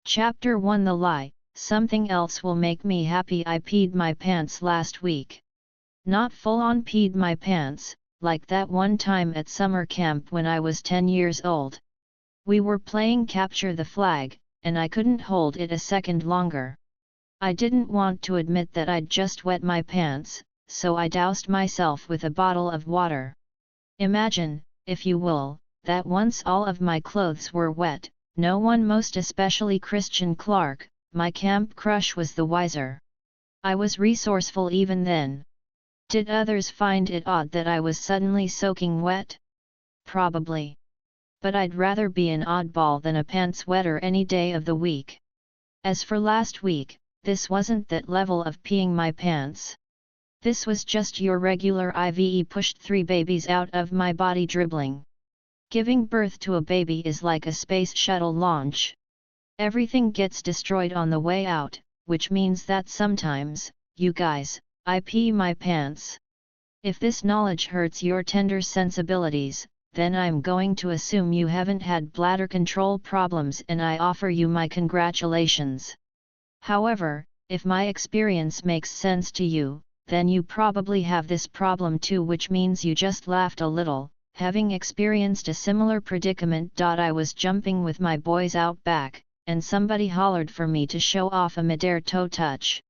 Chapter 1 The Lie, Something Else Will Make Me Happy. I peed my pants last week. Not full-on peed my pants, like that one time at summer camp when I was 10 years old. We were playing Capture the Flag, and I couldn't hold it a second longer. I didn't want to admit that I'd just wet my pants, so I doused myself with a bottle of water. Imagine, if you will, that once all of my clothes were wet, no one, most especially Christian Clark, my camp crush, was the wiser. I was resourceful even then. Did others find it odd that I was suddenly soaking wet? Probably. But I'd rather be an oddball than a pants wetter any day of the week. As for last week, this wasn't that level of peeing my pants. This was just your regular IVE pushed 3 babies out of my body dribbling. Giving birth to a baby is like a space shuttle launch. Everything gets destroyed on the way out, which means that sometimes, you guys, I pee my pants. If this knowledge hurts your tender sensibilities, then I'm going to assume you haven't had bladder control problems, and I offer you my congratulations. However, if my experience makes sense to you, then you probably have this problem too, which means you just laughed a little, having experienced a similar predicament. I was jumping with my boys out back, and somebody hollered for me to show off a midair toe touch.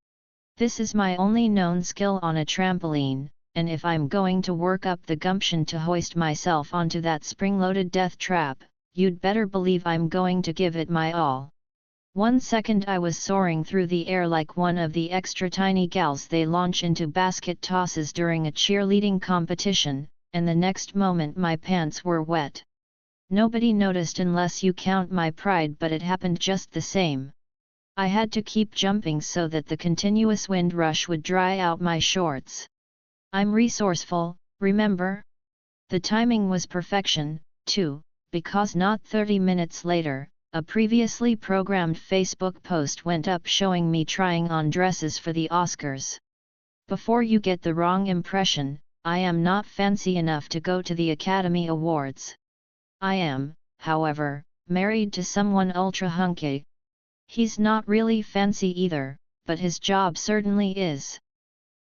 This is my only known skill on a trampoline, and if I'm going to work up the gumption to hoist myself onto that spring-loaded death trap, you'd better believe I'm going to give it my all. 1 second I was soaring through the air like one of the extra tiny gals they launch into basket tosses during a cheerleading competition, and the next moment my pants were wet. Nobody noticed unless you count my pride, but it happened just the same. I had to keep jumping so that the continuous wind rush would dry out my shorts. I'm resourceful, remember? The timing was perfection, too, because not 30 minutes later, a previously programmed Facebook post went up showing me trying on dresses for the Oscars. Before you get the wrong impression, I am not fancy enough to go to the Academy Awards. I am, however, married to someone ultra hunky. He's not really fancy either, but his job certainly is.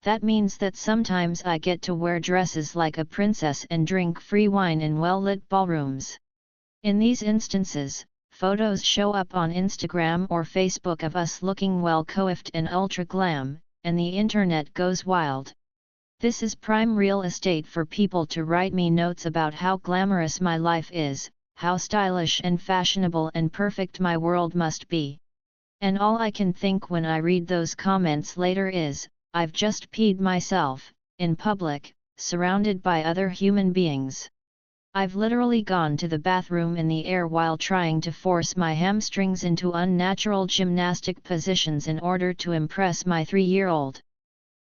That means that sometimes I get to wear dresses like a princess and drink free wine in well-lit ballrooms. In these instances, photos show up on Instagram or Facebook of us looking well coiffed and ultra glam, and the internet goes wild. This is prime real estate for people to write me notes about how glamorous my life is, how stylish and fashionable and perfect my world must be. And all I can think when I read those comments later is, I've just peed myself, in public, surrounded by other human beings. I've literally gone to the bathroom in the air while trying to force my hamstrings into unnatural gymnastic positions in order to impress my 3-year-old.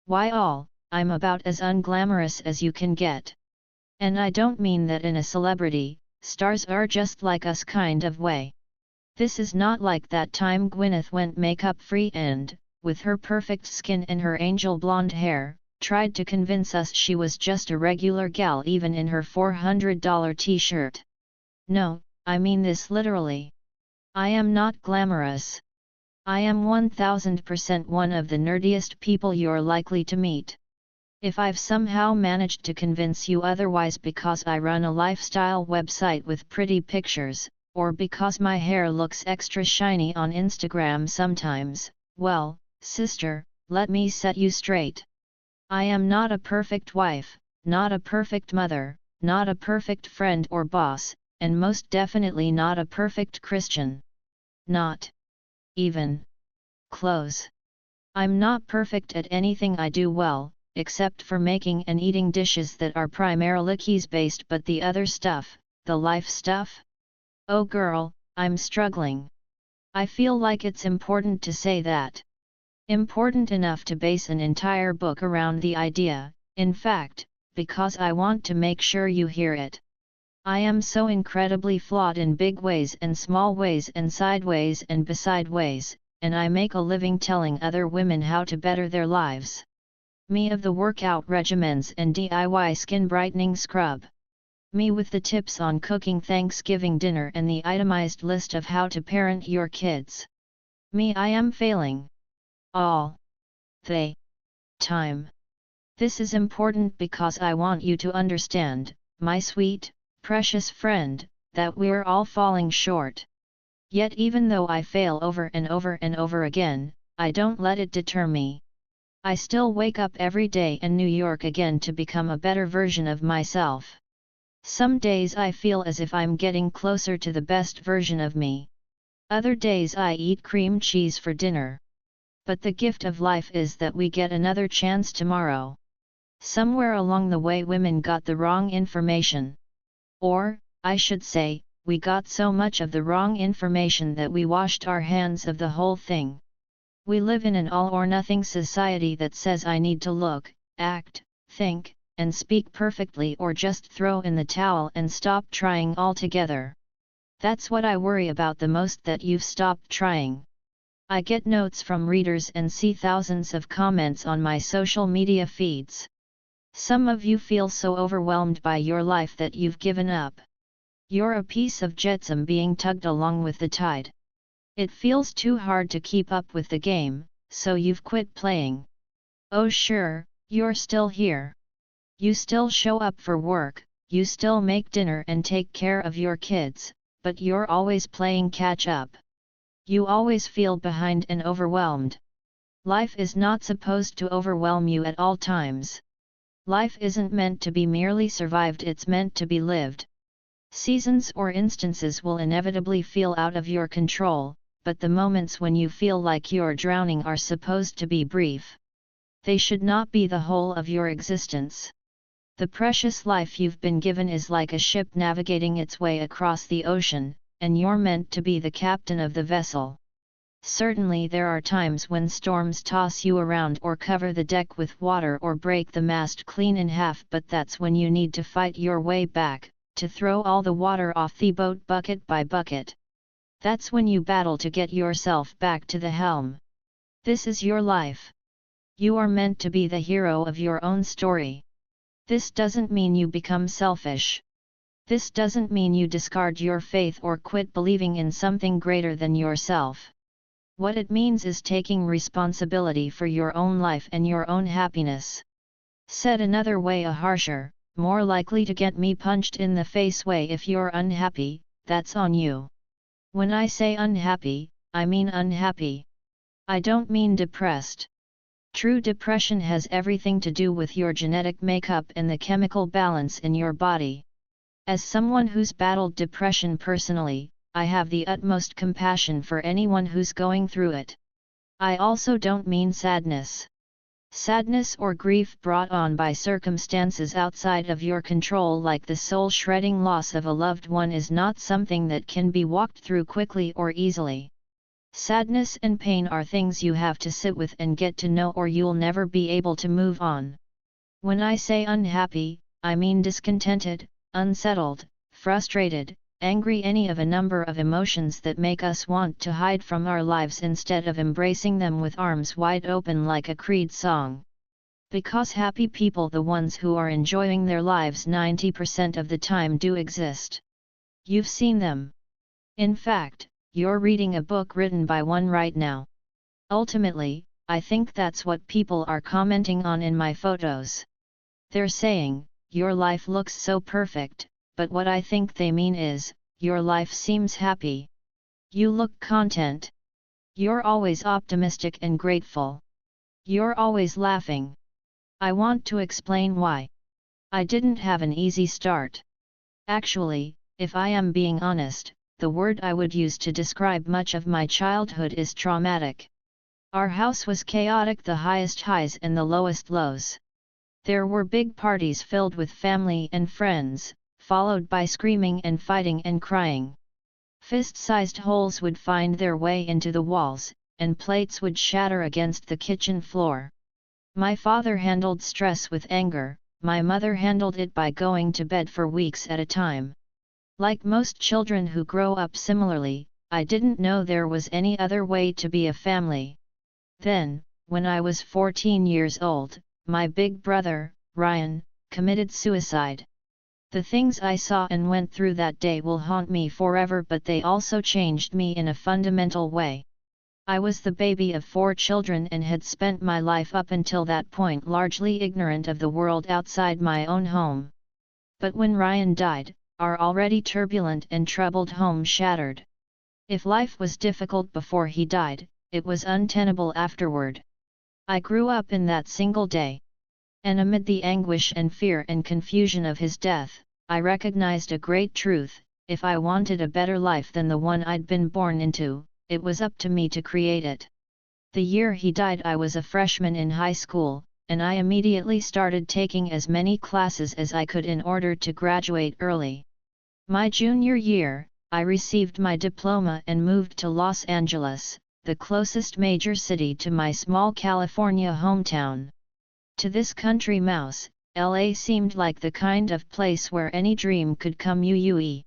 Why I'm about as unglamorous as you can get. And I don't mean that in a celebrity, stars are just like us kind of way. This is not like that time Gwyneth went makeup free and, with her perfect skin and her angel blonde hair, tried to convince us she was just a regular gal even in her $400 t-shirt. No, I mean this literally. I am not glamorous. I am 1000% one of the nerdiest people you're likely to meet. If I've somehow managed to convince you otherwise because I run a lifestyle website with pretty pictures, or because my hair looks extra shiny on Instagram sometimes, well, sister, let me set you straight. I am not a perfect wife, not a perfect mother, not a perfect friend or boss, and most definitely not a perfect Christian. Not even close. I'm not perfect at anything I do well, except for making and eating dishes that are primarily cheese-based, but the other stuff, the life stuff? Oh girl, I'm struggling. I feel like it's important to say that. Important enough to base an entire book around the idea, in fact, because I want to make sure you hear it. I am so incredibly flawed in big ways and small ways and sideways and beside ways, and I make a living telling other women how to better their lives. Me of the workout regimens and DIY skin brightening scrub. Me with the tips on cooking Thanksgiving dinner and the itemized list of how to parent your kids. Me, I am failing. All the time. This is important because I want you to understand, my sweet, precious friend, that we're all falling short. Yet even though I fail over and over and over again, I don't let it deter me. I still wake up every day in New York again to become a better version of myself. Some days I feel as if I'm getting closer to the best version of me. Other days I eat cream cheese for dinner. But the gift of life is that we get another chance tomorrow. Somewhere along the way women got the wrong information. Or, I should say, we got so much of the wrong information that we washed our hands of the whole thing. We live in an all-or-nothing society that says I need to look, act, think, and speak perfectly or just throw in the towel and stop trying altogether. That's what I worry about the most, that you've stopped trying. I get notes from readers and see thousands of comments on my social media feeds. Some of you feel so overwhelmed by your life that you've given up. You're a piece of jetsam being tugged along with the tide. It feels too hard to keep up with the game, so you've quit playing. Oh sure, you're still here. You still show up for work, you still make dinner and take care of your kids, but you're always playing catch up. You always feel behind and overwhelmed. Life is not supposed to overwhelm you at all times. Life isn't meant to be merely survived, it's meant to be lived. Seasons or instances will inevitably feel out of your control, but the moments when you feel like you're drowning are supposed to be brief. They should not be the whole of your existence. The precious life you've been given is like a ship navigating its way across the ocean, and you're meant to be the captain of the vessel. Certainly there are times when storms toss you around or cover the deck with water or break the mast clean in half, but that's when you need to fight your way back, to throw all the water off the boat bucket by bucket. That's when you battle to get yourself back to the helm. This is your life. You are meant to be the hero of your own story. This doesn't mean you become selfish. This doesn't mean you discard your faith or quit believing in something greater than yourself. What it means is taking responsibility for your own life and your own happiness. Said another way, a harsher, more likely to get me punched in the face way: if you're unhappy, that's on you. When I say unhappy, I mean unhappy. I don't mean depressed. True depression has everything to do with your genetic makeup and the chemical balance in your body. As someone who's battled depression personally, I have the utmost compassion for anyone who's going through it. I also don't mean sadness. Sadness or grief brought on by circumstances outside of your control, like the soul-shredding loss of a loved one, is not something that can be walked through quickly or easily. Sadness and pain are things you have to sit with and get to know, or you'll never be able to move on. When I say unhappy, I mean discontented, unsettled, frustrated, angry, any of a number of emotions that make us want to hide from our lives instead of embracing them with arms wide open like a Creed song. Because happy people, the ones who are enjoying their lives 90% of the time, do exist. You've seen them. In fact, you're reading a book written by one right now. Ultimately, I think that's what people are commenting on in my photos. They're saying, "Your life looks so perfect," but what I think they mean is, "Your life seems happy. You look content. You're always optimistic and grateful. You're always laughing." I want to explain why. I didn't have an easy start. Actually, if I am being honest, the word I would use to describe much of my childhood is traumatic. Our house was chaotic, the highest highs and the lowest lows. There were big parties filled with family and friends, followed by screaming and fighting and crying. Fist-sized holes would find their way into the walls, and plates would shatter against the kitchen floor. My father handled stress with anger, my mother handled it by going to bed for weeks at a time. Like most children who grow up similarly, I didn't know there was any other way to be a family. Then, when I was 14 years old, my big brother, Ryan, committed suicide. The things I saw and went through that day will haunt me forever, but they also changed me in a fundamental way. I was the baby of 4 children and had spent my life up until that point largely ignorant of the world outside my own home. But when Ryan died, our already turbulent and troubled home shattered. If life was difficult before he died, it was untenable afterward. I grew up in that single day. And amid the anguish and fear and confusion of his death, I recognized a great truth: if I wanted a better life than the one I'd been born into, it was up to me to create it. The year he died I was a freshman in high school, and I immediately started taking as many classes as I could in order to graduate early. My junior year, I received my diploma and moved to Los Angeles, the closest major city to my small California hometown. To this country mouse, LA seemed like the kind of place where any dream could come true.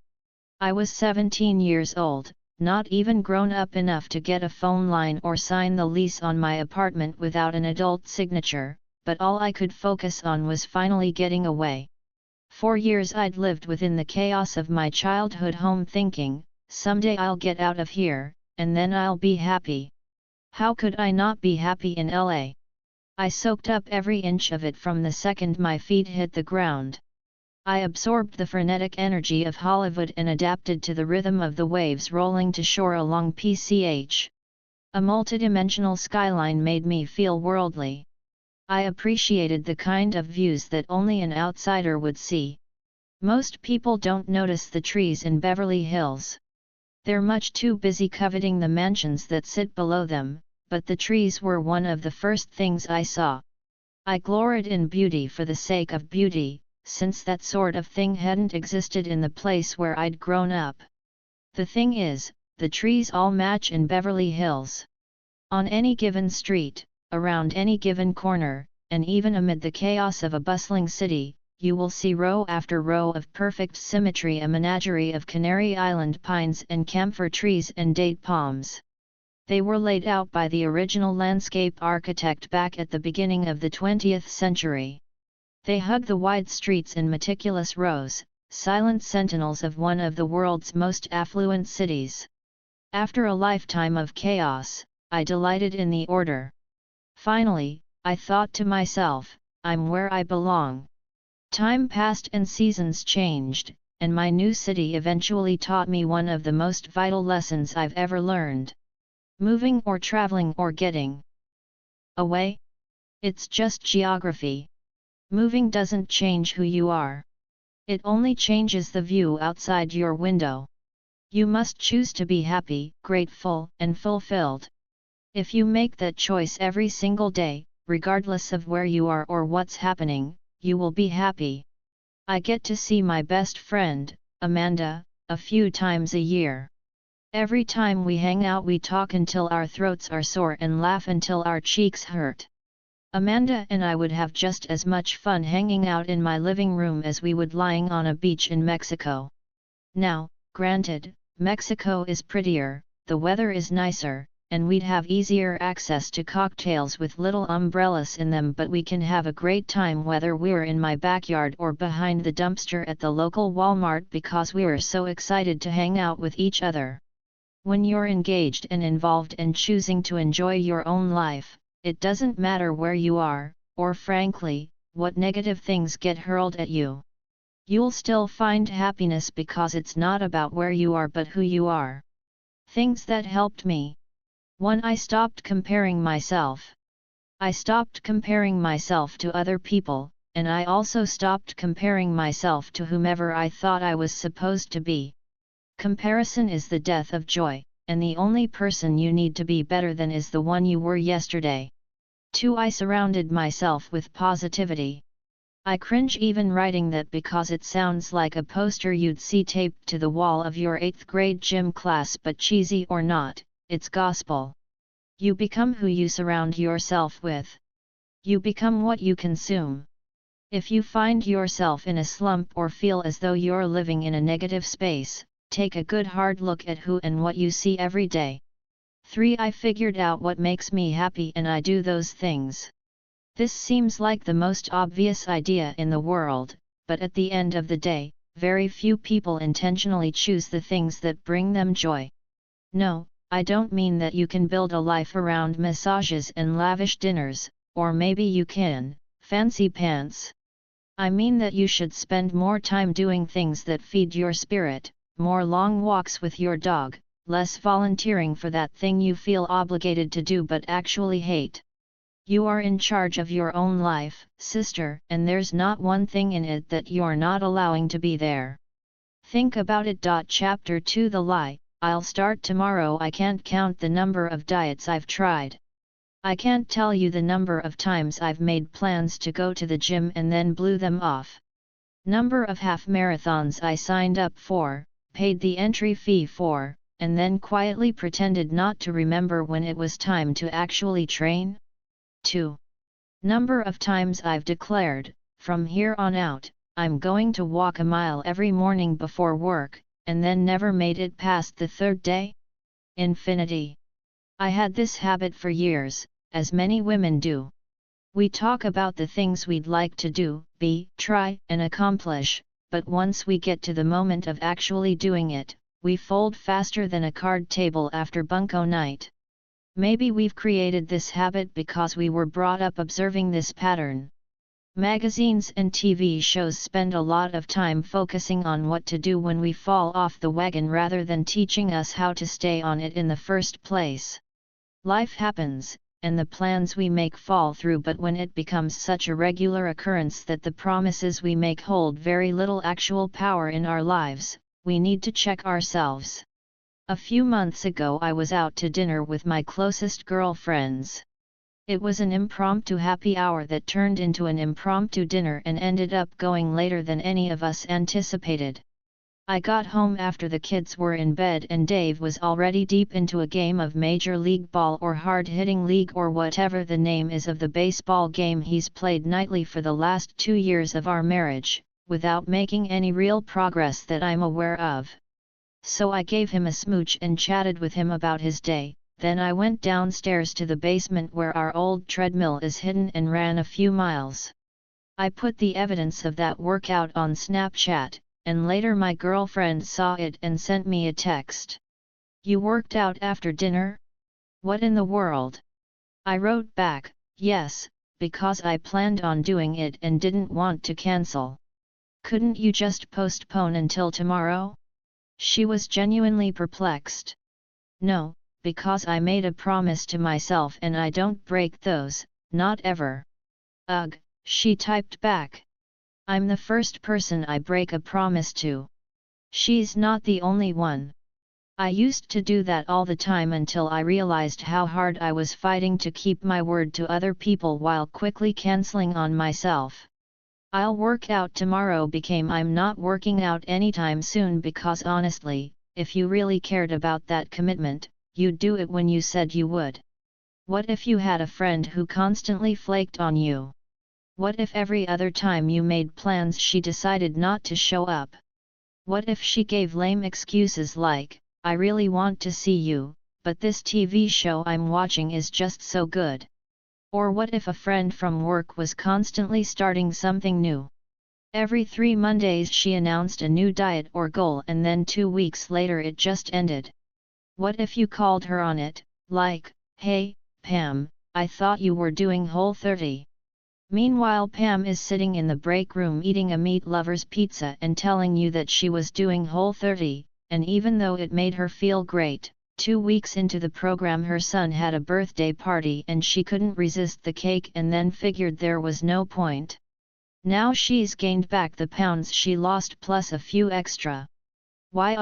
I was 17 years old, not even grown up enough to get a phone line or sign the lease on my apartment without an adult signature, but all I could focus on was finally getting away. 4 years I'd lived within the chaos of my childhood home thinking, someday I'll get out of here, and then I'll be happy. How could I not be happy in LA? I soaked up every inch of it from the second my feet hit the ground. I absorbed the frenetic energy of Hollywood and adapted to the rhythm of the waves rolling to shore along PCH. A multidimensional skyline made me feel worldly. I appreciated the kind of views that only an outsider would see. Most people don't notice the trees in Beverly Hills. They're much too busy coveting the mansions that sit below them, but the trees were one of the first things I saw. I gloried in beauty for the sake of beauty, since that sort of thing hadn't existed in the place where I'd grown up. The thing is, the trees all match in Beverly Hills. On any given street, around any given corner, and even amid the chaos of a bustling city, you will see row after row of perfect symmetry, a menagerie of Canary Island pines and camphor trees and date palms. They were laid out by the original landscape architect back at the beginning of the 20th century. They hug the wide streets in meticulous rows, silent sentinels of one of the world's most affluent cities. After a lifetime of chaos, I delighted in the order. Finally, I thought to myself, I'm where I belong. Time passed and seasons changed, and my new city eventually taught me one of the most vital lessons I've ever learned. Moving or traveling or getting away? It's just geography. Moving doesn't change who you are. It only changes the view outside your window. You must choose to be happy, grateful, and fulfilled. If you make that choice every single day, regardless of where you are or what's happening, you will be happy. I get to see my best friend, Amanda, a few times a year. Every time we hang out we talk until our throats are sore and laugh until our cheeks hurt. Amanda and I would have just as much fun hanging out in my living room as we would lying on a beach in Mexico. Now, granted, Mexico is prettier, the weather is nicer, and we'd have easier access to cocktails with little umbrellas in them, but we can have a great time whether we're in my backyard or behind the dumpster at the local Walmart because we're so excited to hang out with each other. When you're engaged and involved and choosing to enjoy your own life, it doesn't matter where you are, or frankly, what negative things get hurled at you. You'll still find happiness because it's not about where you are but who you are. Things that helped me. 1. I stopped comparing myself. I stopped comparing myself to other people, and I also stopped comparing myself to whomever I thought I was supposed to be. Comparison is the death of joy, and the only person you need to be better than is the one you were yesterday. 2. I surrounded myself with positivity. I cringe even writing that because it sounds like a poster you'd see taped to the wall of your 8th grade gym class, but cheesy or not, it's gospel. You become who you surround yourself with. You become what you consume. If you find yourself in a slump or feel as though you're living in a negative space, take a good hard look at who and what you see every day. 3. I figured out what makes me happy and I do those things. This seems like the most obvious idea in the world, but at the end of the day, very few people intentionally choose the things that bring them joy. No, I don't mean that you can build a life around massages and lavish dinners, or maybe you can, fancy pants. I mean that you should spend more time doing things that feed your spirit, more long walks with your dog, less volunteering for that thing you feel obligated to do but actually hate. You are in charge of your own life, sister, and there's not one thing in it that you're not allowing to be there. Think about it. Chapter 2 The Lie. I'll start tomorrow. I can't count the number of diets I've tried. I can't tell you the number of times I've made plans to go to the gym and then blew them off. Number of half marathons I signed up for, paid the entry fee for, and then quietly pretended not to remember when it was time to actually train. 2. Number of times I've declared, from here on out, I'm going to walk a mile every morning before work, and then never made it past the third day. Infinity. I had this habit for years, as many women do. We talk about the things we'd like to do, be, try, and accomplish, but once we get to the moment of actually doing it, we fold faster than a card table after bunco night. Maybe we've created this habit because we were brought up observing this pattern. Magazines and TV shows spend a lot of time focusing on what to do when we fall off the wagon rather than teaching us how to stay on it in the first place. Life happens, and the plans we make fall through, but when it becomes such a regular occurrence that the promises we make hold very little actual power in our lives, we need to check ourselves. A few months ago I was out to dinner with my closest girlfriends. It was an impromptu happy hour that turned into an impromptu dinner and ended up going later than any of us anticipated. I got home after the kids were in bed and Dave was already deep into a game of Major League Ball or hard-hitting league or whatever the name is of the baseball game he's played nightly for the last 2 years of our marriage, without making any real progress that I'm aware of. So I gave him a smooch and chatted with him about his day. Then I went downstairs to the basement where our old treadmill is hidden and ran a few miles. I put the evidence of that workout on Snapchat, and later my girlfriend saw it and sent me a text. "You worked out after dinner? What in the world?" I wrote back, "Yes, because I planned on doing it and didn't want to cancel. Couldn't you just postpone until tomorrow?" She was genuinely perplexed. "No, because I made a promise to myself and I don't break those, not ever." "Ugh," she typed back. "I'm the first person I break a promise to. She's not the only one. I used to do that all the time until I realized how hard I was fighting to keep my word to other people while quickly canceling on myself. I'll work out tomorrow became I'm not working out anytime soon because honestly, if you really cared about that commitment, you'd do it when you said you would. What if you had a friend who constantly flaked on you? What if every other time you made plans she decided not to show up? What if she gave lame excuses like, 'I really want to see you, but this TV show I'm watching is just so good'? Or what if a friend from work was constantly starting something new? Every 3 Mondays she announced a new diet or goal and then 2 weeks later it just ended. What if you called her on it, like, 'Hey, Pam, I thought you were doing Whole30. Meanwhile Pam is sitting in the break room eating a meat lover's pizza and telling you that she was doing Whole30, and even though it made her feel great, 2 weeks into the program her son had a birthday party and she couldn't resist the cake and then figured there was no point. Now she's gained back the pounds she lost plus a few extra. Why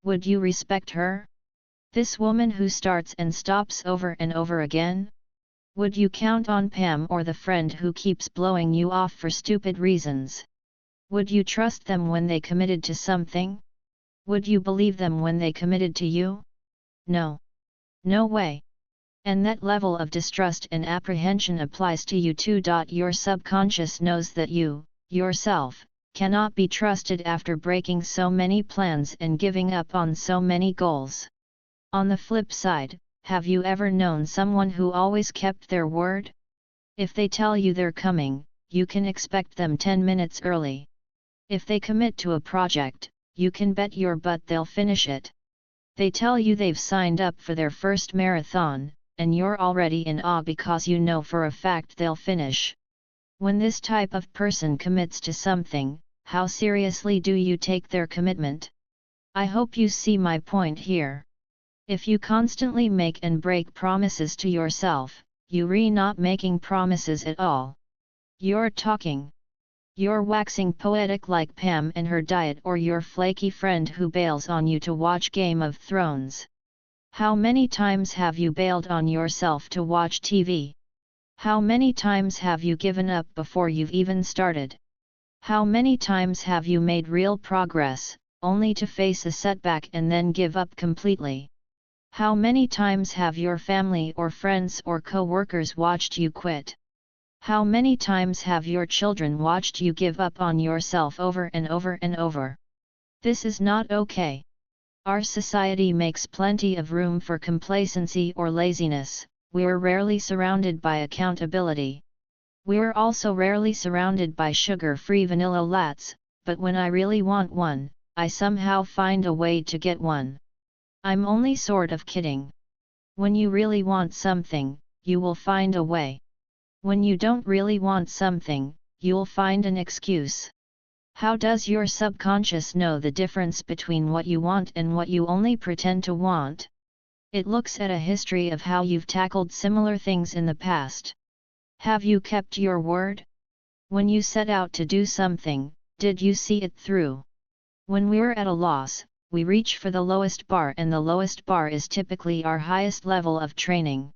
would you respect her? This woman who starts and stops over and over again? Would you count on Pam or the friend who keeps blowing you off for stupid reasons? Would you trust them when they committed to something? Would you believe them when they committed to you? No. No way. And that level of distrust and apprehension applies to you too. Your subconscious knows that you, yourself, cannot be trusted after breaking so many plans and giving up on so many goals. On the flip side, have you ever known someone who always kept their word? If they tell you they're coming, you can expect them 10 minutes early. If they commit to a project, you can bet your butt they'll finish it. They tell you they've signed up for their first marathon, and you're already in awe because you know for a fact they'll finish. When this type of person commits to something, how seriously do you take their commitment? I hope you see my point here. If you constantly make and break promises to yourself, you're not making promises at all. You're talking. You're waxing poetic like Pam and her diet, or your flaky friend who bails on you to watch Game of Thrones. How many times have you bailed on yourself to watch TV? How many times have you given up before you've even started? How many times have you made real progress, only to face a setback and then give up completely? How many times have your family or friends or co-workers watched you quit? How many times have your children watched you give up on yourself over and over and over? This is not okay. Our society makes plenty of room for complacency or laziness. We're rarely surrounded by accountability. We're also rarely surrounded by sugar-free vanilla lattes, but when I really want one, I somehow find a way to get one. I'm only sort of kidding. When you really want something, you will find a way. When you don't really want something, you'll find an excuse. How does your subconscious know the difference between what you want and what you only pretend to want? It looks at a history of how you've tackled similar things in the past. Have you kept your word? When you set out to do something, did you see it through? When we're at a loss, we reach for the lowest bar, and the lowest bar is typically our highest level of training.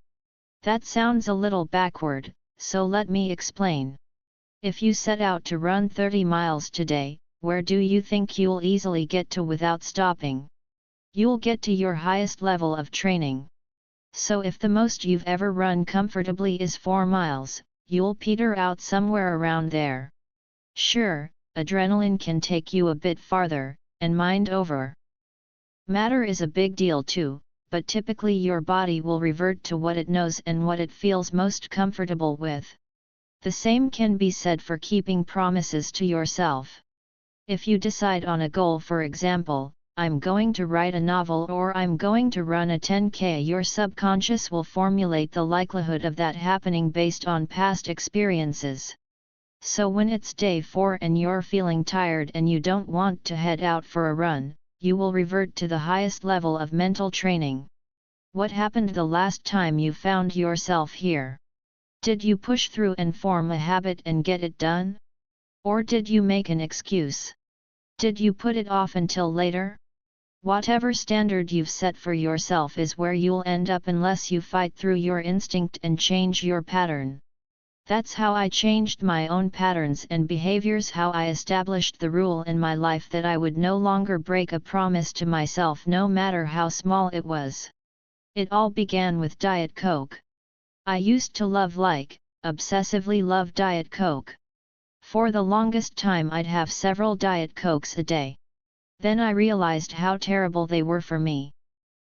That sounds a little backward, so let me explain. If you set out to run 30 miles today, where do you think you'll easily get to without stopping? You'll get to your highest level of training. So if the most you've ever run comfortably is 4 miles, you'll peter out somewhere around there. Sure, adrenaline can take you a bit farther, and mind over matter is a big deal too, but typically your body will revert to what it knows and what it feels most comfortable with. The same can be said for keeping promises to yourself. If you decide on a goal, for example, I'm going to write a novel or I'm going to run a 10K, your subconscious will formulate the likelihood of that happening based on past experiences. So when it's day 4 and you're feeling tired and you don't want to head out for a run, you will revert to the highest level of mental training. What happened the last time you found yourself here? Did you push through and form a habit and get it done? Or did you make an excuse? Did you put it off until later? Whatever standard you've set for yourself is where you'll end up unless you fight through your instinct and change your pattern. That's how I changed my own patterns and behaviors, how I established the rule in my life that I would no longer break a promise to myself, no matter how small it was. It all began with Diet Coke. I used to obsessively love Diet Coke. For the longest time I'd have several Diet Cokes a day. Then I realized how terrible they were for me.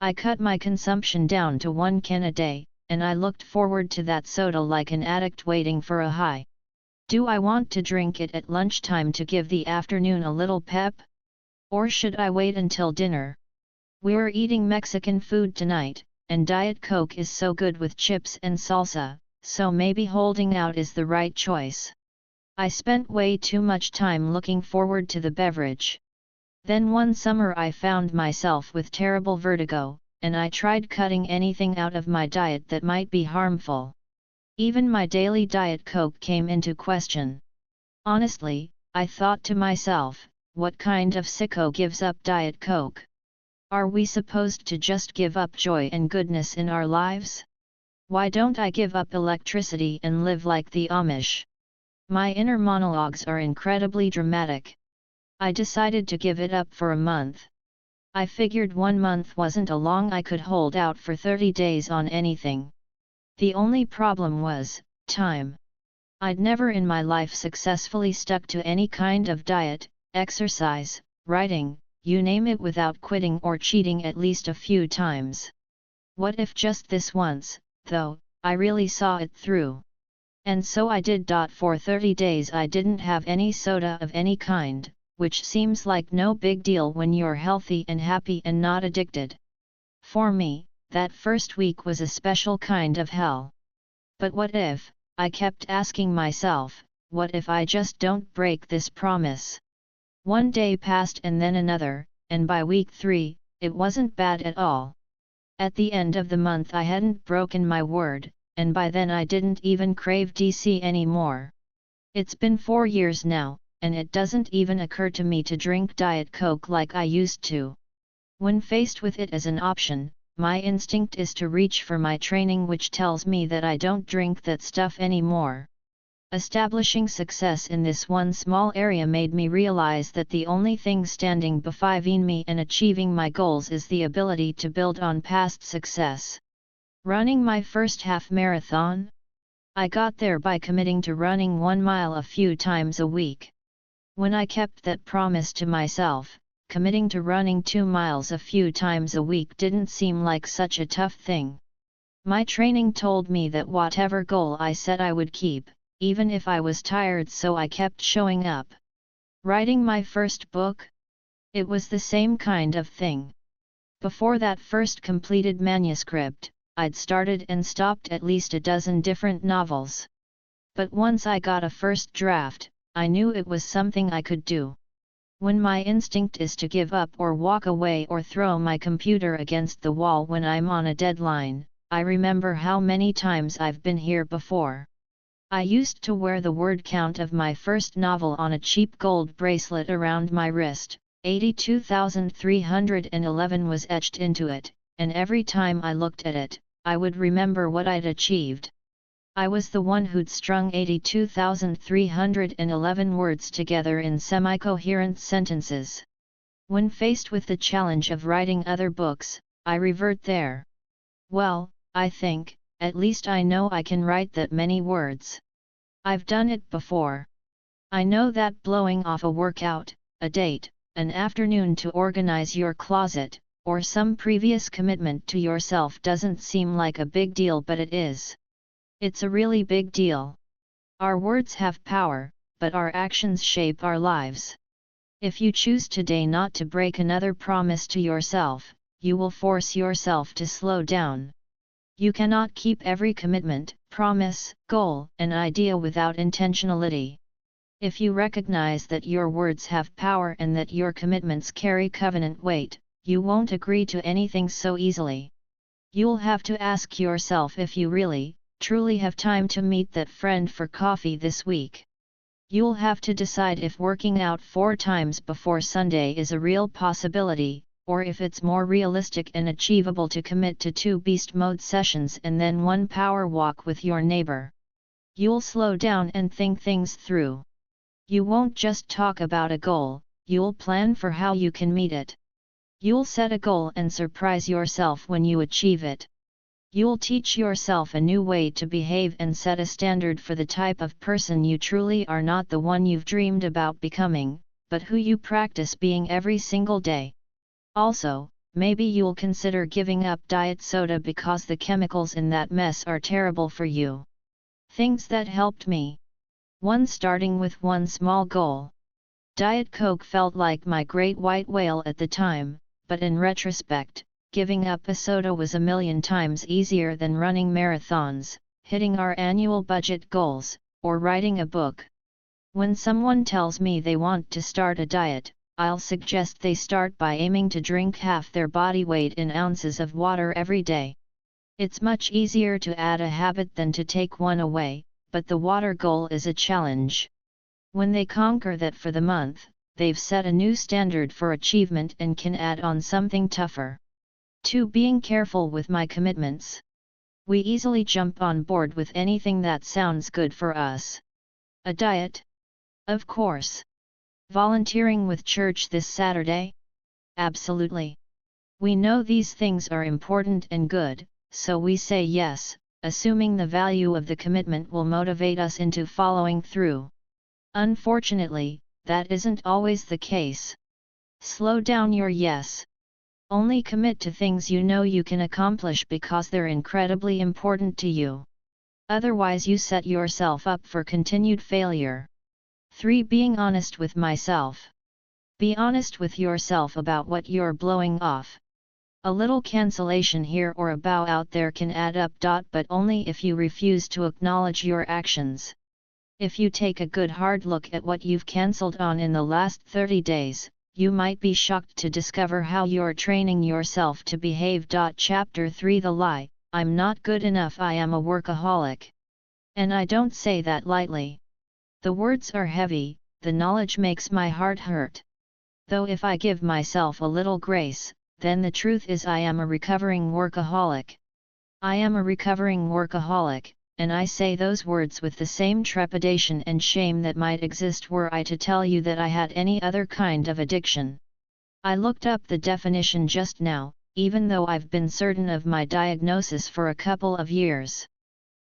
I cut my consumption down to 1 can a day, and I looked forward to that soda like an addict waiting for a high. Do I want to drink it at lunchtime to give the afternoon a little pep? Or should I wait until dinner? We're eating Mexican food tonight, and Diet Coke is so good with chips and salsa, so maybe holding out is the right choice. I spent way too much time looking forward to the beverage. Then one summer I found myself with terrible vertigo, and I tried cutting anything out of my diet that might be harmful. Even my daily Diet Coke came into question. Honestly, I thought to myself, what kind of sicko gives up Diet Coke? Are we supposed to just give up joy and goodness in our lives? Why don't I give up electricity and live like the Amish? My inner monologues are incredibly dramatic. I decided to give it up for a month. I figured 1 month wasn't a long I could hold out for 30 days on anything. The only problem was time. I'd never in my life successfully stuck to any kind of diet, exercise, writing, you name it, without quitting or cheating at least a few times. What if just this once, though, I really saw it through? And so I did. For 30 days I didn't have any soda of any kind, which seems like no big deal when you're healthy and happy and not addicted. For me, that first week was a special kind of hell. But what if, I kept asking myself, what if I just don't break this promise? One day passed and then another, and by week 3, it wasn't bad at all. At the end of the month I hadn't broken my word, and by then I didn't even crave DC anymore. It's been 4 years now, and it doesn't even occur to me to drink Diet Coke like I used to. When faced with it as an option, my instinct is to reach for my training, which tells me that I don't drink that stuff anymore. Establishing success in this one small area made me realize that the only thing standing between me and achieving my goals is the ability to build on past success. Running my first half marathon? I got there by committing to running 1 mile a few times a week. When I kept that promise to myself, committing to running 2 miles a few times a week didn't seem like such a tough thing. My training told me that whatever goal I set I would keep, even if I was tired, so I kept showing up. Writing my first book? It was the same kind of thing. Before that first completed manuscript, I'd started and stopped at least a dozen different novels. But once I got a first draft, I knew it was something I could do. When my instinct is to give up or walk away or throw my computer against the wall when I'm on a deadline, I remember how many times I've been here before. I used to wear the word count of my first novel on a cheap gold bracelet around my wrist. 82,311 was etched into it, and every time I looked at it, I would remember what I'd achieved. I was the one who'd strung 82,311 words together in semi-coherent sentences. When faced with the challenge of writing other books, I revert there. Well, I think, at least I know I can write that many words. I've done it before. I know that blowing off a workout, a date, an afternoon to organize your closet, or some previous commitment to yourself doesn't seem like a big deal, but it is. It's a really big deal. Our words have power, but our actions shape our lives. If you choose today not to break another promise to yourself, you will force yourself to slow down. You cannot keep every commitment, promise, goal, and idea without intentionality. If you recognize that your words have power and that your commitments carry covenant weight, you won't agree to anything so easily. You'll have to ask yourself if you really, truly have time to meet that friend for coffee this week. You'll have to decide if working out 4 times before Sunday is a real possibility, or if it's more realistic and achievable to commit to 2 beast mode sessions and then 1 power walk with your neighbor. You'll slow down and think things through. You won't just talk about a goal, you'll plan for how you can meet it. You'll set a goal and surprise yourself when you achieve it. You'll teach yourself a new way to behave and set a standard for the type of person you truly are, not the one you've dreamed about becoming, but who you practice being every single day. Also, maybe you'll consider giving up diet soda because the chemicals in that mess are terrible for you. Things that helped me. 1. Starting with one small goal. Diet Coke felt like my great white whale at the time, but in retrospect, giving up a soda was a million times easier than running marathons, hitting our annual budget goals, or writing a book. When someone tells me they want to start a diet, I'll suggest they start by aiming to drink half their body weight in ounces of water every day. It's much easier to add a habit than to take one away, but the water goal is a challenge. When they conquer that for the month, they've set a new standard for achievement and can add on something tougher. 2. Being careful with my commitments. We easily jump on board with anything that sounds good for us. A diet? Of course. Volunteering with church this Saturday? Absolutely. We know these things are important and good, so we say yes, assuming the value of the commitment will motivate us into following through. Unfortunately, that isn't always the case. Slow down your yes. Only commit to things you know you can accomplish because they're incredibly important to you. Otherwise, you set yourself up for continued failure. 3. Being honest with myself. Be honest with yourself about what you're blowing off. A little cancellation here or a bow out there can add up. But only if you refuse to acknowledge your actions. If you take a good hard look at what you've cancelled on in the last 30 days, you might be shocked to discover how you're training yourself to behave. Chapter 3 The Lie, I'm not good enough. I am a workaholic. And I don't say that lightly. The words are heavy, the knowledge makes my heart hurt. Though if I give myself a little grace, then the truth is I am a recovering workaholic. I am a recovering workaholic, and I say those words with the same trepidation and shame that might exist were I to tell you that I had any other kind of addiction. I looked up the definition just now, even though I've been certain of my diagnosis for a couple of years.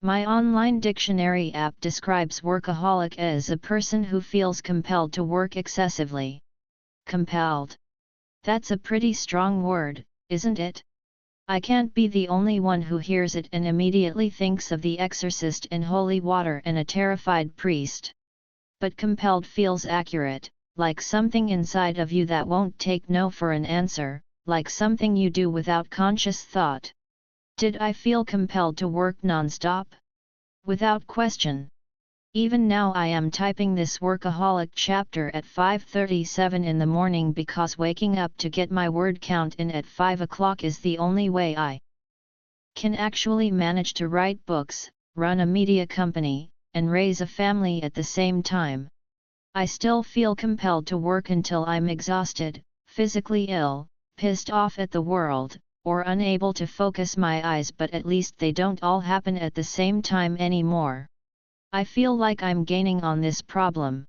My online dictionary app describes workaholic as a person who feels compelled to work excessively. Compelled. That's a pretty strong word, isn't it? I can't be the only one who hears it and immediately thinks of The Exorcist and holy water and a terrified priest. But compelled feels accurate, like something inside of you that won't take no for an answer, like something you do without conscious thought. Did I feel compelled to work non-stop? Without question. Even now I am typing this workaholic chapter at 5:37 in the morning because waking up to get my word count in at 5 o'clock is the only way I can actually manage to write books, run a media company, and raise a family at the same time. I still feel compelled to work until I'm exhausted, physically ill, pissed off at the world, or unable to focus my eyes, but at least they don't all happen at the same time anymore. I feel like I'm gaining on this problem.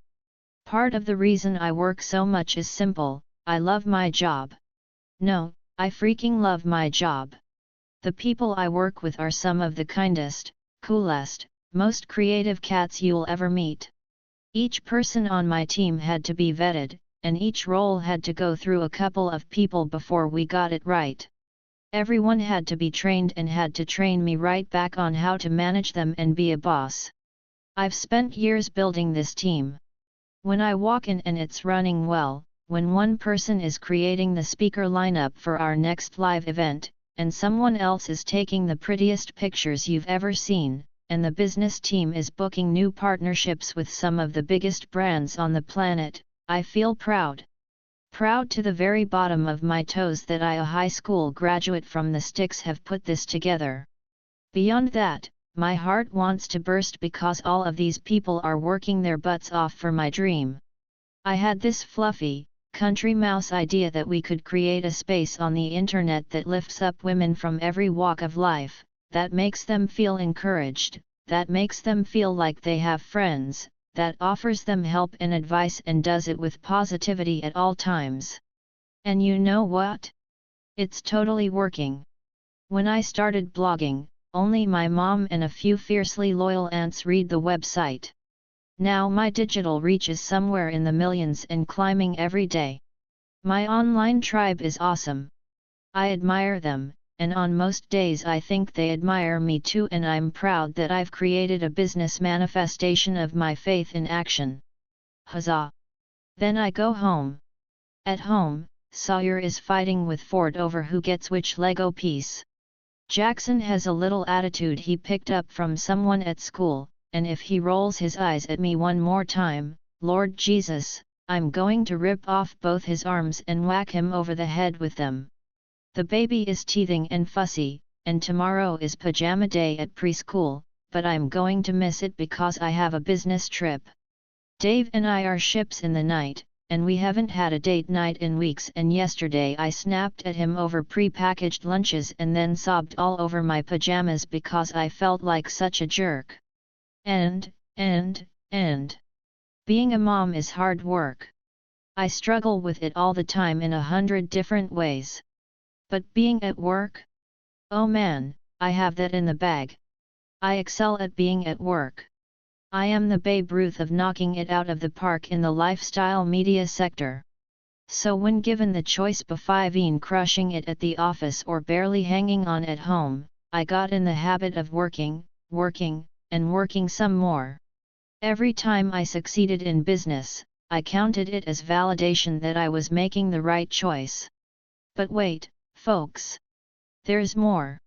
Part of the reason I work so much is simple: I love my job. No, I freaking love my job. The people I work with are some of the kindest, coolest, most creative cats you'll ever meet. Each person on my team had to be vetted, and each role had to go through a couple of people before we got it right. Everyone had to be trained and had to train me right back on how to manage them and be a boss. I've spent years building this team. When I walk in and it's running well, when one person is creating the speaker lineup for our next live event, and someone else is taking the prettiest pictures you've ever seen, and the business team is booking new partnerships with some of the biggest brands on the planet, I feel proud. Proud to the very bottom of my toes that I, a high school graduate from the sticks, have put this together. Beyond that, my heart wants to burst because all of these people are working their butts off for my dream. I had this fluffy, country mouse idea that we could create a space on the internet that lifts up women from every walk of life, that makes them feel encouraged, that makes them feel like they have friends, that offers them help and advice and does it with positivity at all times. And you know what? It's totally working. When I started blogging, only my mom and a few fiercely loyal aunts read the website. Now my digital reach is somewhere in the millions and climbing every day. My online tribe is awesome. I admire them, and on most days I think they admire me too, and I'm proud that I've created a business manifestation of my faith in action. Huzzah! Then I go home. At home, Sawyer is fighting with Ford over who gets which Lego piece. Jackson has a little attitude he picked up from someone at school, and if he rolls his eyes at me one more time, Lord Jesus, I'm going to rip off both his arms and whack him over the head with them. The baby is teething and fussy, and tomorrow is pajama day at preschool, but I'm going to miss it because I have a business trip. Dave and I are ships in the night, and we haven't had a date night in weeks, and yesterday I snapped at him over pre-packaged lunches and then sobbed all over my pajamas because I felt like such a jerk. And, being a mom is hard work. I struggle with it all the time in 100 different ways. But being at work? Oh man, I have that in the bag. I excel at being at work. I am the Babe Ruth of knocking it out of the park in the lifestyle media sector. So when given the choice between crushing it at the office or barely hanging on at home, I got in the habit of working, and working some more. Every time I succeeded in business, I counted it as validation that I was making the right choice. But wait, Folks, there's more.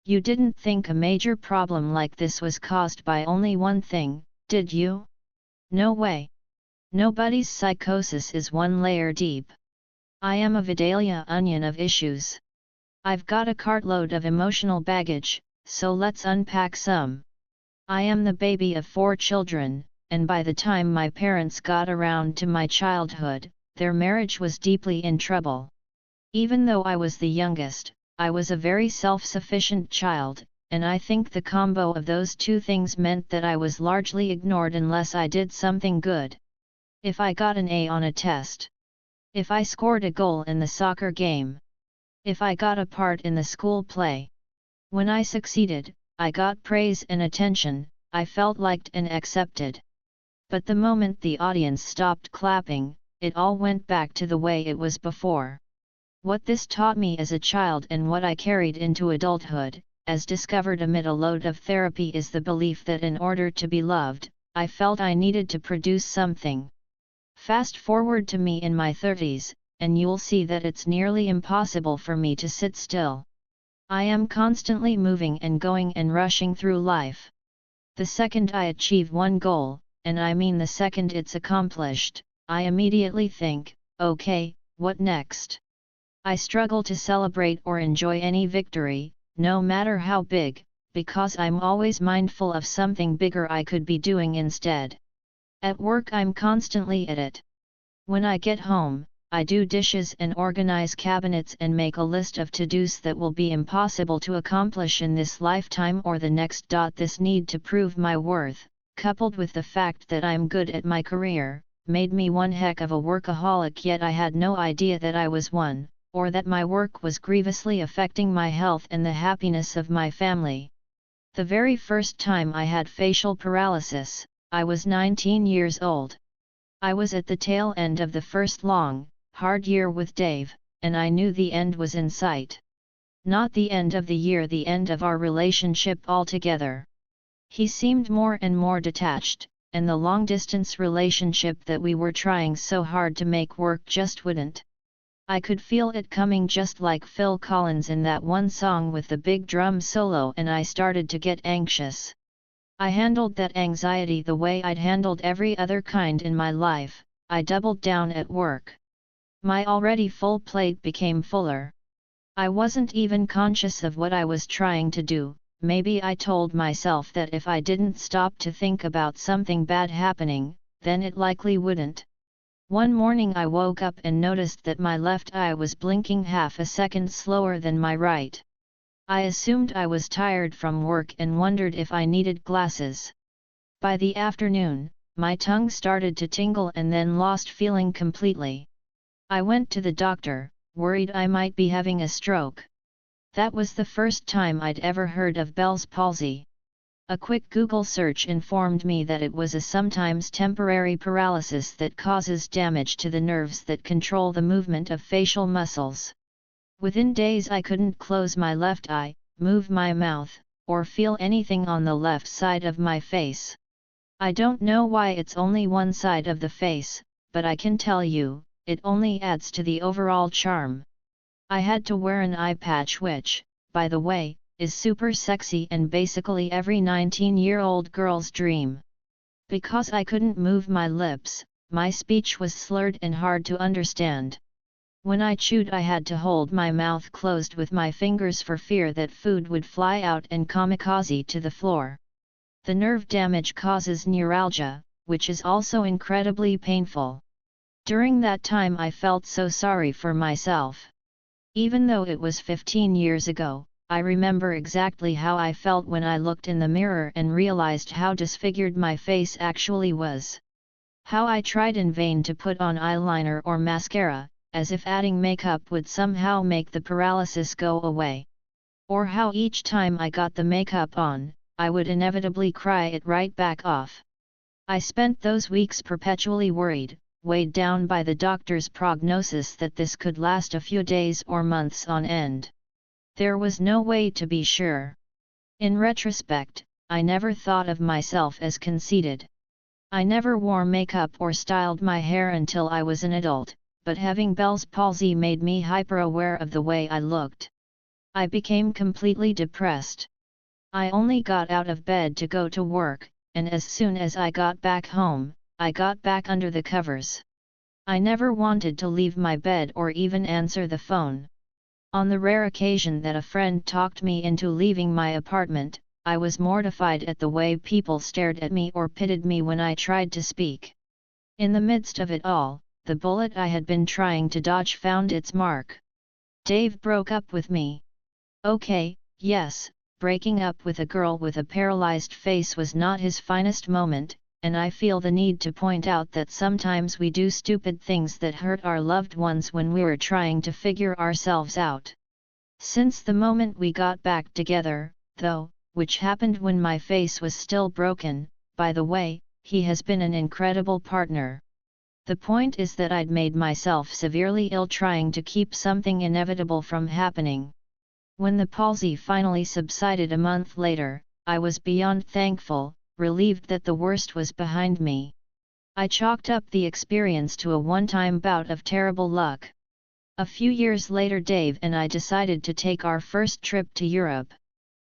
You didn't think a major problem like this was caused by only one thing, did you? No way. Nobody's psychosis is one layer deep. I am a Vidalia onion of issues. I've got a cartload of emotional baggage, so let's unpack some. I am the baby of 4 children, and by the time my parents got around to my childhood, their marriage was deeply in trouble. Even though I was the youngest, I was a very self-sufficient child, and I think the combo of those two things meant that I was largely ignored unless I did something good. If I got an A on a test. If I scored a goal in the soccer game. If I got a part in the school play. When I succeeded, I got praise and attention, I felt liked and accepted. But the moment the audience stopped clapping, it all went back to the way it was before. What this taught me as a child and what I carried into adulthood, as discovered amid a load of therapy, is the belief that in order to be loved, I felt I needed to produce something. Fast forward to me in my 30s, and you'll see that it's nearly impossible for me to sit still. I am constantly moving and going and rushing through life. The second I achieve one goal, and I mean the second it's accomplished, I immediately think, okay, what next? I struggle to celebrate or enjoy any victory, no matter how big, because I'm always mindful of something bigger I could be doing instead. At work I'm constantly at it. When I get home, I do dishes and organize cabinets and make a list of to-dos that will be impossible to accomplish in this lifetime or the next. This need to prove my worth, coupled with the fact that I'm good at my career, made me one heck of a workaholic, yet I had no idea that I was one, or that my work was grievously affecting my health and the happiness of my family. The very first time I had facial paralysis, I was 19 years old. I was at the tail end of the first long, hard year with Dave, and I knew the end was in sight. Not the end of the year, the end of our relationship altogether. He seemed more and more detached, and the long-distance relationship that we were trying so hard to make work just wouldn't. I could feel it coming, just like Phil Collins in that one song with the big drum solo, and I started to get anxious. I handled that anxiety the way I'd handled every other kind in my life. I doubled down at work. My already full plate became fuller. I wasn't even conscious of what I was trying to do. Maybe I told myself that if I didn't stop to think about something bad happening, then it likely wouldn't. One morning I woke up and noticed that my left eye was blinking half a second slower than my right. I assumed I was tired from work and wondered if I needed glasses. By the afternoon, my tongue started to tingle and then lost feeling completely. I went to the doctor, worried I might be having a stroke. That was the first time I'd ever heard of Bell's palsy. A quick Google search informed me that it was a sometimes temporary paralysis that causes damage to the nerves that control the movement of facial muscles. Within days I couldn't close my left eye, move my mouth, or feel anything on the left side of my face. I don't know why it's only one side of the face, but I can tell you, it only adds to the overall charm. I had to wear an eye patch, which, by the way, is super sexy and basically every 19-year-old girl's dream. Because I couldn't move my lips, my speech was slurred and hard to understand. When I chewed, I had to hold my mouth closed with my fingers for fear that food would fly out and kamikaze to the floor. The nerve damage causes neuralgia, which is also incredibly painful. During that time I felt so sorry for myself. Even though it was 15 years ago, I remember exactly how I felt when I looked in the mirror and realized how disfigured my face actually was. How I tried in vain to put on eyeliner or mascara, as if adding makeup would somehow make the paralysis go away. Or how each time I got the makeup on, I would inevitably cry it right back off. I spent those weeks perpetually worried, weighed down by the doctor's prognosis that this could last a few days or months on end. There was no way to be sure. In retrospect, I never thought of myself as conceited. I never wore makeup or styled my hair until I was an adult, but having Bell's palsy made me hyper-aware of the way I looked. I became completely depressed. I only got out of bed to go to work, and as soon as I got back home, I got back under the covers. I never wanted to leave my bed or even answer the phone. On the rare occasion that a friend talked me into leaving my apartment, I was mortified at the way people stared at me or pitted me when I tried to speak. In the midst of it all, the bullet I had been trying to dodge found its mark. Dave broke up with me. Okay, yes, breaking up with a girl with a paralyzed face was not his finest moment, and I feel the need to point out that sometimes we do stupid things that hurt our loved ones when we're trying to figure ourselves out. Since the moment we got back together, though, which happened when my face was still broken, by the way, he has been an incredible partner. The point is that I'd made myself severely ill trying to keep something inevitable from happening. When the palsy finally subsided a month later, I was beyond thankful, relieved that the worst was behind me. I chalked up the experience to a one-time bout of terrible luck. A few years later Dave and I decided to take our first trip to Europe.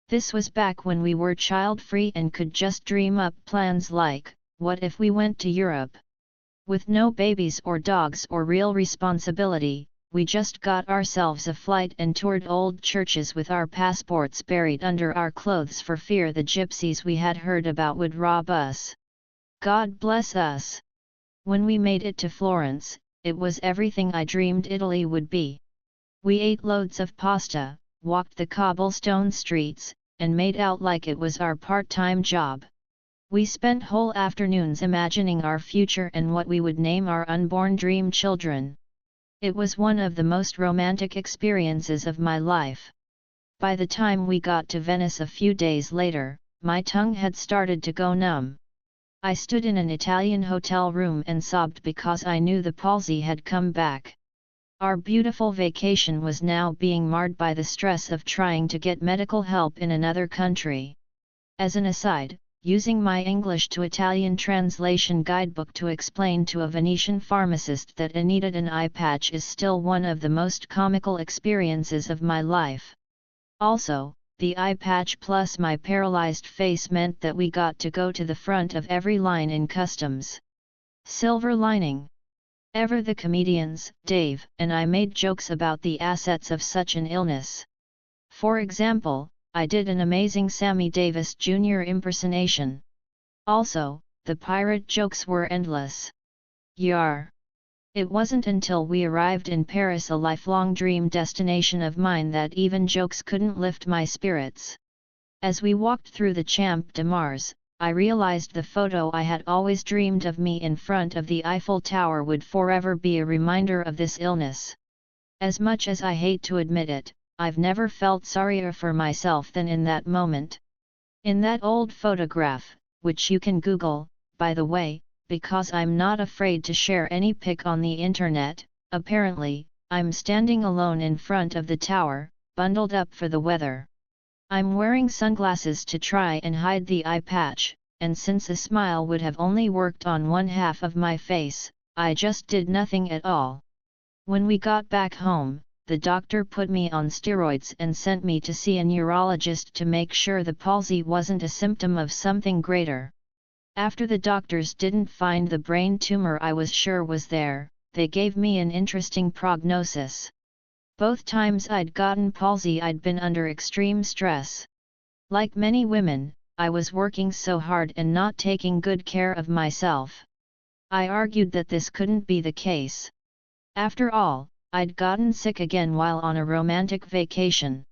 This was back when we were child-free and could just dream up plans like, what if we went to Europe? With no babies or dogs or real responsibility, we just got ourselves a flight and toured old churches with our passports buried under our clothes for fear the gypsies we had heard about would rob us. God bless us! When we made it to Florence, it was everything I dreamed Italy would be. We ate loads of pasta, walked the cobblestone streets, and made out like it was our part-time job. We spent whole afternoons imagining our future and what we would name our unborn dream children. It was one of the most romantic experiences of my life. By the time we got to Venice a few days later, my tongue had started to go numb. I stood in an Italian hotel room and sobbed because I knew the palsy had come back. Our beautiful vacation was now being marred by the stress of trying to get medical help in another country. As an aside, using my English to Italian translation guidebook to explain to a Venetian pharmacist that I needed an eye patch is still one of the most comical experiences of my life. Also, the eye patch plus my paralyzed face meant that we got to go to the front of every line in customs. Silver lining. Ever the comedians, Dave and I made jokes about the assets of such an illness. For example, I did an amazing Sammy Davis Jr. impersonation. Also, the pirate jokes were endless. Yar! It wasn't until we arrived in Paris, a lifelong dream destination of mine, that even jokes couldn't lift my spirits. As we walked through the Champ de Mars, I realized the photo I had always dreamed of me in front of the Eiffel Tower would forever be a reminder of this illness. As much as I hate to admit it, I've never felt sorrier for myself than in that moment. In that old photograph, which you can Google, by the way, because I'm not afraid to share any pic on the internet, apparently, I'm standing alone in front of the tower, bundled up for the weather. I'm wearing sunglasses to try and hide the eye patch, and since a smile would have only worked on one half of my face, I just did nothing at all. When we got back home, the doctor put me on steroids and sent me to see a neurologist to make sure the palsy wasn't a symptom of something greater. After the doctors didn't find the brain tumor I was sure was there, they gave me an interesting prognosis. Both times I'd gotten palsy I'd been under extreme stress. Like many women, I was working so hard and not taking good care of myself. I argued that this couldn't be the case. After all, I'd gotten sick again while on a romantic vacation.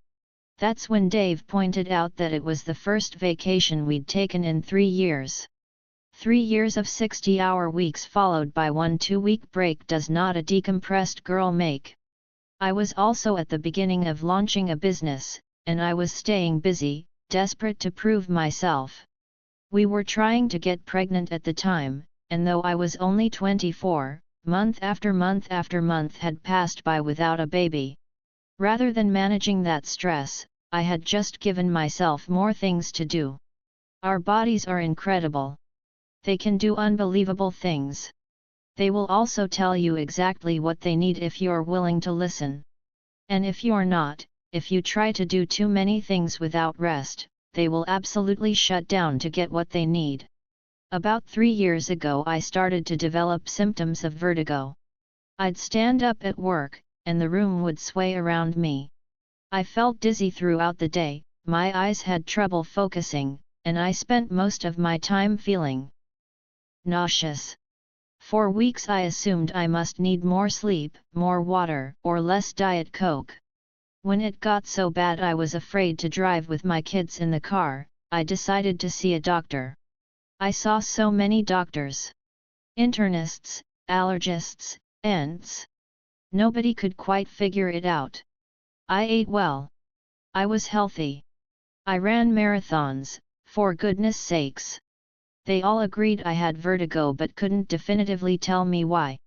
That's when Dave pointed out that it was the first vacation we'd taken in 3 years. 3 years of 60-hour weeks followed by 1 2-week break does not a decompressed girl make. I was also at the beginning of launching a business, and I was staying busy, desperate to prove myself. We were trying to get pregnant at the time, and though I was only 24, month after month had passed by without a baby. Rather than managing that stress, I had just given myself more things to do. Our bodies are incredible. They can do unbelievable things. They will also tell you exactly what they need if you're willing to listen. And if you're not, if you try to do too many things without rest, they will absolutely shut down to get what they need. About 3 years ago I started to develop symptoms of vertigo. I'd stand up at work, and the room would sway around me. I felt dizzy throughout the day, my eyes had trouble focusing, and I spent most of my time feeling nauseous. For weeks I assumed I must need more sleep, more water, or less Diet Coke. When it got so bad I was afraid to drive with my kids in the car, I decided to see a doctor. I saw so many doctors. Internists, allergists, ENTs. Nobody could quite figure it out. I ate well. I was healthy. I ran marathons, for goodness sakes. They all agreed I had vertigo but couldn't definitively tell me why.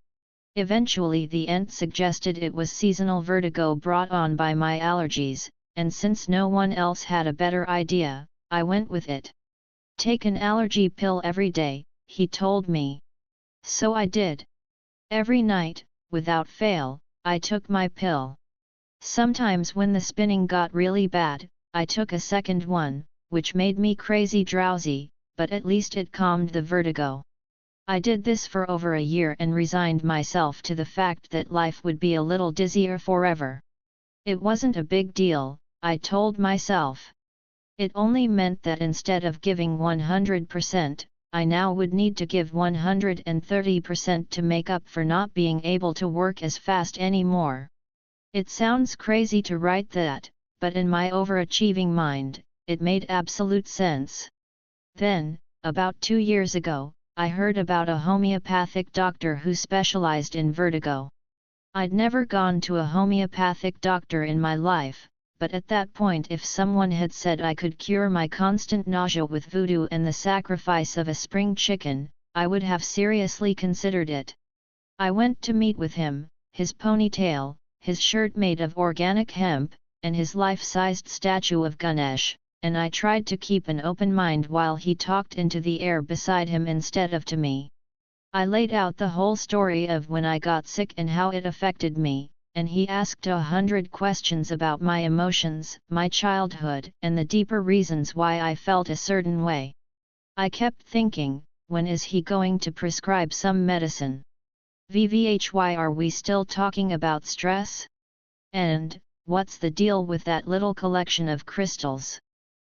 Eventually the ENT suggested it was seasonal vertigo brought on by my allergies, and since no one else had a better idea, I went with it. Take an allergy pill every day, he told me. So I did. Every night, without fail, I took my pill. Sometimes when the spinning got really bad, I took a second one, which made me crazy drowsy, but at least it calmed the vertigo. I did this for over a year and resigned myself to the fact that life would be a little dizzier forever. It wasn't a big deal, I told myself. It only meant that instead of giving 100%, I now would need to give 130% to make up for not being able to work as fast anymore. It sounds crazy to write that, but in my overachieving mind, it made absolute sense. Then, about 2 years ago, I heard about a homeopathic doctor who specialized in vertigo. I'd never gone to a homeopathic doctor in my life, but at that point if someone had said I could cure my constant nausea with voodoo and the sacrifice of a spring chicken, I would have seriously considered it. I went to meet with him, his ponytail, his shirt made of organic hemp, and his life-sized statue of Ganesh, and I tried to keep an open mind while he talked into the air beside him instead of to me. I laid out the whole story of when I got sick and how it affected me, and he asked 100 questions about my emotions, my childhood, and the deeper reasons why I felt a certain way. I kept thinking, when is he going to prescribe some medicine? VVHY, are we still talking about stress? And, what's the deal with that little collection of crystals?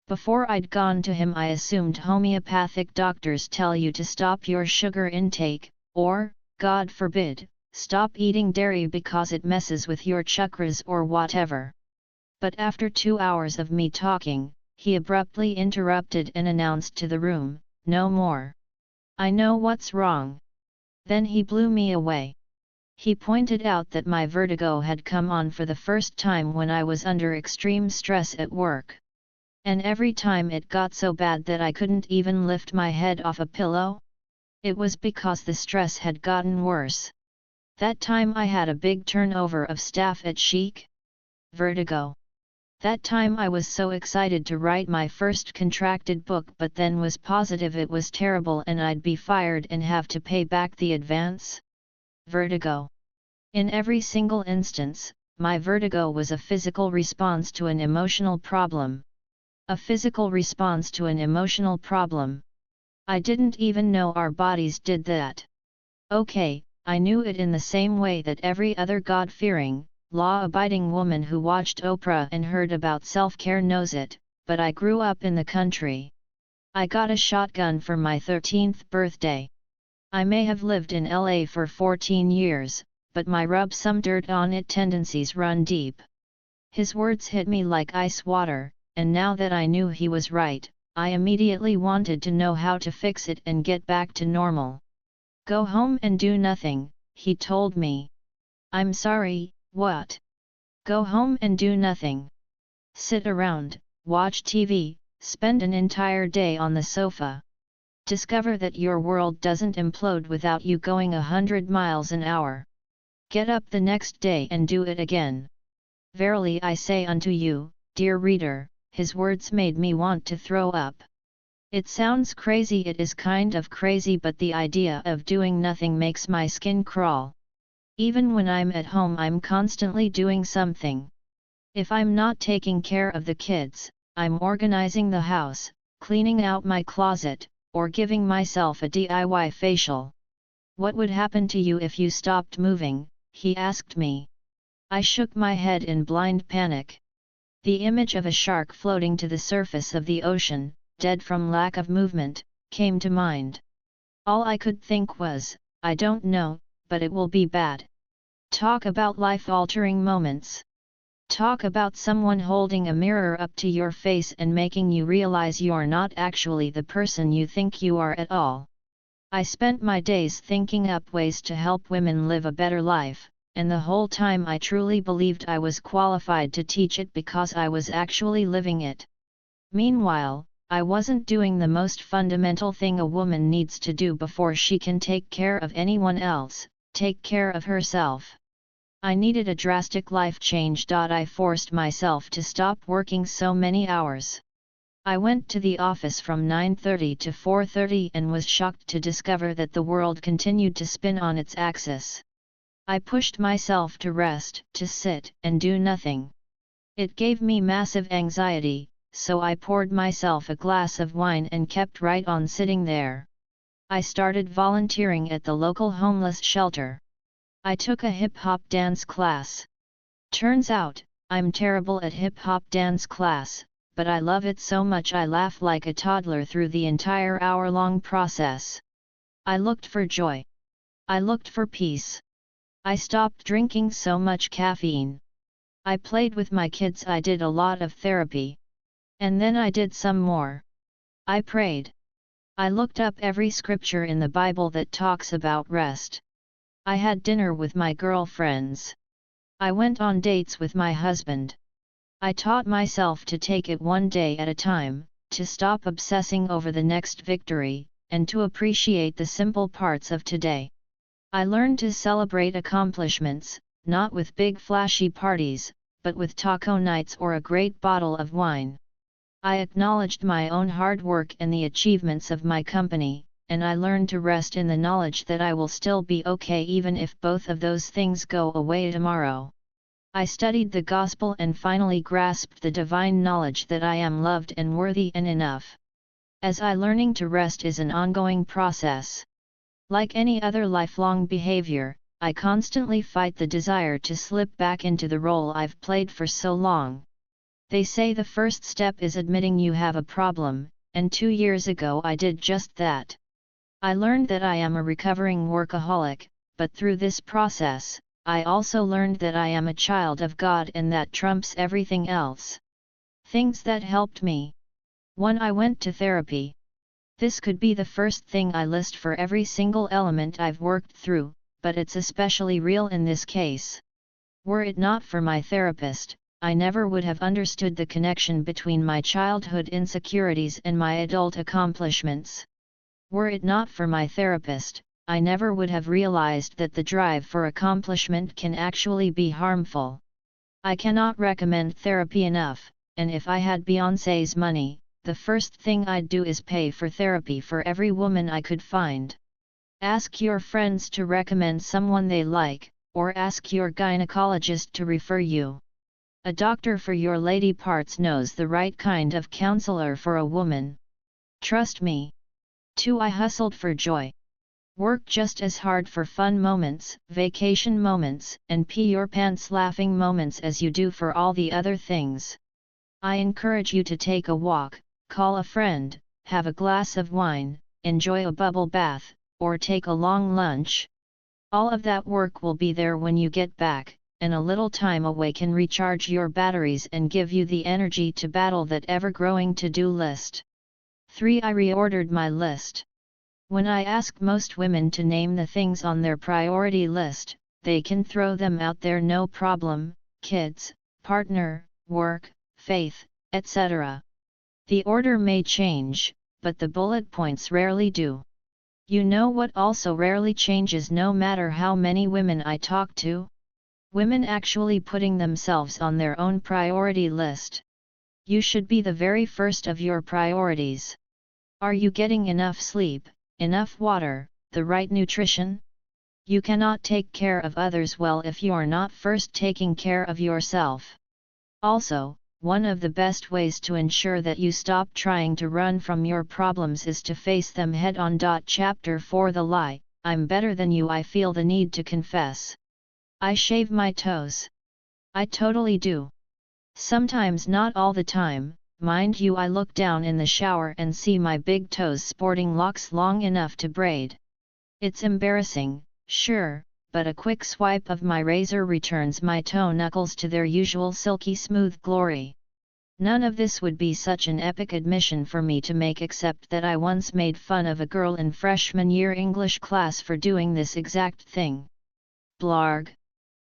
Before I'd gone to him I assumed homeopathic doctors tell you to stop your sugar intake, or, God forbid, stop eating dairy because it messes with your chakras or whatever. But after 2 hours of me talking, he abruptly interrupted and announced to the room, "No more. I know what's wrong." Then he blew me away. He pointed out that my vertigo had come on for the first time when I was under extreme stress at work. And every time it got so bad that I couldn't even lift my head off a pillow? It was because the stress had gotten worse. That time I had a big turnover of staff at Chic. Vertigo. That time I was so excited to write my first contracted book but then was positive it was terrible and I'd be fired and have to pay back the advance. Vertigo. In every single instance, my vertigo was a physical response to an emotional problem. A physical response to an emotional problem. I didn't even know our bodies did that. Okay, I knew it in the same way that every other God-fearing, law-abiding woman who watched Oprah and heard about self-care knows it, but I grew up in the country. I got a shotgun for my 13th birthday. I may have lived in LA for 14 years, but my rub some dirt on it tendencies run deep. His words hit me like ice water. And now that I knew he was right, I immediately wanted to know how to fix it and get back to normal. Go home and do nothing, he told me. I'm sorry, what? Go home and do nothing. Sit around, watch TV, spend an entire day on the sofa. Discover that your world doesn't implode without you going 100 miles an hour. Get up the next day and do it again. Verily I say unto you, dear reader, his words made me want to throw up. It sounds crazy, it is kind of crazy, but the idea of doing nothing makes my skin crawl. Even when I'm at home, I'm constantly doing something. If I'm not taking care of the kids, I'm organizing the house, cleaning out my closet, or giving myself a DIY facial. What would happen to you if you stopped moving? He asked me. I shook my head in blind panic. The image of a shark floating to the surface of the ocean, dead from lack of movement, came to mind. All I could think was, I don't know, but it will be bad. Talk about life-altering moments. Talk about someone holding a mirror up to your face and making you realize you're not actually the person you think you are at all. I spent my days thinking up ways to help women live a better life, and the whole time I truly believed I was qualified to teach it because I was actually living it. Meanwhile, I wasn't doing the most fundamental thing a woman needs to do before she can take care of anyone else, take care of herself. I needed a drastic life change. I forced myself to stop working so many hours. I went to the office from 9:30 to 4:30 and was shocked to discover that the world continued to spin on its axis. I pushed myself to rest, to sit and do nothing. It gave me massive anxiety, so I poured myself a glass of wine and kept right on sitting there. I started volunteering at the local homeless shelter. I took a hip-hop dance class. Turns out, I'm terrible at hip-hop dance class, but I love it so much I laugh like a toddler through the entire hour-long process. I looked for joy. I looked for peace. I stopped drinking so much caffeine. I played with my kids. I did a lot of therapy. And then I did some more. I prayed. I looked up every scripture in the Bible that talks about rest. I had dinner with my girlfriends. I went on dates with my husband. I taught myself to take it one day at a time, to stop obsessing over the next victory, and to appreciate the simple parts of today. I learned to celebrate accomplishments, not with big flashy parties, but with taco nights or a great bottle of wine. I acknowledged my own hard work and the achievements of my company, and I learned to rest in the knowledge that I will still be okay even if both of those things go away tomorrow. I studied the gospel and finally grasped the divine knowledge that I am loved and worthy and enough. As I learning to rest is an ongoing process. Like any other lifelong behavior, I constantly fight the desire to slip back into the role I've played for so long. They say the first step is admitting you have a problem, and 2 years ago I did just that. I learned that I am a recovering workaholic, but through this process, I also learned that I am a child of God and that trumps everything else. Things that helped me. 1. I went to therapy. This could be the first thing I list for every single element I've worked through, but it's especially real in this case. Were it not for my therapist, I never would have understood the connection between my childhood insecurities and my adult accomplishments. Were it not for my therapist, I never would have realized that the drive for accomplishment can actually be harmful. I cannot recommend therapy enough, and if I had Beyoncé's money, the first thing I'd do is pay for therapy for every woman I could find. Ask your friends to recommend someone they like, or ask your gynecologist to refer you. A doctor for your lady parts knows the right kind of counselor for a woman. Trust me. 2. I hustled for joy. Work just as hard for fun moments, vacation moments, and pee your pants laughing moments as you do for all the other things. I encourage you to take a walk, call a friend, have a glass of wine, enjoy a bubble bath, or take a long lunch. All of that work will be there when you get back, and a little time away can recharge your batteries and give you the energy to battle that ever-growing to-do list. 3. I reordered my list. When I ask most women to name the things on their priority list, they can throw them out there no problem: kids, partner, work, faith, etc. The order may change, but the bullet points rarely do. You know what also rarely changes no matter how many women I talk to? Women actually putting themselves on their own priority list. You should be the very first of your priorities. Are you getting enough sleep, enough water, the right nutrition? You cannot take care of others well if you're not first taking care of yourself. Also, one of the best ways to ensure that you stop trying to run from your problems is to face them head on. Chapter 4 The Lie, I'm better than you. I feel the need to confess. I shave my toes. I totally do. Sometimes, not all the time, mind you. I look down in the shower and see my big toes sporting locks long enough to braid. It's embarrassing, sure, but a quick swipe of my razor returns my toe knuckles to their usual silky smooth glory. None of this would be such an epic admission for me to make, except that I once made fun of a girl in freshman year English class for doing this exact thing. Blarg.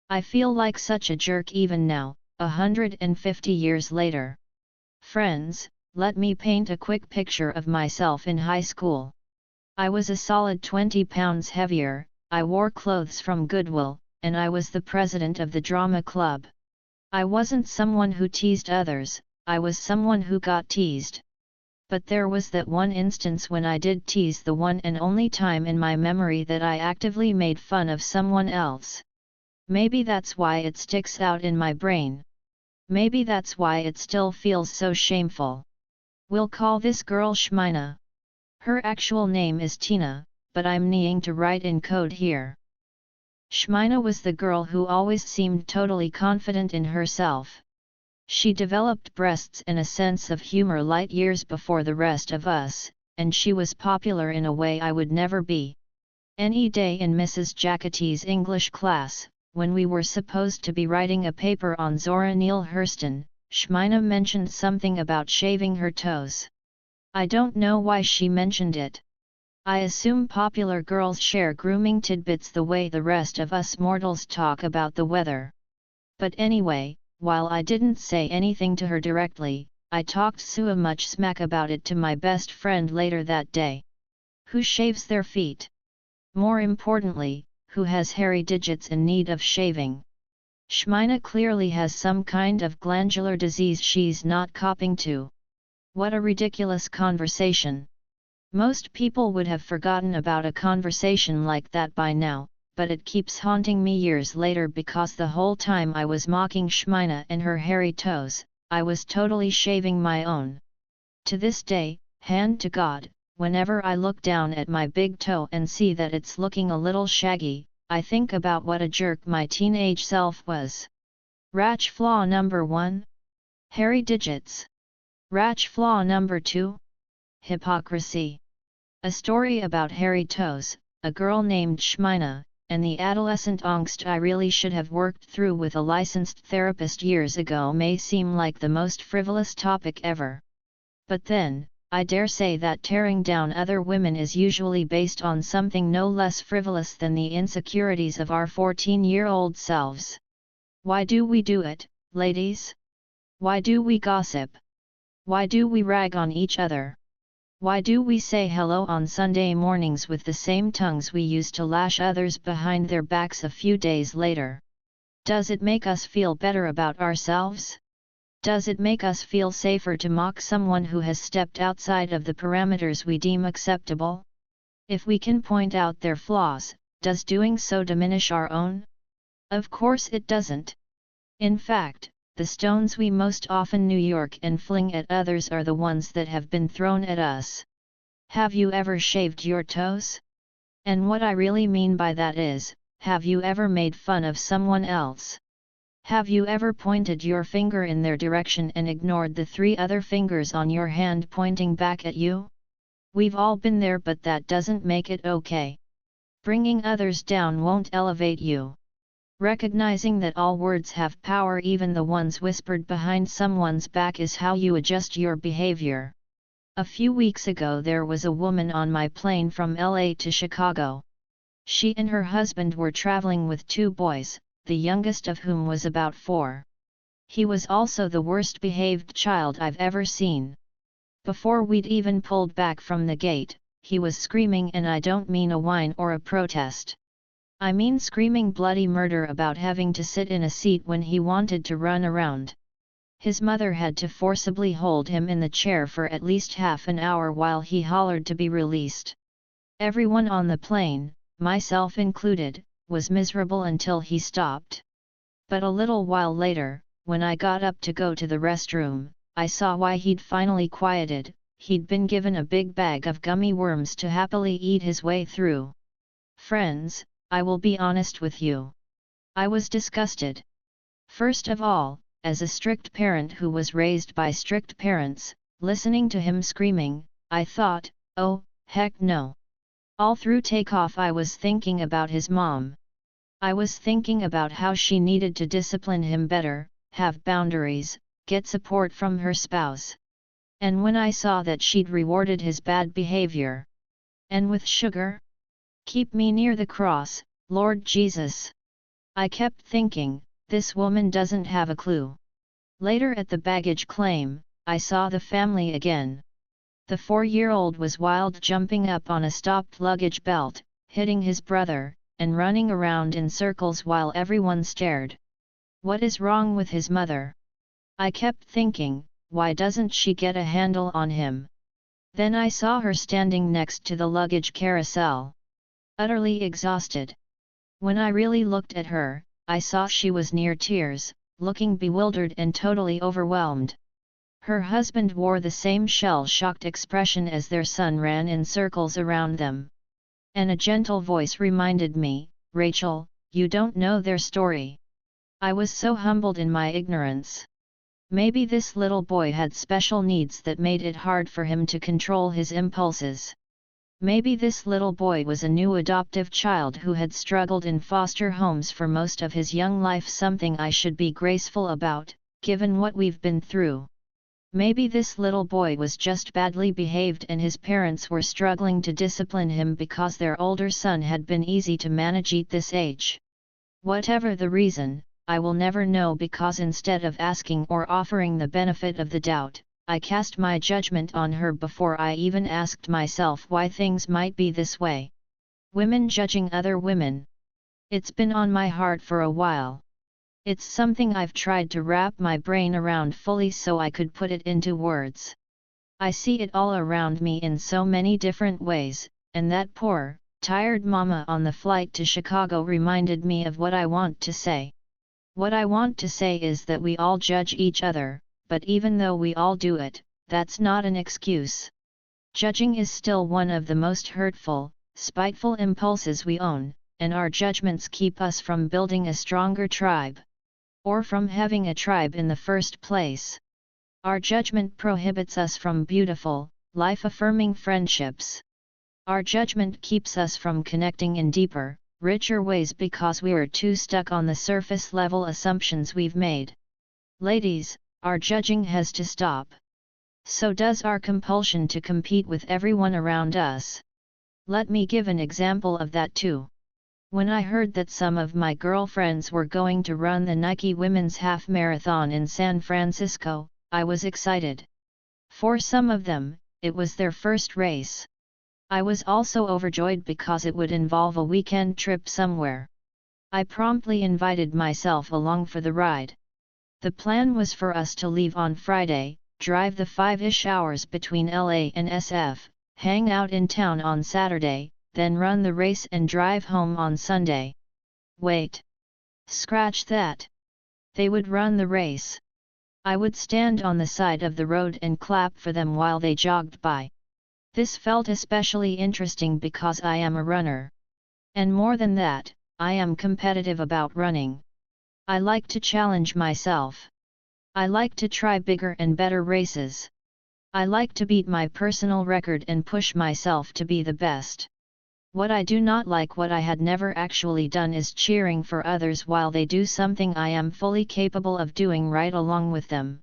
I feel like such a jerk even now, 150 years later. Friends, let me paint a quick picture of myself in high school. I was a solid 20 pounds heavier, I wore clothes from Goodwill, and I was the president of the drama club. I wasn't someone who teased others, I was someone who got teased. But there was that one instance when I did tease, the one and only time in my memory that I actively made fun of someone else. Maybe that's why it sticks out in my brain. Maybe that's why it still feels so shameful. We'll call this girl Shmina. Her actual name is Tina, but I'm needing to write in code here. Shmina was the girl who always seemed totally confident in herself. She developed breasts and a sense of humor light years before the rest of us, and she was popular in a way I would never be. Any day in Mrs. Jackety's English class, when we were supposed to be writing a paper on Zora Neale Hurston, Shmina mentioned something about shaving her toes. I don't know why she mentioned it. I assume popular girls share grooming tidbits the way the rest of us mortals talk about the weather. But anyway, while I didn't say anything to her directly, I talked so much smack about it to my best friend later that day. Who shaves their feet? More importantly, who has hairy digits in need of shaving? Shmina clearly has some kind of glandular disease she's not copping to. What a ridiculous conversation. Most people would have forgotten about a conversation like that by now, but it keeps haunting me years later because the whole time I was mocking Shmina and her hairy toes, I was totally shaving my own. To this day, hand to God, whenever I look down at my big toe and see that it's looking a little shaggy, I think about what a jerk my teenage self was. Ratch flaw number 1. Hairy digits. Ratch flaw number 2. Hypocrisy. A story about hairy toes, a girl named Shmina, and the adolescent angst I really should have worked through with a licensed therapist years ago may seem like the most frivolous topic ever. But then, I dare say that tearing down other women is usually based on something no less frivolous than the insecurities of our 14-year-old selves. Why do we do it, ladies? Why do we gossip? Why do we rag on each other? Why do we say hello on Sunday mornings with the same tongues we used to lash others behind their backs a few days later? Does it make us feel better about ourselves? Does it make us feel safer to mock someone who has stepped outside of the parameters we deem acceptable? If we can point out their flaws, does doing so diminish our own? Of course it doesn't. In fact, the stones we most often New York and fling at others are the ones that have been thrown at us. Have you ever shaved your toes? And what I really mean by that is, have you ever made fun of someone else? Have you ever pointed your finger in their direction and ignored the 3 other fingers on your hand pointing back at you? We've all been there, but that doesn't make it okay. Bringing others down won't elevate you. Recognizing that all words have power, even the ones whispered behind someone's back, is how you adjust your behavior. A few weeks ago there was a woman on my plane from LA to Chicago. She and her husband were traveling with 2 boys, the youngest of whom was about 4. He was also the worst behaved child I've ever seen. Before we'd even pulled back from the gate, he was screaming, and I don't mean a whine or a protest. I mean screaming bloody murder about having to sit in a seat when he wanted to run around. His mother had to forcibly hold him in the chair for at least half an hour while he hollered to be released. Everyone on the plane, myself included, was miserable until he stopped. But a little while later, when I got up to go to the restroom, I saw why he'd finally quieted. He'd been given a big bag of gummy worms to happily eat his way through. Friends, I will be honest with you. I was disgusted. First of all, as a strict parent who was raised by strict parents, listening to him screaming, I thought, oh, heck no. All through takeoff I was thinking about his mom. I was thinking about how she needed to discipline him better, have boundaries, get support from her spouse. And when I saw that she'd rewarded his bad behavior. And with sugar? Keep me near the cross, Lord Jesus. I kept thinking, this woman doesn't have a clue. Later at the baggage claim, I saw the family again. The 4-year-old was wild, jumping up on a stopped luggage belt, hitting his brother, and running around in circles while everyone stared. What is wrong with his mother? I kept thinking, why doesn't she get a handle on him? Then I saw her standing next to the luggage carousel. Utterly exhausted. When I really looked at her, I saw she was near tears, looking bewildered and totally overwhelmed. Her husband wore the same shell-shocked expression as their son ran in circles around them. And a gentle voice reminded me, Rachel, you don't know their story. I was so humbled in my ignorance. Maybe this little boy had special needs that made it hard for him to control his impulses. Maybe this little boy was a new adoptive child who had struggled in foster homes for most of his young life, something I should be graceful about, given what we've been through. Maybe this little boy was just badly behaved and his parents were struggling to discipline him because their older son had been easy to manage at this age. Whatever the reason, I will never know, because instead of asking or offering the benefit of the doubt, I cast my judgment on her before I even asked myself why things might be this way. Women judging other women. It's been on my heart for a while. It's something I've tried to wrap my brain around fully so I could put it into words. I see it all around me in so many different ways, and that poor, tired mama on the flight to Chicago reminded me of what I want to say. What I want to say is that we all judge each other, but even though we all do it, that's not an excuse. Judging is still one of the most hurtful, spiteful impulses we own, and our judgments keep us from building a stronger tribe. Or from having a tribe in the first place. Our judgment prohibits us from beautiful, life-affirming friendships. Our judgment keeps us from connecting in deeper, richer ways because we are too stuck on the surface-level assumptions we've made. Ladies, our judging has to stop. So does our compulsion to compete with everyone around us. Let me give an example of that too. When I heard that some of my girlfriends were going to run the Nike Women's Half Marathon in San Francisco, I was excited. For some of them, it was their first race. I was also overjoyed because it would involve a weekend trip somewhere. I promptly invited myself along for the ride. The plan was for us to leave on Friday, drive the 5-ish hours between LA and SF, hang out in town on Saturday, then run the race and drive home on Sunday. Wait. Scratch that. They would run the race. I would stand on the side of the road and clap for them while they jogged by. This felt especially interesting because I am a runner. And more than that, I am competitive about running. I like to challenge myself. I like to try bigger and better races. I like to beat my personal record and push myself to be the best. What I do not like, what I had never actually done, is cheering for others while they do something I am fully capable of doing right along with them.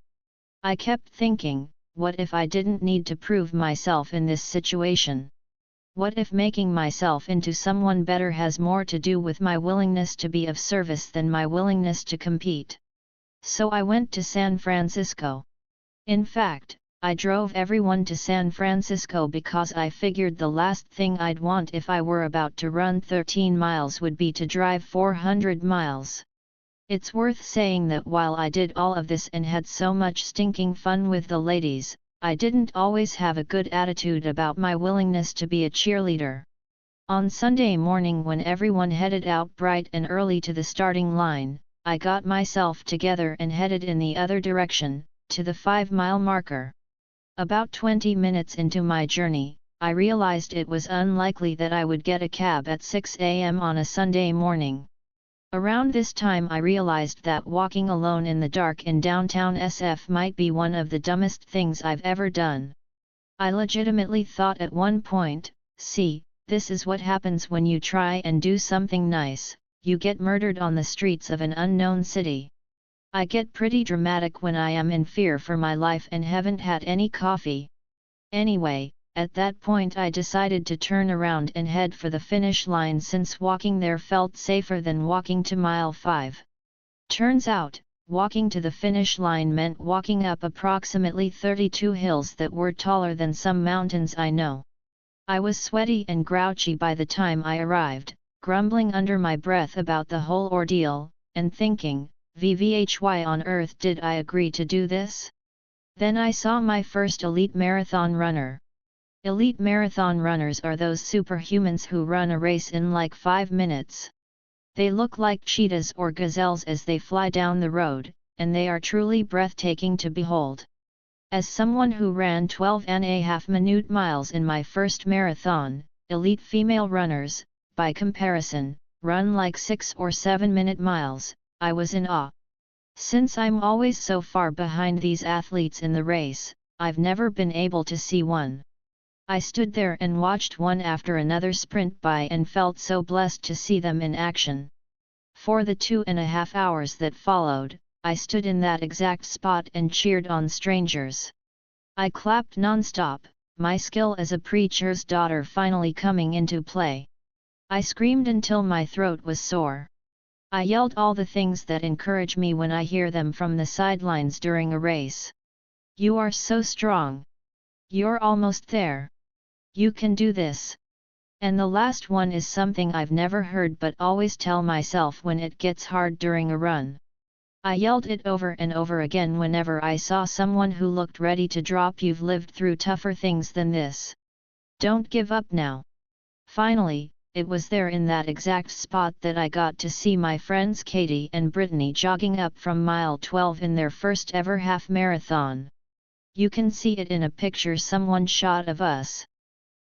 I kept thinking, what if I didn't need to prove myself in this situation? What if making myself into someone better has more to do with my willingness to be of service than my willingness to compete? So I went to San Francisco. In fact, I drove everyone to San Francisco because I figured the last thing I'd want if I were about to run 13 miles would be to drive 400 miles. It's worth saying that while I did all of this and had so much stinking fun with the ladies, I didn't always have a good attitude about my willingness to be a cheerleader. On Sunday morning when everyone headed out bright and early to the starting line, I got myself together and headed in the other direction, to the 5-mile marker. About 20 minutes into my journey, I realized it was unlikely that I would get a cab at 6 a.m. on a Sunday morning. Around this time I realized that walking alone in the dark in downtown SF might be one of the dumbest things I've ever done. I legitimately thought at one point, see, this is what happens when you try and do something nice, you get murdered on the streets of an unknown city. I get pretty dramatic when I am in fear for my life and haven't had any coffee. Anyway, at that point I decided to turn around and head for the finish line since walking there felt safer than walking to mile 5. Turns out, walking to the finish line meant walking up approximately 32 hills that were taller than some mountains I know. I was sweaty and grouchy by the time I arrived, grumbling under my breath about the whole ordeal, and thinking, why on earth did I agree to do this? Then I saw my first elite marathon runner. Elite marathon runners are those superhumans who run a race in like 5 minutes. They look like cheetahs or gazelles as they fly down the road, and they are truly breathtaking to behold. As someone who ran 12.5 minute miles in my first marathon, elite female runners, by comparison, run like 6 or 7 minute miles, I was in awe. Since I'm always so far behind these athletes in the race, I've never been able to see one. I stood there and watched one after another sprint by and felt so blessed to see them in action. For the 2.5 hours that followed, I stood in that exact spot and cheered on strangers. I clapped non-stop, my skill as a preacher's daughter finally coming into play. I screamed until my throat was sore. I yelled all the things that encourage me when I hear them from the sidelines during a race. You are so strong. You're almost there. You can do this. And the last one is something I've never heard but always tell myself when it gets hard during a run. I yelled it over and over again whenever I saw someone who looked ready to drop. You've lived through tougher things than this. Don't give up now. Finally, it was there in that exact spot that I got to see my friends Katie and Brittany jogging up from mile 12 in their first ever half marathon. You can see it in a picture someone shot of us.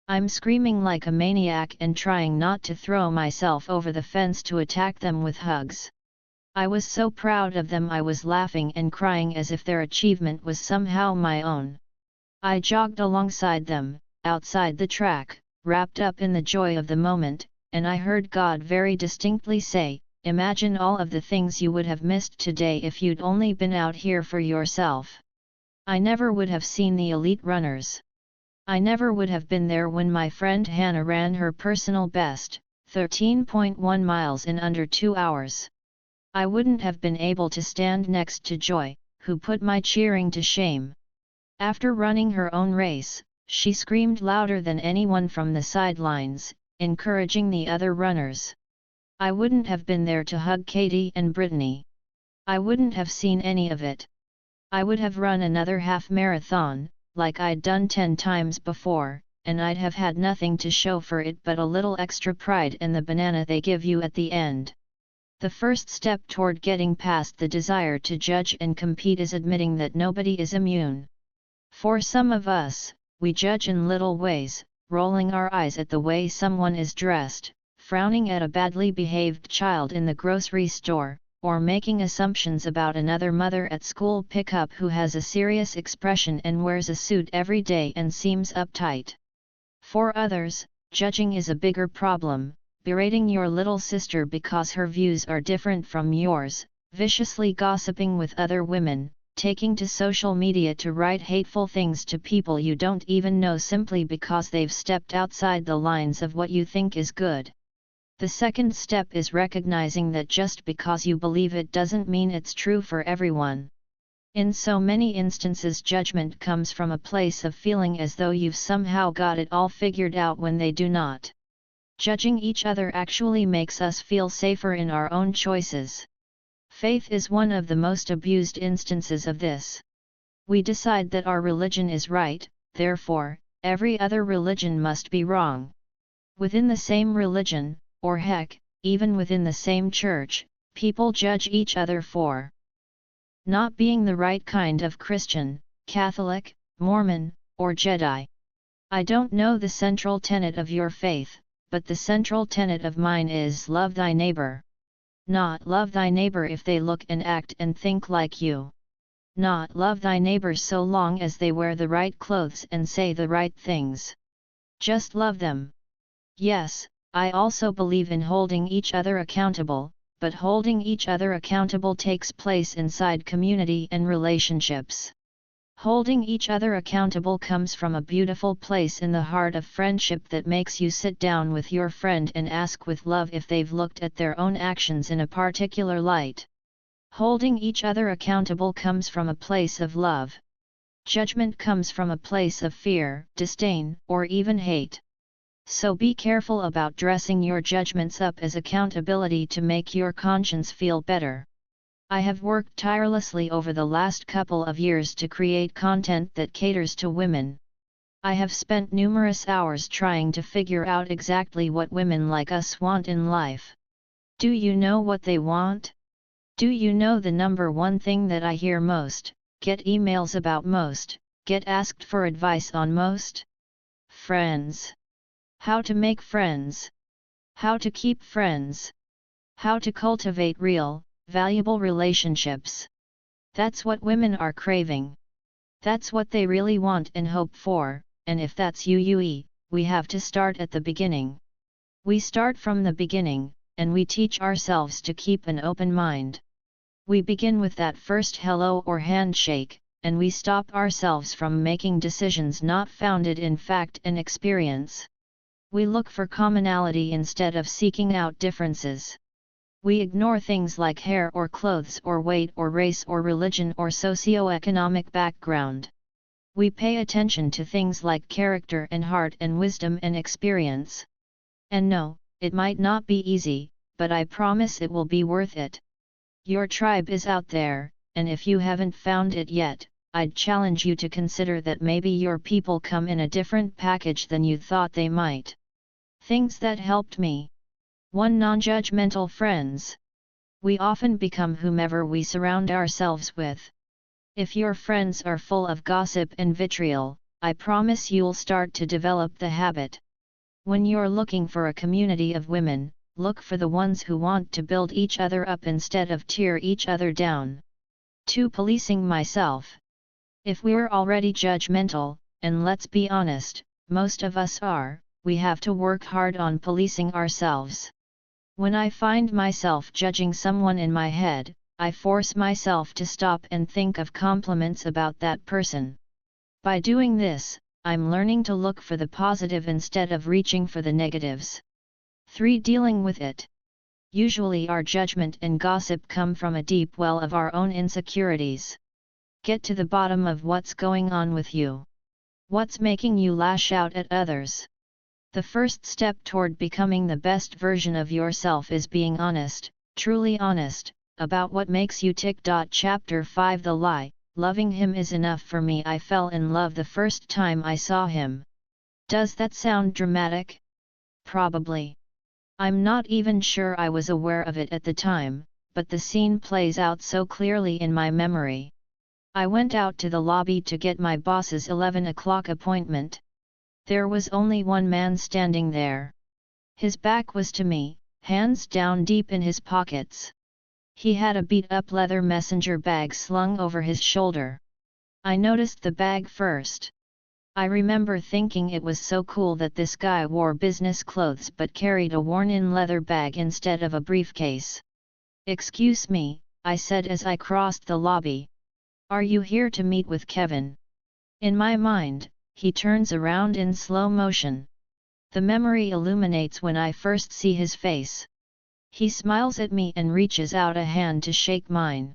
I'm screaming like a maniac and trying not to throw myself over the fence to attack them with hugs. I was so proud of them I was laughing and crying as if their achievement was somehow my own. I jogged alongside them, outside the track, wrapped up in the joy of the moment, and I heard God very distinctly say, imagine all of the things you would have missed today if you'd only been out here for yourself. I never would have seen the elite runners. I never would have been there when my friend Hannah ran her personal best, 13.1 miles in under 2 hours. I wouldn't have been able to stand next to Joy, who put my cheering to shame. After running her own race, she screamed louder than anyone from the sidelines, encouraging the other runners. I wouldn't have been there to hug Katie and Brittany. I wouldn't have seen any of it. I would have run another half marathon, like I'd done 10 times before, and I'd have had nothing to show for it but a little extra pride and the banana they give you at the end. The first step toward getting past the desire to judge and compete is admitting that nobody is immune. For some of us, we judge in little ways, rolling our eyes at the way someone is dressed, frowning at a badly behaved child in the grocery store, or making assumptions about another mother at school pickup who has a serious expression and wears a suit every day and seems uptight. For others, judging is a bigger problem, berating your little sister because her views are different from yours, viciously gossiping with other women, taking to social media to write hateful things to people you don't even know simply because they've stepped outside the lines of what you think is good. The second step is recognizing that just because you believe it doesn't mean it's true for everyone. In so many instances, judgment comes from a place of feeling as though you've somehow got it all figured out when they do not. Judging each other actually makes us feel safer in our own choices. Faith is one of the most abused instances of this. We decide that our religion is right, therefore, every other religion must be wrong. Within the same religion, or heck, even within the same church, people judge each other for not being the right kind of Christian, Catholic, Mormon, or Jedi. I don't know the central tenet of your faith, but the central tenet of mine is love thy neighbor. Not love thy neighbor if they look and act and think like you. Not love thy neighbor so long as they wear the right clothes and say the right things. Just love them. Yes, I also believe in holding each other accountable, but holding each other accountable takes place inside community and relationships. Holding each other accountable comes from a beautiful place in the heart of friendship that makes you sit down with your friend and ask with love if they've looked at their own actions in a particular light. Holding each other accountable comes from a place of love. Judgment comes from a place of fear, disdain, or even hate. So be careful about dressing your judgments up as accountability to make your conscience feel better. I have worked tirelessly over the last couple of years to create content that caters to women. I have spent numerous hours trying to figure out exactly what women like us want in life. Do you know what they want? Do you know the number one thing that I hear most, get emails about most, get asked for advice on most? Friends. How to make friends. How to keep friends. How to cultivate real, valuable relationships. That's what women are craving. That's what they really want and hope for, and if that's you, we have to start at the beginning. We start from the beginning, and we teach ourselves to keep an open mind. We begin with that first hello or handshake, and we stop ourselves from making decisions not founded in fact and experience. We look for commonality instead of seeking out differences. We ignore things like hair or clothes or weight or race or religion or socioeconomic background. We pay attention to things like character and heart and wisdom and experience. And no, it might not be easy, but I promise it will be worth it. Your tribe is out there, and if you haven't found it yet, I'd challenge you to consider that maybe your people come in a different package than you thought they might. Things that helped me. 1. Non-judgmental friends. We often become whomever we surround ourselves with. If your friends are full of gossip and vitriol, I promise you'll start to develop the habit. When you're looking for a community of women, look for the ones who want to build each other up instead of tear each other down. 2. Policing myself. If we're already judgmental, and let's be honest, most of us are, we have to work hard on policing ourselves. When I find myself judging someone in my head, I force myself to stop and think of compliments about that person. By doing this, I'm learning to look for the positive instead of reaching for the negatives. 3. Dealing with it. Usually our judgment and gossip come from a deep well of our own insecurities. Get to the bottom of what's going on with you. What's making you lash out at others? The first step toward becoming the best version of yourself is being honest, truly honest, about what makes you tick. Chapter 5. The lie. Loving him is enough for me. I fell in love the first time I saw him. Does that sound dramatic? Probably. I'm not even sure I was aware of it at the time, but the scene plays out so clearly in my memory. I went out to the lobby to get my boss's 11 o'clock appointment. There was only one man standing there. His back was to me, hands down deep in his pockets. He had a beat-up leather messenger bag slung over his shoulder. I noticed the bag first. I remember thinking it was so cool that this guy wore business clothes but carried a worn-in leather bag instead of a briefcase. "Excuse me," I said as I crossed the lobby. "Are you here to meet with Kevin?" In my mind, he turns around in slow motion. The memory illuminates when I first see his face. He smiles at me and reaches out a hand to shake mine.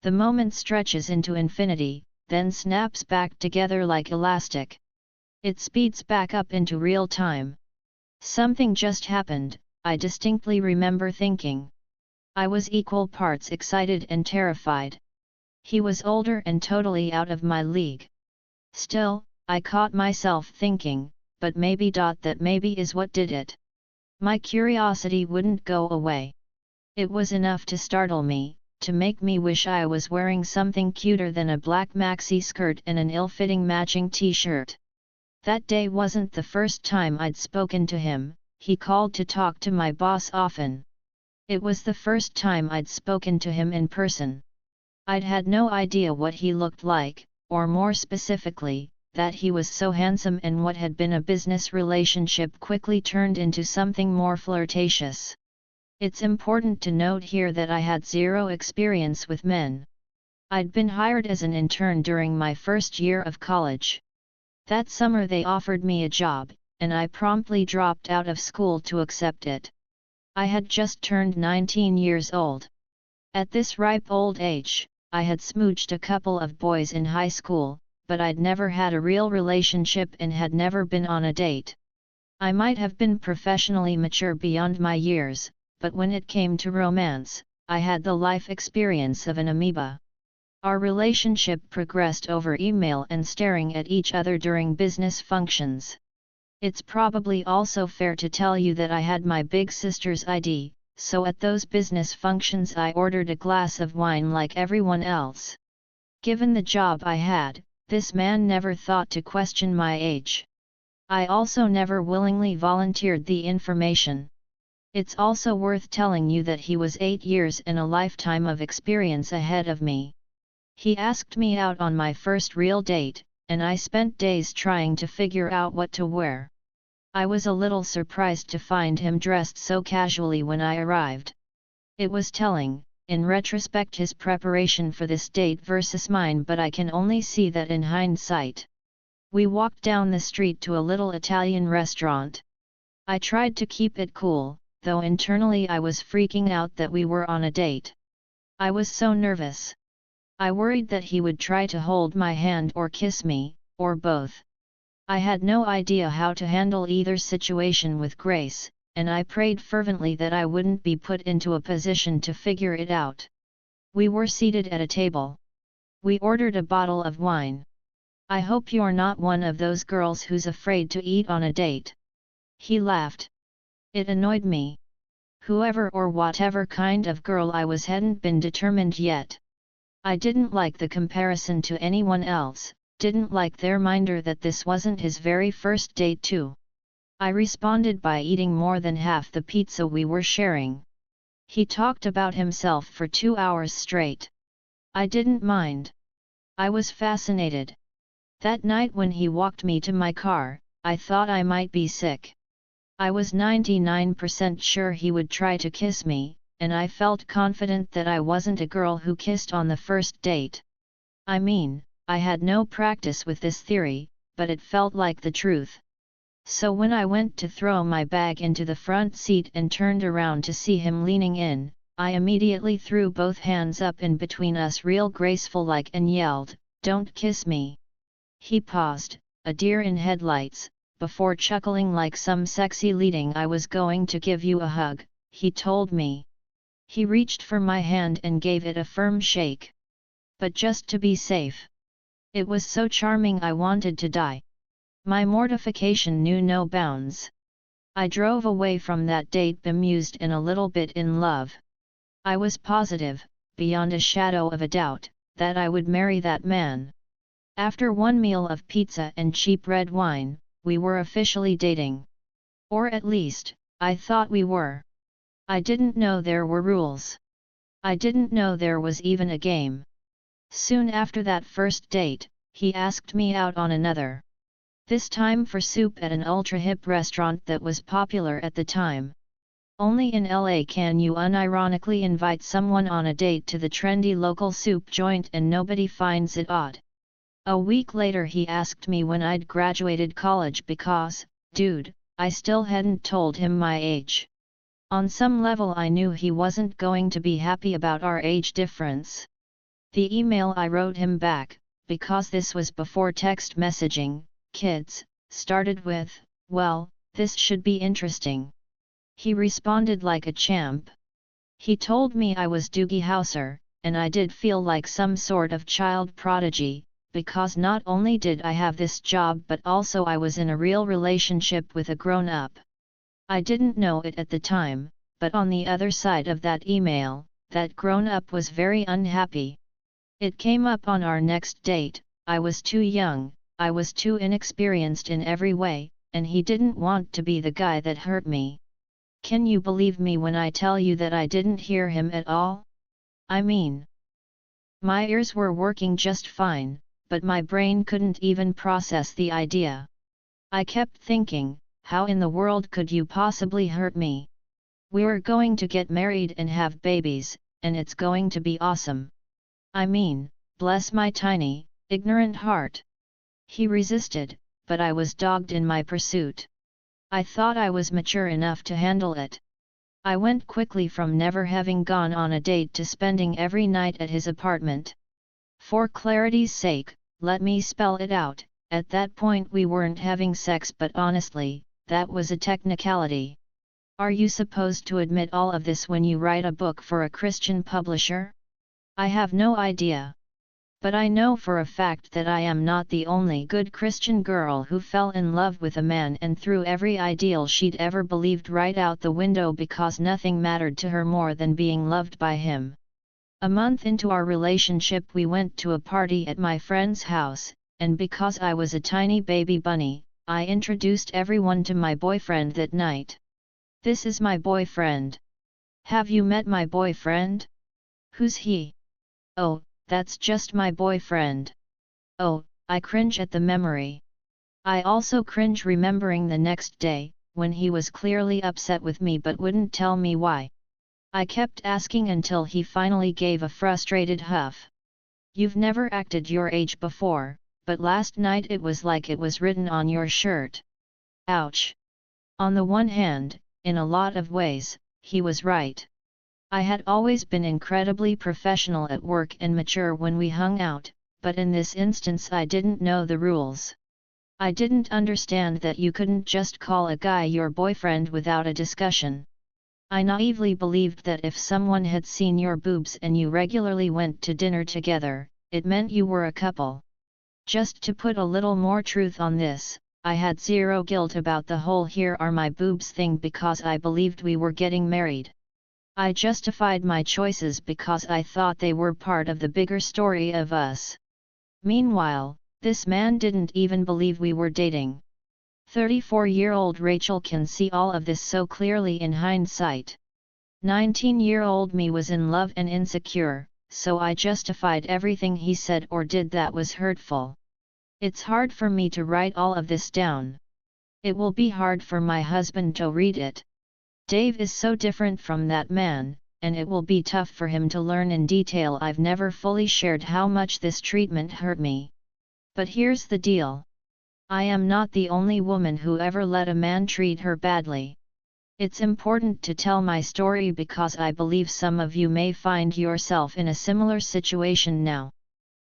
The moment stretches into infinity, then snaps back together like elastic. It speeds back up into real time. Something just happened, I distinctly remember thinking. I was equal parts excited and terrified. He was older and totally out of my league. Still, I caught myself thinking, but maybe that maybe is what did it. My curiosity wouldn't go away. It was enough to startle me, to make me wish I was wearing something cuter than a black maxi skirt and an ill-fitting matching t-shirt. That day wasn't the first time I'd spoken to him. He called to talk to my boss often. It was the first time I'd spoken to him in person. I'd had no idea what he looked like, or more specifically, that he was so handsome, and what had been a business relationship quickly turned into something more flirtatious. It's important to note here that I had zero experience with men. I'd been hired as an intern during my first year of college. That summer they offered me a job, and I promptly dropped out of school to accept it. I had just turned 19 years old. At this ripe old age, I had smooched a couple of boys in high school, but I'd never had a real relationship and had never been on a date. I might have been professionally mature beyond my years, but when it came to romance, I had the life experience of an amoeba. Our relationship progressed over email and staring at each other during business functions. It's probably also fair to tell you that I had my big sister's ID, so at those business functions I ordered a glass of wine like everyone else. Given the job I had, this man never thought to question my age. I also never willingly volunteered the information. It's also worth telling you that he was 8 years and a lifetime of experience ahead of me. He asked me out on my first real date, and I spent days trying to figure out what to wear. I was a little surprised to find him dressed so casually when I arrived. It was telling, in retrospect, his preparation for this date versus mine, but I can only see that in hindsight. We walked down the street to a little Italian restaurant. I tried to keep it cool, though internally I was freaking out that we were on a date. I was so nervous. I worried that he would try to hold my hand or kiss me, or both. I had no idea how to handle either situation with grace, and I prayed fervently that I wouldn't be put into a position to figure it out. We were seated at a table. We ordered a bottle of wine. "I hope you're not one of those girls who's afraid to eat on a date." He laughed. It annoyed me. Whoever or whatever kind of girl I was hadn't been determined yet. I didn't like the comparison to anyone else, didn't like their reminder that this wasn't his very first date too. I responded by eating more than half the pizza we were sharing. He talked about himself for 2 hours straight. I didn't mind. I was fascinated. That night when he walked me to my car, I thought I might be sick. I was 99% sure he would try to kiss me, and I felt confident that I wasn't a girl who kissed on the first date. I mean, I had no practice with this theory, but it felt like the truth. So when I went to throw my bag into the front seat and turned around to see him leaning in, I immediately threw both hands up in between us real graceful like and yelled, "Don't kiss me." He paused, a deer in headlights, before chuckling like some sexy leading "I was going to give you a hug," he told me. He reached for my hand and gave it a firm shake. But just to be safe. It was so charming I wanted to die. My mortification knew no bounds. I drove away from that date bemused and a little bit in love. I was positive, beyond a shadow of a doubt, that I would marry that man. After one meal of pizza and cheap red wine, we were officially dating. Or at least, I thought we were. I didn't know there were rules. I didn't know there was even a game. Soon after that first date, he asked me out on another. This time for soup at an ultra-hip restaurant that was popular at the time. Only in LA can you unironically invite someone on a date to the trendy local soup joint and nobody finds it odd. A week later he asked me when I'd graduated college because, dude, I still hadn't told him my age. On some level I knew he wasn't going to be happy about our age difference. The email I wrote him back, because this was before text messaging, kids, started with, "Well, this should be interesting." He responded like a champ. He told me I was Doogie Howser, and I did feel like some sort of child prodigy, because not only did I have this job but also I was in a real relationship with a grown-up. I didn't know it at the time, but on the other side of that email, that grown-up was very unhappy. It came up on our next date. I was too young, I was too inexperienced in every way, and he didn't want to be the guy that hurt me. Can you believe me when I tell you that I didn't hear him at all? I mean, my ears were working just fine, but my brain couldn't even process the idea. I kept thinking, how in the world could you possibly hurt me? We were going to get married and have babies, and it's going to be awesome. I mean, bless my tiny, ignorant heart. He resisted, but I was dogged in my pursuit. I thought I was mature enough to handle it. I went quickly from never having gone on a date to spending every night at his apartment. For clarity's sake, let me spell it out, at that point we weren't having sex, but honestly, that was a technicality. Are you supposed to admit all of this when you write a book for a Christian publisher? I have no idea. But I know for a fact that I am not the only good Christian girl who fell in love with a man and threw every ideal she'd ever believed right out the window because nothing mattered to her more than being loved by him. A month into our relationship we went to a party at my friend's house, and because I was a tiny baby bunny, I introduced everyone to my boyfriend that night. This is my boyfriend. Have you met my boyfriend? Who's he? Oh, that's just my boyfriend. Oh, I cringe at the memory. I also cringe remembering the next day, when he was clearly upset with me but wouldn't tell me why. I kept asking until he finally gave a frustrated huff. You've never acted your age before, but last night it was like it was written on your shirt. Ouch. On the one hand, in a lot of ways, he was right. I had always been incredibly professional at work and mature when we hung out, but in this instance I didn't know the rules. I didn't understand that you couldn't just call a guy your boyfriend without a discussion. I naively believed that if someone had seen your boobs and you regularly went to dinner together, it meant you were a couple. Just to put a little more truth on this, I had zero guilt about the whole "here are my boobs" thing because I believed we were getting married. I justified my choices because I thought they were part of the bigger story of us. Meanwhile, this man didn't even believe we were dating. 34-year-old Rachel can see all of this so clearly in hindsight. 19-year-old me was in love and insecure, so I justified everything he said or did that was hurtful. It's hard for me to write all of this down. It will be hard for my husband to read it. Dave is so different from that man, and it will be tough for him to learn in detail. I've never fully shared how much this treatment hurt me. But here's the deal. I am not the only woman who ever let a man treat her badly. It's important to tell my story because I believe some of you may find yourself in a similar situation now.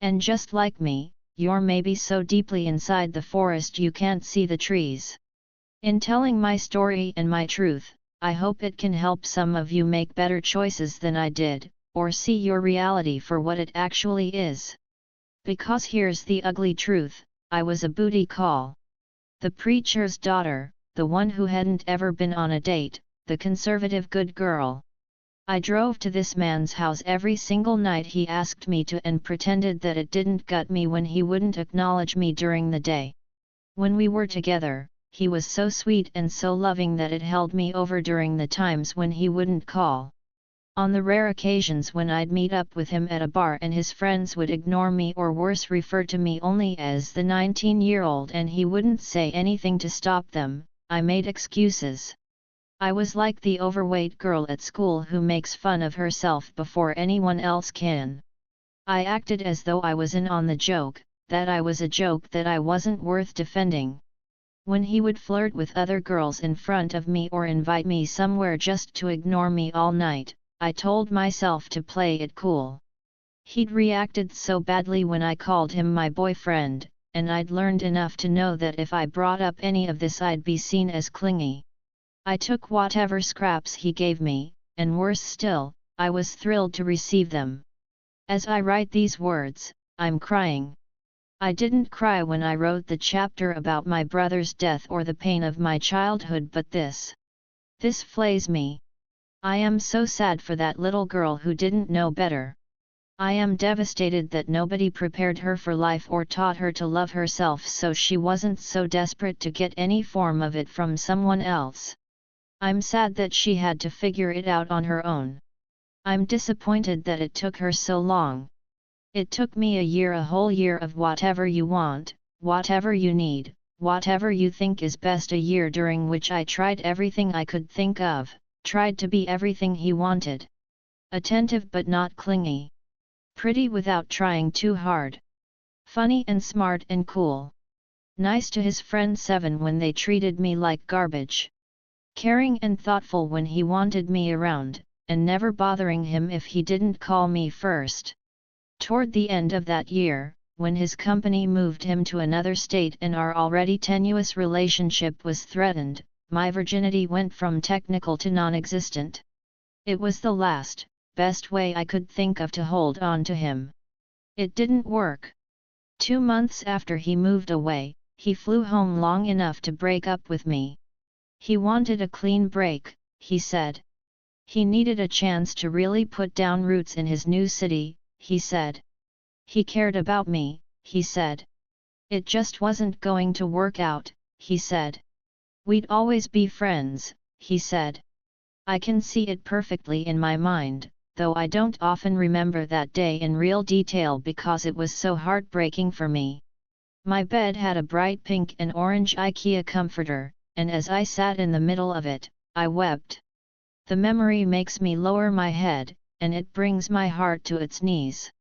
And just like me, you're maybe so deeply inside the forest you can't see the trees. In telling my story and my truth, I hope it can help some of you make better choices than I did, or see your reality for what it actually is. Because here's the ugly truth, I was a booty call. The preacher's daughter, the one who hadn't ever been on a date, the conservative good girl. I drove to this man's house every single night he asked me to and pretended that it didn't gut me when he wouldn't acknowledge me during the day. When we were together, he was so sweet and so loving that it held me over during the times when he wouldn't call. On the rare occasions when I'd meet up with him at a bar and his friends would ignore me or worse refer to me only as the 19-year-old and he wouldn't say anything to stop them, I made excuses. I was like the overweight girl at school who makes fun of herself before anyone else can. I acted as though I was in on the joke, that I was a joke that I wasn't worth defending. When he would flirt with other girls in front of me or invite me somewhere just to ignore me all night, I told myself to play it cool. He'd reacted so badly when I called him my boyfriend, and I'd learned enough to know that if I brought up any of this I'd be seen as clingy. I took whatever scraps he gave me, and worse still, I was thrilled to receive them. As I write these words, I'm crying. I didn't cry when I wrote the chapter about my brother's death or the pain of my childhood, but this flays me. I am so sad for that little girl who didn't know better. I am devastated that nobody prepared her for life or taught her to love herself so she wasn't so desperate to get any form of it from someone else. I'm sad that she had to figure it out on her own. I'm disappointed that it took her so long. It took me a whole year of whatever you want, whatever you need, whatever you think is best, a year during which I tried everything I could think of, tried to be everything he wanted. Attentive but not clingy. Pretty without trying too hard. Funny and smart and cool. Nice to his friend Seven when they treated me like garbage. Caring and thoughtful when he wanted me around, and never bothering him if he didn't call me first. Toward the end of that year, when his company moved him to another state and our already tenuous relationship was threatened, my virginity went from technical to non-existent. It was the last, best way I could think of to hold on to him. It didn't work. 2 months after he moved away, he flew home long enough to break up with me. He wanted a clean break, he said. He needed a chance to really put down roots in his new city, he said. He cared about me, he said. It just wasn't going to work out, he said. We'd always be friends, he said. I can see it perfectly in my mind, though I don't often remember that day in real detail because it was so heartbreaking for me. My bed had a bright pink and orange IKEA comforter, and as I sat in the middle of it, I wept. The memory makes me lower my head, and it brings my heart to its knees.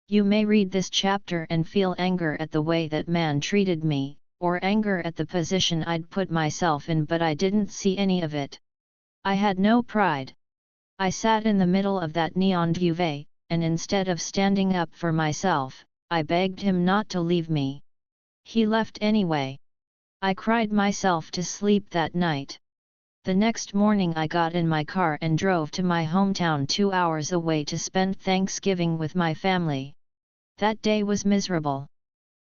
You may read this chapter and feel anger at the way that man treated me, or anger at the position I'd put myself in, but I didn't see any of it. I had no pride. I sat in the middle of that neon duvet, and instead of standing up for myself, I begged him not to leave me. He left anyway. I cried myself to sleep that night. The next morning I got in my car and drove to my hometown 2 hours away to spend Thanksgiving with my family. That day was miserable.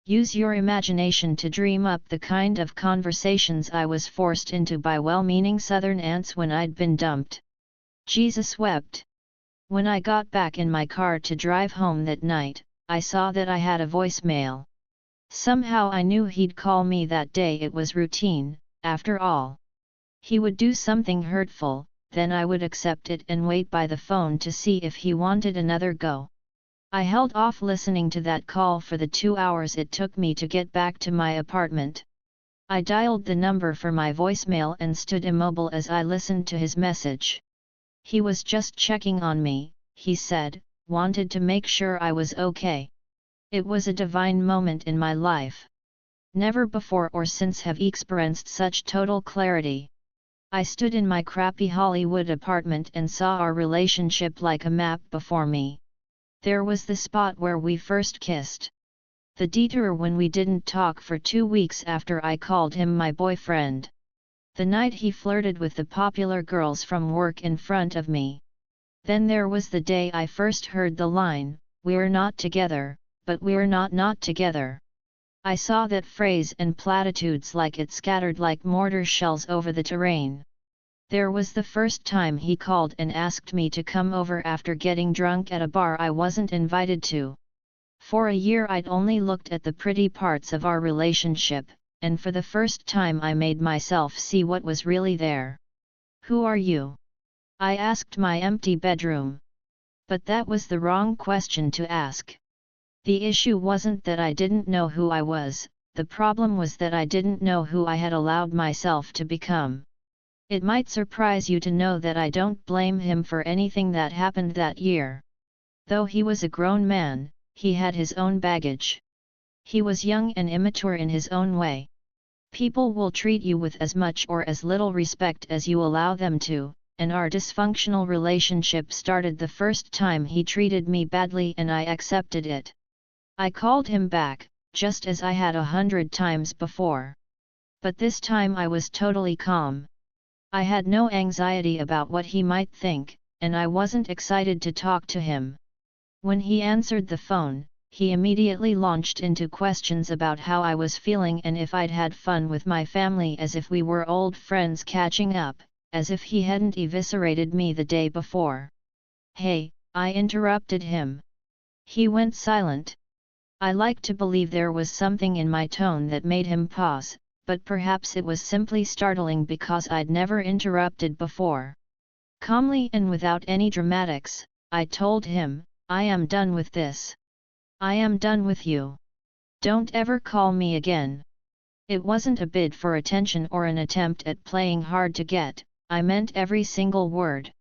Use your imagination to dream up the kind of conversations I was forced into by well-meaning Southern aunts when I'd been dumped. Jesus wept. When I got back in my car to drive home that night, I saw that I had a voicemail. Somehow I knew he'd call me that day. It was routine, after all. He would do something hurtful, then I would accept it and wait by the phone to see if he wanted another go. I held off listening to that call for the 2 hours it took me to get back to my apartment. I dialed the number for my voicemail and stood immobile as I listened to his message. He was just checking on me, he said, wanted to make sure I was okay. It was a divine moment in my life. Never before or since have I experienced such total clarity. I stood in my crappy Hollywood apartment and saw our relationship like a map before me. There was the spot where we first kissed. The detour when we didn't talk for 2 weeks after I called him my boyfriend. The night he flirted with the popular girls from work in front of me. Then there was the day I first heard the line, "We're not together, but we're not together." I saw that phrase and platitudes like it scattered like mortar shells over the terrain. There was the first time he called and asked me to come over after getting drunk at a bar I wasn't invited to. For a year I'd only looked at the pretty parts of our relationship, and for the first time I made myself see what was really there. "Who are you?" I asked my empty bedroom. But that was the wrong question to ask. The issue wasn't that I didn't know who I was, the problem was that I didn't know who I had allowed myself to become. It might surprise you to know that I don't blame him for anything that happened that year. Though he was a grown man, he had his own baggage. He was young and immature in his own way. People will treat you with as much or as little respect as you allow them to, and our dysfunctional relationship started the first time he treated me badly and I accepted it. I called him back, just as I had 100 times before. But this time I was totally calm. I had no anxiety about what he might think, and I wasn't excited to talk to him. When he answered the phone, he immediately launched into questions about how I was feeling and if I'd had fun with my family, as if we were old friends catching up, as if he hadn't eviscerated me the day before. "Hey," I interrupted him. He went silent. I like to believe there was something in my tone that made him pause, but perhaps it was simply startling because I'd never interrupted before. Calmly and without any dramatics, I told him, "I am done with this. I am done with you. Don't ever call me again." It wasn't a bid for attention or an attempt at playing hard to get, I meant every single word.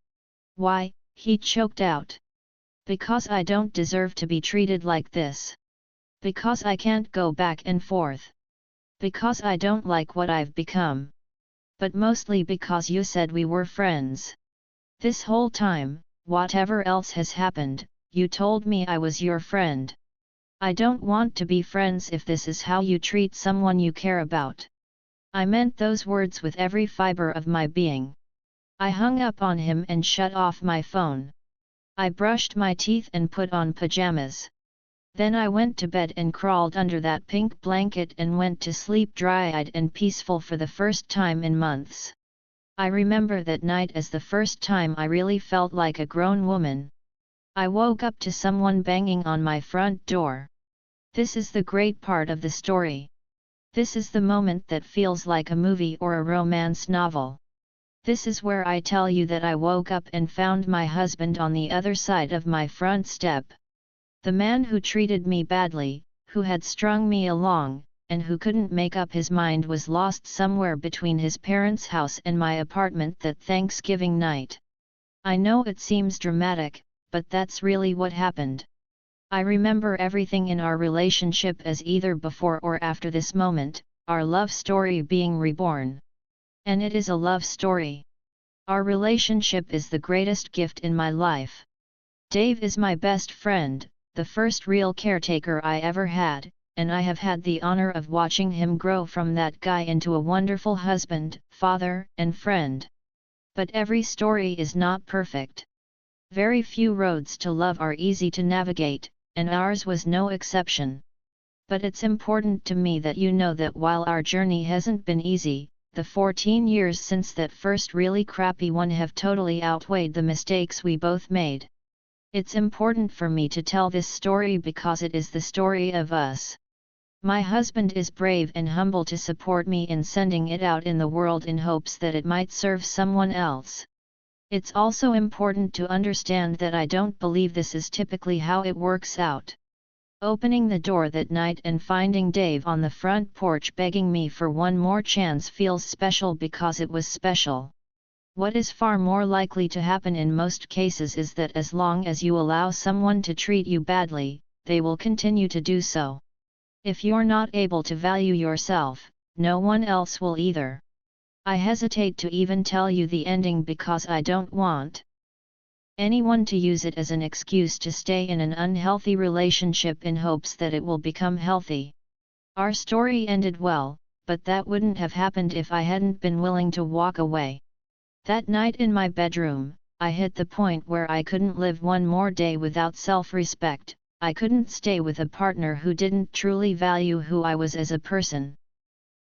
"Why?" he choked out. "Because I don't deserve to be treated like this. Because I can't go back and forth. Because I don't like what I've become. But mostly because you said we were friends. This whole time, whatever else has happened, you told me I was your friend. I don't want to be friends if this is how you treat someone you care about." I meant those words with every fiber of my being. I hung up on him and shut off my phone. I brushed my teeth and put on pajamas. Then I went to bed and crawled under that pink blanket and went to sleep dry-eyed and peaceful for the first time in months. I remember that night as the first time I really felt like a grown woman. I woke up to someone banging on my front door. This is the great part of the story. This is the moment that feels like a movie or a romance novel. This is where I tell you that I woke up and found my husband on the other side of my front step. The man who treated me badly, who had strung me along, and who couldn't make up his mind was lost somewhere between his parents' house and my apartment that Thanksgiving night. I know it seems dramatic, but that's really what happened. I remember everything in our relationship as either before or after this moment, our love story being reborn. And it is a love story. Our relationship is the greatest gift in my life. Dave is my best friend, the first real caretaker I ever had, and I have had the honor of watching him grow from that guy into a wonderful husband, father, and friend. But every story is not perfect. Very few roads to love are easy to navigate, and ours was no exception. But it's important to me that you know that while our journey hasn't been easy, the 14 years since that first really crappy one have totally outweighed the mistakes we both made. It's important for me to tell this story because it is the story of us. My husband is brave and humble to support me in sending it out in the world in hopes that it might serve someone else. It's also important to understand that I don't believe this is typically how it works out. Opening the door that night and finding Dave on the front porch begging me for one more chance feels special because it was special. What is far more likely to happen in most cases is that as long as you allow someone to treat you badly, they will continue to do so. If you're not able to value yourself, no one else will either. I hesitate to even tell you the ending because I don't want anyone to use it as an excuse to stay in an unhealthy relationship in hopes that it will become healthy. Our story ended well, but that wouldn't have happened if I hadn't been willing to walk away. That night in my bedroom, I hit the point where I couldn't live one more day without self-respect. I couldn't stay with a partner who didn't truly value who I was as a person.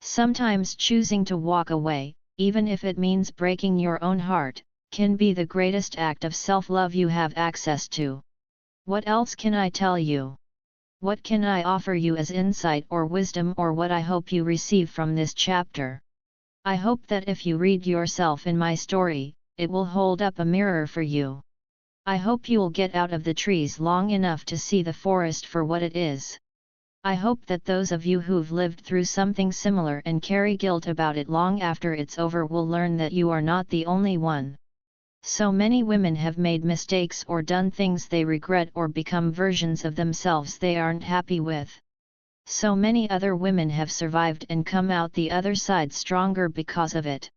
Sometimes choosing to walk away, even if it means breaking your own heart, can be the greatest act of self-love you have access to. What else can I tell you? What can I offer you as insight or wisdom or what I hope you receive from this chapter? I hope that if you read yourself in my story, it will hold up a mirror for you. I hope you'll get out of the trees long enough to see the forest for what it is. I hope that those of you who've lived through something similar and carry guilt about it long after it's over will learn that you are not the only one. So many women have made mistakes or done things they regret or become versions of themselves they aren't happy with. So many other women have survived and come out the other side stronger because of it.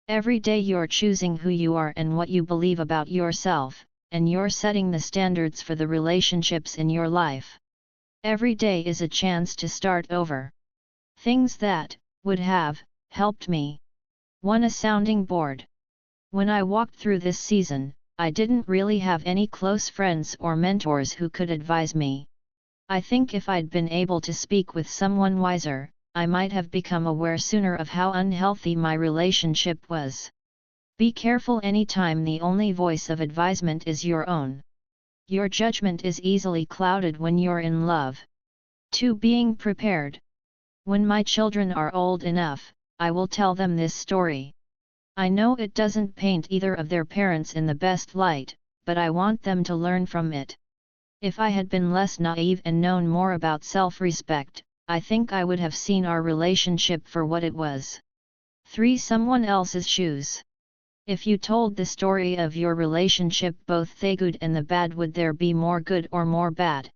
Every day you're choosing who you are and what you believe about yourself, and you're setting the standards for the relationships in your life. Every day is a chance to start over. Things that would have helped me. 1. A sounding board. When I walked through this season, I didn't really have any close friends or mentors who could advise me. I think if I'd been able to speak with someone wiser, I might have become aware sooner of how unhealthy my relationship was. Be careful anytime the only voice of advisement is your own. Your judgment is easily clouded when you're in love. 2. Being prepared. When my children are old enough, I will tell them this story. I know it doesn't paint either of their parents in the best light, but I want them to learn from it. If I had been less naive and known more about self-respect, I think I would have seen our relationship for what it was. 3. Someone else's shoes. If you told the story of your relationship, both the good and the bad, would there be more good or more bad?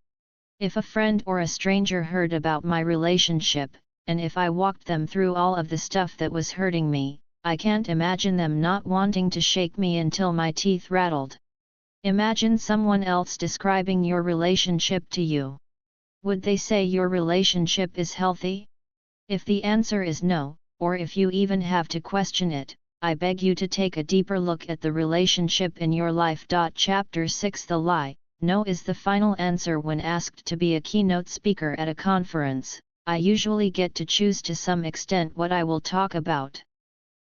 If a friend or a stranger heard about my relationship, and if I walked them through all of the stuff that was hurting me, I can't imagine them not wanting to shake me until my teeth rattled. Imagine someone else describing your relationship to you. Would they say your relationship is healthy? If the answer is no, or if you even have to question it, I beg you to take a deeper look at the relationship in your life. Chapter 6. The lie. No is the final answer. When asked to be a keynote speaker at a conference, I usually get to choose to some extent what I will talk about.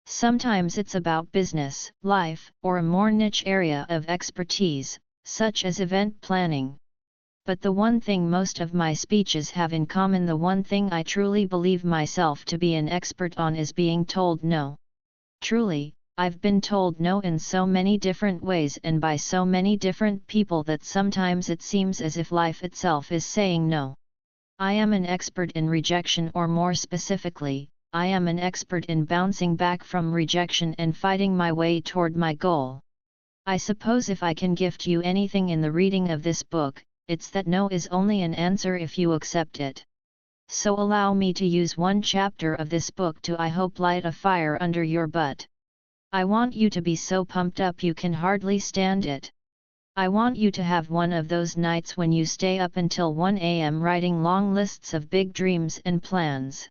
Sometimes it's about business, life, or a more niche area of expertise, such as event planning. But the one thing most of my speeches have in common, the one thing I truly believe myself to be an expert on, is being told no. Truly, I've been told no in so many different ways and by so many different people that sometimes it seems as if life itself is saying no. I am an expert in rejection, or more specifically, I am an expert in bouncing back from rejection and fighting my way toward my goal. I suppose if I can gift you anything in the reading of this book, it's that no is only an answer if you accept it. So allow me to use one chapter of this book to, I hope, light a fire under your butt. I want you to be so pumped up you can hardly stand it. I want you to have one of those nights when you stay up until 1 a.m. writing long lists of big dreams and plans.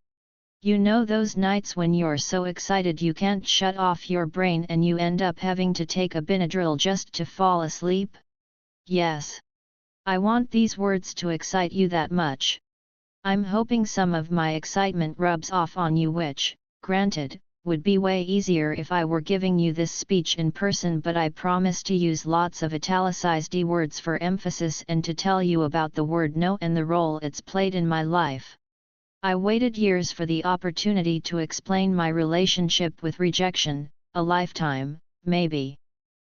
You know those nights when you're so excited you can't shut off your brain and you end up having to take a Benadryl just to fall asleep? Yes. I want these words to excite you that much. I'm hoping some of my excitement rubs off on you, which, granted, would be way easier if I were giving you this speech in person, but I promise to use lots of italicized words for emphasis and to tell you about the word no and the role it's played in my life. I waited years for the opportunity to explain my relationship with rejection, a lifetime, maybe.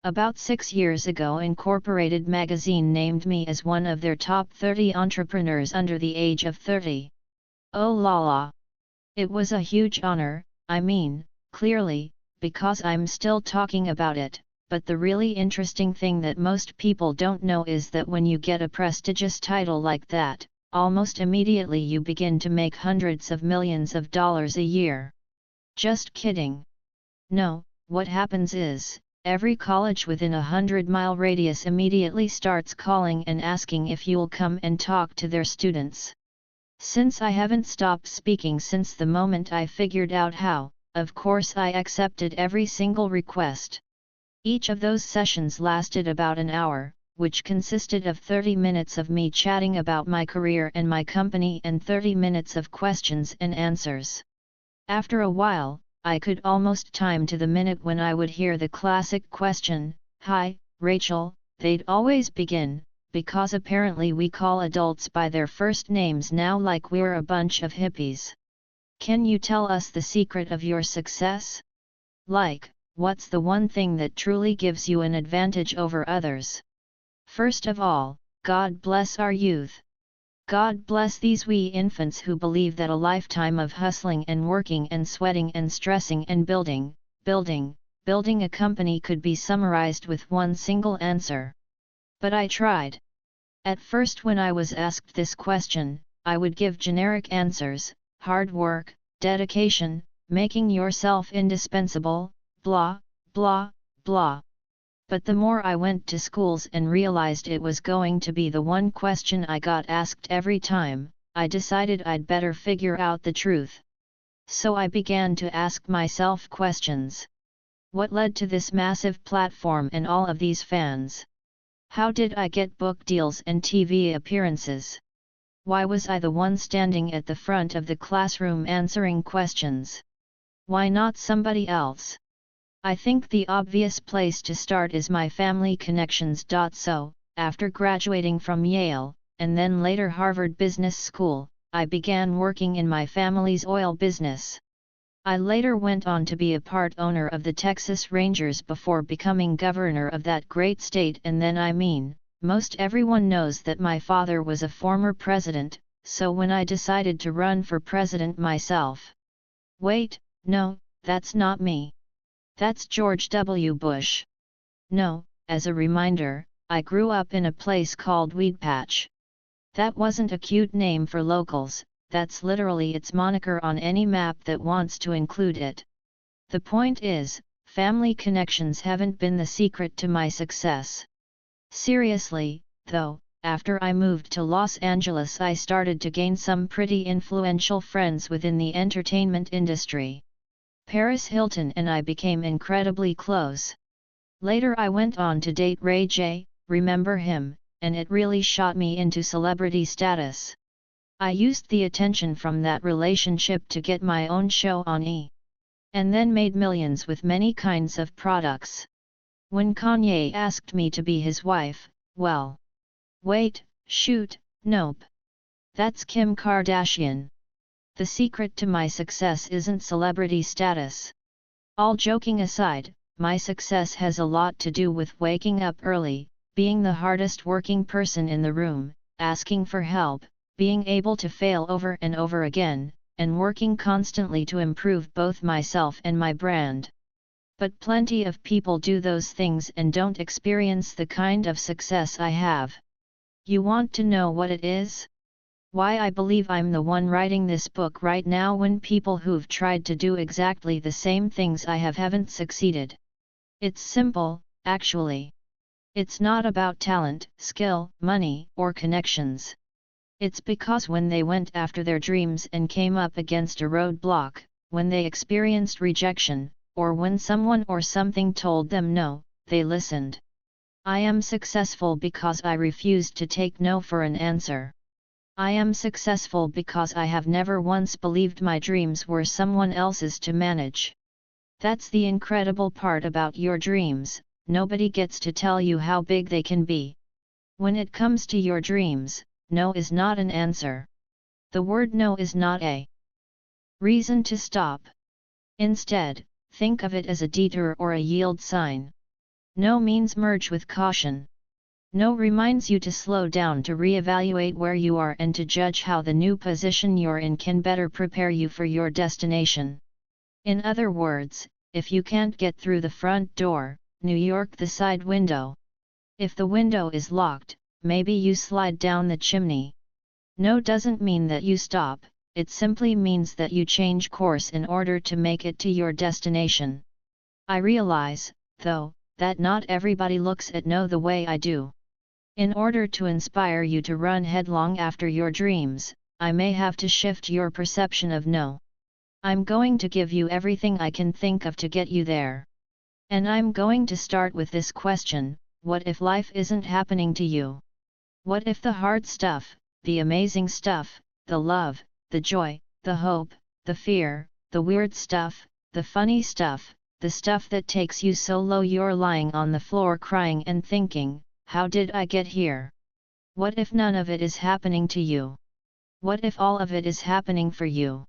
About 6 years ago, Incorporated magazine named me as one of their top 30 entrepreneurs under the age of 30. Oh la la! It was a huge honor, I mean, clearly, because I'm still talking about it, but the really interesting thing that most people don't know is that when you get a prestigious title like that, almost immediately you begin to make hundreds of millions of dollars a year. Just kidding. No, what happens is, every college within a 100-mile radius immediately starts calling and asking if you'll come and talk to their students. Since I haven't stopped speaking since the moment I figured out how, of course I accepted every single request. Each of those sessions lasted about an hour, which consisted of 30 minutes of me chatting about my career and my company and 30 minutes of questions and answers. After a while, I could almost time to the minute when I would hear the classic question, "Hi, Rachel," they'd always begin, because apparently we call adults by their first names now like we're a bunch of hippies. "Can you tell us the secret of your success? Like, what's the one thing that truly gives you an advantage over others? First of all, God bless our youth. God bless these wee infants who believe that a lifetime of hustling and working and sweating and stressing and building a company could be summarized with one single answer. But I tried. At first, when I was asked this question, I would give generic answers: hard work, dedication, making yourself indispensable, blah, blah, blah. But the more I went to schools and realized it was going to be the one question I got asked every time, I decided I'd better figure out the truth. So I began to ask myself questions. What led to this massive platform and all of these fans? How did I get book deals and TV appearances? Why was I the one standing at the front of the classroom answering questions? Why not somebody else? I think the obvious place to start is my family connections. So, after graduating from Yale, and then later Harvard Business School, I began working in my family's oil business. I later went on to be a part owner of the Texas Rangers before becoming governor of that great state, and then most everyone knows that my father was a former president, so when I decided to run for president myself. Wait, no, that's not me. That's George W. Bush. No, as a reminder, I grew up in a place called Weedpatch. That wasn't a cute name for locals, that's literally its moniker on any map that wants to include it. The point is, family connections haven't been the secret to my success. Seriously, though, after I moved to Los Angeles I started to gain some pretty influential friends within the entertainment industry. Paris Hilton and I became incredibly close. Later I went on to date Ray J, remember him, and it really shot me into celebrity status. I used the attention from that relationship to get my own show on E! And then made millions with many kinds of products. When Kanye asked me to be his wife, well. Wait, shoot, nope. That's Kim Kardashian. The secret to my success isn't celebrity status. All joking aside, my success has a lot to do with waking up early, being the hardest working person in the room, asking for help, being able to fail over and over again, and working constantly to improve both myself and my brand. But plenty of people do those things and don't experience the kind of success I have. You want to know what it is? Why I believe I'm the one writing this book right now when people who've tried to do exactly the same things I have haven't succeeded. It's simple, actually. It's not about talent, skill, money, or connections. It's because when they went after their dreams and came up against a roadblock, when they experienced rejection, or when someone or something told them no, they listened. I am successful because I refused to take no for an answer. I am successful because I have never once believed my dreams were someone else's to manage. That's the incredible part about your dreams, nobody gets to tell you how big they can be. When it comes to your dreams, no is not an answer. The word no is not a reason to stop. Instead, think of it as a detour or a yield sign. No means merge with caution. No reminds you to slow down, to reevaluate where you are and to judge how the new position you're in can better prepare you for your destination. In other words, if you can't get through the front door, New York the side window. If the window is locked, maybe you slide down the chimney. No doesn't mean that you stop, it simply means that you change course in order to make it to your destination. I realize, though, that not everybody looks at no the way I do. In order to inspire you to run headlong after your dreams, I may have to shift your perception of no. I'm going to give you everything I can think of to get you there. And I'm going to start with this question: what if life isn't happening to you? What if the hard stuff, the amazing stuff, the love, the joy, the hope, the fear, the weird stuff, the funny stuff, the stuff that takes you so low you're lying on the floor crying and thinking, how did I get here? What if none of it is happening to you? What if all of it is happening for you?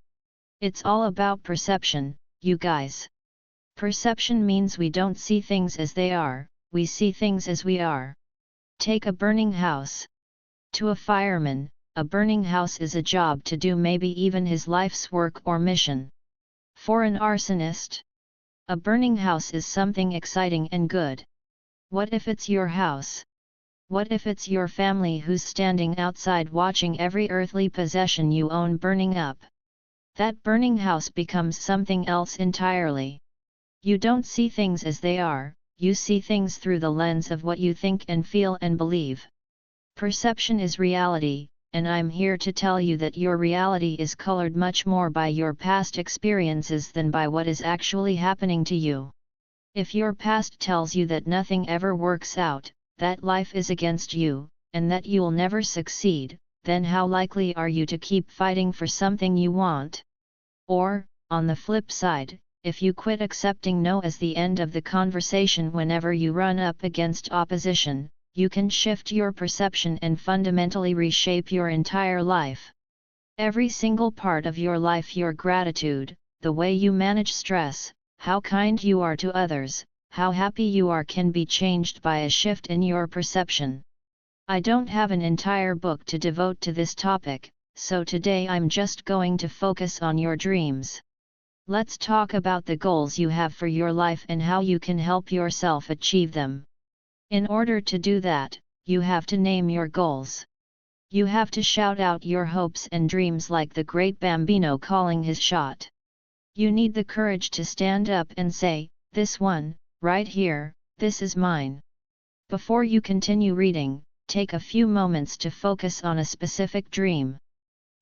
It's all about perception, you guys. Perception means we don't see things as they are, we see things as we are. Take a burning house. To a fireman, a burning house is a job to do, maybe even his life's work or mission. For an arsonist, a burning house is something exciting and good. What if it's your house? What if it's your family who's standing outside watching every earthly possession you own burning up? That burning house becomes something else entirely. You don't see things as they are, you see things through the lens of what you think and feel and believe. Perception is reality, and I'm here to tell you that your reality is colored much more by your past experiences than by what is actually happening to you. If your past tells you that nothing ever works out, that life is against you, and that you'll never succeed, then how likely are you to keep fighting for something you want? Or, on the flip side, if you quit accepting no as the end of the conversation whenever you run up against opposition, you can shift your perception and fundamentally reshape your entire life. Every single part of your life, your gratitude, the way you manage stress, how kind you are to others, how happy you are, can be changed by a shift in your perception. I don't have an entire book to devote to this topic, so today I'm just going to focus on your dreams. Let's talk about the goals you have for your life and how you can help yourself achieve them. In order to do that, you have to name your goals. You have to shout out your hopes and dreams like the great Bambino calling his shot. You need the courage to stand up and say, "This one, right here, this is mine." Before you continue reading, take a few moments to focus on a specific dream.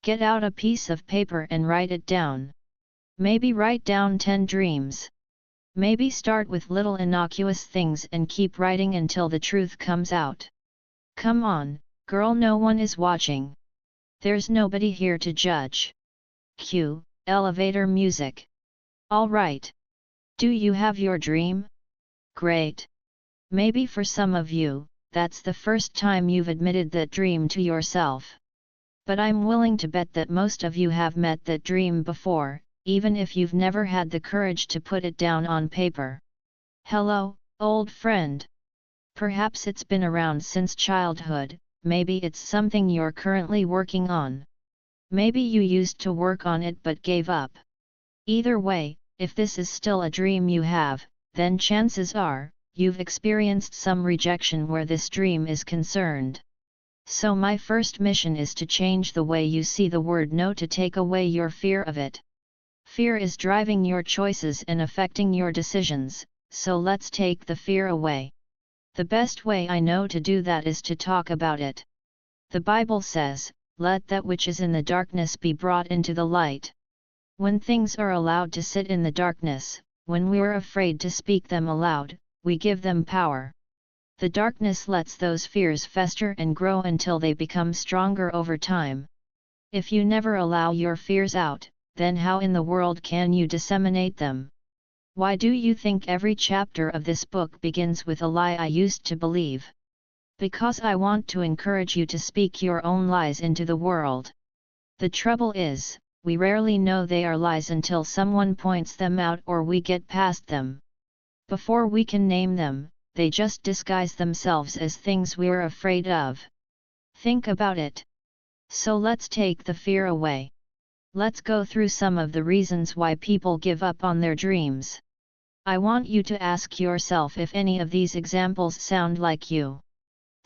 Get out a piece of paper and write it down. Maybe write down 10 dreams. Maybe start with little innocuous things and keep writing until the truth comes out. Come on, girl, no one is watching. There's nobody here to judge. Cue elevator music. Alright. Do you have your dream? Great. Maybe for some of you, that's the first time you've admitted that dream to yourself. But I'm willing to bet that most of you have met that dream before, even if you've never had the courage to put it down on paper. Hello, old friend. Perhaps it's been around since childhood, maybe it's something you're currently working on. Maybe you used to work on it but gave up. Either way, if this is still a dream you have, then chances are, you've experienced some rejection where this dream is concerned. So my first mission is to change the way you see the word no, to take away your fear of it. Fear is driving your choices and affecting your decisions, so let's take the fear away. The best way I know to do that is to talk about it. The Bible says, "Let that which is in the darkness be brought into the light." When things are allowed to sit in the darkness, when we're afraid to speak them aloud, we give them power. The darkness lets those fears fester and grow until they become stronger over time. If you never allow your fears out, then how in the world can you disseminate them? Why do you think every chapter of this book begins with a lie I used to believe? Because I want to encourage you to speak your own lies into the world. The trouble is, we rarely know they are lies until someone points them out or we get past them. Before we can name them, they just disguise themselves as things we're afraid of. Think about it. So let's take the fear away. Let's go through some of the reasons why people give up on their dreams. I want you to ask yourself if any of these examples sound like you.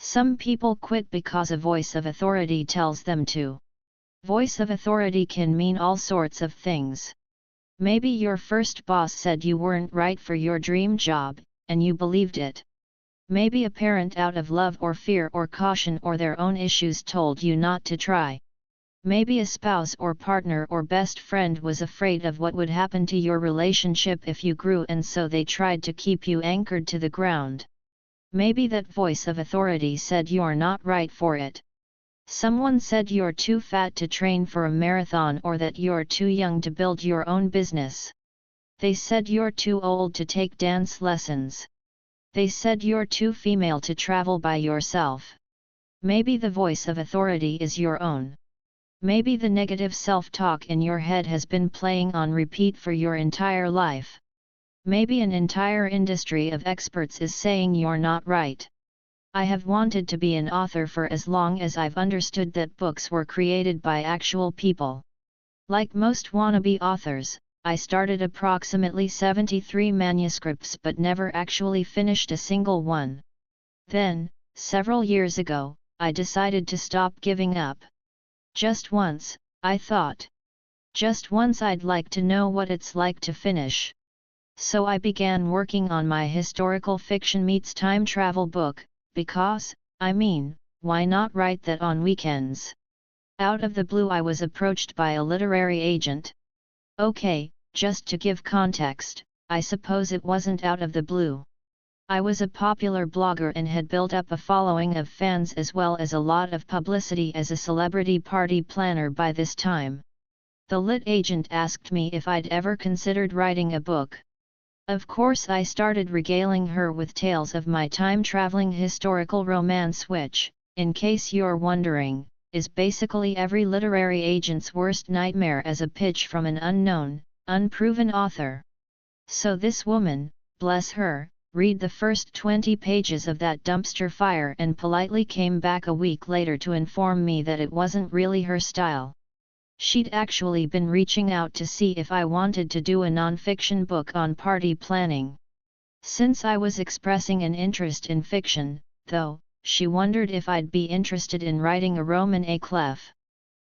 Some people quit because a voice of authority tells them to. Voice of authority can mean all sorts of things. Maybe your first boss said you weren't right for your dream job, and you believed it. Maybe a parent out of love or fear or caution or their own issues told you not to try. Maybe a spouse or partner or best friend was afraid of what would happen to your relationship if you grew, and so they tried to keep you anchored to the ground. Maybe that voice of authority said you're not right for it. Someone said you're too fat to train for a marathon or that you're too young to build your own business. They said you're too old to take dance lessons. They said you're too female to travel by yourself. Maybe the voice of authority is your own. Maybe the negative self-talk in your head has been playing on repeat for your entire life. Maybe an entire industry of experts is saying you're not right. I have wanted to be an author for as long as I've understood that books were created by actual people. Like most wannabe authors, I started approximately 73 manuscripts but never actually finished a single one. Then, several years ago, I decided to stop giving up. Just once, I thought. Just once I'd like to know what it's like to finish. So I began working on my historical fiction meets time travel book, because, why not write that on weekends? Out of the blue I was approached by a literary agent. Okay, just to give context, I suppose it wasn't out of the blue. I was a popular blogger and had built up a following of fans as well as a lot of publicity as a celebrity party planner by this time. The lit agent asked me if I'd ever considered writing a book. Of course I started regaling her with tales of my time-traveling historical romance which, in case you're wondering, is basically every literary agent's worst nightmare as a pitch from an unknown, unproven author. So this woman, bless her, read the first 20 pages of that dumpster fire and politely came back a week later to inform me that it wasn't really her style. She'd actually been reaching out to see if I wanted to do a non-fiction book on party planning. Since I was expressing an interest in fiction, though, she wondered if I'd be interested in writing a roman à clef.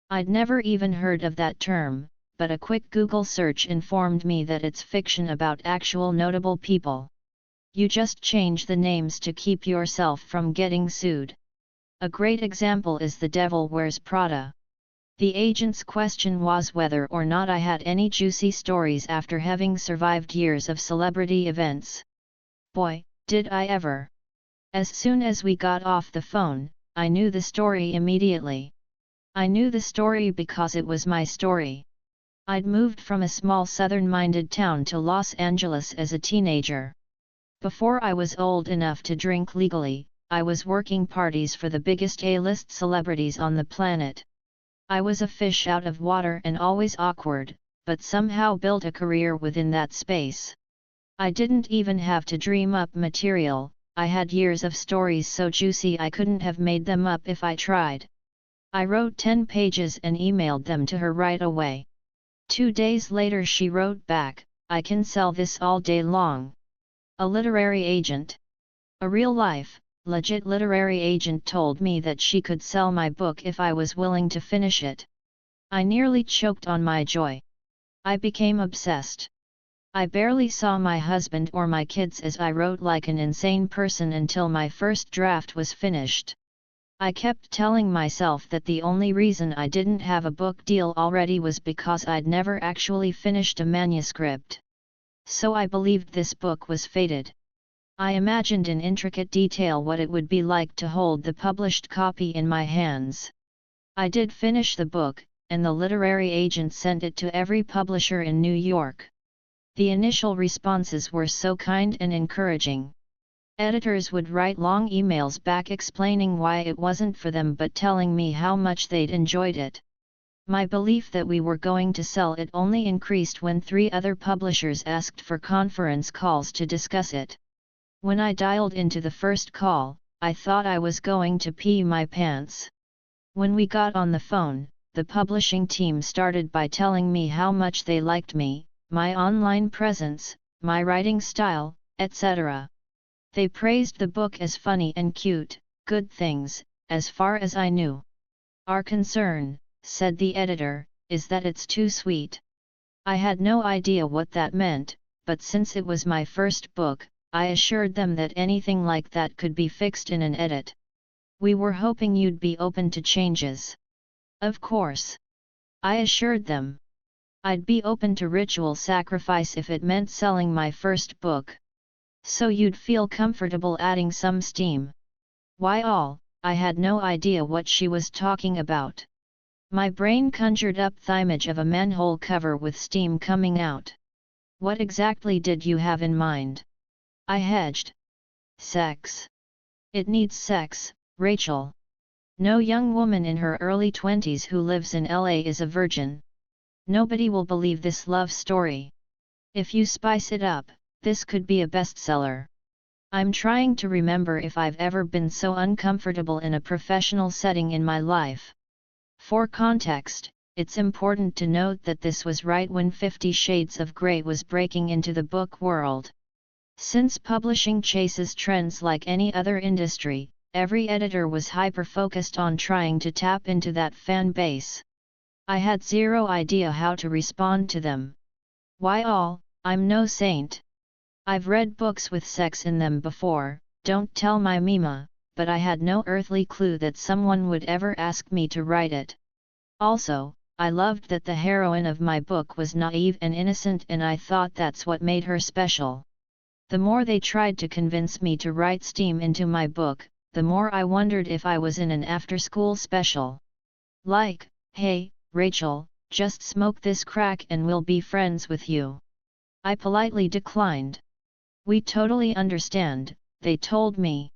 I'd never even heard of that term, but a quick Google search informed me that it's fiction about actual notable people. You just change the names to keep yourself from getting sued. A great example is The Devil Wears Prada. The agent's question was whether or not I had any juicy stories after having survived years of celebrity events. Boy, did I ever! As soon as we got off the phone, I knew the story immediately. I knew the story because it was my story. I'd moved from a small southern-minded town to Los Angeles as a teenager. Before I was old enough to drink legally, I was working parties for the biggest A-list celebrities on the planet. I was a fish out of water and always awkward, but somehow built a career within that space. I didn't even have to dream up material, I had years of stories so juicy I couldn't have made them up if I tried. I wrote 10 pages and emailed them to her right away. 2 days later she wrote back, "I can sell this all day long." A literary agent. A real-life, legit literary agent told me that she could sell my book if I was willing to finish it. I nearly choked on my joy. I became obsessed. I barely saw my husband or my kids as I wrote like an insane person until my first draft was finished. I kept telling myself that the only reason I didn't have a book deal already was because I'd never actually finished a manuscript. So I believed this book was fated. I imagined in intricate detail what it would be like to hold the published copy in my hands. I did finish the book, and the literary agent sent it to every publisher in New York. The initial responses were so kind and encouraging. Editors would write long emails back explaining why it wasn't for them but telling me how much they'd enjoyed it. My belief that we were going to sell it only increased when 3 other publishers asked for conference calls to discuss it. When I dialed into the first call, I thought I was going to pee my pants. When we got on the phone, the publishing team started by telling me how much they liked me, my online presence, my writing style, etc. They praised the book as funny and cute, good things, as far as I knew. "Our concern," said the editor, "is that it's too sweet." I had no idea what that meant, but since it was my first book, I assured them that anything like that could be fixed in an edit. "We were hoping you'd be open to changes." Of course. I assured them. I'd be open to ritual sacrifice if it meant selling my first book. "So you'd feel comfortable adding some steam." Why I had no idea what she was talking about. My brain conjured up the image of a manhole cover with steam coming out. "What exactly did you have in mind?" I hedged. "Sex. It needs sex, Rachel. No young woman in her early 20s who lives in LA is a virgin. Nobody will believe this love story. If you spice it up, this could be a bestseller." I'm trying to remember if I've ever been so uncomfortable in a professional setting in my life. For context, it's important to note that this was right when 50 Shades of Grey was breaking into the book world. Since publishing chases trends like any other industry, every editor was hyper-focused on trying to tap into that fan base. I had zero idea how to respond to them. I'm no saint. I've read books with sex in them before, don't tell my Mima, but I had no earthly clue that someone would ever ask me to write it. Also, I loved that the heroine of my book was naive and innocent, and I thought that's what made her special. The more they tried to convince me to write STEAM into my book, the more I wondered if I was in an after-school special. Like, "Hey, Rachel, just smoke this crack and we'll be friends with you." I politely declined. "We totally understand," they told me.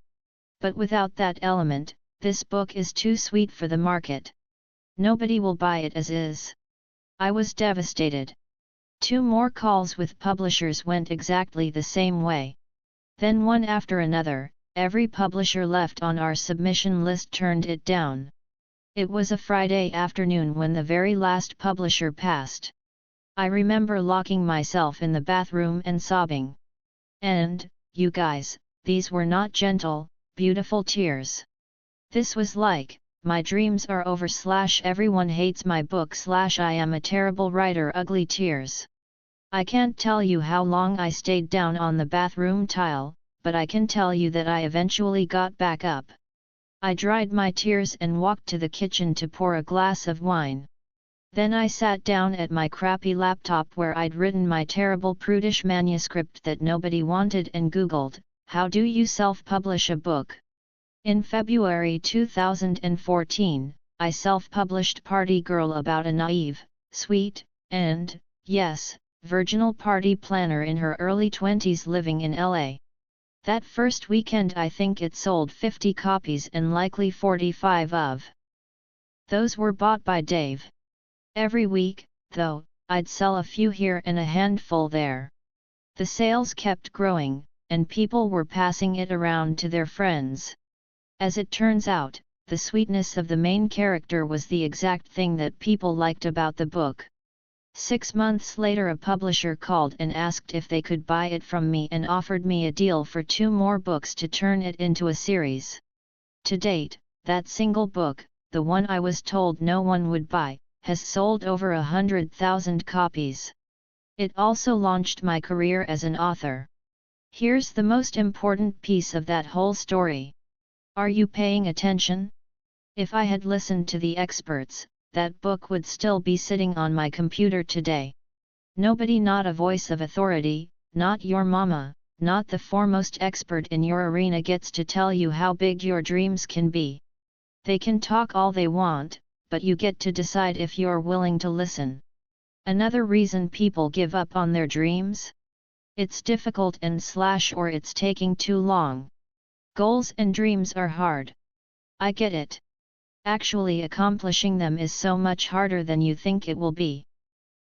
"But without that element, this book is too sweet for the market. Nobody will buy it as is." I was devastated. 2 more calls with publishers went exactly the same way. Then one after another, every publisher left on our submission list turned it down. It was a Friday afternoon when the very last publisher passed. I remember locking myself in the bathroom and sobbing. And, you guys, these were not gentle, beautiful tears. This was like, "My dreams are over / everyone hates my book / I am a terrible writer" ugly tears. I can't tell you how long I stayed down on the bathroom tile, but I can tell you that I eventually got back up. I dried my tears and walked to the kitchen to pour a glass of wine. Then I sat down at my crappy laptop where I'd written my terrible prudish manuscript that nobody wanted and Googled, "How do you self-publish a book?" In February 2014, I self-published Party Girl, about a naive, sweet, and, yes, virginal party planner in her early 20s living in LA. That first weekend I think it sold 50 copies and likely 45 of those were bought by Dave. Every week, though, I'd sell a few here and a handful there. The sales kept growing, and people were passing it around to their friends. As it turns out, the sweetness of the main character was the exact thing that people liked about the book. 6 months later a publisher called and asked if they could buy it from me and offered me a deal for 2 more books to turn it into a series. To date, that single book, the one I was told no one would buy, has sold over 100,000 copies. It also launched my career as an author. Here's the most important piece of that whole story. Are you paying attention? If I had listened to the experts, that book would still be sitting on my computer today. Nobody, not a voice of authority, not your mama, not the foremost expert in your arena gets to tell you how big your dreams can be. They can talk all they want, but you get to decide if you're willing to listen. Another reason people give up on their dreams? It's difficult and / or it's taking too long. Goals and dreams are hard. I get it. Actually accomplishing them is so much harder than you think it will be.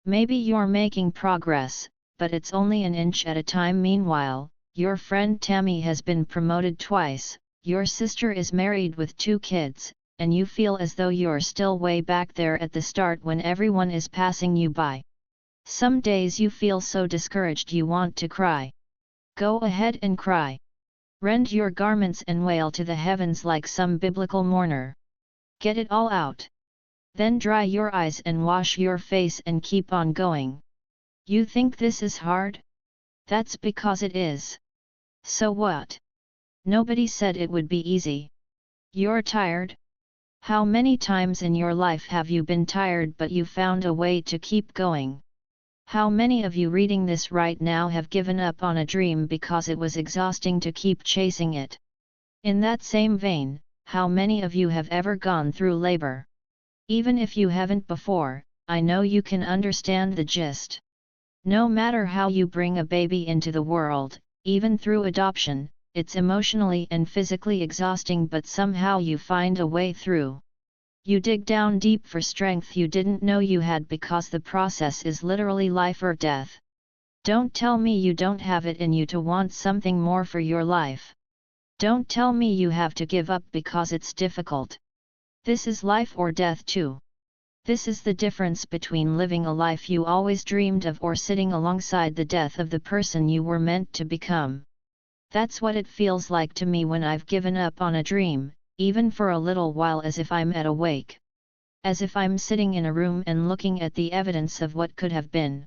Maybe you're making progress, but it's only an inch at a time. Meanwhile, your friend Tammy has been promoted twice, your sister is married with 2 kids, and you feel as though you're still way back there at the start when everyone is passing you by. Some days you feel so discouraged you want to cry. Go ahead and cry. Rend your garments and wail to the heavens like some biblical mourner. Get it all out. Then dry your eyes and wash your face and keep on going. You think this is hard? That's because it is. So what? Nobody said it would be easy. You're tired? How many times in your life have you been tired but you found a way to keep going? How many of you reading this right now have given up on a dream because it was exhausting to keep chasing it? In that same vein, how many of you have ever gone through labor? Even if you haven't before, I know you can understand the gist. No matter how you bring a baby into the world, even through adoption, it's emotionally and physically exhausting, but somehow you find a way through. You dig down deep for strength you didn't know you had because the process is literally life or death. Don't tell me you don't have it in you to want something more for your life. Don't tell me you have to give up because it's difficult. This is life or death too. This is the difference between living a life you always dreamed of or sitting alongside the death of the person you were meant to become. That's what it feels like to me when I've given up on a dream, even for a little while, as if I'm awake. As if I'm sitting in a room and looking at the evidence of what could have been.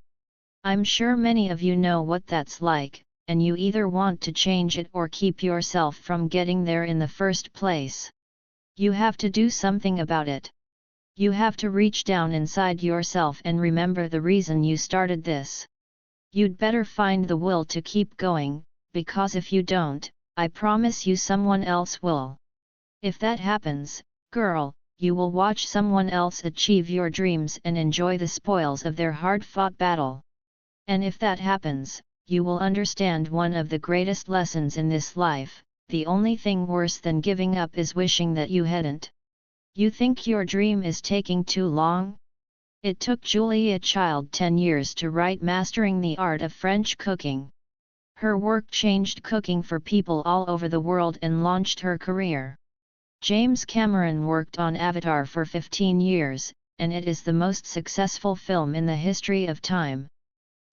I'm sure many of you know what that's like, and you either want to change it or keep yourself from getting there in the first place. You have to do something about it. You have to reach down inside yourself and remember the reason you started this. You'd better find the will to keep going, because if you don't, I promise you someone else will. If that happens, girl, you will watch someone else achieve your dreams and enjoy the spoils of their hard-fought battle. And if that happens, you will understand one of the greatest lessons in this life: the only thing worse than giving up is wishing that you hadn't. You think your dream is taking too long? It took Julia Child 10 years to write Mastering the Art of French Cooking. Her work changed cooking for people all over the world and launched her career. James Cameron worked on Avatar for 15 years, and it is the most successful film in the history of time.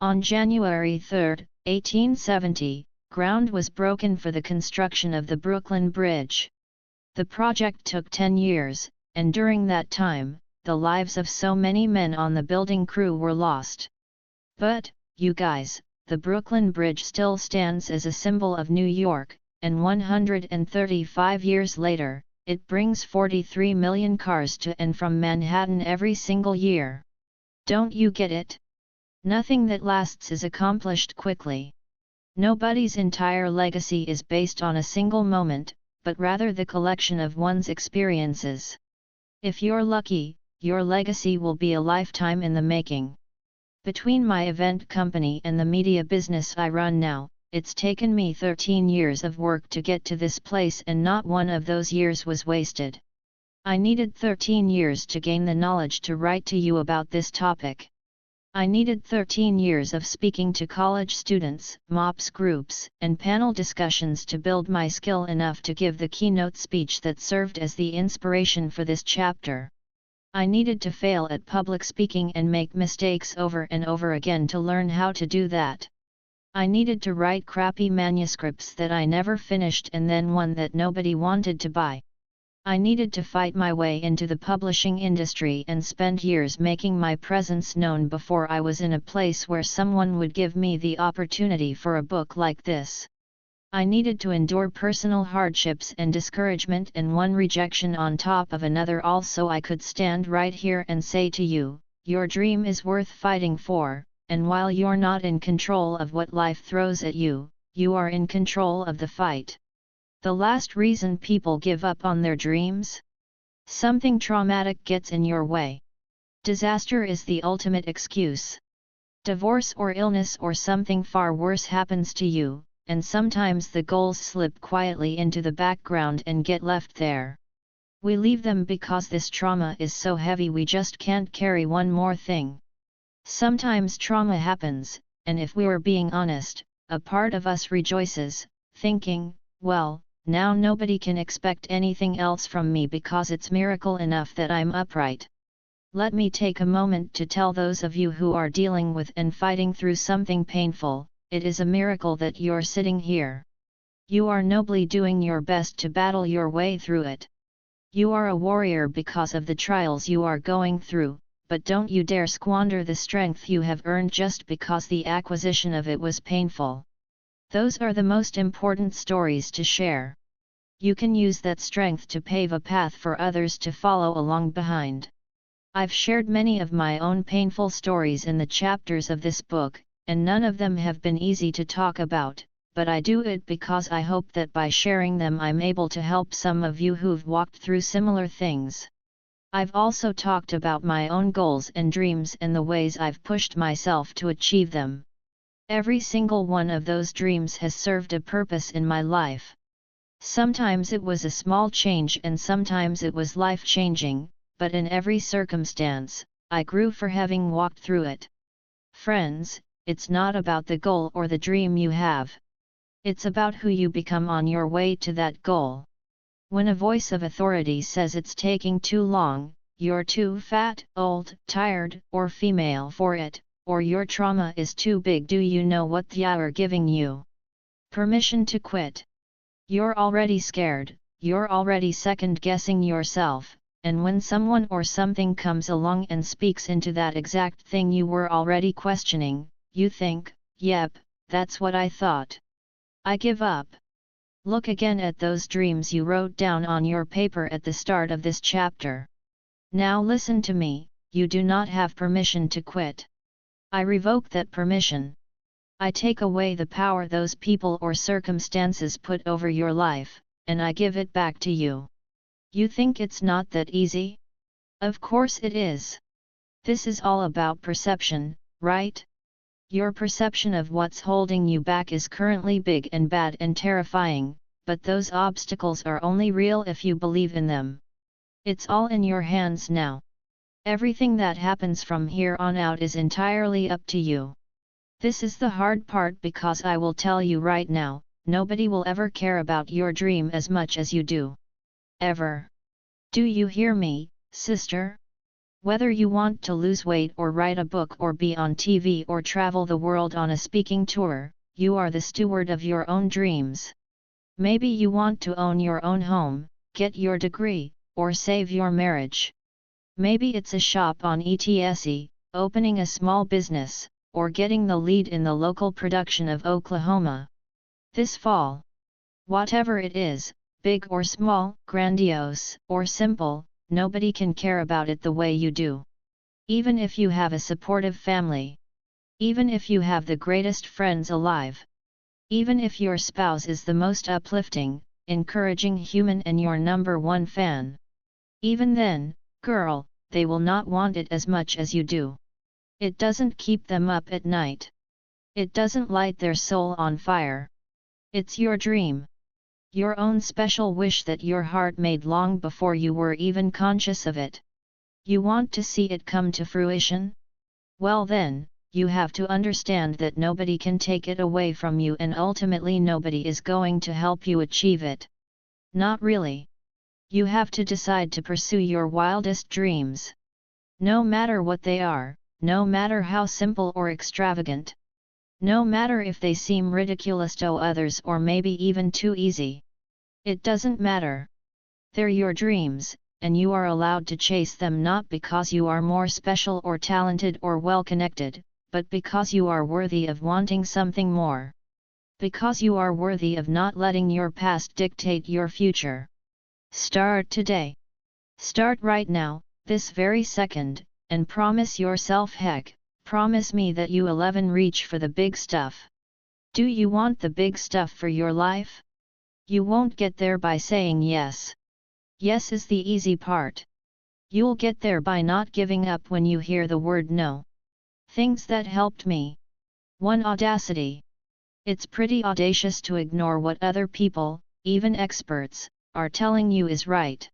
On January 3, 1870, ground was broken for the construction of the Brooklyn Bridge. The project took 10 years, and during that time, the lives of so many men on the building crew were lost. But, you guys, the Brooklyn Bridge still stands as a symbol of New York, and 135 years later, it brings 43 million cars to and from Manhattan every single year. Don't you get it? Nothing that lasts is accomplished quickly. Nobody's entire legacy is based on a single moment, but rather the collection of one's experiences. If you're lucky, your legacy will be a lifetime in the making. Between my event company and the media business I run now, it's taken me 13 years of work to get to this place, and not one of those years was wasted. I needed 13 years to gain the knowledge to write to you about this topic. I needed 13 years of speaking to college students, MOPS groups, and panel discussions to build my skill enough to give the keynote speech that served as the inspiration for this chapter. I needed to fail at public speaking and make mistakes over and over again to learn how to do that. I needed to write crappy manuscripts that I never finished and then one that nobody wanted to buy. I needed to fight my way into the publishing industry and spend years making my presence known before I was in a place where someone would give me the opportunity for a book like this. I needed to endure personal hardships and discouragement and one rejection on top of another, all so I could stand right here and say to you, your dream is worth fighting for, and while you're not in control of what life throws at you, you are in control of the fight. The last reason people give up on their dreams? Something traumatic gets in your way. Disaster is the ultimate excuse. Divorce or illness or something far worse happens to you, and sometimes the goals slip quietly into the background and get left there. We leave them because this trauma is so heavy we just can't carry one more thing. Sometimes trauma happens, and if we were being honest, a part of us rejoices, thinking, well, now nobody can expect anything else from me because it's miracle enough that I'm upright. Let me take a moment to tell those of you who are dealing with and fighting through something painful, it is a miracle that you're sitting here. You are nobly doing your best to battle your way through it. You are a warrior because of the trials you are going through, but don't you dare squander the strength you have earned just because the acquisition of it was painful. Those are the most important stories to share. You can use that strength to pave a path for others to follow along behind. I've shared many of my own painful stories in the chapters of this book, and none of them have been easy to talk about, but I do it because I hope that by sharing them I'm able to help some of you who've walked through similar things. I've also talked about my own goals and dreams and the ways I've pushed myself to achieve them. Every single one of those dreams has served a purpose in my life. Sometimes it was a small change and sometimes it was life-changing, but in every circumstance, I grew for having walked through it. Friends, it's not about the goal or the dream you have. It's about who you become on your way to that goal. When a voice of authority says it's taking too long, you're too fat, old, tired, or female for it, or your trauma is too big, do you know what you're giving you? Permission to quit. You're already scared, you're already second-guessing yourself, and when someone or something comes along and speaks into that exact thing you were already questioning, you think, yep, that's what I thought. I give up. Look again at those dreams you wrote down on your paper at the start of this chapter. Now listen to me, you do not have permission to quit. I revoke that permission. I take away the power those people or circumstances put over your life, and I give it back to you. You think it's not that easy? Of course it is. This is all about perception, right? Your perception of what's holding you back is currently big and bad and terrifying, but those obstacles are only real if you believe in them. It's all in your hands now. Everything that happens from here on out is entirely up to you. This is the hard part because I will tell you right now, nobody will ever care about your dream as much as you do. Ever. Do you hear me, sister? Whether you want to lose weight or write a book or be on TV or travel the world on a speaking tour, you are the steward of your own dreams. Maybe you want to own your own home, get your degree, or save your marriage. Maybe it's a shop on Etsy, opening a small business, or getting the lead in the local production of Oklahoma this fall. Whatever it is, big or small, grandiose or simple, nobody can care about it the way you do. Even if you have a supportive family. Even if you have the greatest friends alive. Even if your spouse is the most uplifting, encouraging human and your number one fan. Even then, girl, they will not want it as much as you do. It doesn't keep them up at night. It doesn't light their soul on fire. It's your dream. Your own special wish that your heart made long before you were even conscious of it. You want to see it come to fruition? Well then, you have to understand that nobody can take it away from you and ultimately nobody is going to help you achieve it. Not really. You have to decide to pursue your wildest dreams. No matter what they are, no matter how simple or extravagant. No matter if they seem ridiculous to others or maybe even too easy. It doesn't matter. They're your dreams, and you are allowed to chase them not because you are more special or talented or well-connected, but because you are worthy of wanting something more. Because you are worthy of not letting your past dictate your future. Start today. Start right now, this very second, and promise yourself heck, promise me that you 11 reach for the big stuff. Do you want the big stuff for your life? You won't get there by saying yes. Yes is the easy part. You'll get there by not giving up when you hear the word no. Things that helped me. 1. Audacity. It's pretty audacious to ignore what other people, even experts, are telling you is right.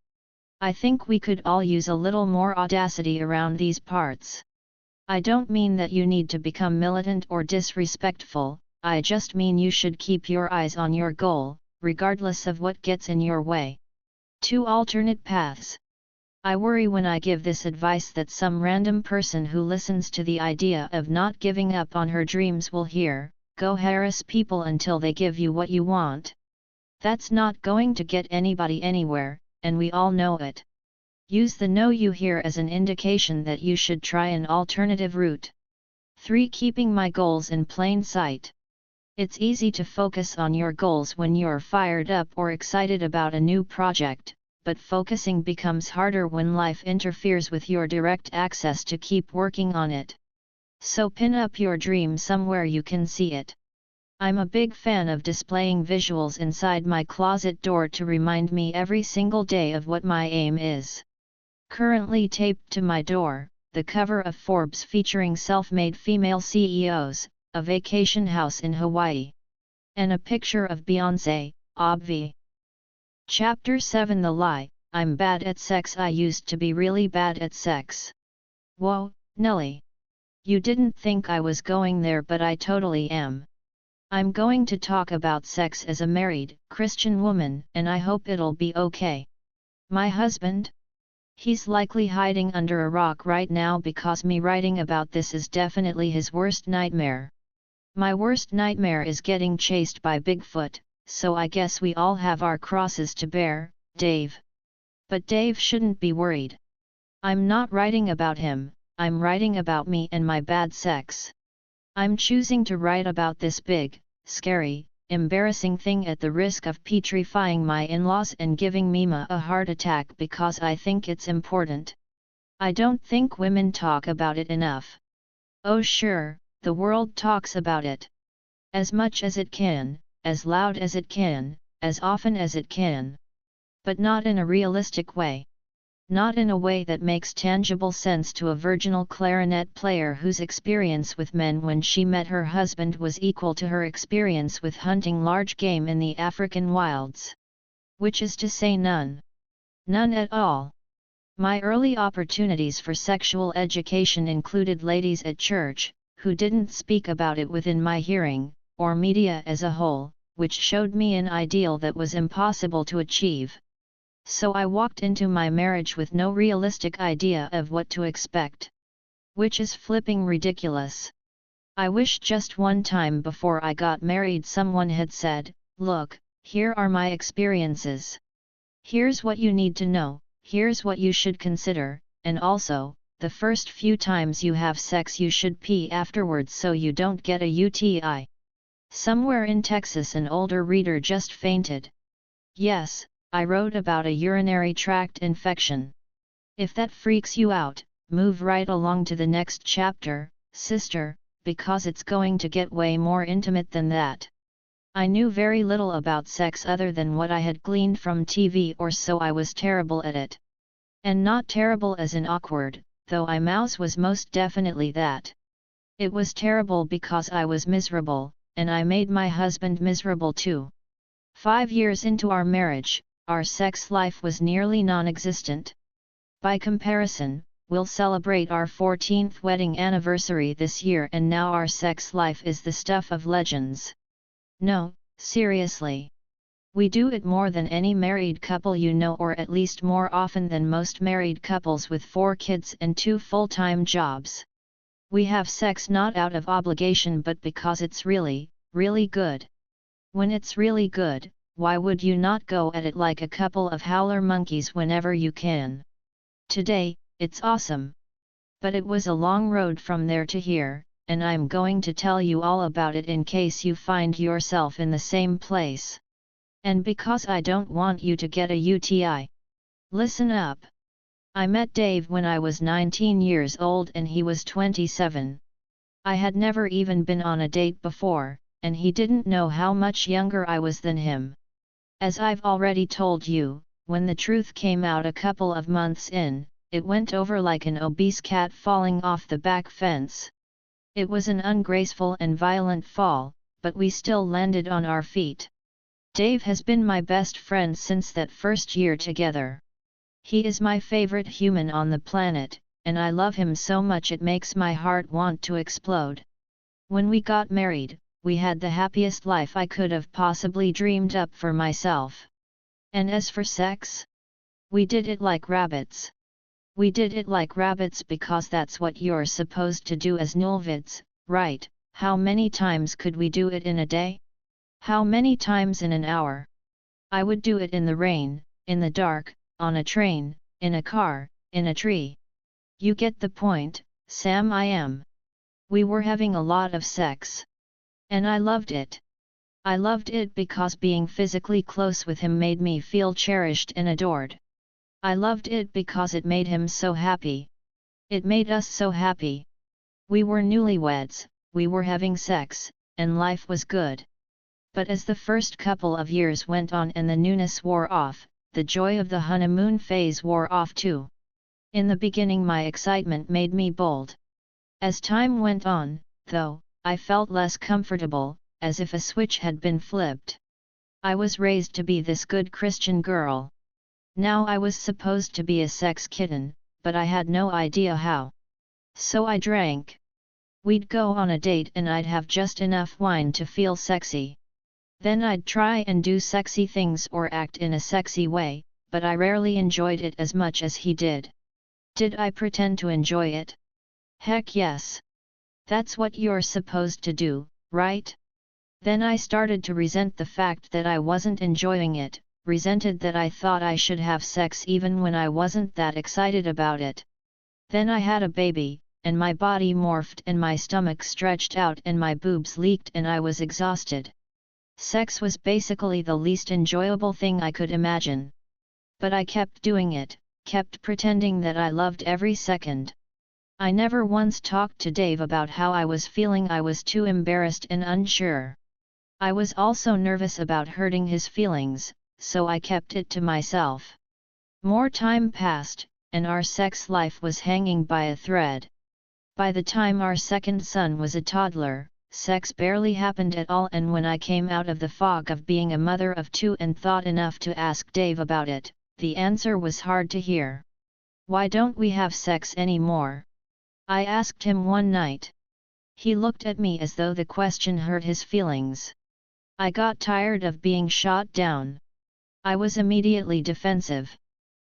I think we could all use a little more audacity around these parts. I don't mean that you need to become militant or disrespectful, I just mean you should keep your eyes on your goal, regardless of what gets in your way. 2. Alternate paths. I worry when I give this advice that some random person who listens to the idea of not giving up on her dreams will hear, go harass people until they give you what you want. That's not going to get anybody anywhere, and we all know it. Use the no you hear as an indication that you should try an alternative route. 3. Keeping my goals in plain sight. It's easy to focus on your goals when you're fired up or excited about a new project, but focusing becomes harder when life interferes with your direct access to keep working on it. So pin up your dream somewhere you can see it. I'm a big fan of displaying visuals inside my closet door to remind me every single day of what my aim is. Currently taped to my door, the cover of Forbes featuring self-made female CEOs, a vacation house in Hawaii. And a picture of Beyoncé, obvi. Chapter 7 The Lie, I'm bad at sex. I used to be really bad at sex. Whoa, Nelly. You didn't think I was going there, but I totally am. I'm going to talk about sex as a married, Christian woman, and I hope it'll be okay. My husband? He's likely hiding under a rock right now because me writing about this is definitely his worst nightmare. My worst nightmare is getting chased by Bigfoot, so I guess we all have our crosses to bear, Dave. But Dave shouldn't be worried. I'm not writing about him, I'm writing about me and my bad sex. I'm choosing to write about this big, scary, embarrassing thing at the risk of petrifying my in-laws and giving Mima a heart attack because I think it's important. I don't think women talk about it enough. Oh sure, the world talks about it. As much as it can, as loud as it can, as often as it can. But not in a realistic way. Not in a way that makes tangible sense to a virginal clarinet player whose experience with men when she met her husband was equal to her experience with hunting large game in the African wilds. Which is to say none. None at all. My early opportunities for sexual education included ladies at church, who didn't speak about it within my hearing, or media as a whole, which showed me an ideal that was impossible to achieve. So I walked into my marriage with no realistic idea of what to expect. Which is flipping ridiculous. I wish just one time before I got married someone had said, "Look, here are my experiences. Here's what you need to know, here's what you should consider, and also, the first few times you have sex you should pee afterwards so you don't get a UTI." Somewhere in Texas an older reader just fainted. Yes, I wrote about a urinary tract infection. If that freaks you out, move right along to the next chapter, sister, because it's going to get way more intimate than that. I knew very little about sex other than what I had gleaned from TV, or so I was terrible at it. And not terrible as in awkward, though I mouse was most definitely that. It was terrible because I was miserable, and I made my husband miserable too. 5 years into our marriage, our sex life was nearly non-existent. By comparison, we'll celebrate our 14th wedding anniversary this year and now our sex life is the stuff of legends. No, seriously. We do it more than any married couple you know, or at least more often than most married couples with 4 kids and 2 full-time jobs. We have sex not out of obligation but because it's really, really good. When it's really good, why would you not go at it like a couple of howler monkeys whenever you can? Today, it's awesome. But it was a long road from there to here, and I'm going to tell you all about it in case you find yourself in the same place. And because I don't want you to get a UTI. Listen up. I met Dave when I was 19 years old and he was 27. I had never even been on a date before, and he didn't know how much younger I was than him. As I've already told you, when the truth came out a couple of months in, it went over like an obese cat falling off the back fence. It was an ungraceful and violent fall, but we still landed on our feet. Dave has been my best friend since that first year together. He is my favorite human on the planet, and I love him so much it makes my heart want to explode. When we got married, we had the happiest life I could have possibly dreamed up for myself. And as for sex? We did it like rabbits. We did it like rabbits because that's what you're supposed to do as newlyweds, right? How many times could we do it in a day? How many times in an hour? I would do it in the rain, in the dark, on a train, in a car, in a tree. You get the point, Sam. We were having a lot of sex. And I loved it. I loved it because being physically close with him made me feel cherished and adored. I loved it because it made him so happy. It made us so happy. We were newlyweds, we were having sex, and life was good. But as the first couple of years went on and the newness wore off, the joy of the honeymoon phase wore off too. In the beginning my excitement made me bold. As time went on, though, I felt less comfortable, as if a switch had been flipped. I was raised to be this good Christian girl. Now I was supposed to be a sex kitten, but I had no idea how. So I drank. We'd go on a date and I'd have just enough wine to feel sexy. Then I'd try and do sexy things or act in a sexy way, but I rarely enjoyed it as much as he did. Did I pretend to enjoy it? Heck yes. That's what you're supposed to do, right? Then I started to resent the fact that I wasn't enjoying it, resented that I thought I should have sex even when I wasn't that excited about it. Then I had a baby, and my body morphed and my stomach stretched out and my boobs leaked and I was exhausted. Sex was basically the least enjoyable thing I could imagine. But I kept doing it, kept pretending that I loved every second. I never once talked to Dave about how I was feeling. I was too embarrassed and unsure. I was also nervous about hurting his feelings, so I kept it to myself. More time passed, and our sex life was hanging by a thread. By the time our second son was a toddler, sex barely happened at all, and when I came out of the fog of being a mother of two and thought enough to ask Dave about it, the answer was hard to hear. "Why don't we have sex anymore?" I asked him one night. He looked at me as though the question hurt his feelings. I got tired of being shot down. I was immediately defensive.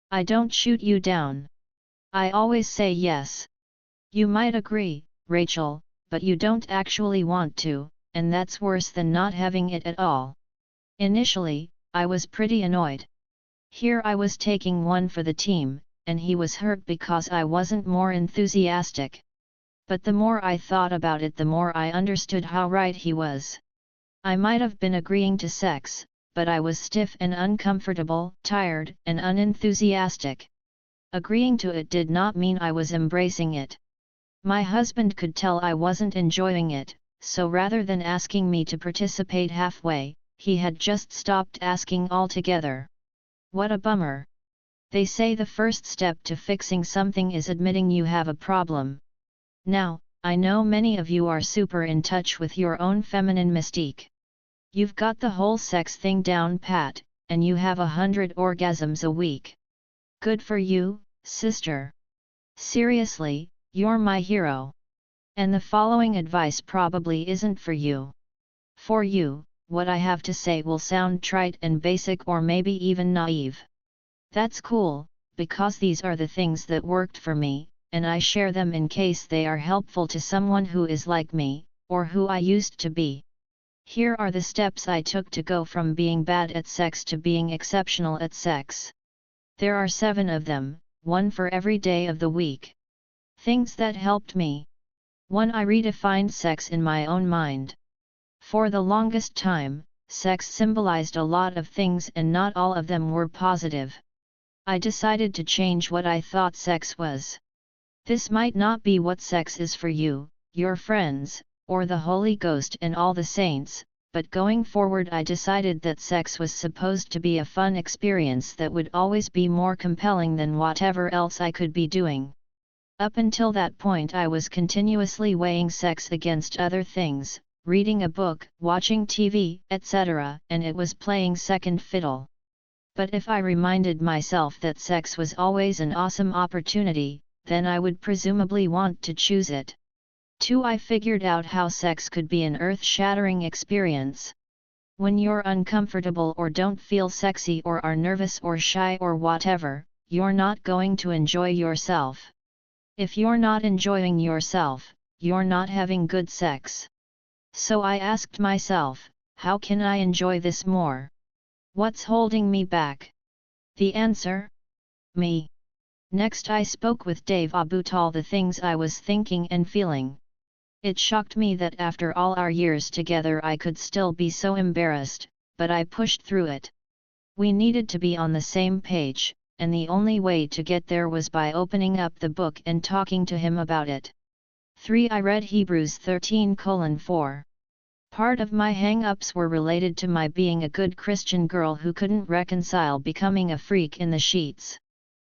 "I don't shoot you down. I always say yes. You might agree, Rachel, but you don't actually want to, and that's worse than not having it at all." Initially, I was pretty annoyed. Here I was taking one for the team, and he was hurt because I wasn't more enthusiastic. But the more I thought about it, the more I understood how right he was. I might have been agreeing to sex, but I was stiff and uncomfortable, tired and unenthusiastic. Agreeing to it did not mean I was embracing it. My husband could tell I wasn't enjoying it, so rather than asking me to participate halfway, he had just stopped asking altogether. What a bummer. They say the first step to fixing something is admitting you have a problem. Now, I know many of you are super in touch with your own feminine mystique. You've got the whole sex thing down pat, and you have 100 orgasms a week. Good for you, sister. Seriously, you're my hero. And the following advice probably isn't for you. For you, what I have to say will sound trite and basic, or maybe even naive. That's cool, because these are the things that worked for me, and I share them in case they are helpful to someone who is like me, or who I used to be. Here are the steps I took to go from being bad at sex to being exceptional at sex. There are 7 of them, one for every day of the week. Things that helped me. 1. I redefined sex in my own mind. For the longest time, sex symbolized a lot of things and not all of them were positive. I decided to change what I thought sex was. This might not be what sex is for you, your friends, or the Holy Ghost and all the saints, but going forward I decided that sex was supposed to be a fun experience that would always be more compelling than whatever else I could be doing. Up until that point I was continuously weighing sex against other things, reading a book, watching TV, etc., and it was playing second fiddle. But if I reminded myself that sex was always an awesome opportunity, then I would presumably want to choose it. 2. I figured out how sex could be an earth-shattering experience. When you're uncomfortable or don't feel sexy or are nervous or shy or whatever, you're not going to enjoy yourself. If you're not enjoying yourself, you're not having good sex. So I asked myself, how can I enjoy this more? What's holding me back? The answer? Me. Next I spoke with Dave about all the things I was thinking and feeling. It shocked me that after all our years together I could still be so embarrassed, but I pushed through it. We needed to be on the same page, and the only way to get there was by opening up the book and talking to him about it. 3. I read Hebrews 13:4. Part of my hang-ups were related to my being a good Christian girl who couldn't reconcile becoming a freak in the sheets.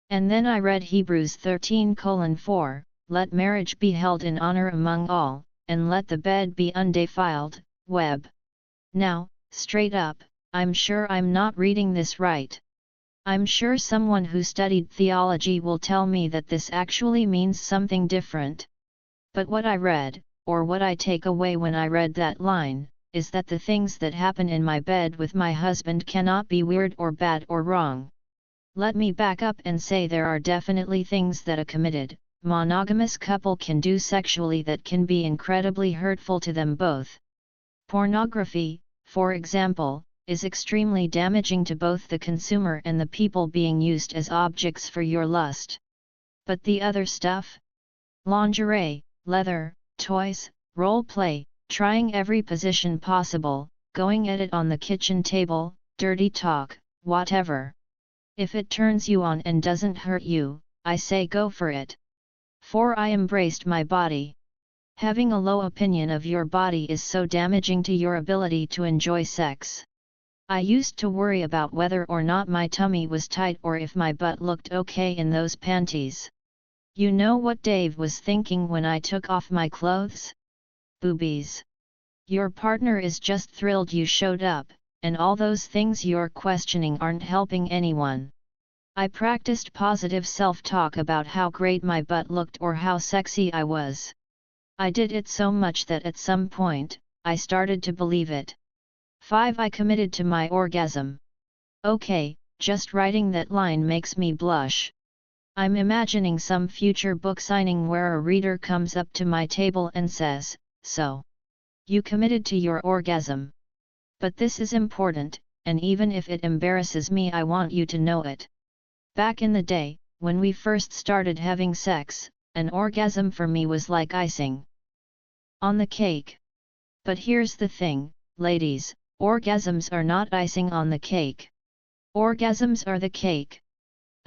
And then I read Hebrews 13:4, let marriage be held in honor among all, and let the bed be undefiled, Web. Now, straight up, I'm sure I'm not reading this right. I'm sure someone who studied theology will tell me that this actually means something different. But what I read, or what I take away when I read that line, is that the things that happen in my bed with my husband cannot be weird or bad or wrong. Let me back up and say there are definitely things that a committed, monogamous couple can do sexually that can be incredibly hurtful to them both. Pornography, for example, is extremely damaging to both the consumer and the people being used as objects for your lust. But the other stuff? Lingerie, leather, toys, role play, trying every position possible, going at it on the kitchen table, dirty talk, whatever. If it turns you on and doesn't hurt you, I say go for it. 4. I embraced my body. Having a low opinion of your body is so damaging to your ability to enjoy sex. I used to worry about whether or not my tummy was tight or if my butt looked okay in those panties. You know what Dave was thinking when I took off my clothes? Boobies. Your partner is just thrilled you showed up, and all those things you're questioning aren't helping anyone. I practiced positive self-talk about how great my butt looked or how sexy I was. I did it so much that at some point, I started to believe it. 5. I committed to my orgasm. Okay, just writing that line makes me blush. I'm imagining some future book signing where a reader comes up to my table and says, "So, you committed to your orgasm." But this is important, and even if it embarrasses me, I want you to know it. Back in the day, when we first started having sex, an orgasm for me was like icing on the cake. But here's the thing, ladies, orgasms are not icing on the cake. Orgasms are the cake.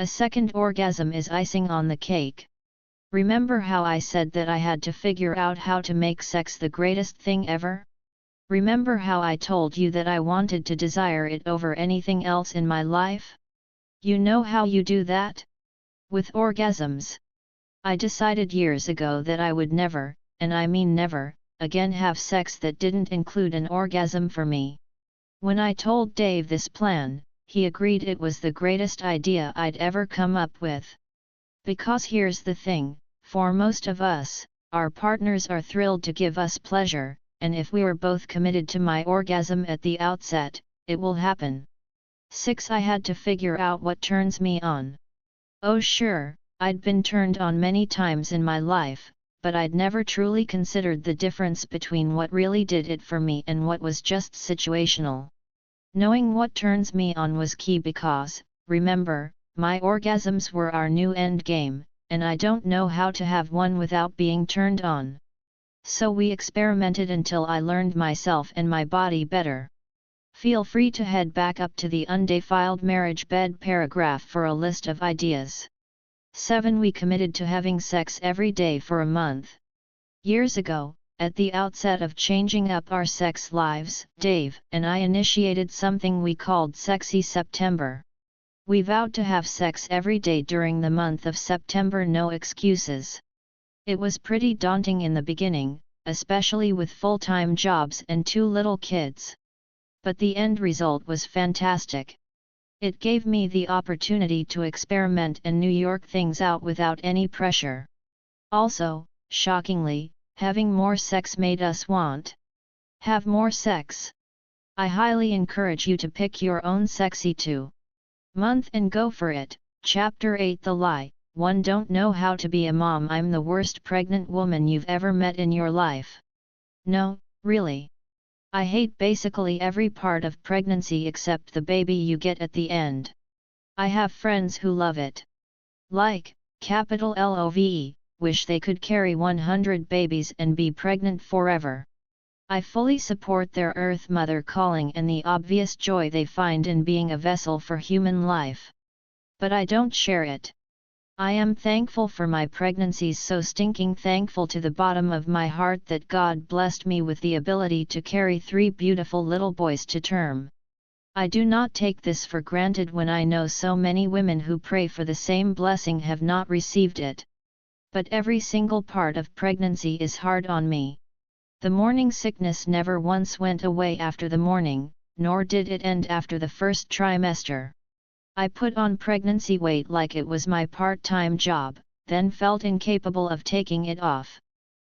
A second orgasm is icing on the cake. Remember how I said that I had to figure out how to make sex the greatest thing ever? Remember how I told you that I wanted to desire it over anything else in my life? You know how you do that? With orgasms. I decided years ago that I would never, and I mean never, again have sex that didn't include an orgasm for me. When I told Dave this plan, he agreed it was the greatest idea I'd ever come up with. Because here's the thing, for most of us, our partners are thrilled to give us pleasure, and if we are both committed to my orgasm at the outset, it will happen. 6. I had to figure out what turns me on. Oh sure, I'd been turned on many times in my life, but I'd never truly considered the difference between what really did it for me and what was just situational. Knowing what turns me on was key because, remember, my orgasms were our new end game, and I don't know how to have one without being turned on. So we experimented until I learned myself and my body better. Feel free to head back up to the undefiled marriage bed paragraph for a list of ideas. 7. We committed to having sex every day for a month. Years ago, at the outset of changing up our sex lives, Dave and I initiated something we called Sexy September. We vowed to have sex every day during the month of September, no excuses. It was pretty daunting in the beginning, especially with full-time jobs and 2 little kids. But the end result was fantastic. It gave me the opportunity to experiment and New York things out without any pressure. Also, shockingly, having more sex made us have more sex. I highly encourage you to pick your own sexy 2 month and go for it. Chapter 8. The Lie. 1. Don't know how to be a mom. I'm the worst pregnant woman you've ever met in your life. No, really. I hate basically every part of pregnancy except the baby you get at the end. I have friends who love it. Like, capital LOVE, wish they could carry 100 babies and be pregnant forever. I fully support their Earth Mother calling and the obvious joy they find in being a vessel for human life. But I don't share it. I am thankful for my pregnancies, so stinking thankful to the bottom of my heart that God blessed me with the ability to carry 3 beautiful little boys to term. I do not take this for granted when I know so many women who pray for the same blessing have not received it. But every single part of pregnancy is hard on me. The morning sickness never once went away after the morning, nor did it end after the first trimester. I put on pregnancy weight like it was my part-time job, then felt incapable of taking it off.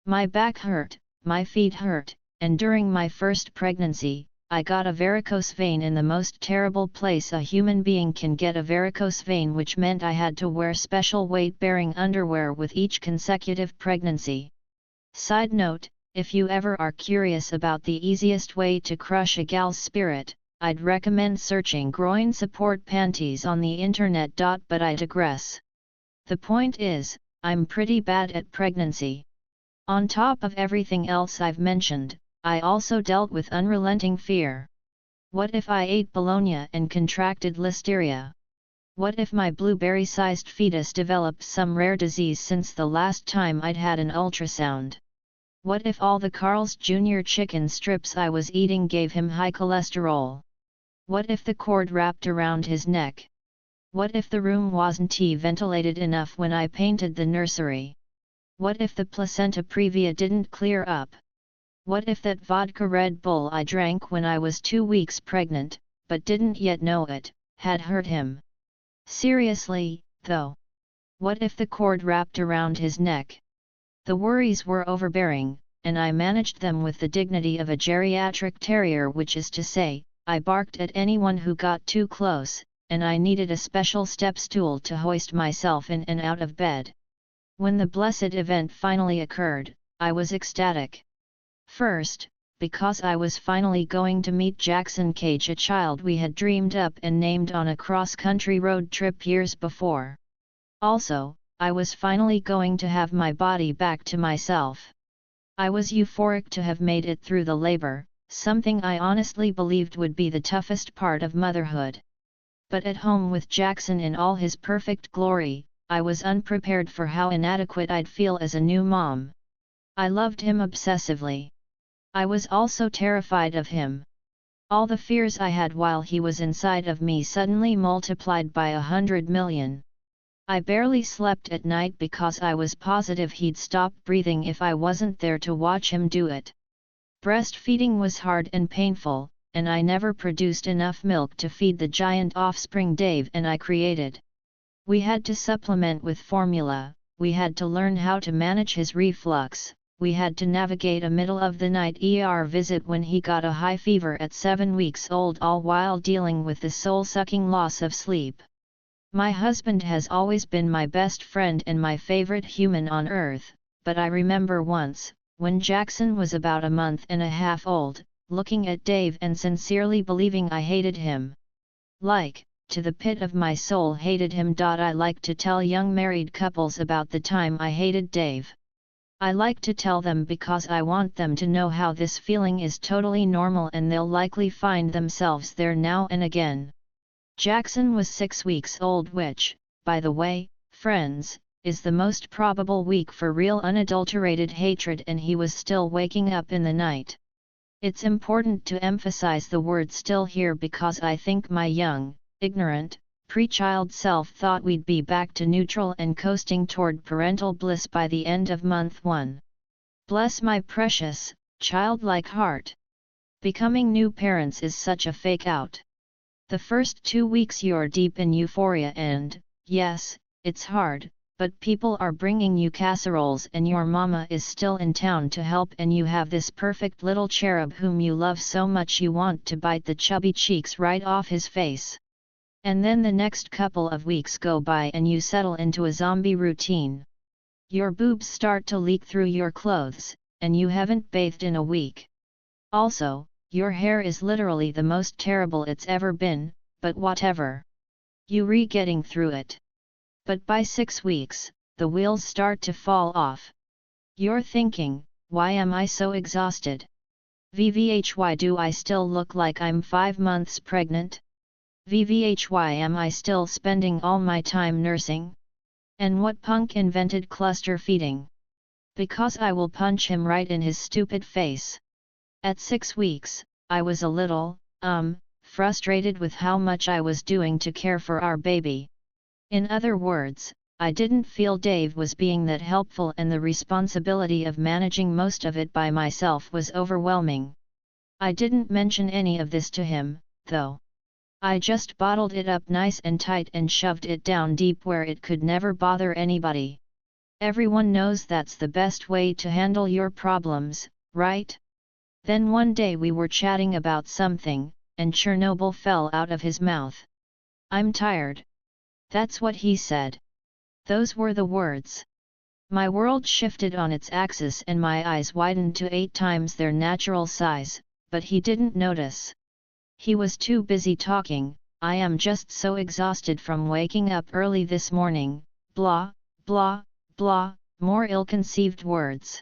My back hurt, my feet hurt, and during my first pregnancy, I got a varicose vein in the most terrible place a human being can get a varicose vein, which meant I had to wear special weight-bearing underwear with each consecutive pregnancy. Side note, if you ever are curious about the easiest way to crush a gal's spirit, I'd recommend searching groin support panties on the internet. But I digress. The point is, I'm pretty bad at pregnancy. On top of everything else I've mentioned, I also dealt with unrelenting fear. What if I ate bologna and contracted listeria? What if my blueberry-sized fetus developed some rare disease since the last time I'd had an ultrasound? What if all the Carl's Jr. chicken strips I was eating gave him high cholesterol? What if the cord wrapped around his neck? What if the room wasn't ventilated enough when I painted the nursery? What if the placenta previa didn't clear up? What if that vodka Red Bull I drank when I was 2 weeks pregnant, but didn't yet know it, had hurt him? Seriously, though. What if the cord wrapped around his neck? The worries were overbearing, and I managed them with the dignity of a geriatric terrier, which is to say, I barked at anyone who got too close, and I needed a special step stool to hoist myself in and out of bed. When the blessed event finally occurred, I was ecstatic. First, because I was finally going to meet Jackson Cage, a child we had dreamed up and named on a cross-country road trip years before. Also, I was finally going to have my body back to myself. I was euphoric to have made it through the labor, something I honestly believed would be the toughest part of motherhood. But at home with Jackson in all his perfect glory, I was unprepared for how inadequate I'd feel as a new mom. I loved him obsessively. I was also terrified of him. All the fears I had while he was inside of me suddenly multiplied by 100 million. I barely slept at night because I was positive he'd stop breathing if I wasn't there to watch him do it. Breastfeeding was hard and painful, and I never produced enough milk to feed the giant offspring Dave and I created. We had to supplement with formula, we had to learn how to manage his reflux, we had to navigate a middle-of-the-night ER visit when he got a high fever at 7 weeks old, all while dealing with the soul-sucking loss of sleep. My husband has always been my best friend and my favorite human on earth, but I remember once, when Jackson was about a month and a half old, looking at Dave and sincerely believing I hated him. Like, to the pit of my soul hated him. I like to tell young married couples about the time I hated Dave. I like to tell them because I want them to know how this feeling is totally normal and they'll likely find themselves there now and again. Jackson was 6 weeks old, which, by the way, friends, is the most probable week for real unadulterated hatred, and he was still waking up in the night. It's important to emphasize the word still here because I think my young, ignorant, pre-child self thought we'd be back to neutral and coasting toward parental bliss by the end of month 1. Bless my precious, childlike heart. Becoming new parents is such a fake out. The first 2 weeks you're deep in euphoria and, yes, it's hard, but people are bringing you casseroles and your mama is still in town to help and you have this perfect little cherub whom you love so much you want to bite the chubby cheeks right off his face. And then the next couple of weeks go by and you settle into a zombie routine. Your boobs start to leak through your clothes, and you haven't bathed in a week. Also, your hair is literally the most terrible it's ever been, but whatever. You're getting through it. But by 6 weeks, the wheels start to fall off. You're thinking, why am I so exhausted? Why do I still look like I'm 5 months pregnant? Why am I still spending all my time nursing? And what punk invented cluster feeding? Because I will punch him right in his stupid face. At 6 weeks, I was a little, frustrated with how much I was doing to care for our baby. In other words, I didn't feel Dave was being that helpful and the responsibility of managing most of it by myself was overwhelming. I didn't mention any of this to him, though. I just bottled it up nice and tight and shoved it down deep where it could never bother anybody. Everyone knows that's the best way to handle your problems, right? Then one day we were chatting about something, and Chernobyl fell out of his mouth. I'm tired. That's what he said. Those were the words. My world shifted on its axis and my eyes widened to 8 times their natural size, but he didn't notice. He was too busy talking, I am just so exhausted from waking up early this morning, blah, blah, blah, more ill-conceived words.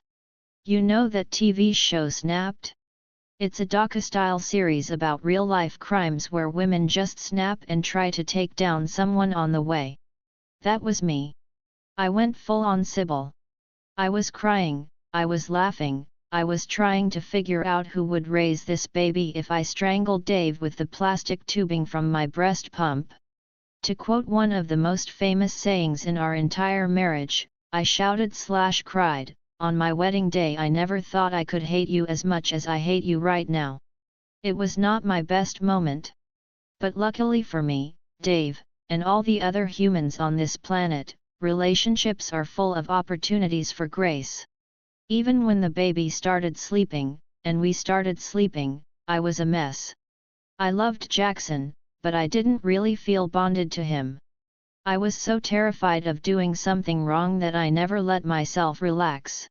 You know that TV show Snapped? It's a docu-style series about real-life crimes where women just snap and try to take down someone on the way. That was me. I went full-on Sybil. I was crying, I was laughing, I was trying to figure out who would raise this baby if I strangled Dave with the plastic tubing from my breast pump. To quote one of the most famous sayings in our entire marriage, I shouted/cried, "On my wedding day I never thought I could hate you as much as I hate you right now." It was not my best moment. But luckily for me, Dave, and all the other humans on this planet, relationships are full of opportunities for grace. Even when the baby started sleeping, and we started sleeping, I was a mess. I loved Jackson, but I didn't really feel bonded to him. I was so terrified of doing something wrong that I never let myself relax.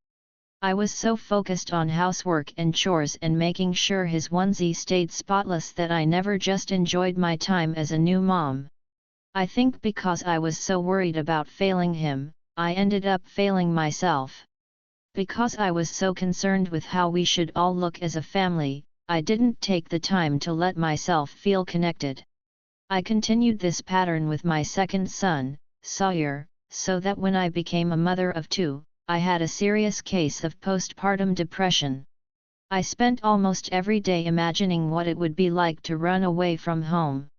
I was so focused on housework and chores and making sure his onesie stayed spotless that I never just enjoyed my time as a new mom. I think because I was so worried about failing him, I ended up failing myself. Because I was so concerned with how we should all look as a family, I didn't take the time to let myself feel connected. I continued this pattern with my second son, Sawyer, so that when I became a mother of two, I had a serious case of postpartum depression. I spent almost every day imagining what it would be like to run away from home.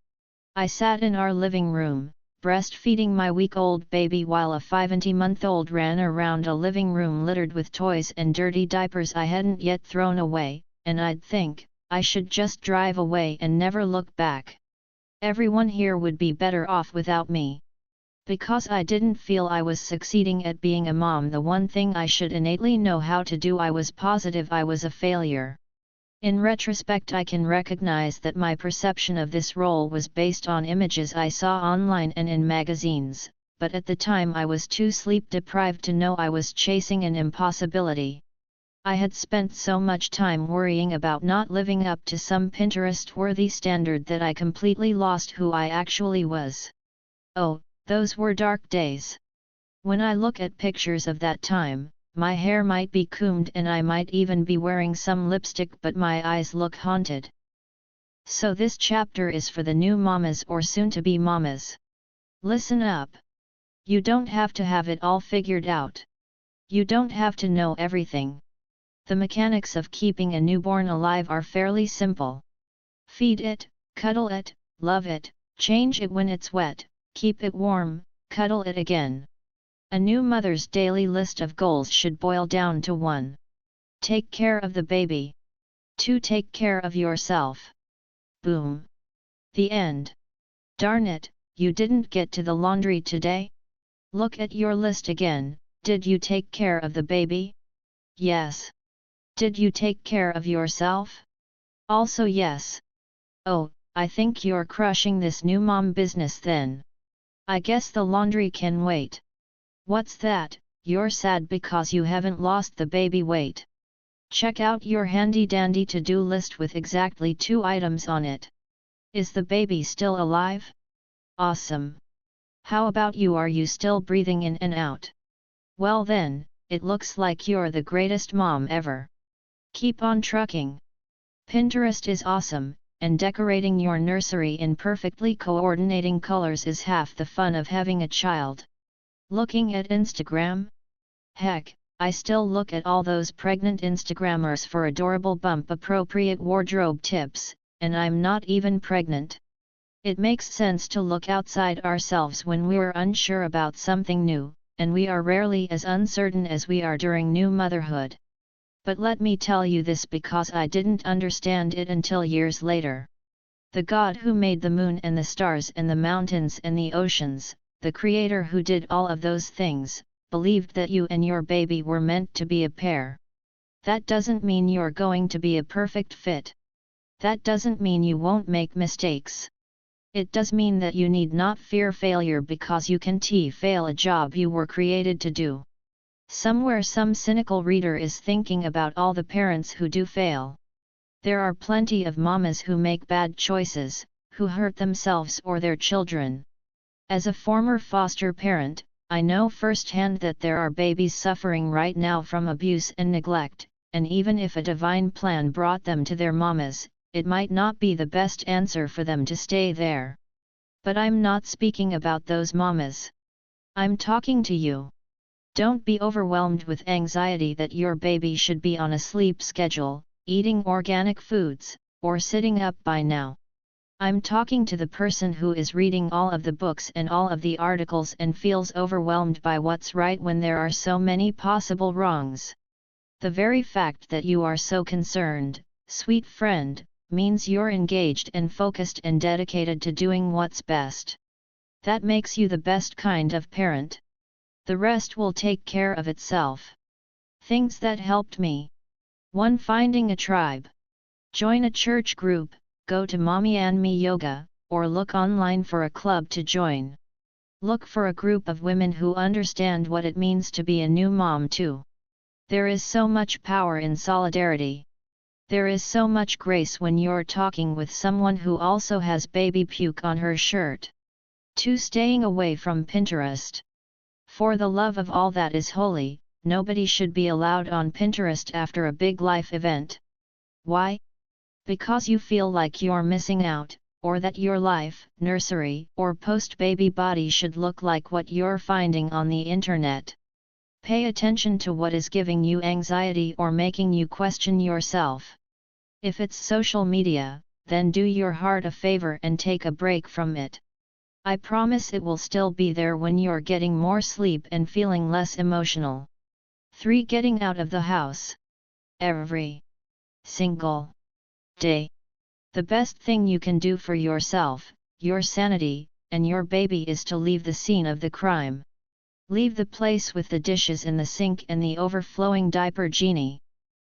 I sat in our living room, breastfeeding my week-old baby while a 5-month-old ran around a living room littered with toys and dirty diapers I hadn't yet thrown away, and I'd think, I should just drive away and never look back. Everyone here would be better off without me. Because I didn't feel I was succeeding at being a mom, the one thing I should innately know how to do, I was positive I was a failure. In retrospect, I can recognize that my perception of this role was based on images I saw online and in magazines, but at the time I was too sleep-deprived to know I was chasing an impossibility. I had spent so much time worrying about not living up to some Pinterest-worthy standard that I completely lost who I actually was. Oh, those were dark days. When I look at pictures of that time, my hair might be combed and I might even be wearing some lipstick, but my eyes look haunted. So this chapter is for the new mamas or soon-to-be mamas. Listen up. You don't have to have it all figured out. You don't have to know everything. The mechanics of keeping a newborn alive are fairly simple. Feed it, cuddle it, love it, change it when it's wet, keep it warm, cuddle it again. A new mother's daily list of goals should boil down to 1. Take care of the baby. 2. Take care of yourself. Boom. The end. Darn it, you didn't get to the laundry today? Look at your list again. Did you take care of the baby? Yes. Did you take care of yourself? Also yes. Oh, I think you're crushing this new mom business then. I guess the laundry can wait. What's that? You're sad because you haven't lost the baby weight. Check out your handy-dandy to-do list with exactly 2 items on it. Is the baby still alive? Awesome. How about you? Are you still breathing in and out? Well then, it looks like you're the greatest mom ever. Keep on trucking. Pinterest is awesome, and decorating your nursery in perfectly coordinating colors is half the fun of having a child. Looking at Instagram? Heck, I still look at all those pregnant Instagrammers for adorable bump-appropriate wardrobe tips, and I'm not even pregnant. It makes sense to look outside ourselves when we're unsure about something new, and we are rarely as uncertain as we are during new motherhood. But let me tell you this because I didn't understand it until years later. The God who made the moon and the stars and the mountains and the oceans, the creator who did all of those things, believed that you and your baby were meant to be a pair. That doesn't mean you're going to be a perfect fit. That doesn't mean you won't make mistakes. It does mean that you need not fear failure because you can fail a job you were created to do. Somewhere some cynical reader is thinking about all the parents who do fail. There are plenty of mamas who make bad choices, who hurt themselves or their children. As a former foster parent, I know firsthand that there are babies suffering right now from abuse and neglect, and even if a divine plan brought them to their mamas, it might not be the best answer for them to stay there. But I'm not speaking about those mamas. I'm talking to you. Don't be overwhelmed with anxiety that your baby should be on a sleep schedule, eating organic foods, or sitting up by now. I'm talking to the person who is reading all of the books and all of the articles and feels overwhelmed by what's right when there are so many possible wrongs. The very fact that you are so concerned, sweet friend, means you're engaged and focused and dedicated to doing what's best. That makes you the best kind of parent. The rest will take care of itself. Things that helped me. 1. Finding a tribe. Join a church group, go to Mommy and Me Yoga, or look online for a club to join. Look for a group of women who understand what it means to be a new mom too. There is so much power in solidarity. There is so much grace when you're talking with someone who also has baby puke on her shirt. 2. Staying away from Pinterest. For the love of all that is holy, nobody should be allowed on Pinterest after a big life event. Why? Because you feel like you're missing out, or that your life, nursery, or post-baby body should look like what you're finding on the internet. Pay attention to what is giving you anxiety or making you question yourself. If it's social media, then do your heart a favor and take a break from it. I promise it will still be there when you're getting more sleep and feeling less emotional. 3. Getting out of the house. Every single day. The best thing you can do for yourself, your sanity, and your baby is to leave the scene of the crime. Leave the place with the dishes in the sink and the overflowing diaper genie.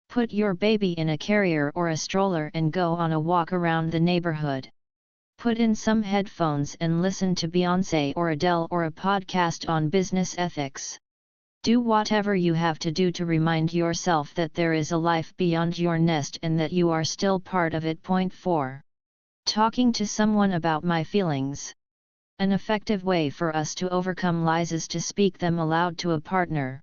Put your baby in a carrier or a stroller and go on a walk around the neighborhood. Put in some headphones and listen to Beyoncé or Adele or a podcast on business ethics. Do whatever you have to do to remind yourself that there is a life beyond your nest and that you are still part of it. 4. Talking to someone about my feelings. An effective way for us to overcome lies is to speak them aloud to a partner.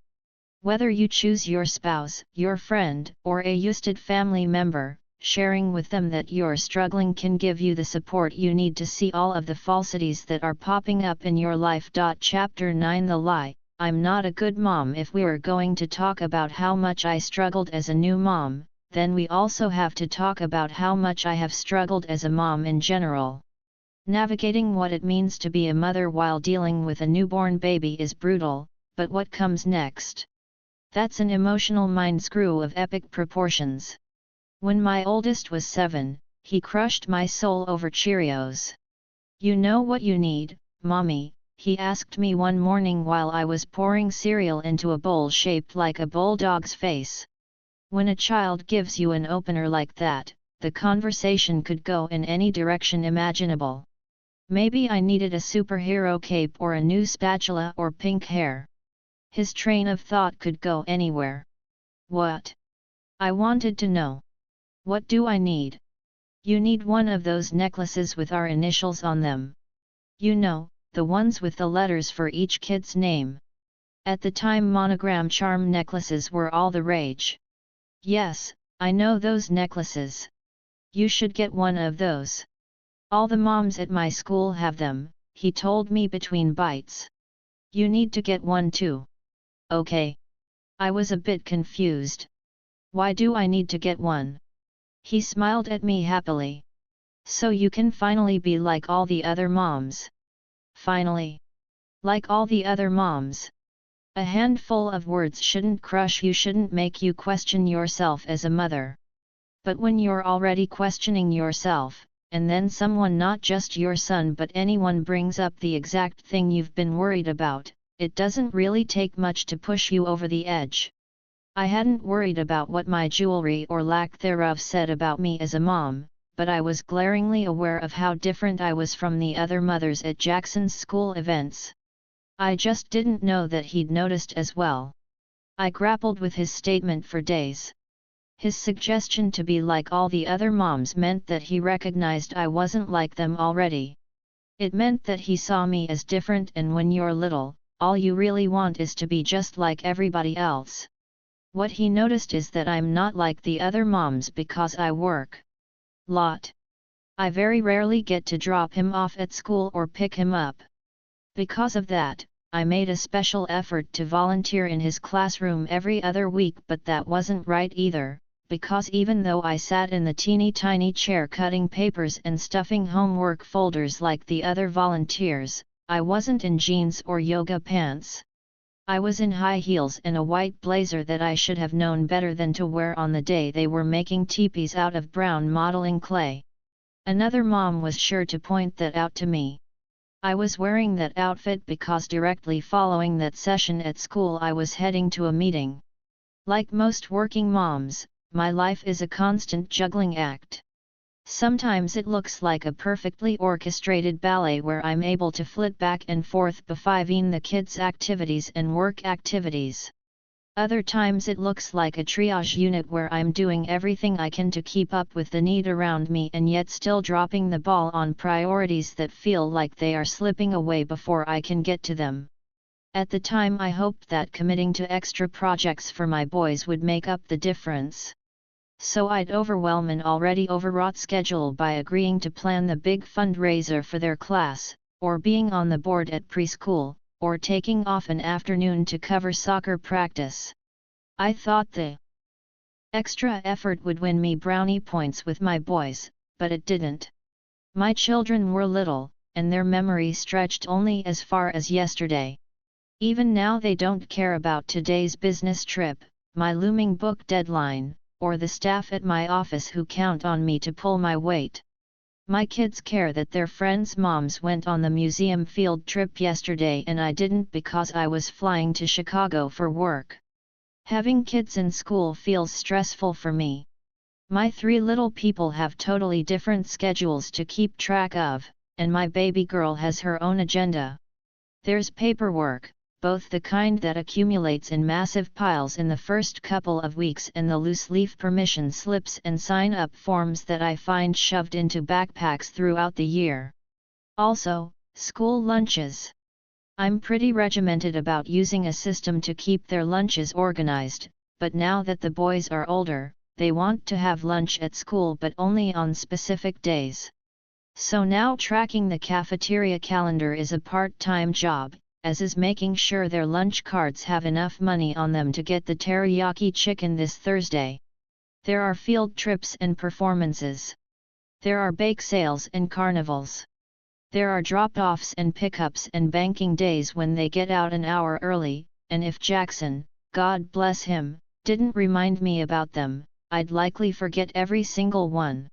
Whether you choose your spouse, your friend, or a trusted family member, sharing with them that you're struggling can give you the support you need to see all of the falsities that are popping up in your life. Chapter 9. The lie, I'm not a good mom. If we are going to talk about how much I struggled as a new mom, then we also have to talk about how much I have struggled as a mom in general. Navigating what it means to be a mother while dealing with a newborn baby is brutal, but what comes next? That's an emotional mind-screw of epic proportions. When my oldest was 7, he crushed my soul over Cheerios. You know what you need, Mommy? He asked me one morning while I was pouring cereal into a bowl shaped like a bulldog's face. When a child gives you an opener like that, the conversation could go in any direction imaginable. Maybe I needed a superhero cape or a new spatula or pink hair. His train of thought could go anywhere. What? I wanted to know. What do I need? You need one of those necklaces with our initials on them. You know, the ones with the letters for each kid's name. At the time, monogram charm necklaces were all the rage. Yes, I know those necklaces. You should get one of those. All the moms at my school have them, he told me between bites. You need to get one too. Okay. I was a bit confused. Why do I need to get one? He smiled at me happily. So you can finally be like all the other moms. Finally. Like all the other moms. A handful of words shouldn't crush you, shouldn't make you question yourself as a mother. But when you're already questioning yourself, and then someone, not just your son but anyone, brings up the exact thing you've been worried about, it doesn't really take much to push you over the edge. I hadn't worried about what my jewelry or lack thereof said about me as a mom, but I was glaringly aware of how different I was from the other mothers at Jackson's school events. I just didn't know that he'd noticed as well. I grappled with his statement for days. His suggestion to be like all the other moms meant that he recognized I wasn't like them already. It meant that he saw me as different, and when you're little, all you really want is to be just like everybody else. What he noticed is that I'm not like the other moms because I work lot. I very rarely get to drop him off at school or pick him up. Because of that, I made a special effort to volunteer in his classroom every other week, but that wasn't right either, because even though I sat in the teeny tiny chair cutting papers and stuffing homework folders like the other volunteers, I wasn't in jeans or yoga pants. I was in high heels and a white blazer that I should have known better than to wear on the day they were making teepees out of brown modeling clay. Another mom was sure to point that out to me. I was wearing that outfit because directly following that session at school I was heading to a meeting. Like most working moms, my life is a constant juggling act. Sometimes it looks like a perfectly orchestrated ballet where I'm able to flit back and forth between the kids' activities and work activities. Other times it looks like a triage unit where I'm doing everything I can to keep up with the need around me and yet still dropping the ball on priorities that feel like they are slipping away before I can get to them. At the time I hoped that committing to extra projects for my boys would make up the difference. So I'd overwhelm an already overwrought schedule by agreeing to plan the big fundraiser for their class, or being on the board at preschool, or taking off an afternoon to cover soccer practice. I thought the extra effort would win me brownie points with my boys, but it didn't. My children were little, and their memory stretched only as far as yesterday. Even now they don't care about today's business trip, my looming book deadline, or the staff at my office who count on me to pull my weight. My kids care that their friends' moms went on the museum field trip yesterday and I didn't because I was flying to Chicago for work. Having kids in school feels stressful for me. My 3 little people have totally different schedules to keep track of, and my baby girl has her own agenda. There's paperwork, both the kind that accumulates in massive piles in the first couple of weeks and the loose-leaf permission slips and sign-up forms that I find shoved into backpacks throughout the year. Also, school lunches. I'm pretty regimented about using a system to keep their lunches organized, but now that the boys are older, they want to have lunch at school but only on specific days. So now tracking the cafeteria calendar is a part-time job, as is making sure their lunch cards have enough money on them to get the teriyaki chicken this Thursday. There are field trips and performances. There are bake sales and carnivals. There are drop-offs and pickups and banking days when they get out an hour early, and if Jackson, God bless him, didn't remind me about them, I'd likely forget every single one.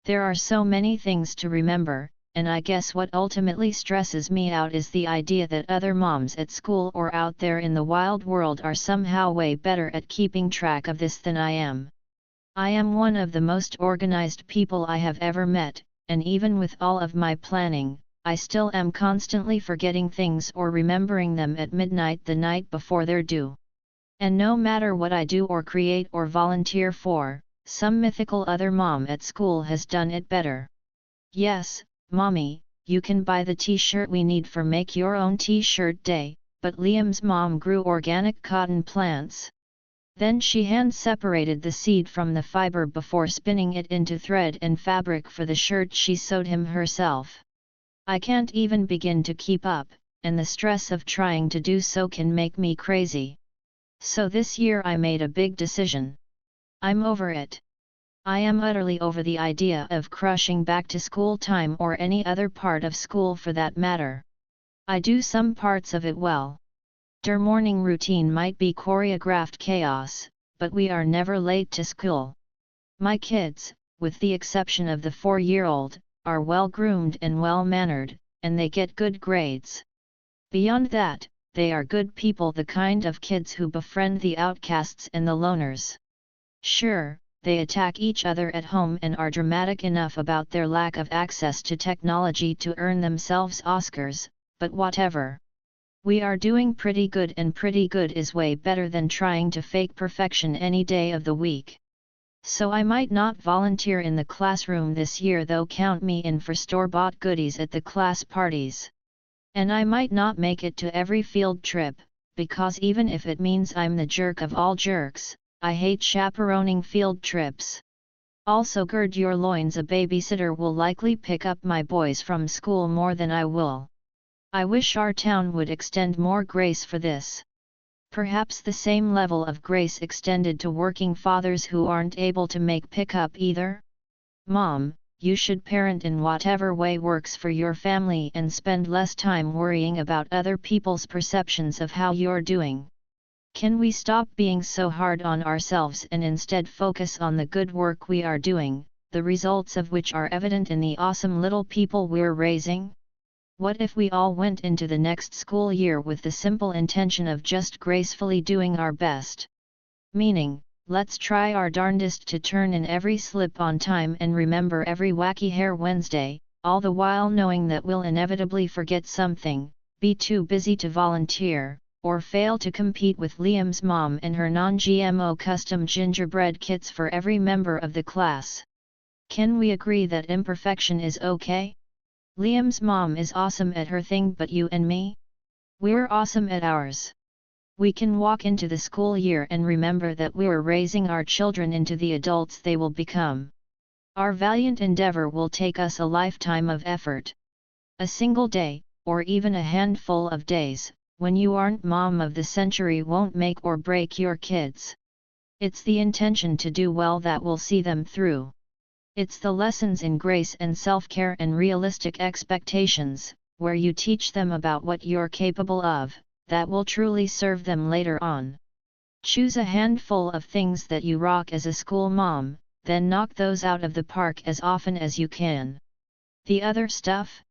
There are so many things to remember, and I guess what ultimately stresses me out is the idea that other moms at school or out there in the wild world are somehow way better at keeping track of this than I am. I am one of the most organized people I have ever met, and even with all of my planning, I still am constantly forgetting things or remembering them at midnight the night before they're due. And no matter what I do or create or volunteer for, some mythical other mom at school has done it better. Yes, Mommy, you can buy the t-shirt we need for Make Your Own T-shirt Day, but Liam's mom grew organic cotton plants. Then she hand-separated the seed from the fiber before spinning it into thread and fabric for the shirt she sewed him herself. I can't even begin to keep up, and the stress of trying to do so can make me crazy. So this year I made a big decision. I'm over it. I am utterly over the idea of crushing back to school time or any other part of school for that matter. I do some parts of it well. Der morning routine might be choreographed chaos, but we are never late to school. My kids, with the exception of the 4-year-old, are well-groomed and well-mannered, and they get good grades. Beyond that, they are good people, the kind of kids who befriend the outcasts and the loners. Sure, they attack each other at home and are dramatic enough about their lack of access to technology to earn themselves Oscars, but whatever. We are doing pretty good, and pretty good is way better than trying to fake perfection any day of the week. So I might not volunteer in the classroom this year, though count me in for store-bought goodies at the class parties. And I might not make it to every field trip, because even if it means I'm the jerk of all jerks, I hate chaperoning field trips. Also gird your loins, a babysitter will likely pick up my boys from school more than I will. I wish our town would extend more grace for this. Perhaps the same level of grace extended to working fathers who aren't able to make pickup either? Mom, you should parent in whatever way works for your family and spend less time worrying about other people's perceptions of how you're doing. Can we stop being so hard on ourselves and instead focus on the good work we are doing, the results of which are evident in the awesome little people we're raising? What if we all went into the next school year with the simple intention of just gracefully doing our best? Meaning, let's try our darndest to turn in every slip on time and remember every wacky hair Wednesday, all the while knowing that we'll inevitably forget something, be too busy to volunteer, or fail to compete with Liam's mom and her non-GMO custom gingerbread kits for every member of the class. Can we agree that imperfection is okay? Liam's mom is awesome at her thing, but you and me? We're awesome at ours. We can walk into the school year and remember that we're raising our children into the adults they will become. Our valiant endeavor will take us a lifetime of effort. A single day, or even a handful of days, when you aren't mom of the century won't make or break your kids. It's the intention to do well that will see them through. It's the lessons in grace and self-care and realistic expectations, where you teach them about what you're capable of, that will truly serve them later on. Choose a handful of things that you rock as a school mom, then knock those out of the park as often as you can. The other stuff?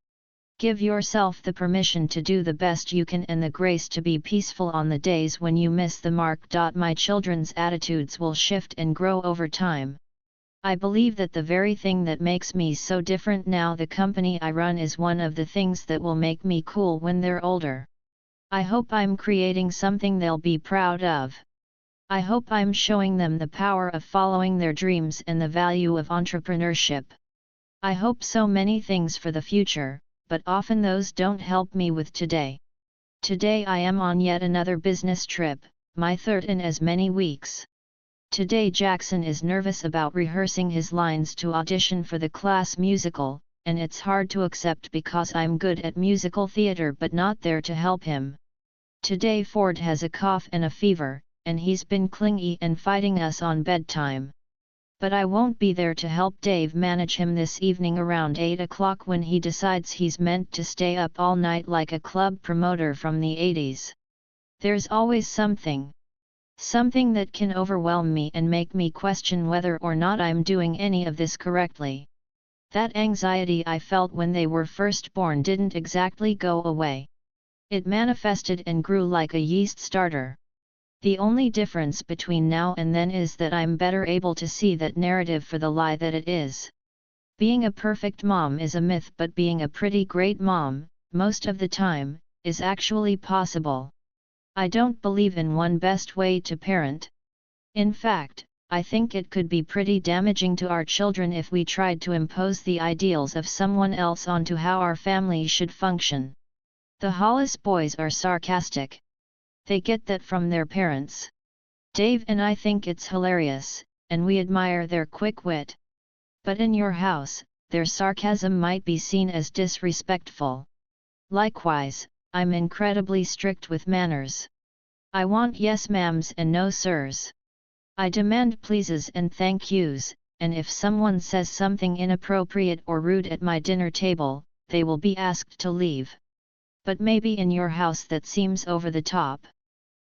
Give yourself the permission to do the best you can and the grace to be peaceful on the days when you miss the mark. My children's attitudes will shift and grow over time. I believe that the very thing that makes me so different now, the company I run, is one of the things that will make me cool when they're older. I hope I'm creating something they'll be proud of. I hope I'm showing them the power of following their dreams and the value of entrepreneurship. I hope so many things for the future, but often those don't help me with today. Today I am on yet another business trip, my third in as many weeks. Today Jackson is nervous about rehearsing his lines to audition for the class musical, and it's hard to accept because I'm good at musical theater but not there to help him. Today Ford has a cough and a fever, and he's been clingy and fighting us on bedtime. But I won't be there to help Dave manage him this evening around 8 o'clock when he decides he's meant to stay up all night like a club promoter from the 80s. There's always something that can overwhelm me and make me question whether or not I'm doing any of this correctly. That anxiety I felt when they were first born didn't exactly go away. It manifested and grew like a yeast starter. The only difference between now and then is that I'm better able to see that narrative for the lie that it is. Being a perfect mom is a myth, but being a pretty great mom, most of the time, is actually possible. I don't believe in one best way to parent. In fact, I think it could be pretty damaging to our children if we tried to impose the ideals of someone else onto how our family should function. The Hollis boys are sarcastic. They get that from their parents. Dave and I think it's hilarious, and we admire their quick wit. But in your house, their sarcasm might be seen as disrespectful. Likewise, I'm incredibly strict with manners. I want yes ma'ams and no sirs. I demand pleases and thank yous, and if someone says something inappropriate or rude at my dinner table, they will be asked to leave. But maybe in your house that seems over the top.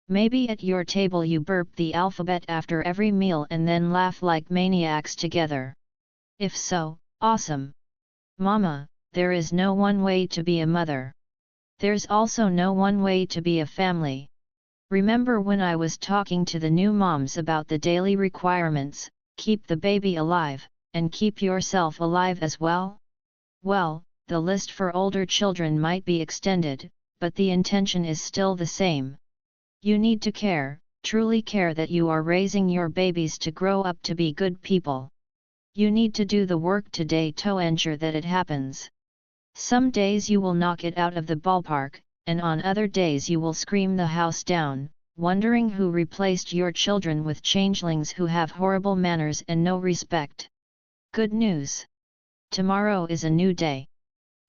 Maybe at your table you burp the alphabet after every meal and then laugh like maniacs together. If so, awesome. Mama, there is no one way to be a mother. There's also no one way to be a family. Remember when I was talking to the new moms about the daily requirements, keep the baby alive, and keep yourself alive as well? Well, the list for older children might be extended, but the intention is still the same. You need to care, truly care that you are raising your babies to grow up to be good people. You need to do the work today to ensure that it happens. Some days you will knock it out of the ballpark, and on other days you will scream the house down, wondering who replaced your children with changelings who have horrible manners and no respect. Good news! Tomorrow is a new day.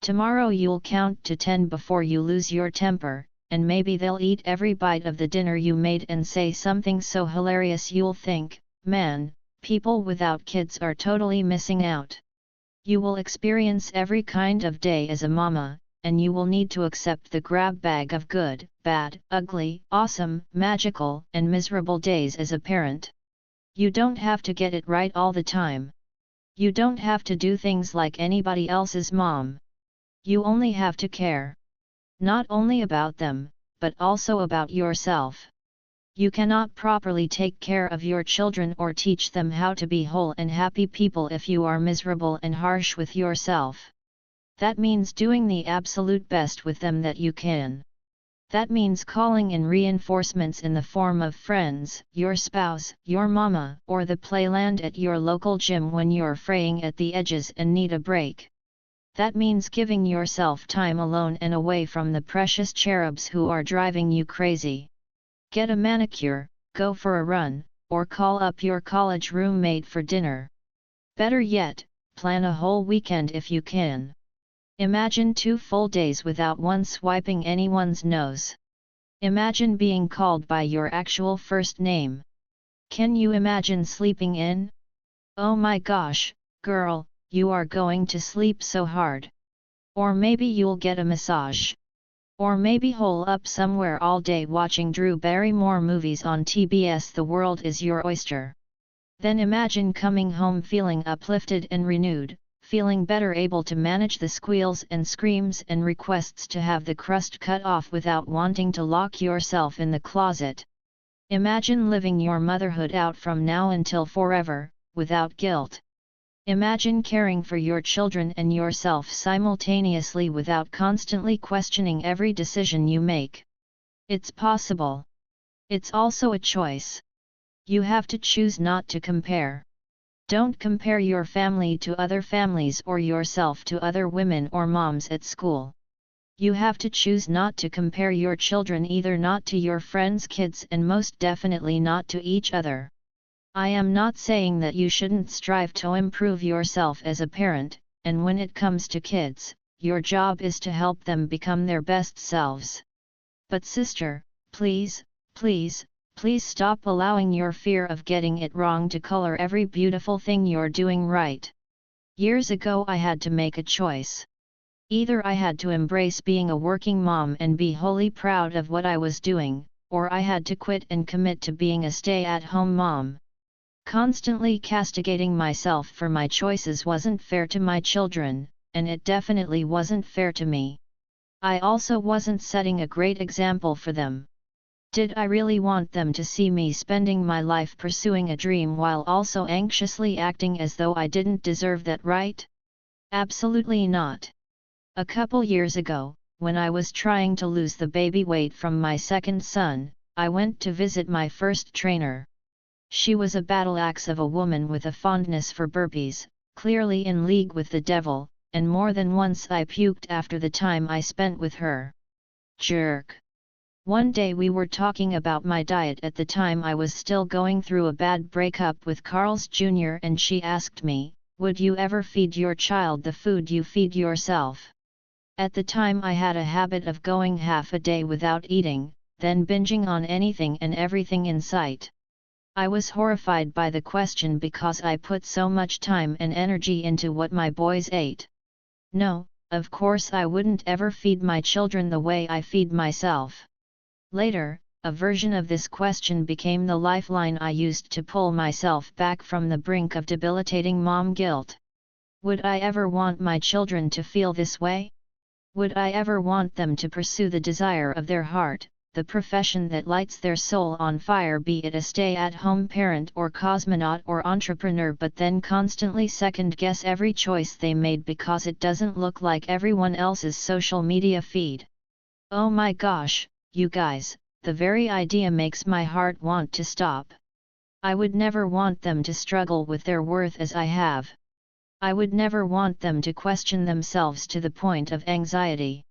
Tomorrow you'll count to 10 before you lose your temper, and maybe they'll eat every bite of the dinner you made and say something so hilarious you'll think, man, people without kids are totally missing out. You will experience every kind of day as a mama, and you will need to accept the grab bag of good, bad, ugly, awesome, magical, and miserable days as a parent. You don't have to get it right all the time. You don't have to do things like anybody else's mom. You only have to care. Not only about them, but also about yourself. You cannot properly take care of your children or teach them how to be whole and happy people if you are miserable and harsh with yourself. That means doing the absolute best with them that you can. That means calling in reinforcements in the form of friends, your spouse, your mama, or the playland at your local gym when you're fraying at the edges and need a break. That means giving yourself time alone and away from the precious cherubs who are driving you crazy. Get a manicure, go for a run, or call up your college roommate for dinner. Better yet, plan a whole weekend if you can. Imagine 2 full days without once swiping anyone's nose. Imagine being called by your actual first name. Can you imagine sleeping in? Oh my gosh, girl, you are going to sleep so hard. Or maybe you'll get a massage. Or maybe hole up somewhere all day watching Drew Barrymore movies on TBS. The world is your oyster. Then imagine coming home feeling uplifted and renewed, feeling better, able to manage the squeals and screams and requests to have the crust cut off without wanting to lock yourself in the closet. Imagine living your motherhood out from now until forever, without guilt. Imagine caring for your children and yourself simultaneously without constantly questioning every decision you make. It's possible. It's also a choice. You have to choose not to compare. Don't compare your family to other families or yourself to other women or moms at school. You have to choose not to compare your children either, not to your friends' kids and most definitely not to each other. I am not saying that you shouldn't strive to improve yourself as a parent, and when it comes to kids, your job is to help them become their best selves. But sister, please, please, please stop allowing your fear of getting it wrong to color every beautiful thing you're doing right. Years ago I had to make a choice. Either I had to embrace being a working mom and be wholly proud of what I was doing, or I had to quit and commit to being a stay-at-home mom. Constantly castigating myself for my choices wasn't fair to my children, and it definitely wasn't fair to me. I also wasn't setting a great example for them. Did I really want them to see me spending my life pursuing a dream while also anxiously acting as though I didn't deserve that right? Absolutely not. A couple years ago, when I was trying to lose the baby weight from my second son, I went to visit my first trainer. She was a battle axe of a woman with a fondness for burpees, clearly in league with the devil, and more than once I puked after the time I spent with her. Jerk. One day we were talking about my diet. At the time I was still going through a bad breakup with Carl's Jr. and she asked me, would you ever feed your child the food you feed yourself? At the time I had a habit of going half a day without eating, then binging on anything and everything in sight. I was horrified by the question because I put so much time and energy into what my boys ate. No, of course I wouldn't ever feed my children the way I feed myself. Later, a version of this question became the lifeline I used to pull myself back from the brink of debilitating mom guilt. Would I ever want my children to feel this way? Would I ever want them to pursue the desire of their heart, the profession that lights their soul on fire, be it a stay-at-home parent or cosmonaut or entrepreneur, but then constantly second-guess every choice they made because it doesn't look like everyone else's social media feed? Oh my gosh, you guys, the very idea makes my heart want to stop. I would never want them to struggle with their worth as I have. I would never want them to question themselves to the point of anxiety.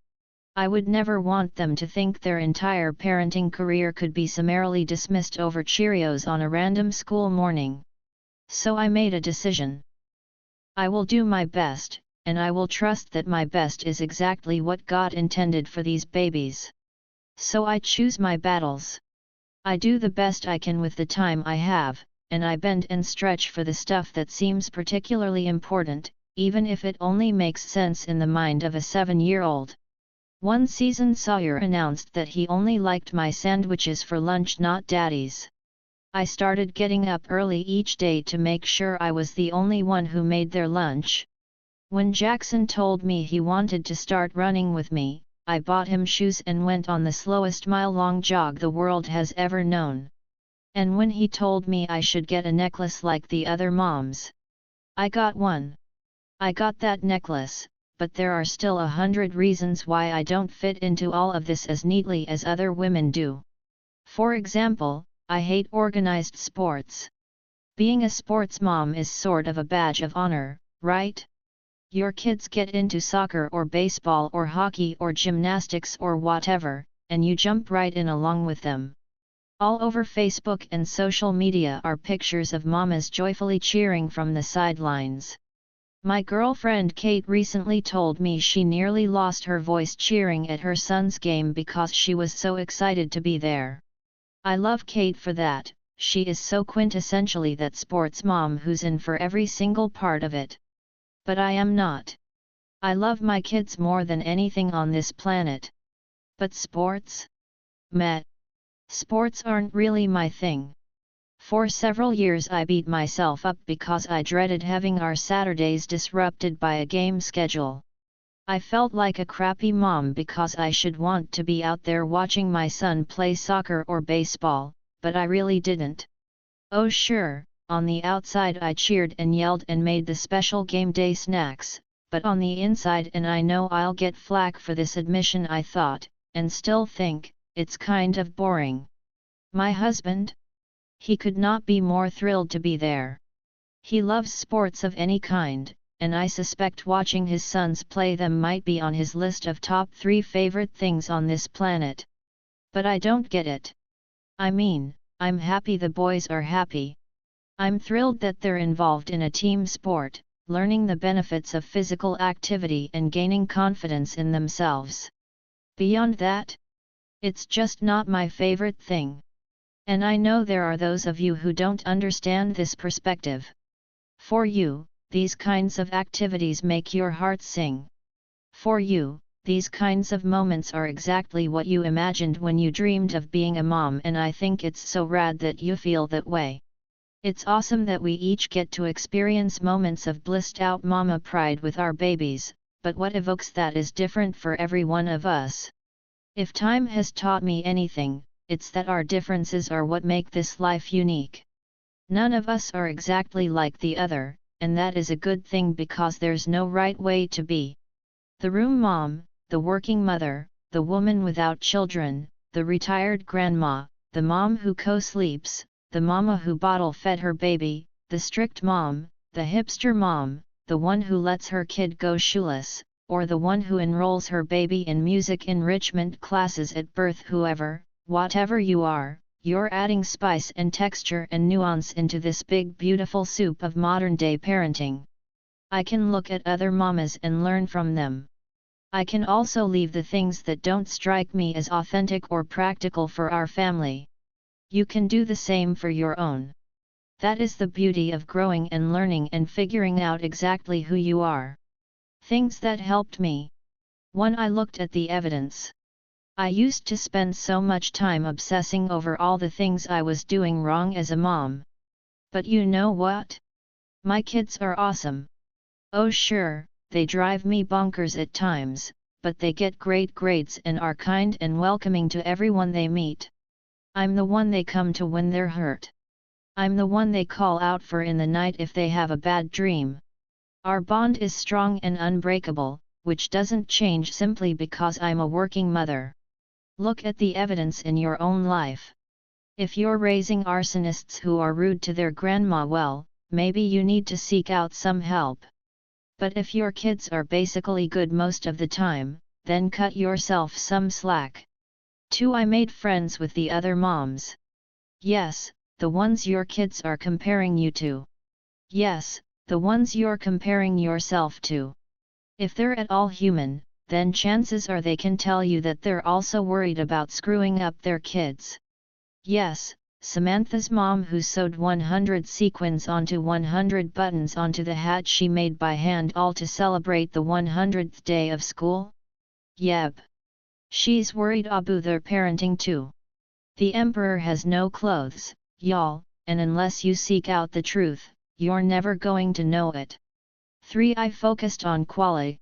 I would never want them to think their entire parenting career could be summarily dismissed over Cheerios on a random school morning. So I made a decision. I will do my best, and I will trust that my best is exactly what God intended for these babies. So I choose my battles. I do the best I can with the time I have, and I bend and stretch for the stuff that seems particularly important, even if it only makes sense in the mind of a 7-year-old. One season Sawyer announced that he only liked my sandwiches for lunch, not Daddy's. I started getting up early each day to make sure I was the only one who made their lunch. When Jackson told me he wanted to start running with me, I bought him shoes and went on the slowest mile-long jog the world has ever known. And when he told me I should get a necklace like the other moms, I got one. I got that necklace, but there are still 100 reasons why I don't fit into all of this as neatly as other women do. For example, I hate organized sports. Being a sports mom is sort of a badge of honor, right? Your kids get into soccer or baseball or hockey or gymnastics or whatever, and you jump right in along with them. All over Facebook and social media are pictures of mamas joyfully cheering from the sidelines. My girlfriend Kate recently told me she nearly lost her voice cheering at her son's game because she was so excited to be there. I love Kate for that. She is so quintessentially that sports mom who's in for every single part of it. But I am not. I love my kids more than anything on this planet. But sports? Meh. Sports aren't really my thing. For several years I beat myself up because I dreaded having our Saturdays disrupted by a game schedule. I felt like a crappy mom because I should want to be out there watching my son play soccer or baseball, but I really didn't. Oh sure, on the outside I cheered and yelled and made the special game day snacks, but on the inside, and I know I'll get flack for this admission, I thought, and still think, it's kind of boring. My husband? He could not be more thrilled to be there. He loves sports of any kind, and I suspect watching his sons play them might be on his list of top 3 favorite things on this planet. But I don't get it. I mean, I'm happy the boys are happy. I'm thrilled that they're involved in a team sport, learning the benefits of physical activity and gaining confidence in themselves. Beyond that, it's just not my favorite thing. And I know there are those of you who don't understand this perspective. For you, these kinds of activities make your heart sing. For you, these kinds of moments are exactly what you imagined when you dreamed of being a mom, and I think it's so rad that you feel that way. It's awesome that we each get to experience moments of blissed out mama pride with our babies, but what evokes that is different for every one of us. If time has taught me anything, it's that our differences are what make this life unique. None of us are exactly like the other, and that is a good thing because there's no right way to be. The room mom, the working mother, the woman without children, the retired grandma, the mom who co-sleeps, the mama who bottle-fed her baby, the strict mom, the hipster mom, the one who lets her kid go shoeless, or the one who enrolls her baby in music enrichment classes at birth. Whatever you are, you're adding spice and texture and nuance into this big beautiful soup of modern-day parenting. I can look at other mamas and learn from them. I can also leave the things that don't strike me as authentic or practical for our family. You can do the same for your own. That is the beauty of growing and learning and figuring out exactly who you are. Things that helped me. 1. I looked at the evidence. I used to spend so much time obsessing over all the things I was doing wrong as a mom. But you know what? My kids are awesome. Oh sure, they drive me bonkers at times, but they get great grades and are kind and welcoming to everyone they meet. I'm the one they come to when they're hurt. I'm the one they call out for in the night if they have a bad dream. Our bond is strong and unbreakable, which doesn't change simply because I'm a working mother. Look at the evidence in your own life. If you're raising arsonists who are rude to their grandma, well, maybe you need to seek out some help. But if your kids are basically good most of the time, then cut yourself some slack. 2. I made friends with the other moms. Yes, the ones your kids are comparing you to. Yes, the ones you're comparing yourself to. If they're at all human, then chances are they can tell you that they're also worried about screwing up their kids. Yes, Samantha's mom who sewed 100 sequins onto 100 buttons onto the hat she made by hand all to celebrate the 100th day of school? Yep. She's worried about their parenting too. The emperor has no clothes, y'all, and unless you seek out the truth, you're never going to know it. 3. I focused on quality.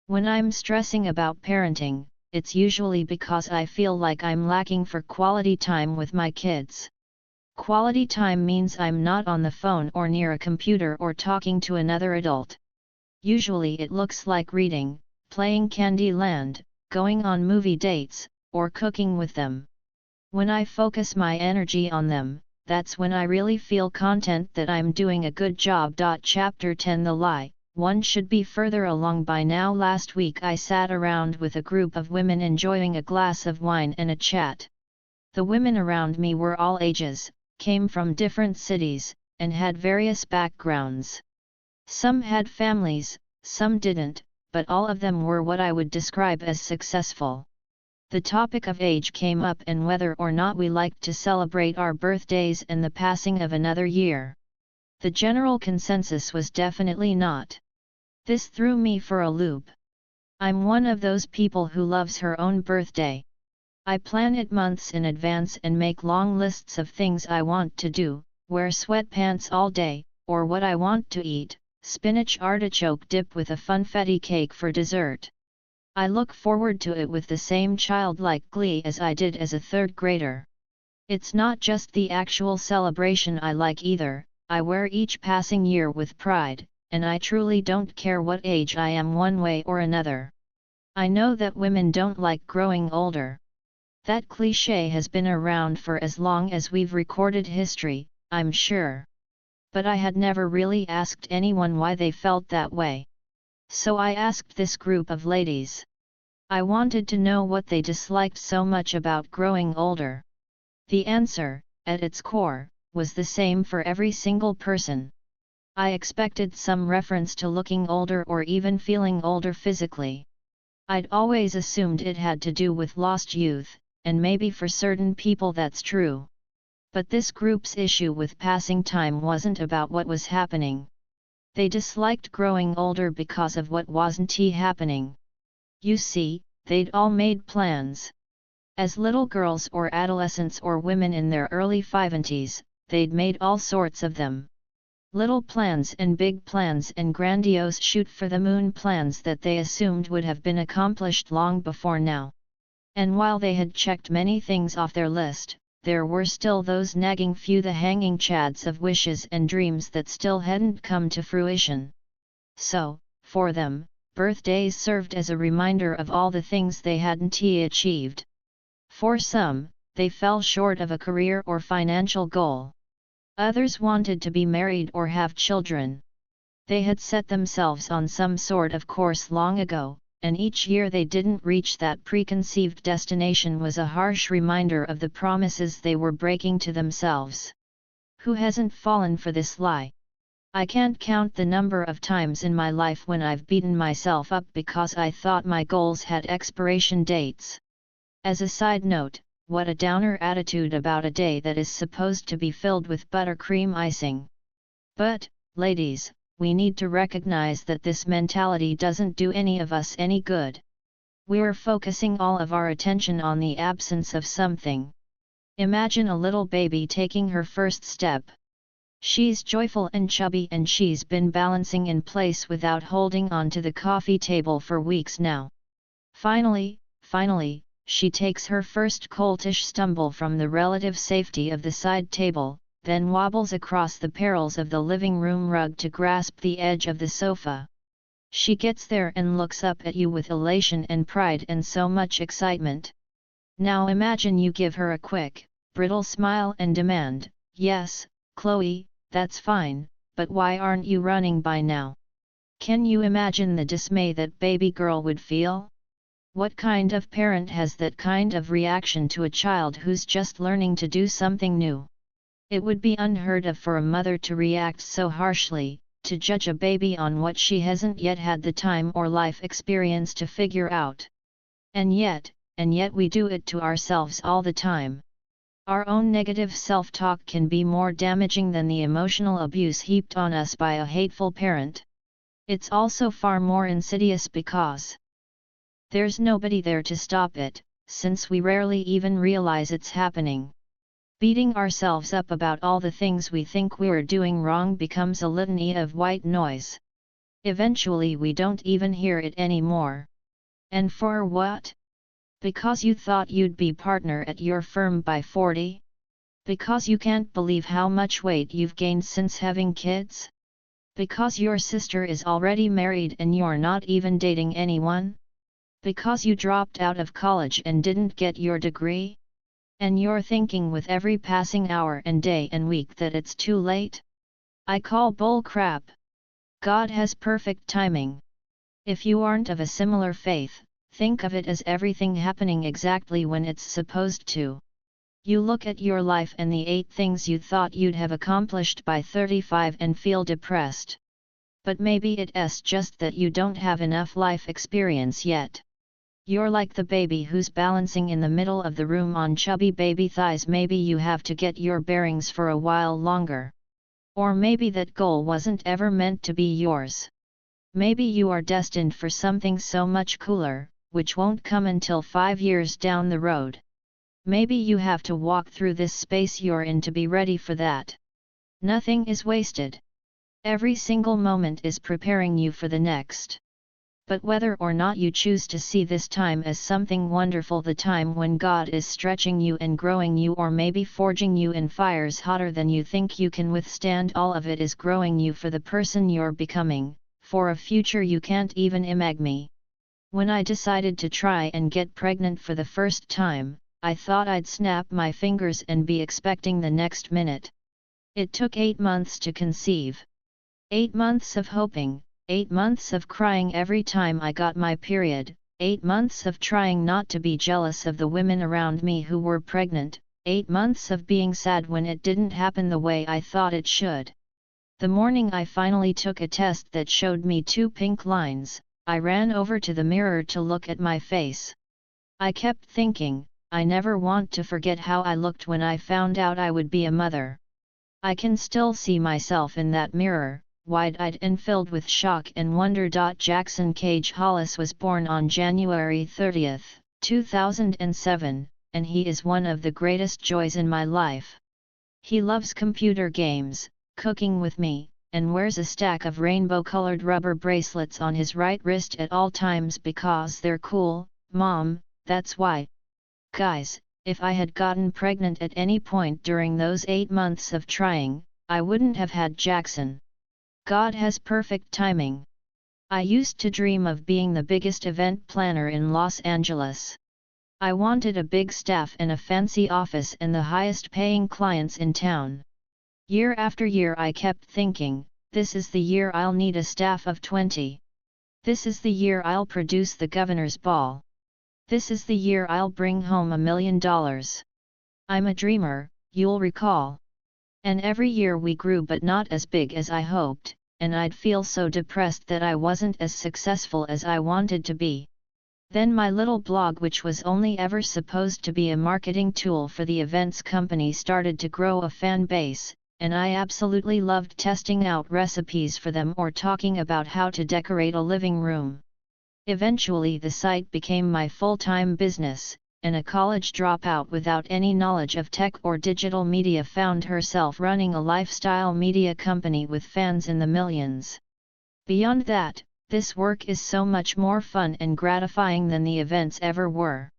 When I'm stressing about parenting, it's usually because I feel like I'm lacking for quality time with my kids. Quality time means I'm not on the phone or near a computer or talking to another adult. Usually it looks like reading, playing Candyland, going on movie dates, or cooking with them. When I focus my energy on them, that's when I really feel content that I'm doing a good job. Chapter 10 The Lie. One should be further along by now. Last week I sat around with a group of women enjoying a glass of wine and a chat. The women around me were all ages, came from different cities, and had various backgrounds. Some had families, some didn't, but all of them were what I would describe as successful. The topic of age came up and whether or not we liked to celebrate our birthdays and the passing of another year. The general consensus was definitely not. This threw me for a loop. I'm one of those people who loves her own birthday. I plan it months in advance and make long lists of things I want to do, wear sweatpants all day, or what I want to eat, spinach artichoke dip with a funfetti cake for dessert. I look forward to it with the same childlike glee as I did as a third grader. It's not just the actual celebration I like either, I wear each passing year with pride, and I truly don't care what age I am one way or another. I know that women don't like growing older. That cliché has been around for as long as we've recorded history, I'm sure. But I had never really asked anyone why they felt that way. So I asked this group of ladies. I wanted to know what they disliked so much about growing older. The answer, at its core, was the same for every single person. I expected some reference to looking older or even feeling older physically. I'd always assumed it had to do with lost youth, and maybe for certain people that's true. But this group's issue with passing time wasn't about what was happening. They disliked growing older because of what wasn't happening. You see, they'd all made plans. As little girls or adolescents or women in their early 50s, they'd made all sorts of them. Little plans and big plans and grandiose shoot-for-the-moon plans that they assumed would have been accomplished long before now. And while they had checked many things off their list, there were still those nagging few, the hanging chads of wishes and dreams that still hadn't come to fruition. So, for them, birthdays served as a reminder of all the things they hadn't achieved. For some, they fell short of a career or financial goal. Others wanted to be married or have children. They had set themselves on some sort of course long ago, and each year they didn't reach that preconceived destination was a harsh reminder of the promises they were breaking to themselves. Who hasn't fallen for this lie? I can't count the number of times in my life when I've beaten myself up because I thought my goals had expiration dates. As a side note, what a downer attitude about a day that is supposed to be filled with buttercream icing. But, ladies, we need to recognize that this mentality doesn't do any of us any good. We're focusing all of our attention on the absence of something. Imagine a little baby taking her first step. She's joyful and chubby and she's been balancing in place without holding on to the coffee table for weeks now. Finally, she takes her first coltish stumble from the relative safety of the side table, then wobbles across the perils of the living room rug to grasp the edge of the sofa. She gets there and looks up at you with elation and pride and so much excitement. Now imagine you give her a quick, brittle smile and demand, "Yes, Chloe, that's fine, but why aren't you running by now?" Can you imagine the dismay that baby girl would feel? What kind of parent has that kind of reaction to a child who's just learning to do something new? It would be unheard of for a mother to react so harshly, to judge a baby on what she hasn't yet had the time or life experience to figure out. And yet we do it to ourselves all the time. Our own negative self-talk can be more damaging than the emotional abuse heaped on us by a hateful parent. It's also far more insidious because there's nobody there to stop it, since we rarely even realize it's happening. Beating ourselves up about all the things we think we're doing wrong becomes a litany of white noise. Eventually we don't even hear it anymore. And for what? Because you thought you'd be partner at your firm by 40? Because you can't believe how much weight you've gained since having kids? Because your sister is already married and you're not even dating anyone? Because you dropped out of college and didn't get your degree? And you're thinking with every passing hour and day and week that it's too late? I call bull crap. God has perfect timing. If you aren't of a similar faith, think of it as everything happening exactly when it's supposed to. You look at your life and the 8 things you thought you'd have accomplished by 35 and feel depressed. But maybe it's just that you don't have enough life experience yet. You're like the baby who's balancing in the middle of the room on chubby baby thighs. Maybe you have to get your bearings for a while longer. Or maybe that goal wasn't ever meant to be yours. Maybe you are destined for something so much cooler, which won't come until 5 years down the road. Maybe you have to walk through this space you're in to be ready for that. Nothing is wasted. Every single moment is preparing you for the next. But whether or not you choose to see this time as something wonderful, the time when God is stretching you and growing you, or maybe forging you in fires hotter than you think you can withstand, all of it is growing you for the person you're becoming, for a future you can't even imagine. When I decided to try and get pregnant for the first time, I thought I'd snap my fingers and be expecting the next minute. It took 8 months to conceive. 8 months of hoping. 8 months of crying every time I got my period, 8 months of trying not to be jealous of the women around me who were pregnant, 8 months of being sad when it didn't happen the way I thought it should. The morning I finally took a test that showed me 2 pink lines, I ran over to the mirror to look at my face. I kept thinking, I never want to forget how I looked when I found out I would be a mother. I can still see myself in that mirror, wide-eyed and filled with shock and wonder. Jackson Cage Hollis was born on January 30, 2007, and he is one of the greatest joys in my life. He loves computer games, cooking with me, and wears a stack of rainbow-colored rubber bracelets on his right wrist at all times because they're cool. Mom, that's why. Guys, if I had gotten pregnant at any point during those 8 months of trying, I wouldn't have had Jackson. God has perfect timing. I used to dream of being the biggest event planner in Los Angeles. I wanted a big staff and a fancy office and the highest paying clients in town. Year after year I kept thinking, this is the year I'll need a staff of 20. This is the year I'll produce the governor's ball. This is the year I'll bring home $1 million. I'm a dreamer, you'll recall. And every year we grew, but not as big as I hoped, and I'd feel so depressed that I wasn't as successful as I wanted to be. Then my little blog, which was only ever supposed to be a marketing tool for the events company, started to grow a fan base, and I absolutely loved testing out recipes for them or talking about how to decorate a living room. Eventually the site became my full-time business, and a college dropout without any knowledge of tech or digital media found herself running a lifestyle media company with fans in the millions. Beyond that, this work is so much more fun and gratifying than the events ever were.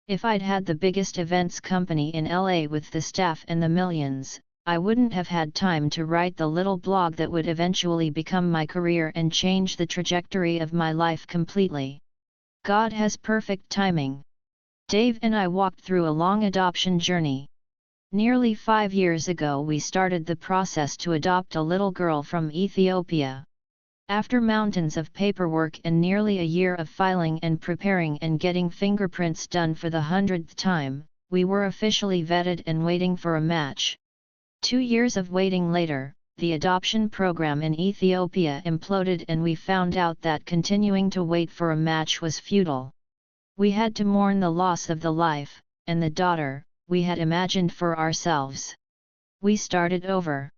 If I'd had the biggest events company in LA with the staff and the millions, I wouldn't have had time to write the little blog that would eventually become my career and change the trajectory of my life completely. God has perfect timing. Dave and I walked through a long adoption journey. Nearly 5 years ago we started the process to adopt a little girl from Ethiopia. After mountains of paperwork and nearly a year of filing and preparing and getting fingerprints done for the 100th time, we were officially vetted and waiting for a match. 2 years of waiting later, the adoption program in Ethiopia imploded and we found out that continuing to wait for a match was futile. We had to mourn the loss of the life, and the daughter, we had imagined for ourselves. We started over.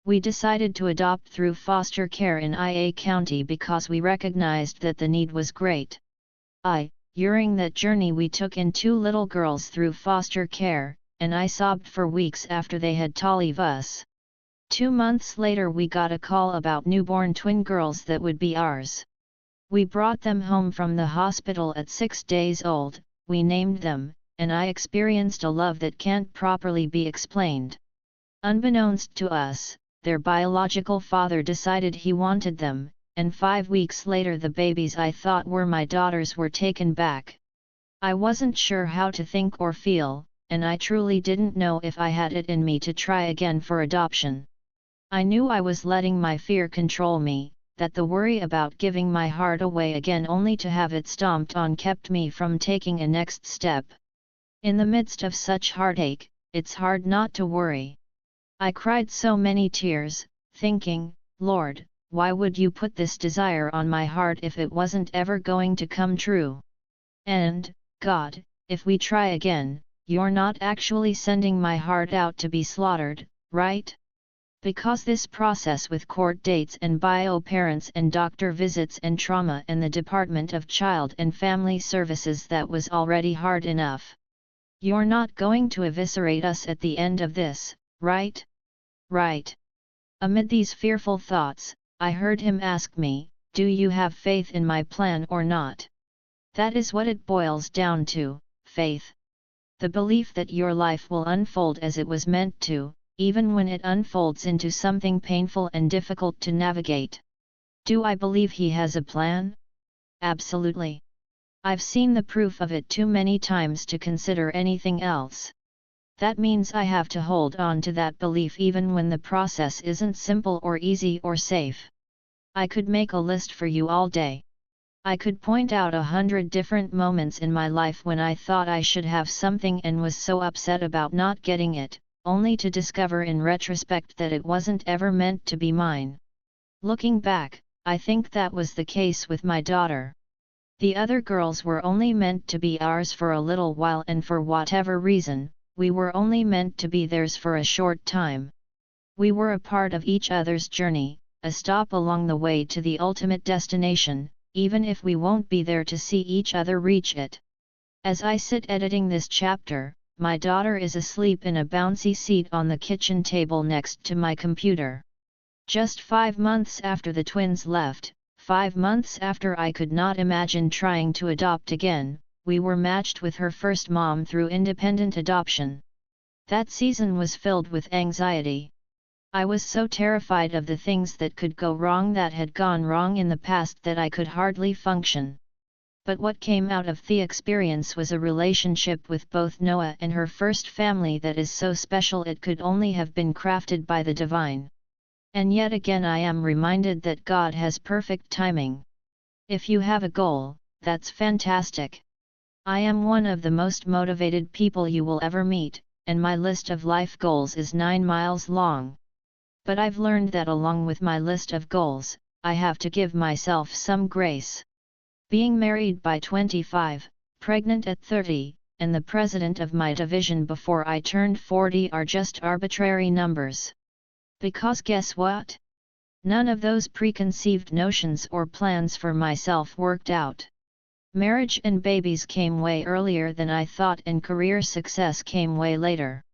We decided to adopt through foster care in IA County because we recognized that the need was great. During that journey we took in 2 little girls through foster care, and I sobbed for weeks after they had to leave us. 2 months later we got a call about newborn twin girls that would be ours. We brought them home from the hospital at 6 days old, we named them, and I experienced a love that can't properly be explained. Unbeknownst to us, their biological father decided he wanted them, and 5 weeks later the babies I thought were my daughters were taken back. I wasn't sure how to think or feel, and I truly didn't know if I had it in me to try again for adoption. I knew I was letting my fear control me, that the worry about giving my heart away again only to have it stomped on kept me from taking a next step. In the midst of such heartache, it's hard not to worry. I cried so many tears, thinking, Lord, why would you put this desire on my heart if it wasn't ever going to come true? And, God, if we try again, you're not actually sending my heart out to be slaughtered, right? Because this process with court dates and bio parents and doctor visits and trauma and the Department of Child and Family Services that was already hard enough. You're not going to eviscerate us at the end of this, right? Right. Amid these fearful thoughts, I heard him ask me, do you have faith in my plan or not? That is what it boils down to, faith. The belief that your life will unfold as it was meant to, even when it unfolds into something painful and difficult to navigate. Do I believe he has a plan? Absolutely. I've seen the proof of it too many times to consider anything else. That means I have to hold on to that belief even when the process isn't simple or easy or safe. I could make a list for you all day. I could point out 100 different moments in my life when I thought I should have something and was so upset about not getting it, only to discover in retrospect that it wasn't ever meant to be mine. Looking back, I think that was the case with my daughter. The other girls were only meant to be ours for a little while, and for whatever reason, we were only meant to be theirs for a short time. We were a part of each other's journey, a stop along the way to the ultimate destination, even if we won't be there to see each other reach it. As I sit editing this chapter, my daughter is asleep in a bouncy seat on the kitchen table next to my computer. Just 5 months after the twins left, 5 months after I could not imagine trying to adopt again, we were matched with her first mom through independent adoption. That season was filled with anxiety. I was so terrified of the things that could go wrong that had gone wrong in the past that I could hardly function. But what came out of the experience was a relationship with both Noah and her first family that is so special it could only have been crafted by the divine. And yet again I am reminded that God has perfect timing. If you have a goal, that's fantastic. I am one of the most motivated people you will ever meet, and my list of life goals is 9 miles long. But I've learned that along with my list of goals, I have to give myself some grace. Being married by 25, pregnant at 30, and the president of my division before I turned 40 are just arbitrary numbers. Because guess what? None of those preconceived notions or plans for myself worked out. Marriage and babies came way earlier than I thought, and career success came way later.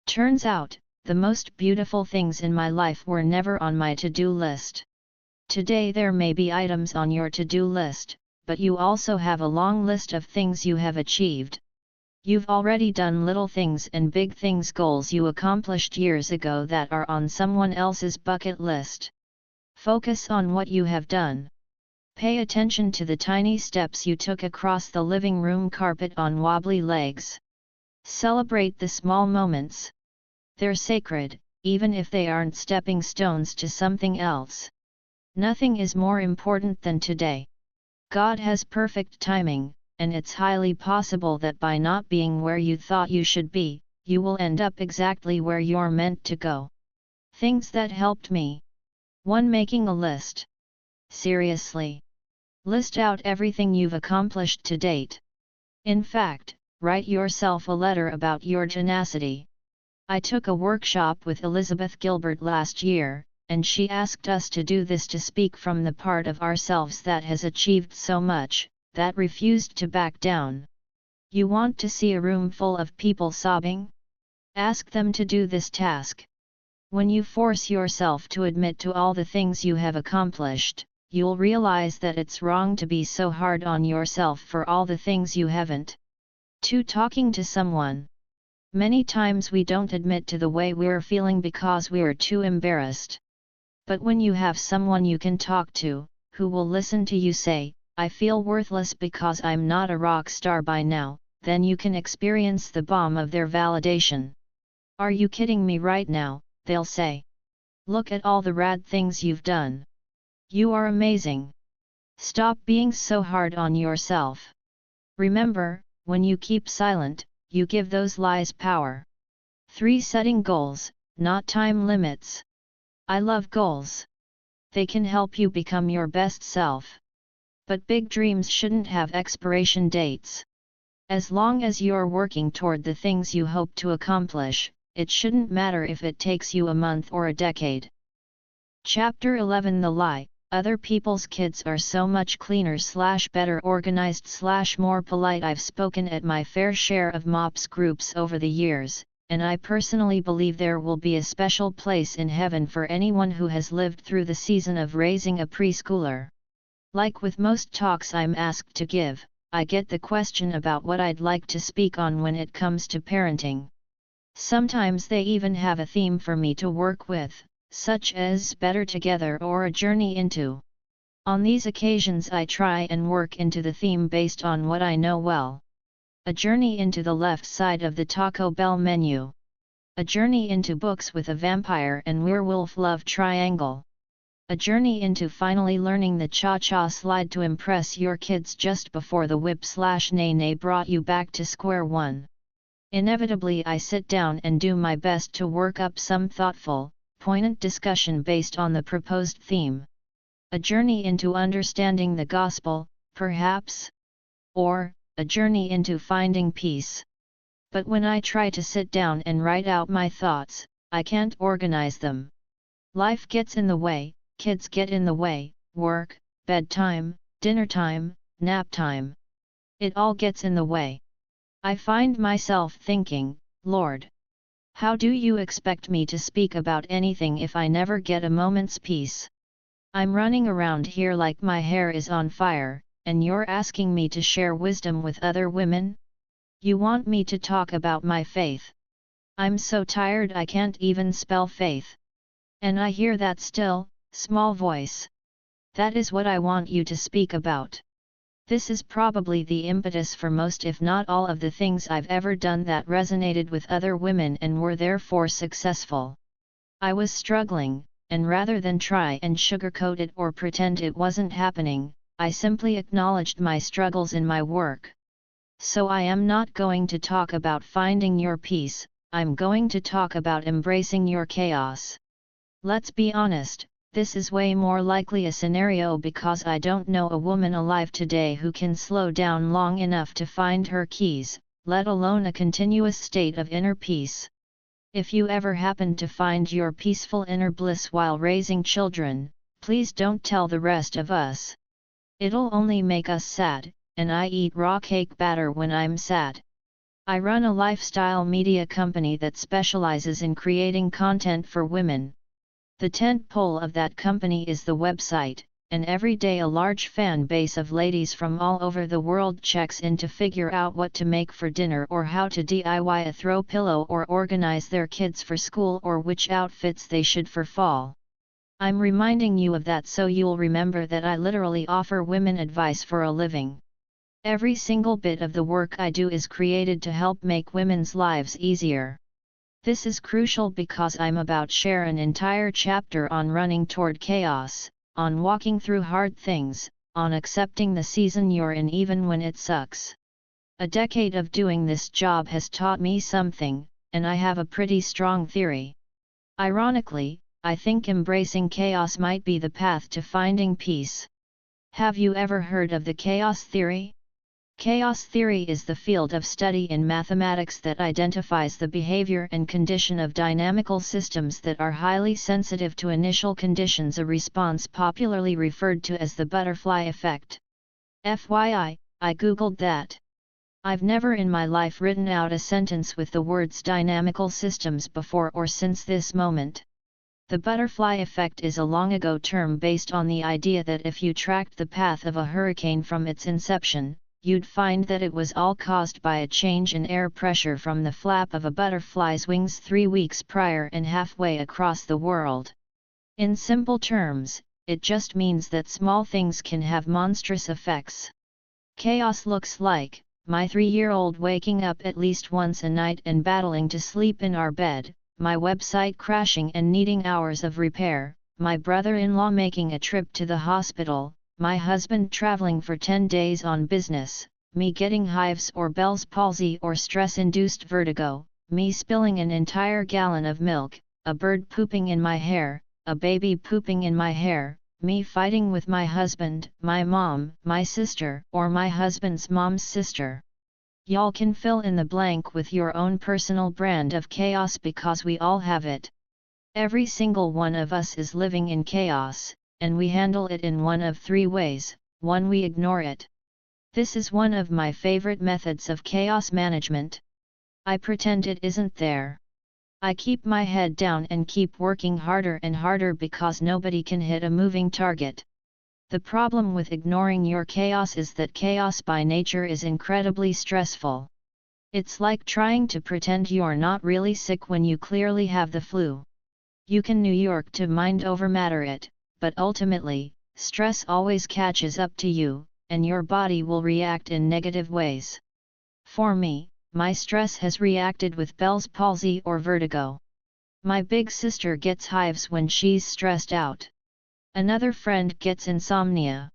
Turns out, the most beautiful things in my life were never on my to-do list. Today there may be items on your to-do list, but you also have a long list of things you have achieved. You've already done little things and big things, goals you accomplished years ago that are on someone else's bucket list. Focus on what you have done. Pay attention to the tiny steps you took across the living room carpet on wobbly legs. Celebrate the small moments. They're sacred, even if they aren't stepping stones to something else. Nothing is more important than today. God has perfect timing, and it's highly possible that by not being where you thought you should be, you will end up exactly where you're meant to go. Things that helped me. 1. Making a list. Seriously. List out everything you've accomplished to date. In fact, write yourself a letter about your tenacity. I took a workshop with Elizabeth Gilbert last year, and she asked us to do this to speak from the part of ourselves that has achieved so much, that refused to back down. You want to see a room full of people sobbing? Ask them to do this task. When you force yourself to admit to all the things you have accomplished, you'll realize that it's wrong to be so hard on yourself for all the things you haven't. 2. Talking to someone. Many times we don't admit to the way we're feeling because we're too embarrassed. But when you have someone you can talk to, who will listen to you say, "I feel worthless because I'm not a rock star by now," then you can experience the balm of their validation. "Are you kidding me right now?" they'll say. "Look at all the rad things you've done. You are amazing. Stop being so hard on yourself." Remember, when you keep silent, you give those lies power. 3. Setting goals, not time limits. I love goals. They can help you become your best self. But big dreams shouldn't have expiration dates. As long as you're working toward the things you hope to accomplish, it shouldn't matter if it takes you a month or a decade. Chapter 11. The Lie. Other people's kids are so much cleaner / better organized / more polite. I've spoken at my fair share of MOPS groups over the years, and I personally believe there will be a special place in heaven for anyone who has lived through the season of raising a preschooler. Like with most talks I'm asked to give, I get the question about what I'd like to speak on when it comes to parenting. Sometimes they even have a theme for me to work with, such as Better Together or A Journey Into. On these occasions I try and work into the theme based on what I know well. A journey into the left side of the Taco Bell menu. A journey into books with a vampire and werewolf love triangle. A journey into finally learning the cha-cha slide to impress your kids just before the whip/nay-nay brought you back to square one. Inevitably I sit down and do my best to work up some thoughtful, poignant discussion based on the proposed theme. A journey into understanding the gospel, perhaps? Or, a journey into finding peace. But when I try to sit down and write out my thoughts, I can't organize them. Life gets in the way, kids get in the way, work, bedtime, dinner time, nap time. It all gets in the way. I find myself thinking, Lord, how do you expect me to speak about anything if I never get a moment's peace? I'm running around here like my hair is on fire, and you're asking me to share wisdom with other women? You want me to talk about my faith? I'm so tired I can't even spell faith. And I hear that still, small voice. That is what I want you to speak about. This is probably the impetus for most if not all of the things I've ever done that resonated with other women and were therefore successful. I was struggling, and rather than try and sugarcoat it or pretend it wasn't happening, I simply acknowledged my struggles in my work. So I am not going to talk about finding your peace, I'm going to talk about embracing your chaos. Let's be honest, this is way more likely a scenario because I don't know a woman alive today who can slow down long enough to find her keys, let alone a continuous state of inner peace. If you ever happen to find your peaceful inner bliss while raising children, please don't tell the rest of us. It'll only make us sad, and I eat raw cake batter when I'm sad. I run a lifestyle media company that specializes in creating content for women. The tentpole of that company is the website, and every day a large fan base of ladies from all over the world checks in to figure out what to make for dinner or how to DIY a throw pillow or organize their kids for school or which outfits they should for fall. I'm reminding you of that so you'll remember that I literally offer women advice for a living. Every single bit of the work I do is created to help make women's lives easier. This is crucial because I'm about to share an entire chapter on running toward chaos, on walking through hard things, on accepting the season you're in even when it sucks. A decade of doing this job has taught me something, and I have a pretty strong theory. Ironically, I think embracing chaos might be the path to finding peace. Have you ever heard of the chaos theory? Chaos theory is the field of study in mathematics that identifies the behavior and condition of dynamical systems that are highly sensitive to initial conditions, a response popularly referred to as the butterfly effect. FYI, I googled that. I've never in my life written out a sentence with the words dynamical systems before or since this moment. The butterfly effect is a long ago term based on the idea that if you tracked the path of a hurricane from its inception, you'd find that it was all caused by a change in air pressure from the flap of a butterfly's wings 3 weeks prior and halfway across the world. In simple terms, it just means that small things can have monstrous effects. Chaos looks like my 3-year-old waking up at least once a night and battling to sleep in our bed, my website crashing and needing hours of repair, my brother-in-law making a trip to the hospital, my husband traveling for 10 days on business, me getting hives or Bell's palsy or stress-induced vertigo, me spilling an entire gallon of milk, a bird pooping in my hair, a baby pooping in my hair, me fighting with my husband, my mom, my sister, or my husband's mom's sister. Y'all can fill in the blank with your own personal brand of chaos because we all have it. Every single one of us is living in chaos, and we handle it in one of 3 ways. 1, we ignore it. This is one of my favorite methods of chaos management. I pretend it isn't there. I keep my head down and keep working harder and harder because nobody can hit a moving target. The problem with ignoring your chaos is that chaos by nature is incredibly stressful. It's like trying to pretend you're not really sick when you clearly have the flu. You can New York to mind over matter it, but ultimately, stress always catches up to you, and your body will react in negative ways. For me, my stress has reacted with Bell's palsy or vertigo. My big sister gets hives when she's stressed out. Another friend gets insomnia.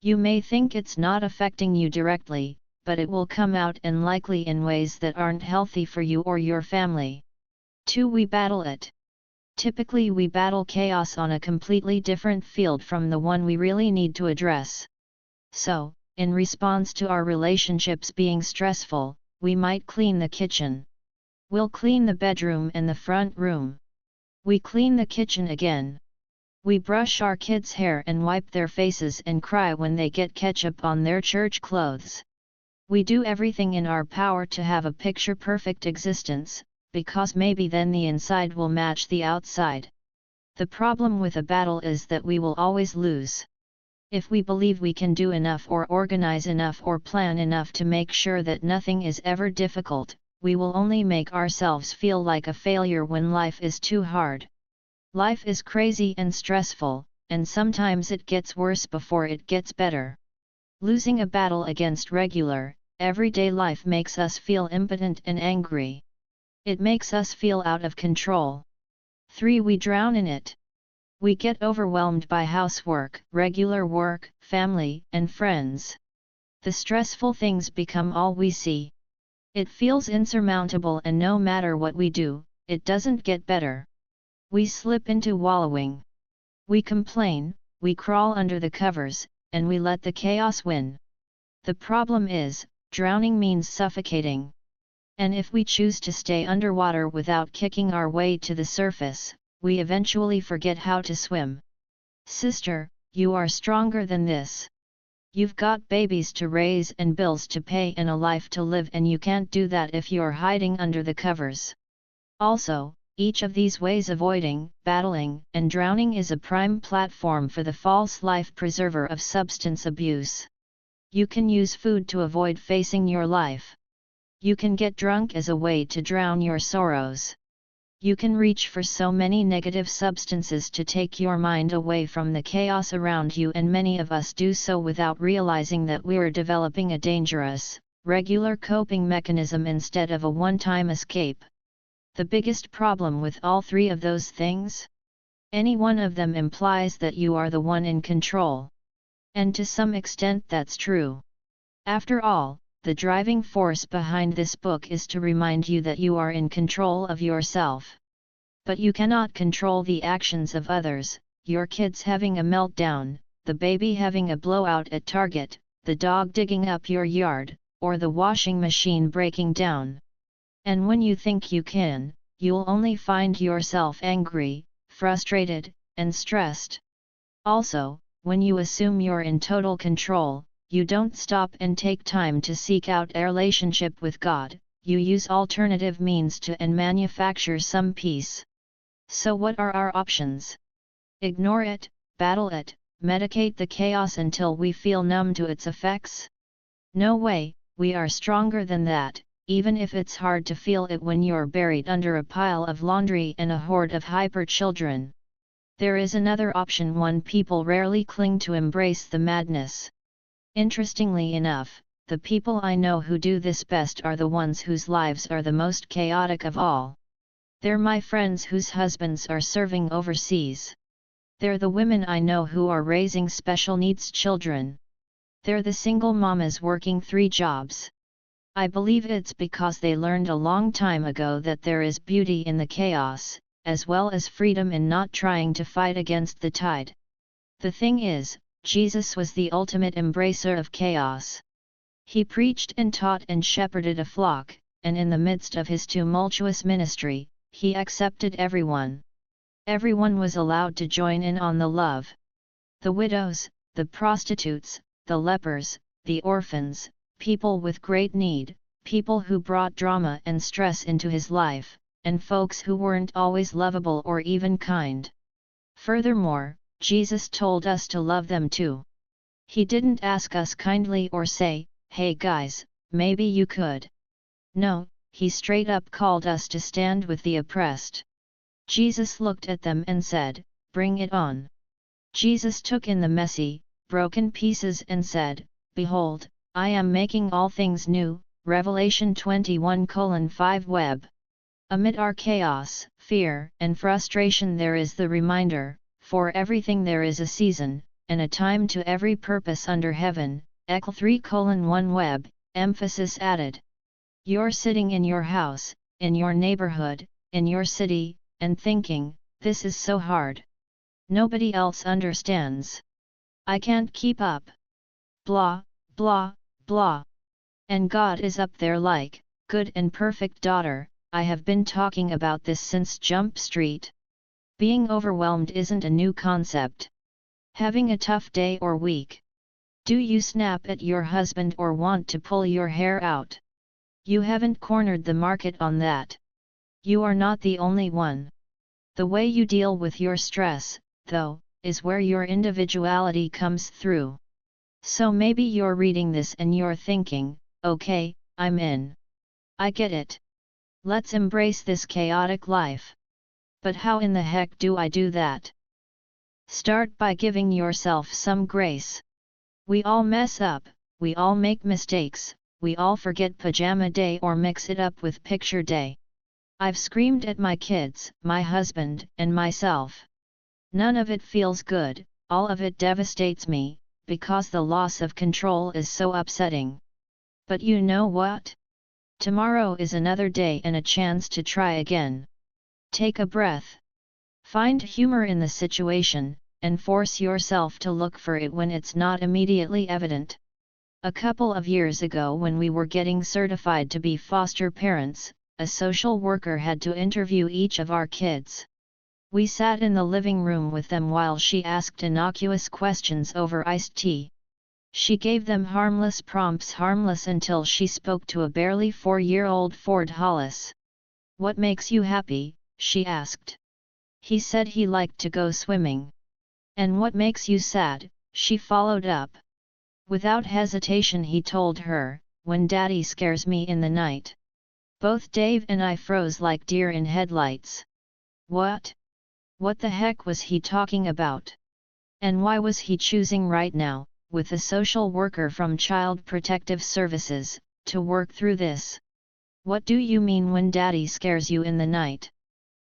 You may think it's not affecting you directly, but it will come out and likely in ways that aren't healthy for you or your family. 2, we battle it. Typically we battle chaos on a completely different field from the one we really need to address. So, in response to our relationships being stressful, we might clean the kitchen. We'll clean the bedroom and the front room. We clean the kitchen again. We brush our kids' hair and wipe their faces and cry when they get ketchup on their church clothes. We do everything in our power to have a picture-perfect existence, because maybe then the inside will match the outside. The problem with a battle is that we will always lose. If we believe we can do enough or organize enough or plan enough to make sure that nothing is ever difficult, we will only make ourselves feel like a failure when life is too hard. Life is crazy and stressful, and sometimes it gets worse before it gets better. Losing a battle against regular, everyday life makes us feel impotent and angry. It makes us feel out of control. 3, we drown in it. We get overwhelmed by housework, regular work, family, and friends. The stressful things become all we see. It feels insurmountable, and no matter what we do, it doesn't get better. We slip into wallowing. We complain, we crawl under the covers, and we let the chaos win. The problem is, drowning means suffocating. And if we choose to stay underwater without kicking our way to the surface, we eventually forget how to swim. Sister, you are stronger than this. You've got babies to raise and bills to pay and a life to live, and you can't do that if you're hiding under the covers. Also, each of these ways avoiding, battling, and drowning is a prime platform for the false life preserver of substance abuse. You can use food to avoid facing your life. You can get drunk as a way to drown your sorrows. You can reach for so many negative substances to take your mind away from the chaos around you, and many of us do so without realizing that we're developing a dangerous, regular coping mechanism instead of a one-time escape. The biggest problem with all 3 of those things? Any one of them implies that you are the one in control. And to some extent that's true. After all, the driving force behind this book is to remind you that you are in control of yourself. But you cannot control the actions of others, your kids having a meltdown, the baby having a blowout at Target, the dog digging up your yard, or the washing machine breaking down. And when you think you can, you'll only find yourself angry, frustrated, and stressed. Also, when you assume you're in total control, you don't stop and take time to seek out a relationship with God, you use alternative means to and manufacture some peace. So what are our options? Ignore it, battle it, medicate the chaos until we feel numb to its effects? No way, we are stronger than that, even if it's hard to feel it when you're buried under a pile of laundry and a horde of hyper children. There is another option. One, people rarely cling to embrace the madness. Interestingly enough, the people I know who do this best are the ones whose lives are the most chaotic of all. They're my friends whose husbands are serving overseas. They're the women I know who are raising special needs children. They're the single mamas working 3 jobs. I believe it's because they learned a long time ago that there is beauty in the chaos, as well as freedom in not trying to fight against the tide. The thing is, Jesus was the ultimate embracer of chaos. He preached and taught and shepherded a flock, and in the midst of his tumultuous ministry, he accepted everyone. Everyone was allowed to join in on the love. The widows, the prostitutes, the lepers, the orphans, people with great need, people who brought drama and stress into his life, and folks who weren't always lovable or even kind. Furthermore, Jesus told us to love them too. He didn't ask us kindly or say, "Hey guys, maybe you could." No, he straight up called us to stand with the oppressed. Jesus looked at them and said, "Bring it on." Jesus took in the messy, broken pieces and said, "Behold, I am making all things new." Revelation 21:5 Web. Amid our chaos, fear, and frustration there is the reminder, for everything there is a season, and a time to every purpose under heaven. Ecl 3:1 Web, emphasis added. You're sitting in your house, in your neighborhood, in your city, and thinking, this is so hard. Nobody else understands. I can't keep up. Blah, blah, blah. And God is up there like, good and perfect daughter, I have been talking about this since Jump Street. Being overwhelmed isn't a new concept. Having a tough day or week. Do you snap at your husband or want to pull your hair out? You haven't cornered the market on that. You are not the only one. The way you deal with your stress, though, is where your individuality comes through. So maybe you're reading this and you're thinking, okay, I'm in. I get it. Let's embrace this chaotic life. But how in the heck do I do that? Start by giving yourself some grace. We all mess up, we all make mistakes, we all forget pajama day or mix it up with picture day. I've screamed at my kids, my husband, and myself. None of it feels good, all of it devastates me, because the loss of control is so upsetting. But you know what? Tomorrow is another day and a chance to try again. Take a breath. Find humor in the situation, and force yourself to look for it when it's not immediately evident. A couple of years ago, when we were getting certified to be foster parents, a social worker had to interview each of our kids. We sat in the living room with them while she asked innocuous questions over iced tea. She gave them harmless prompts, harmless until she spoke to a barely 4-year-old Ford Hollis. "What makes you happy?" she asked. He said he liked to go swimming. "And what makes you sad?" she followed up. Without hesitation he told her, "When Daddy scares me in the night." Both Dave and I froze like deer in headlights. What? What the heck was he talking about? And why was he choosing right now, with a social worker from Child Protective Services, to work through this? "What do you mean when Daddy scares you in the night?"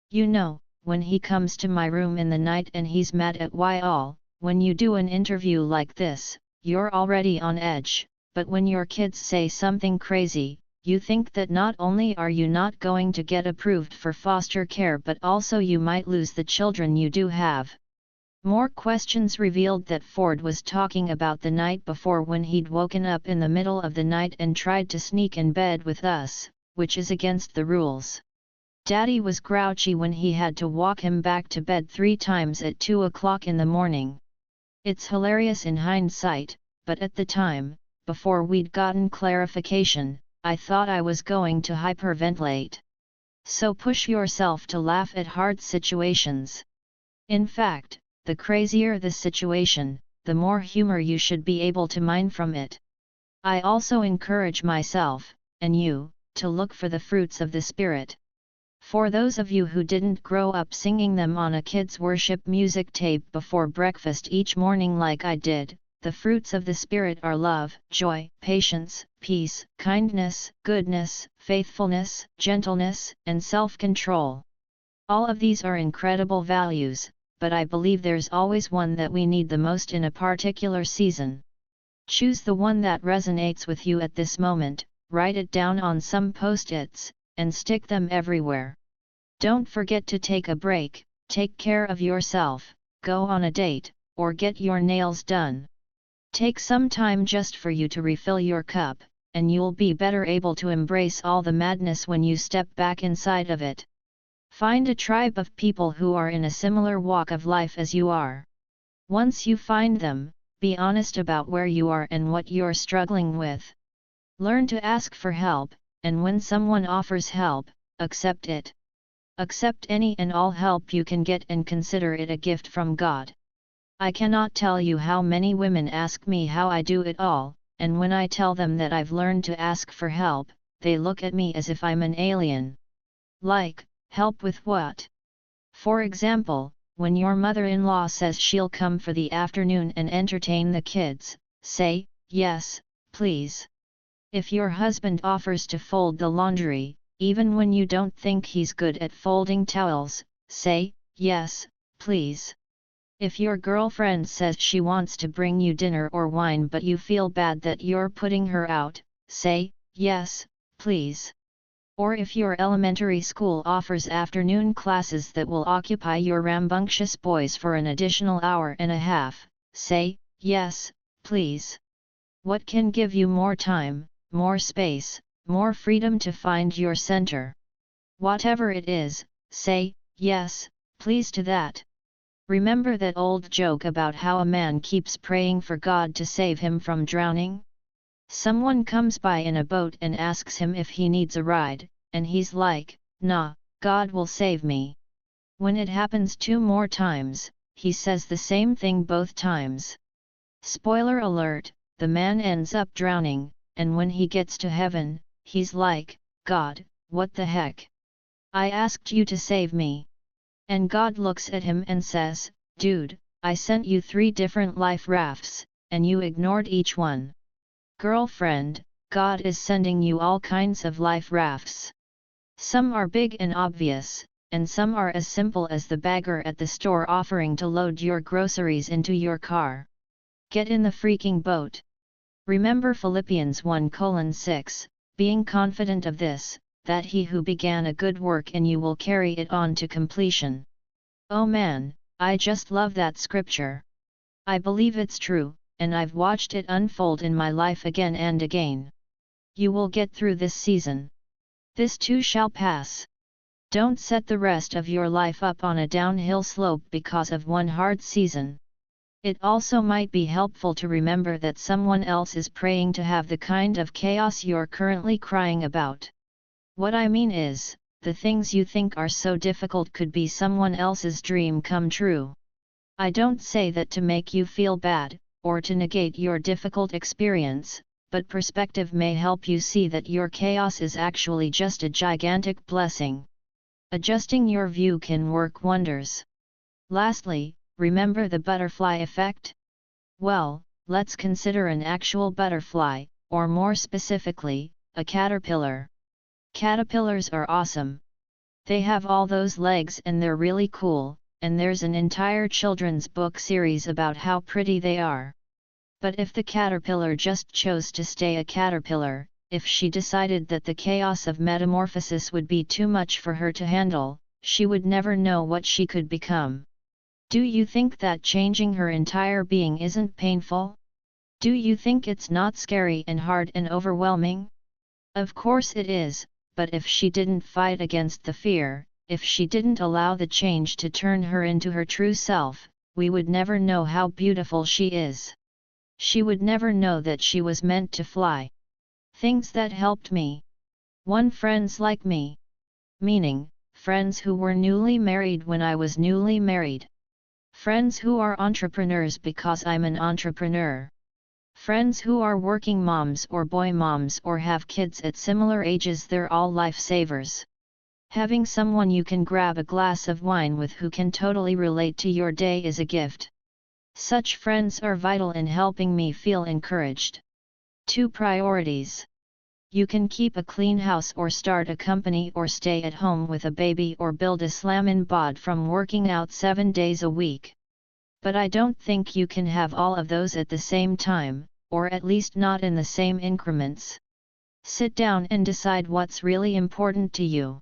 "You know, when he comes to my room in the night and he's mad at why all, when you do an interview like this, you're already on edge, but when your kids say something crazy, you think that not only are you not going to get approved for foster care but also you might lose the children you do have. More questions revealed that Ford was talking about the night before when he'd woken up in the middle of the night and tried to sneak in bed with us, which is against the rules. Daddy was grouchy when he had to walk him back to bed 3 times at 2 o'clock in the morning. It's hilarious in hindsight, but at the time, before we'd gotten clarification, I thought I was going to hyperventilate. So push yourself to laugh at hard situations. In fact, the crazier the situation, the more humor you should be able to mine from it. I also encourage myself, and you, to look for the fruits of the Spirit. For those of you who didn't grow up singing them on a kids' worship music tape before breakfast each morning like I did, the fruits of the Spirit are love, joy, patience, peace, kindness, goodness, faithfulness, gentleness, and self-control. All of these are incredible values, but I believe there's always one that we need the most in a particular season. Choose the one that resonates with you at this moment, write it down on some post-its, and stick them everywhere. Don't forget to take a break, take care of yourself, go on a date, or get your nails done. Take some time just for you to refill your cup, and you'll be better able to embrace all the madness when you step back inside of it. Find a tribe of people who are in a similar walk of life as you are. Once you find them, be honest about where you are and what you're struggling with. Learn to ask for help, and when someone offers help, accept it. Accept any and all help you can get and consider it a gift from God. I cannot tell you how many women ask me how I do it all, and when I tell them that I've learned to ask for help, they look at me as if I'm an alien. Like, help with what? For example, when your mother-in-law says she'll come for the afternoon and entertain the kids, say, yes, please. If your husband offers to fold the laundry, even when you don't think he's good at folding towels, say, yes, please. If your girlfriend says she wants to bring you dinner or wine but you feel bad that you're putting her out, say, yes, please. Or if your elementary school offers afternoon classes that will occupy your rambunctious boys for an additional hour and a half, say, yes, please. What can give you more time, more space, more freedom to find your center? Whatever it is, say, yes, please to that. Remember that old joke about how a man keeps praying for God to save him from drowning? Someone comes by in a boat and asks him if he needs a ride, and he's like, nah, God will save me. When it happens 2 more times, he says the same thing both times. Spoiler alert, the man ends up drowning, and when he gets to heaven, he's like, God, what the heck? I asked you to save me. And God looks at him and says, dude, I sent you 3 different life rafts, and you ignored each one. Girlfriend, God is sending you all kinds of life rafts. Some are big and obvious, and some are as simple as the bagger at the store offering to load your groceries into your car. Get in the freaking boat. Remember Philippians 1:6, being confident of this, that he who began a good work in you will carry it on to completion. Oh man, I just love that scripture. I believe it's true, and I've watched it unfold in my life again and again. You will get through this season. This too shall pass. Don't set the rest of your life up on a downhill slope because of one hard season. It also might be helpful to remember that someone else is praying to have the kind of chaos you're currently crying about. What I mean is, the things you think are so difficult could be someone else's dream come true. I don't say that to make you feel bad, or to negate your difficult experience, but perspective may help you see that your chaos is actually just a gigantic blessing. Adjusting your view can work wonders. Lastly, remember the butterfly effect? Well, let's consider an actual butterfly, or more specifically, a caterpillar. Caterpillars are awesome. They have all those legs and they're really cool, and there's an entire children's book series about how pretty they are. But if the caterpillar just chose to stay a caterpillar, if she decided that the chaos of metamorphosis would be too much for her to handle, she would never know what she could become. Do you think that changing her entire being isn't painful? Do you think it's not scary and hard and overwhelming? Of course it is, but if she didn't fight against the fear, if she didn't allow the change to turn her into her true self, we would never know how beautiful she is. She would never know that she was meant to fly. Things that helped me. 1. Friends like me. Meaning, friends who were newly married when I was newly married. Friends who are entrepreneurs because I'm an entrepreneur. Friends who are working moms or boy moms or have kids at similar ages, they're all lifesavers. Having someone you can grab a glass of wine with who can totally relate to your day is a gift. Such friends are vital in helping me feel encouraged. 2. Priorities. You can keep a clean house or start a company or stay at home with a baby or build a slam bod from working out 7 days a week. But I don't think you can have all of those at the same time, or at least not in the same increments. Sit down and decide what's really important to you.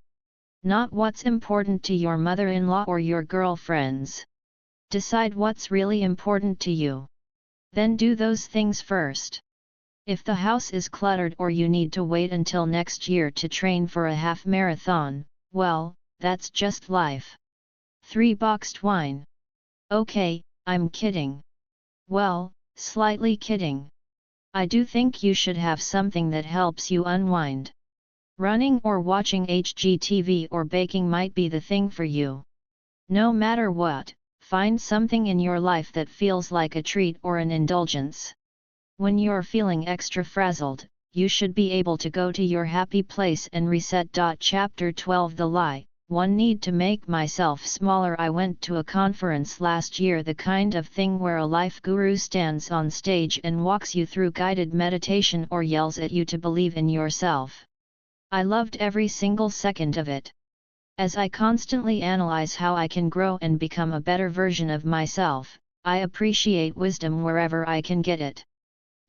Not what's important to your mother-in-law or your girlfriends. Decide what's really important to you. Then do those things first. If the house is cluttered or you need to wait until next year to train for a half marathon, well, that's just life. 3. Boxed wine. Okay, I'm kidding. Well, slightly kidding. I do think you should have something that helps you unwind. Running or watching HGTV or baking might be the thing for you. No matter what, find something in your life that feels like a treat or an indulgence. When you're feeling extra frazzled, you should be able to go to your happy place and reset. Chapter 12. The lie. 1. Need to make myself smaller. I went to a conference last year, the kind of thing where a life guru stands on stage and walks you through guided meditation or yells at you to believe in yourself. I loved every single second of it. As I constantly analyze how I can grow and become a better version of myself, I appreciate wisdom wherever I can get it.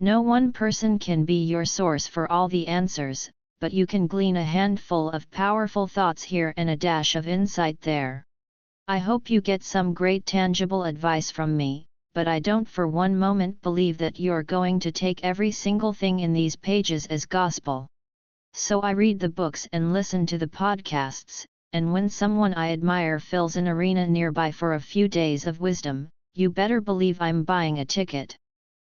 No one person can be your source for all the answers, but you can glean a handful of powerful thoughts here and a dash of insight there. I hope you get some great tangible advice from me, but I don't for one moment believe that you're going to take every single thing in these pages as gospel. So I read the books and listen to the podcasts, and when someone I admire fills an arena nearby for a few days of wisdom, you better believe I'm buying a ticket.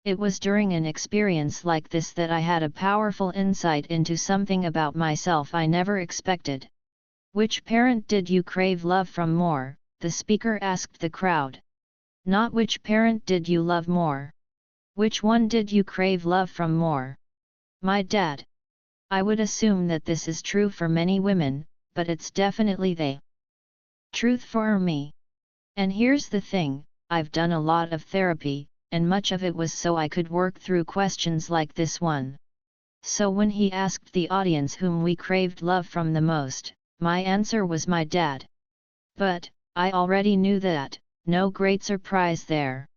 It was during an experience like this that I had a powerful insight into something about myself I never expected. Which parent did you crave love from more? The speaker asked the crowd. Not which parent did you love more. Which one did you crave love from more? My dad. I would assume that this is true for many women, but it's definitely the truth for me. And here's the thing, I've done a lot of therapy, and much of it was so I could work through questions like this one. So when he asked the audience whom we craved love from the most, my answer was my dad. But, I already knew that, no great surprise there.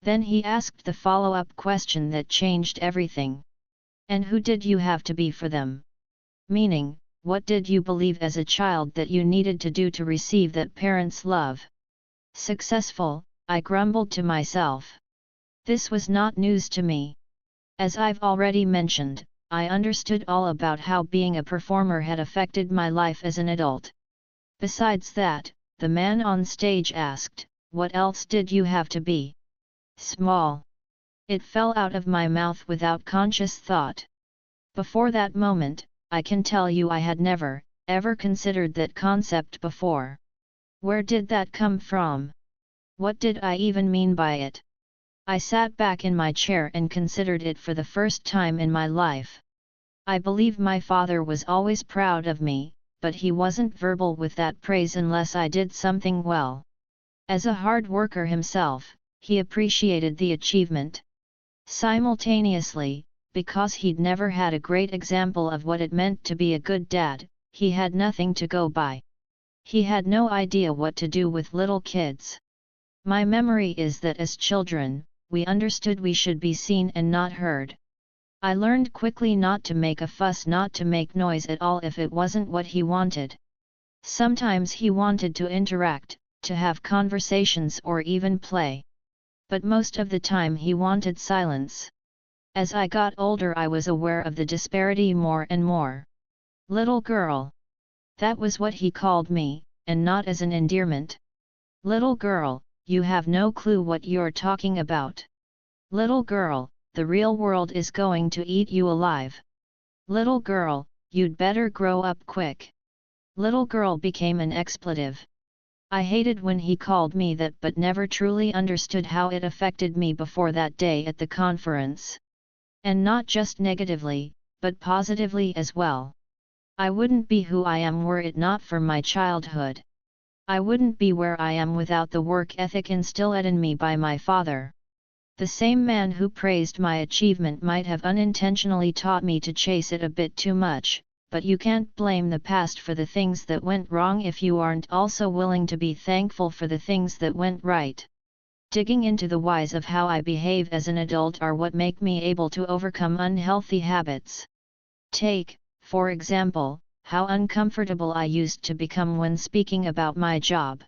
Then he asked the follow-up question that changed everything. And who did you have to be for them? Meaning, what did you believe as a child that you needed to do to receive that parent's love? Successful, I grumbled to myself. This was not news to me. As I've already mentioned, I understood all about how being a performer had affected my life as an adult. Besides that, the man on stage asked, "What else did you have to be?" Small. It fell out of my mouth without conscious thought. Before that moment, I can tell you I had never, ever considered that concept before. Where did that come from? What did I even mean by it? I sat back in my chair and considered it for the first time in my life. I believe my father was always proud of me, but he wasn't verbal with that praise unless I did something well. As a hard worker himself, he appreciated the achievement. Simultaneously, because he'd never had a great example of what it meant to be a good dad, he had nothing to go by. He had no idea what to do with little kids. My memory is that as children, we understood we should be seen and not heard. I learned quickly not to make a fuss, not to make noise at all if it wasn't what he wanted. Sometimes he wanted to interact, to have conversations or even play. But most of the time he wanted silence. As I got older I was aware of the disparity more and more. Little girl. That was what he called me, and not as an endearment. Little girl, you have no clue what you're talking about. Little girl, the real world is going to eat you alive. Little girl, you'd better grow up quick. Little girl became an expletive. I hated when he called me that, but never truly understood how it affected me before that day at the conference. And not just negatively, but positively as well. I wouldn't be who I am were it not for my childhood. I wouldn't be where I am without the work ethic instilled in me by my father. The same man who praised my achievement might have unintentionally taught me to chase it a bit too much, but you can't blame the past for the things that went wrong if you aren't also willing to be thankful for the things that went right. Digging into the whys of how I behave as an adult are what make me able to overcome unhealthy habits. Take, for example, how uncomfortable I used to become when speaking about my job.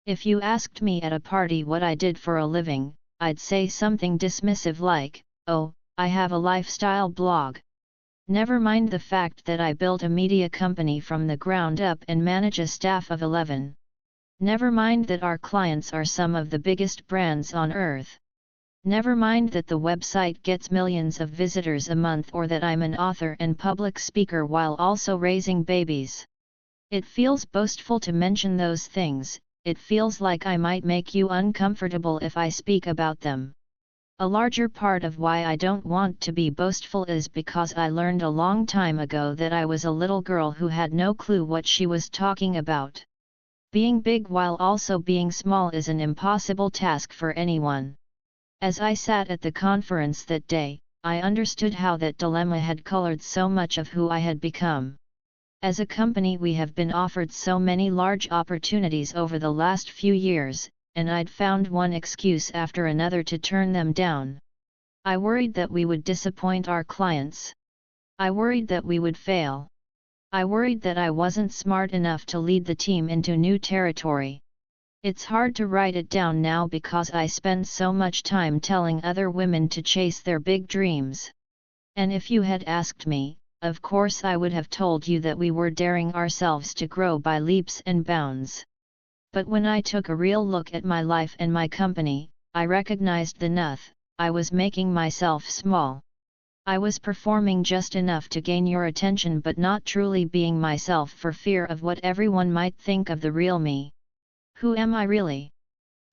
If you asked me at a party what I did for a living, I'd say something dismissive like, "Oh, I have a lifestyle blog." Never mind the fact that I built a media company from the ground up and manage a staff of 11. Never mind that our clients are some of the biggest brands on earth. Never mind that the website gets millions of visitors a month or that I'm an author and public speaker while also raising babies. It feels boastful to mention those things. It feels like I might make you uncomfortable if I speak about them. A larger part of why I don't want to be boastful is because I learned a long time ago that I was a little girl who had no clue what she was talking about. Being big while also being small is an impossible task for anyone. As I sat at the conference that day, I understood how that dilemma had colored so much of who I had become. As a company we have been offered so many large opportunities over the last few years, and I'd found one excuse after another to turn them down. I worried that we would disappoint our clients. I worried that we would fail. I worried that I wasn't smart enough to lead the team into new territory. It's hard to write it down now because I spend so much time telling other women to chase their big dreams. And if you had asked me, of course I would have told you that we were daring ourselves to grow by leaps and bounds. But when I took a real look at my life and my company, I recognized the nuth, I was making myself small. I was performing just enough to gain your attention but not truly being myself for fear of what everyone might think of the real me. Who am I really?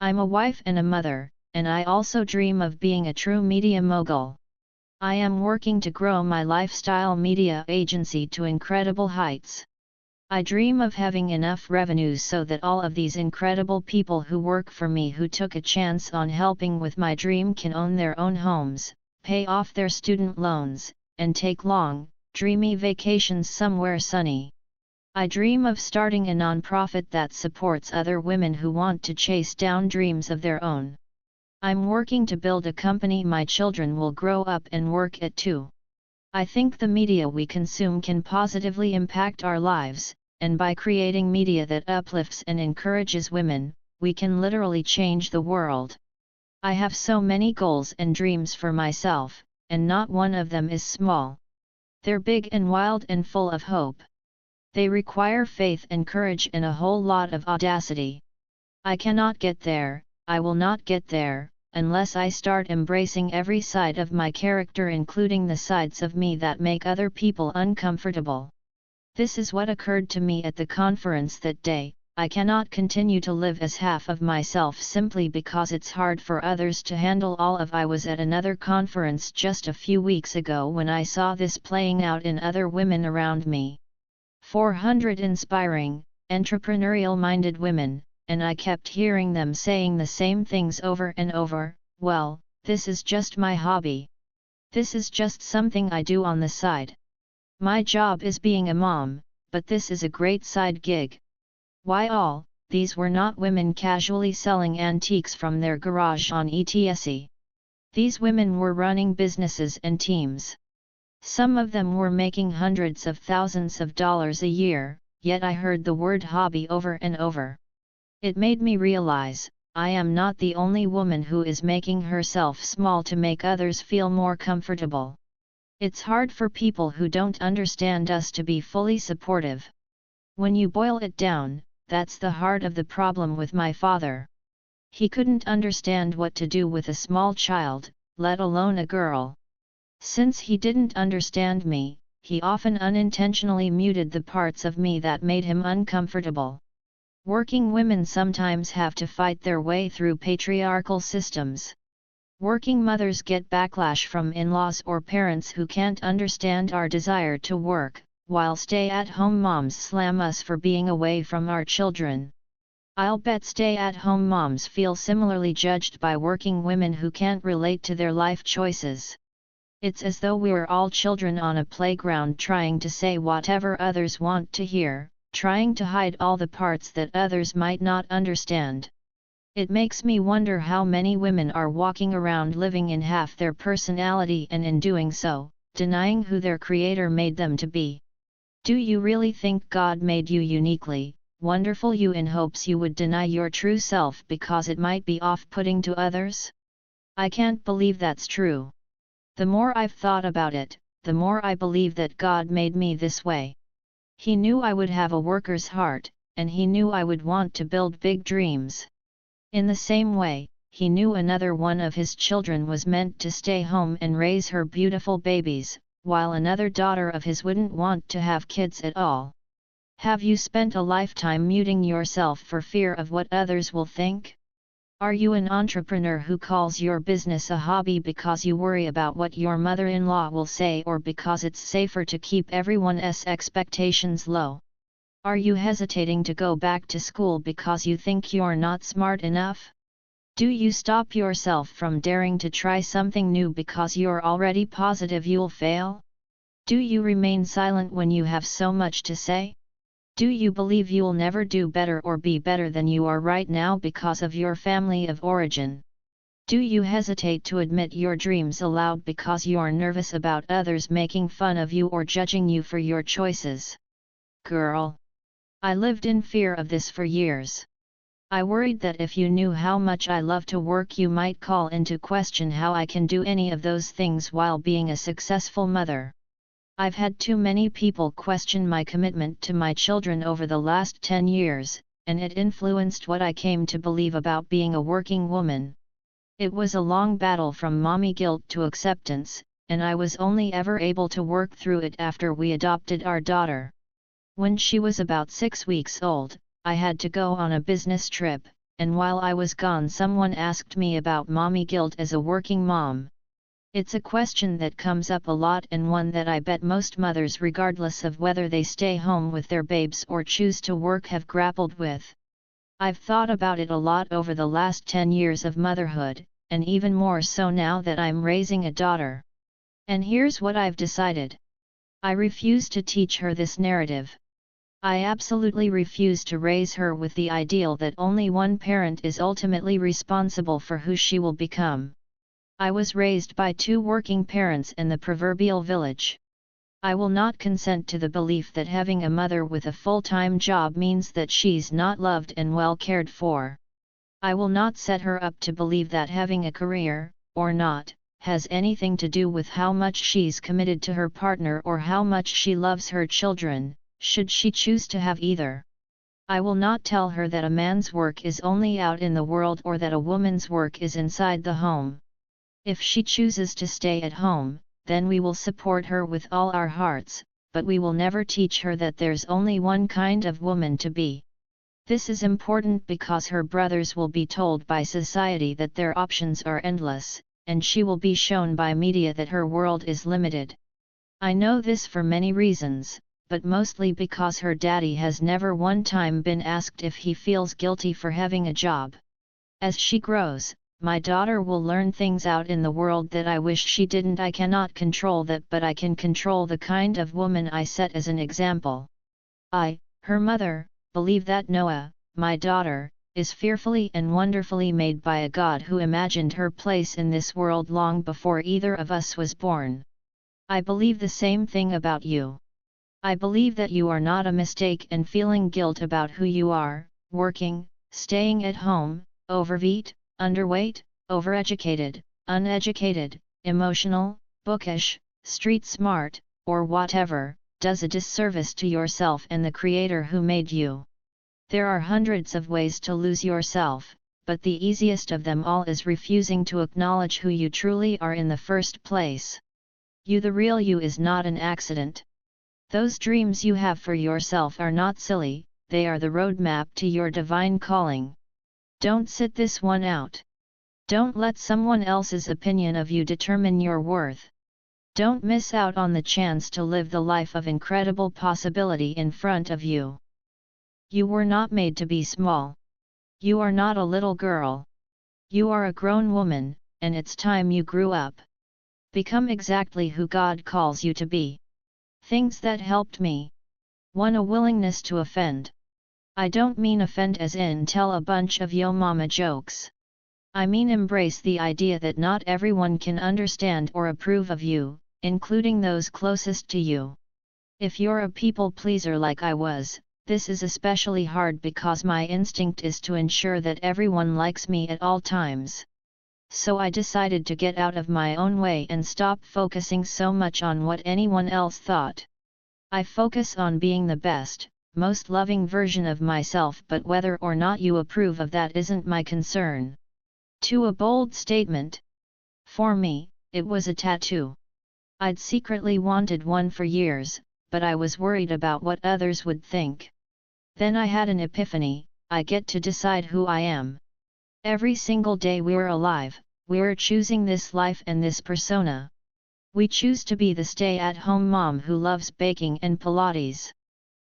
I'm a wife and a mother, and I also dream of being a true media mogul. I am working to grow my lifestyle media agency to incredible heights. I dream of having enough revenues so that all of these incredible people who work for me who took a chance on helping with my dream can own their own homes, pay off their student loans, and take long, dreamy vacations somewhere sunny. I dream of starting a nonprofit that supports other women who want to chase down dreams of their own. I'm working to build a company my children will grow up and work at too. I think the media we consume can positively impact our lives, and by creating media that uplifts and encourages women, we can literally change the world. I have so many goals and dreams for myself, and not one of them is small. They're big and wild and full of hope. They require faith and courage and a whole lot of audacity. I cannot get there, I will not get there, unless I start embracing every side of my character including the sides of me that make other people uncomfortable. This is what occurred to me at the conference that day. I cannot continue to live as half of myself simply because it's hard for others to handle all of. I was at another conference just a few weeks ago when I saw this playing out in other women around me. 400 inspiring, entrepreneurial-minded women, and I kept hearing them saying the same things over and over. Well, this is just my hobby. This is just something I do on the side. My job is being a mom, but this is a great side gig. Why all, these were not women casually selling antiques from their garage on ETSE. These women were running businesses and teams. Some of them were making hundreds of thousands of dollars a year, yet I heard the word hobby over and over. It made me realize, I am not the only woman who is making herself small to make others feel more comfortable. It's hard for people who don't understand us to be fully supportive. When you boil it down, that's the heart of the problem with my father. He couldn't understand what to do with a small child, let alone a girl. Since he didn't understand me, he often unintentionally muted the parts of me that made him uncomfortable. Working women sometimes have to fight their way through patriarchal systems. Working mothers get backlash from in-laws or parents who can't understand our desire to work, while stay-at-home moms slam us for being away from our children. I'll bet stay-at-home moms feel similarly judged by working women who can't relate to their life choices. It's as though we're all children on a playground trying to say whatever others want to hear, trying to hide all the parts that others might not understand. It makes me wonder how many women are walking around living in half their personality and in doing so, denying who their creator made them to be. Do you really think God made you uniquely, wonderful you in hopes you would deny your true self because it might be off-putting to others? I can't believe that's true. The more I've thought about it, the more I believe that God made me this way. He knew I would have a worker's heart, and He knew I would want to build big dreams. In the same way, He knew another one of His children was meant to stay home and raise her beautiful babies, while another daughter of His wouldn't want to have kids at all. Have you spent a lifetime muting yourself for fear of what others will think? Are you an entrepreneur who calls your business a hobby because you worry about what your mother-in-law will say or because it's safer to keep everyone's expectations low? Are you hesitating to go back to school because you think you're not smart enough? Do you stop yourself from daring to try something new because you're already positive you'll fail? Do you remain silent when you have so much to say? Do you believe you'll never do better or be better than you are right now because of your family of origin? Do you hesitate to admit your dreams aloud because you're nervous about others making fun of you or judging you for your choices? Girl, I lived in fear of this for years. I worried that if you knew how much I love to work you might call into question how I can do any of those things while being a successful mother. I've had too many people question my commitment to my children over the last 10 years, and it influenced what I came to believe about being a working woman. It was a long battle from mommy guilt to acceptance, and I was only ever able to work through it after we adopted our daughter. When she was about 6 weeks old, I had to go on a business trip, and while I was gone someone asked me about mommy guilt as a working mom. It's a question that comes up a lot and one that I bet most mothers regardless of whether they stay home with their babes or choose to work have grappled with. I've thought about it a lot over the last 10 years of motherhood, and even more so now that I'm raising a daughter. And here's what I've decided. I refuse to teach her this narrative. I absolutely refuse to raise her with the ideal that only one parent is ultimately responsible for who she will become. I was raised by 2 working parents in the proverbial village. I will not consent to the belief that having a mother with a full-time job means that she's not loved and well cared for. I will not set her up to believe that having a career, or not, has anything to do with how much she's committed to her partner or how much she loves her children, should she choose to have either. I will not tell her that a man's work is only out in the world or that a woman's work is inside the home. If she chooses to stay at home, then we will support her with all our hearts, but we will never teach her that there's only one kind of woman to be. This is important because her brothers will be told by society that their options are endless, and she will be shown by media that her world is limited. I know this for many reasons, but mostly because her daddy has never one time been asked if he feels guilty for having a job. As she grows, my daughter will learn things out in the world that I wish she didn't. I cannot control that, but I can control the kind of woman I set as an example. I, her mother, believe that Noah, my daughter, is fearfully and wonderfully made by a God who imagined her place in this world long before either of us was born. I believe the same thing about you. I believe that you are not a mistake and feeling guilt about who you are, working, staying at home, overweight, underweight, overeducated, uneducated, emotional, bookish, street smart, or whatever, does a disservice to yourself and the Creator who made you. There are hundreds of ways to lose yourself, but the easiest of them all is refusing to acknowledge who you truly are in the first place. You, the real you, is not an accident. Those dreams you have for yourself are not silly, they are the roadmap to your divine calling. Don't sit this one out. Don't let someone else's opinion of you determine your worth. Don't miss out on the chance to live the life of incredible possibility in front of you. You were not made to be small. You are not a little girl. You are a grown woman, and it's time you grew up. Become exactly who God calls you to be. Things that helped me. 1. A willingness to offend. I don't mean offend as in tell a bunch of yo mama jokes. I mean embrace the idea that not everyone can understand or approve of you, including those closest to you. If you're a people pleaser like I was, this is especially hard because my instinct is to ensure that everyone likes me at all times. So I decided to get out of my own way and stop focusing so much on what anyone else thought. I focus on being the best, most loving version of myself, but whether or not you approve of that isn't my concern. 2. A bold statement. For me, it was a tattoo. I'd secretly wanted one for years, but I was worried about what others would think. Then I had an epiphany: I get to decide who I am. Every single day we're alive, we're choosing this life and this persona. We choose to be the stay-at-home mom who loves baking and Pilates.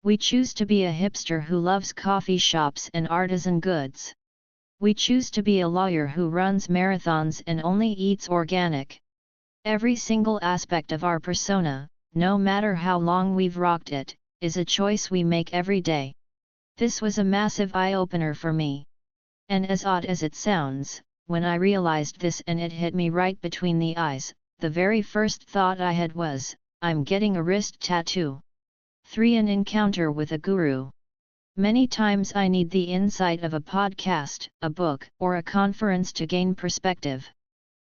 We choose to be a hipster who loves coffee shops and artisan goods. We choose to be a lawyer who runs marathons and only eats organic. Every single aspect of our persona, no matter how long we've rocked it, is a choice we make every day. This was a massive eye-opener for me. And as odd as it sounds, when I realized this and it hit me right between the eyes, the very first thought I had was, I'm getting a wrist tattoo. 3. An encounter with a guru. Many times I need the insight of a podcast, a book, or a conference to gain perspective.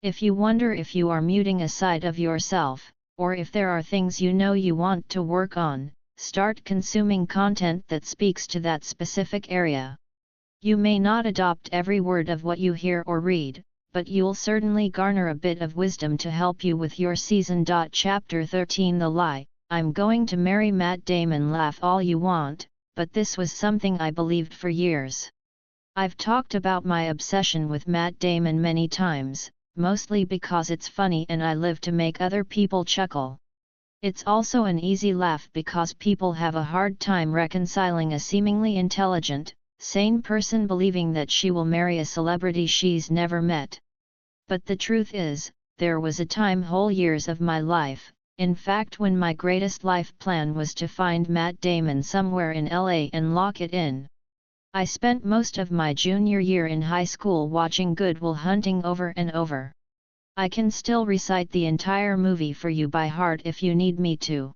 If you wonder if you are muting a side of yourself, or if there are things you know you want to work on, start consuming content that speaks to that specific area. You may not adopt every word of what you hear or read, but you'll certainly garner a bit of wisdom to help you with your season. Chapter 13. The Lie. I'm going to marry Matt Damon. Laugh all you want, but this was something I believed for years. I've talked about my obsession with Matt Damon many times, mostly because it's funny and I live to make other people chuckle. It's also an easy laugh because people have a hard time reconciling a seemingly intelligent, sane person believing that she will marry a celebrity she's never met. But the truth is, there was a time, whole years of my life, in fact when my greatest life plan was to find Matt Damon somewhere in LA and lock it in. I spent most of my junior year in high school watching Good Will Hunting over and over. I can still recite the entire movie for you by heart if you need me to.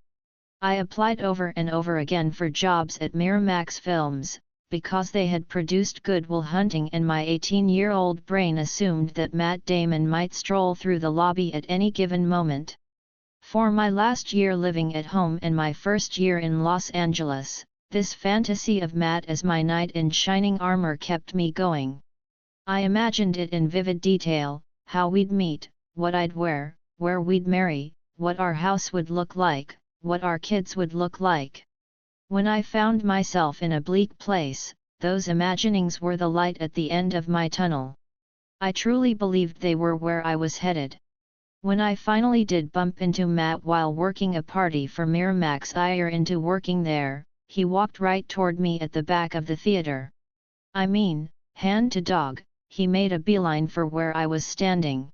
I applied over and over again for jobs at Miramax Films, because they had produced Good Will Hunting, and my 18-year-old brain assumed that Matt Damon might stroll through the lobby at any given moment. For my last year living at home and my first year in Los Angeles, this fantasy of Matt as my knight in shining armor kept me going. I imagined it in vivid detail: how we'd meet, what I'd wear, where we'd marry, what our house would look like, what our kids would look like. When I found myself in a bleak place, those imaginings were the light at the end of my tunnel. I truly believed they were where I was headed. When I finally did bump into Matt while working a party for Miramax a year into working there, he walked right toward me at the back of the theater. I mean, hand to dog, he made a beeline for where I was standing.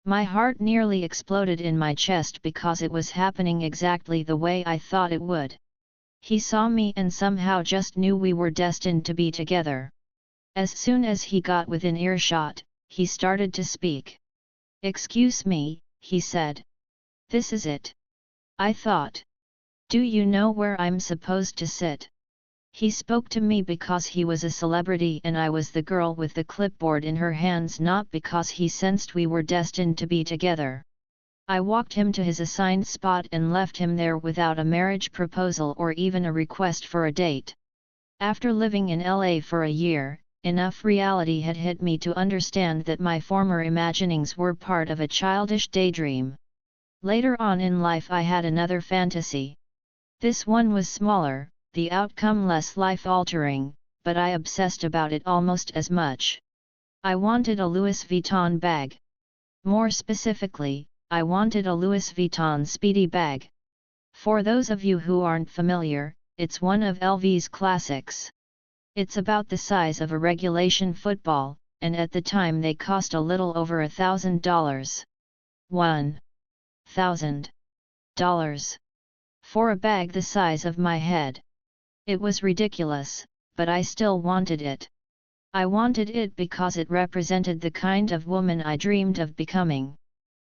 My heart nearly exploded in my chest because it was happening exactly the way I thought it would. He saw me and somehow just knew we were destined to be together. As soon as he got within earshot, he started to speak. "Excuse me," he said. "This is it. I thought. Do you know where I'm supposed to sit?" He spoke to me because he was a celebrity and I was the girl with the clipboard in her hands, not because he sensed we were destined to be together. I walked him to his assigned spot and left him there without a marriage proposal or even a request for a date. After living in LA for a year, enough reality had hit me to understand that my former imaginings were part of a childish daydream. Later on in life I had another fantasy. This one was smaller, the outcome less life-altering, but I obsessed about it almost as much. I wanted a Louis Vuitton bag. More specifically, I wanted a Louis Vuitton Speedy bag. For those of you who aren't familiar, it's one of LV's classics. It's about the size of a regulation football, and at the time they cost a little over $1,000. $1,000. For a bag the size of my head. It was ridiculous, but I still wanted it. I wanted it because it represented the kind of woman I dreamed of becoming.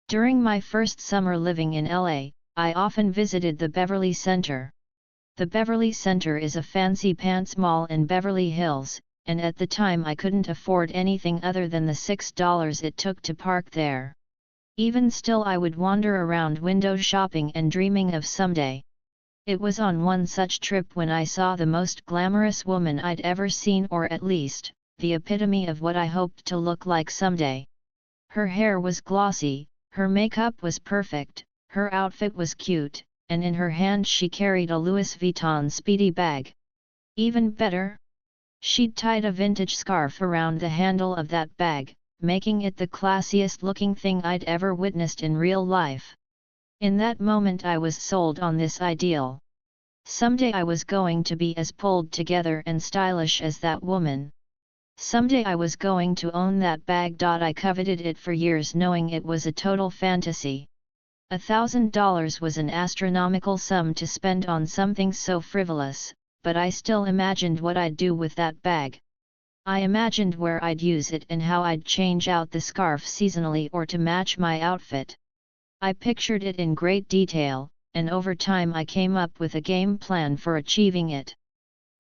During my first summer living in LA, I often visited the Beverly Center. The Beverly Center is a fancy pants mall in Beverly Hills, and at the time I couldn't afford anything other than the $6 it took to park there. Even still I would wander around window shopping and dreaming of someday. It was on one such trip when I saw the most glamorous woman I'd ever seen, or at least, the epitome of what I hoped to look like someday. Her hair was glossy, her makeup was perfect, her outfit was cute, and in her hand she carried a Louis Vuitton Speedy bag. Even better? She'd tied a vintage scarf around the handle of that bag, making it the classiest looking thing I'd ever witnessed in real life. In that moment I was sold on this ideal. Someday I was going to be as pulled together and stylish as that woman. Someday I was going to own that bag. I coveted it for years, knowing it was a total fantasy. $1,000 was an astronomical sum to spend on something so frivolous, but I still imagined what I'd do with that bag. I imagined where I'd use it and how I'd change out the scarf seasonally or to match my outfit. I pictured it in great detail, and over time I came up with a game plan for achieving it.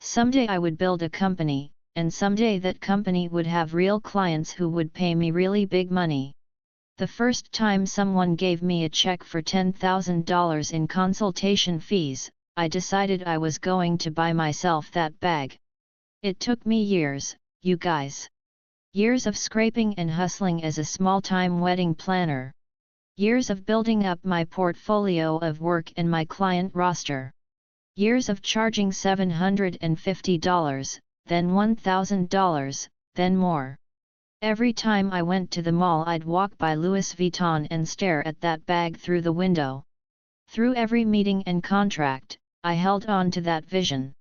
Someday I would build a company, and someday that company would have real clients who would pay me really big money. The first time someone gave me a check for $10,000 in consultation fees, I decided I was going to buy myself that bag. It took me years, you guys. Years of scraping and hustling as a small-time wedding planner. Years of building up my portfolio of work and my client roster. Years of charging $750, then $1,000, then more. Every time I went to the mall I'd walk by Louis Vuitton and stare at that bag through the window. Through every meeting and contract, I held on to that vision.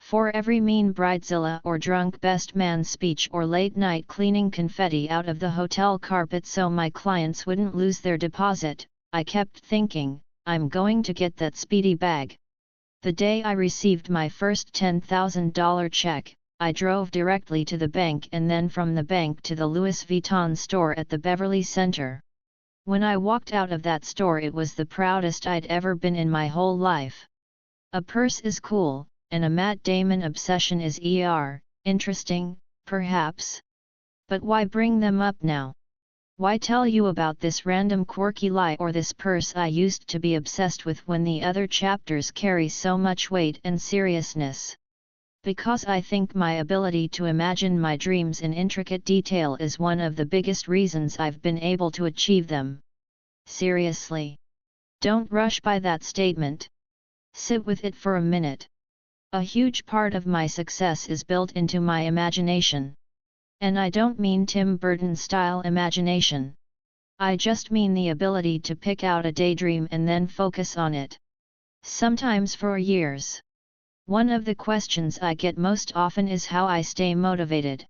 For every mean bridezilla or drunk best man speech or late night cleaning confetti out of the hotel carpet so my clients wouldn't lose their deposit, I kept thinking, I'm going to get that Speedy bag. The day I received my first $10,000 check, I drove directly to the bank and then from the bank to the Louis Vuitton store at the Beverly Center. When I walked out of that store it was the proudest I'd ever been in my whole life. A purse is cool, and a Matt Damon obsession is interesting, perhaps. But why bring them up now? Why tell you about this random quirky lie or this purse I used to be obsessed with when the other chapters carry so much weight and seriousness? Because I think my ability to imagine my dreams in intricate detail is one of the biggest reasons I've been able to achieve them. Seriously. Don't rush by that statement. Sit with it for a minute. A huge part of my success is built into my imagination. And I don't mean Tim Burton-style imagination. I just mean the ability to pick out a daydream and then focus on it. Sometimes for years. One of the questions I get most often is how I stay motivated.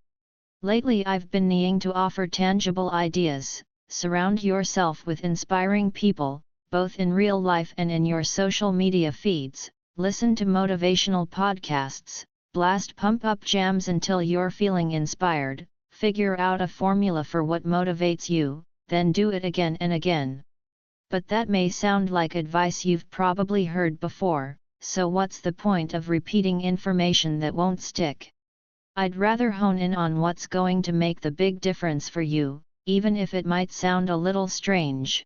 Lately I've been needing to offer tangible ideas. Surround yourself with inspiring people, both in real life and in your social media feeds, listen to motivational podcasts, blast pump up jams until you're feeling inspired, figure out a formula for what motivates you, then do it again and again. But that may sound like advice you've probably heard before, so what's the point of repeating information that won't stick? I'd rather hone in on what's going to make the big difference for you, even if it might sound a little strange.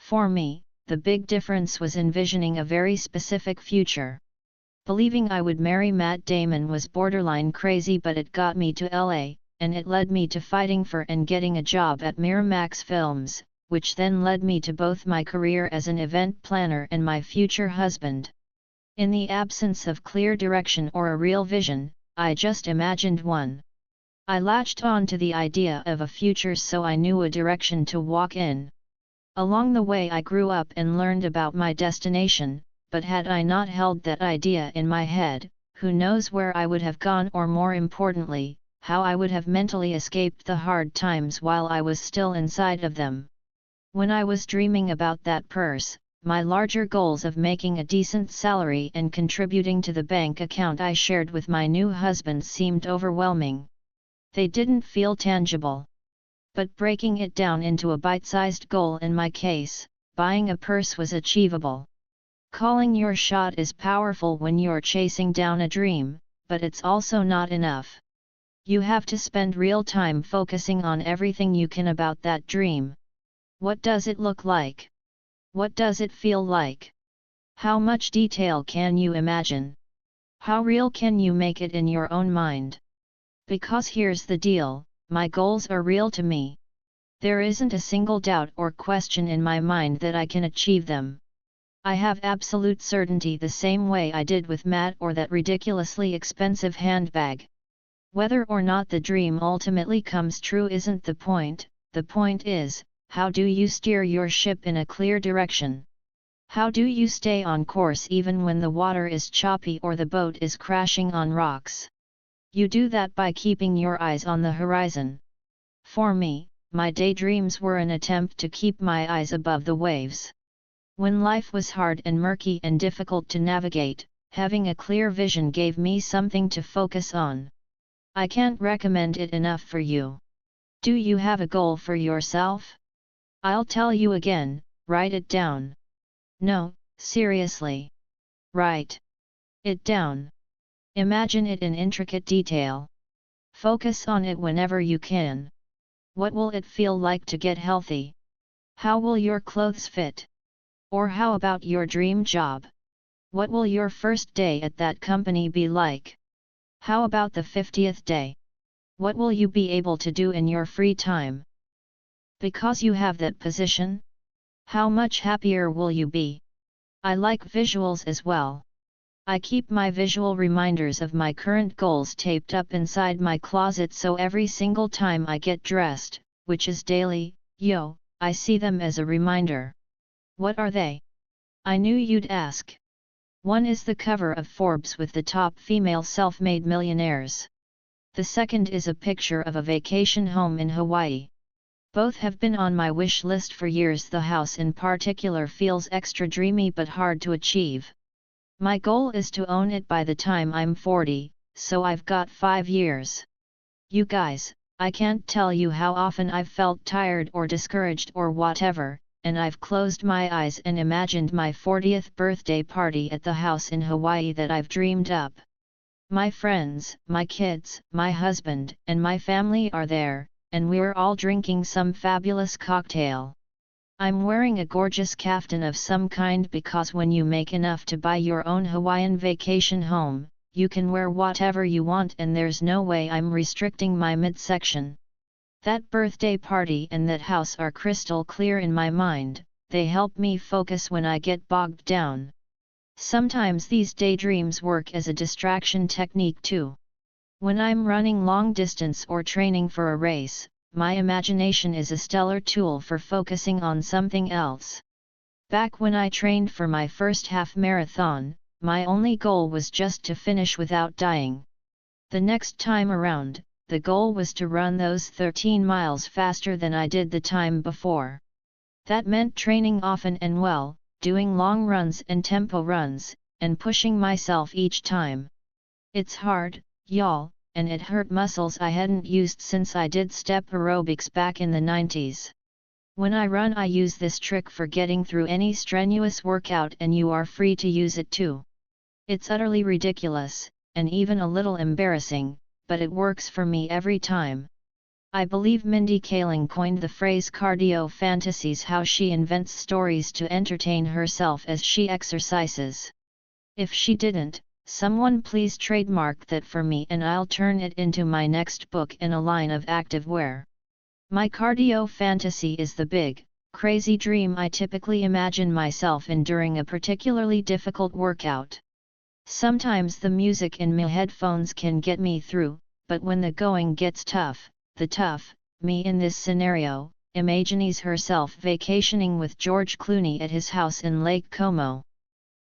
For me, the big difference was envisioning a very specific future. Believing I would marry Matt Damon was borderline crazy, but it got me to LA, and it led me to fighting for and getting a job at Miramax Films, which then led me to both my career as an event planner and my future husband. In the absence of clear direction or a real vision, I just imagined one. I latched on to the idea of a future so I knew a direction to walk in. Along the way I grew up and learned about my destination, but had I not held that idea in my head, who knows where I would have gone, or more importantly, how I would have mentally escaped the hard times while I was still inside of them. When I was dreaming about that purse, my larger goals of making a decent salary and contributing to the bank account I shared with my new husband seemed overwhelming. They didn't feel tangible. But breaking it down into a bite-sized goal, in my case, buying a purse, was achievable. Calling your shot is powerful when you're chasing down a dream, but it's also not enough. You have to spend real time focusing on everything you can about that dream. What does it look like? What does it feel like? How much detail can you imagine? How real can you make it in your own mind? Because here's the deal, my goals are real to me. There isn't a single doubt or question in my mind that I can achieve them. I have absolute certainty, the same way I did with Matt or that ridiculously expensive handbag. Whether or not the dream ultimately comes true isn't the point is, how do you steer your ship in a clear direction? How do you stay on course even when the water is choppy or the boat is crashing on rocks? You do that by keeping your eyes on the horizon. For me, my daydreams were an attempt to keep my eyes above the waves. When life was hard and murky and difficult to navigate, having a clear vision gave me something to focus on. I can't recommend it enough for you. Do you have a goal for yourself? I'll tell you again, write it down. No, seriously. Write it down. Imagine it in intricate detail. Focus on it whenever you can. What will it feel like to get healthy? How will your clothes fit? Or how about your dream job? What will your first day at that company be like? How about the 50th day? What will you be able to do in your free time? Because you have that position? How much happier will you be? I like visuals as well. I keep my visual reminders of my current goals taped up inside my closet, so every single time I get dressed, which is daily, I see them as a reminder. What are they? I knew you'd ask. One is the cover of Forbes with the top female self-made millionaires. The second is a picture of a vacation home in Hawaii. Both have been on my wish list for years. The house in particular feels extra dreamy but hard to achieve. My goal is to own it by the time I'm 40, so I've got 5 years. You guys, I can't tell you how often I've felt tired or discouraged or whatever, and I've closed my eyes and imagined my 40th birthday party at the house in Hawaii that I've dreamed up. My friends, my kids, my husband, and my family are there, and we're all drinking some fabulous cocktail. I'm wearing a gorgeous kaftan of some kind because when you make enough to buy your own Hawaiian vacation home, you can wear whatever you want and there's no way I'm restricting my midsection. That birthday party and that house are crystal clear in my mind, they help me focus when I get bogged down. Sometimes these daydreams work as a distraction technique too. When I'm running long distance or training for a race, my imagination is a stellar tool for focusing on something else. Back when I trained for my first half marathon, my only goal was just to finish without dying. The next time around, the goal was to run those 13 miles faster than I did the time before. That meant training often and well, doing long runs and tempo runs, and pushing myself each time. It's hard, y'all, and it hurt muscles I hadn't used since I did step aerobics back in the 90s. When I run I use this trick for getting through any strenuous workout, and you are free to use it too. It's utterly ridiculous, and even a little embarrassing, but it works for me every time. I believe Mindy Kaling coined the phrase cardio fantasies, how she invents stories to entertain herself as she exercises. If she didn't, someone please trademark that for me and I'll turn it into my next book in a line of activewear. My cardio fantasy is the big, crazy dream I typically imagine myself in during a particularly difficult workout. Sometimes the music in my headphones can get me through, but when the going gets tough, the tough, me in this scenario, imagines herself vacationing with George Clooney at his house in Lake Como.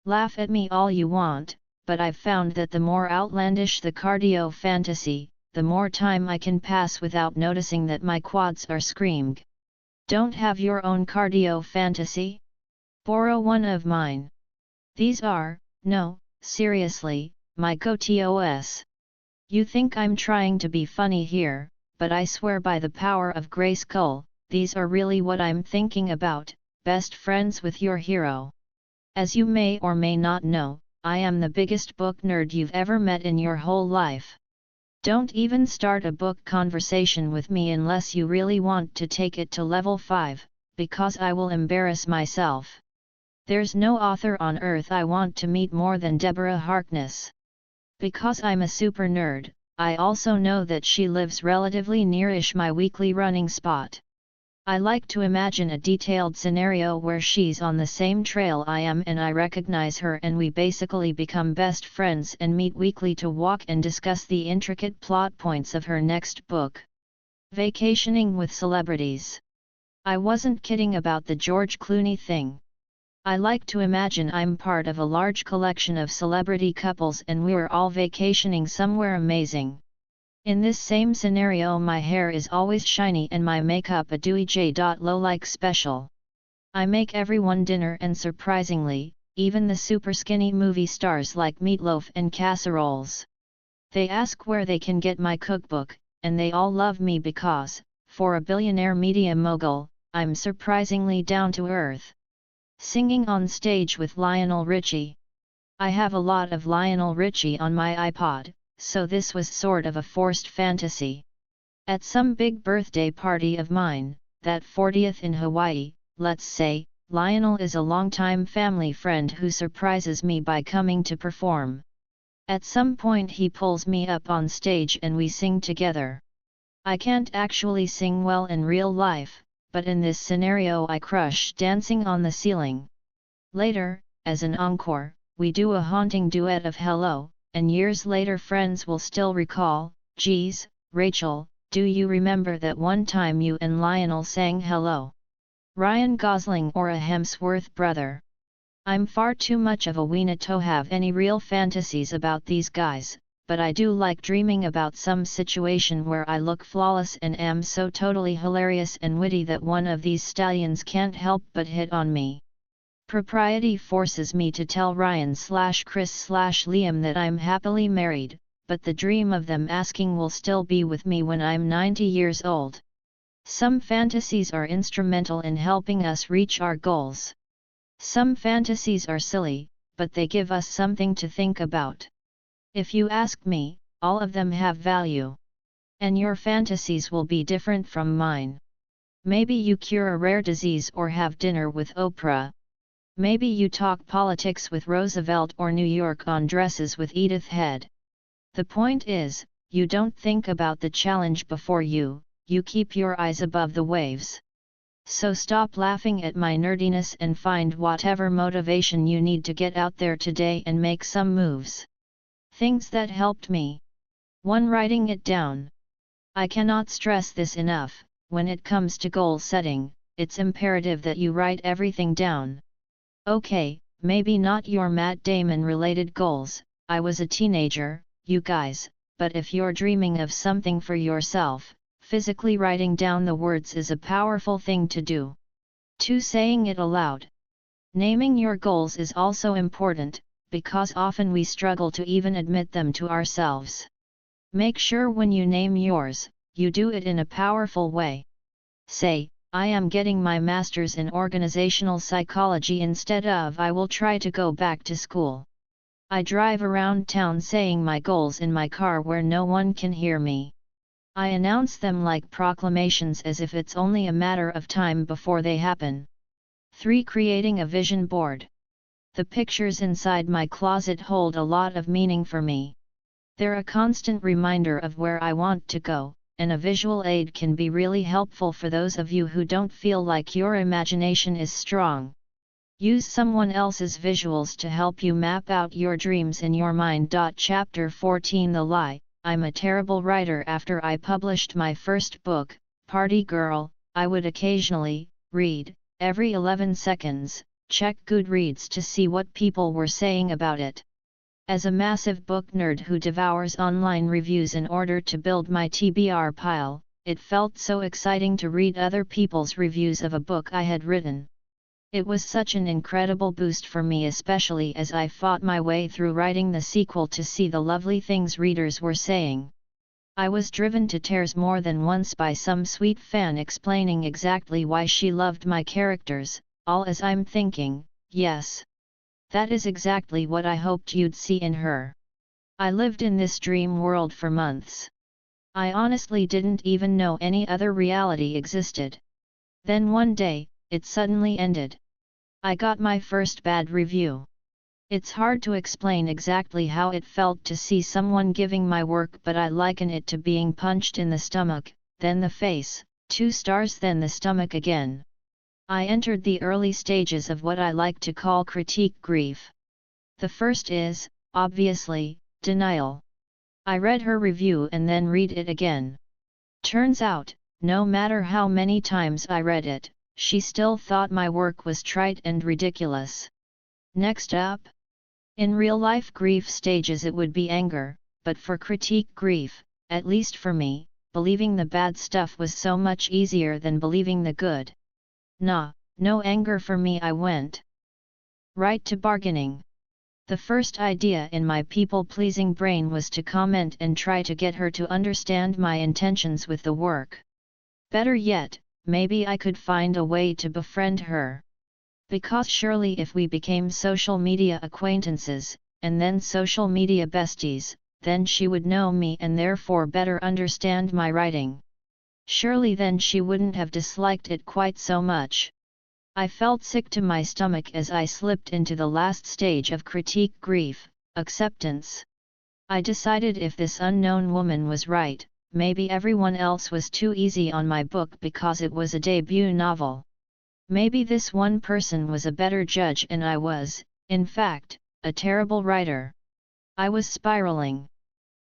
Laugh at me all you want, but I've found that the more outlandish the cardio fantasy, the more time I can pass without noticing that my quads are screaming. Don't have your own cardio fantasy? Borrow one of mine. These are, no, seriously, my go-tos. You think I'm trying to be funny here, but I swear by the power of Grayskull, these are really what I'm thinking about. Best friends with your hero. As you may or may not know, I am the biggest book nerd you've ever met in your whole life. Don't even start a book conversation with me unless you really want to take it to level 5, because I will embarrass myself. There's no author on earth I want to meet more than Deborah Harkness. Because I'm a super nerd, I also know that she lives relatively nearish my weekly running spot. I like to imagine a detailed scenario where she's on the same trail I am and I recognize her, and we basically become best friends and meet weekly to walk and discuss the intricate plot points of her next book. Vacationing with celebrities. I wasn't kidding about the George Clooney thing. I like to imagine I'm part of a large collection of celebrity couples and we're all vacationing somewhere amazing. In this same scenario my hair is always shiny and my makeup a dewy J.Lo like special. I make everyone dinner, and surprisingly, even the super skinny movie stars like meatloaf and casseroles. They ask where they can get my cookbook, and they all love me because, for a billionaire media mogul, I'm surprisingly down to earth. Singing on stage with Lionel Richie. I have a lot of Lionel Richie on my iPod, so this was sort of a forced fantasy. At some big birthday party of mine, that 40th in Hawaii, let's say, Lionel is a longtime family friend who surprises me by coming to perform. At some point he pulls me up on stage and we sing together. I can't actually sing well in real life, but in this scenario I crush dancing on the ceiling. Later, as an encore, we do a haunting duet of Hello, and years later friends will still recall, "Geez, Rachel, do you remember that one time you and Lionel sang Hello?" Ryan Gosling or a Hemsworth brother. I'm far too much of a weena to have any real fantasies about these guys, but I do like dreaming about some situation where I look flawless and am so totally hilarious and witty that one of these stallions can't help but hit on me. Propriety forces me to tell Ryan/Chris/Liam that I'm happily married, but the dream of them asking will still be with me when I'm 90 years old. Some fantasies are instrumental in helping us reach our goals. Some fantasies are silly, but they give us something to think about. If you ask me, all of them have value. And your fantasies will be different from mine. Maybe you cure a rare disease or have dinner with Oprah. Maybe you talk politics with Roosevelt or New York on dresses with Edith Head. The point is, you don't think about the challenge before you keep your eyes above the waves. So stop laughing at my nerdiness and find whatever motivation you need to get out there today and make some moves. Things that helped me. 1. Writing it down. I cannot stress this enough, when it comes to goal setting, it's imperative that you write everything down. Okay, maybe not your Matt Damon related goals, I was a teenager, you guys, but if you're dreaming of something for yourself, physically writing down the words is a powerful thing to do. 2. Saying it aloud. Naming your goals is also important, because often we struggle to even admit them to ourselves. Make sure when you name yours, you do it in a powerful way. Say, I am getting my master's in organizational psychology instead of I will try to go back to school. I drive around town saying my goals in my car where no one can hear me. I announce them like proclamations as if it's only a matter of time before they happen. 3. Creating a vision board. The pictures inside my closet hold a lot of meaning for me. They're a constant reminder of where I want to go, and a visual aid can be really helpful for those of you who don't feel like your imagination is strong. Use someone else's visuals to help you map out your dreams in your mind. Chapter 14 The Lie. I'm a terrible writer. After I published my first book, Party Girl, I would occasionally read, every 11 seconds, check Goodreads to see what people were saying about it. As a massive book nerd who devours online reviews in order to build my TBR pile, it felt so exciting to read other people's reviews of a book I had written. It was such an incredible boost for me, especially as I fought my way through writing the sequel to see the lovely things readers were saying. I was driven to tears more than once by some sweet fan explaining exactly why she loved my characters, all as I'm thinking, yes. That is exactly what I hoped you'd see in her. I lived in this dream world for months. I honestly didn't even know any other reality existed. Then one day, it suddenly ended. I got my first bad review. It's hard to explain exactly how it felt to see someone giving my work, but I liken it to being punched in the stomach, then the face, 2 stars, then the stomach again. I entered the early stages of what I like to call critique grief. The first is, obviously, denial. I read her review and then read it again. Turns out, no matter how many times I read it, she still thought my work was trite and ridiculous. Next up, in real-life grief stages it would be anger, but for critique grief, at least for me, believing the bad stuff was so much easier than believing the good. Nah, no anger for me. I went right to bargaining. The first idea in my people-pleasing brain was to comment and try to get her to understand my intentions with the work. Better yet, maybe I could find a way to befriend her. Because surely if we became social media acquaintances, and then social media besties, then she would know me and therefore better understand my writing. Surely then she wouldn't have disliked it quite so much. I felt sick to my stomach as I slipped into the last stage of critique grief, acceptance. I decided if this unknown woman was right, maybe everyone else was too easy on my book because it was a debut novel. Maybe this one person was a better judge and I was, in fact, a terrible writer. I was spiraling.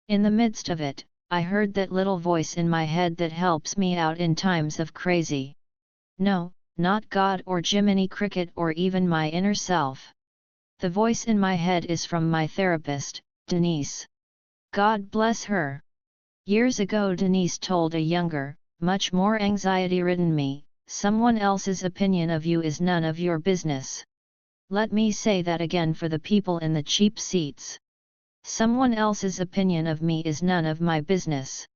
In the midst of it, I heard that little voice in my head that helps me out in times of crazy. No, not God or Jiminy Cricket or even my inner self. The voice in my head is from my therapist, Denise. God bless her. Years ago Denise told a younger, much more anxiety-ridden me, someone else's opinion of you is none of your business. Let me say that again for the people in the cheap seats. Someone else's opinion of me is none of my business.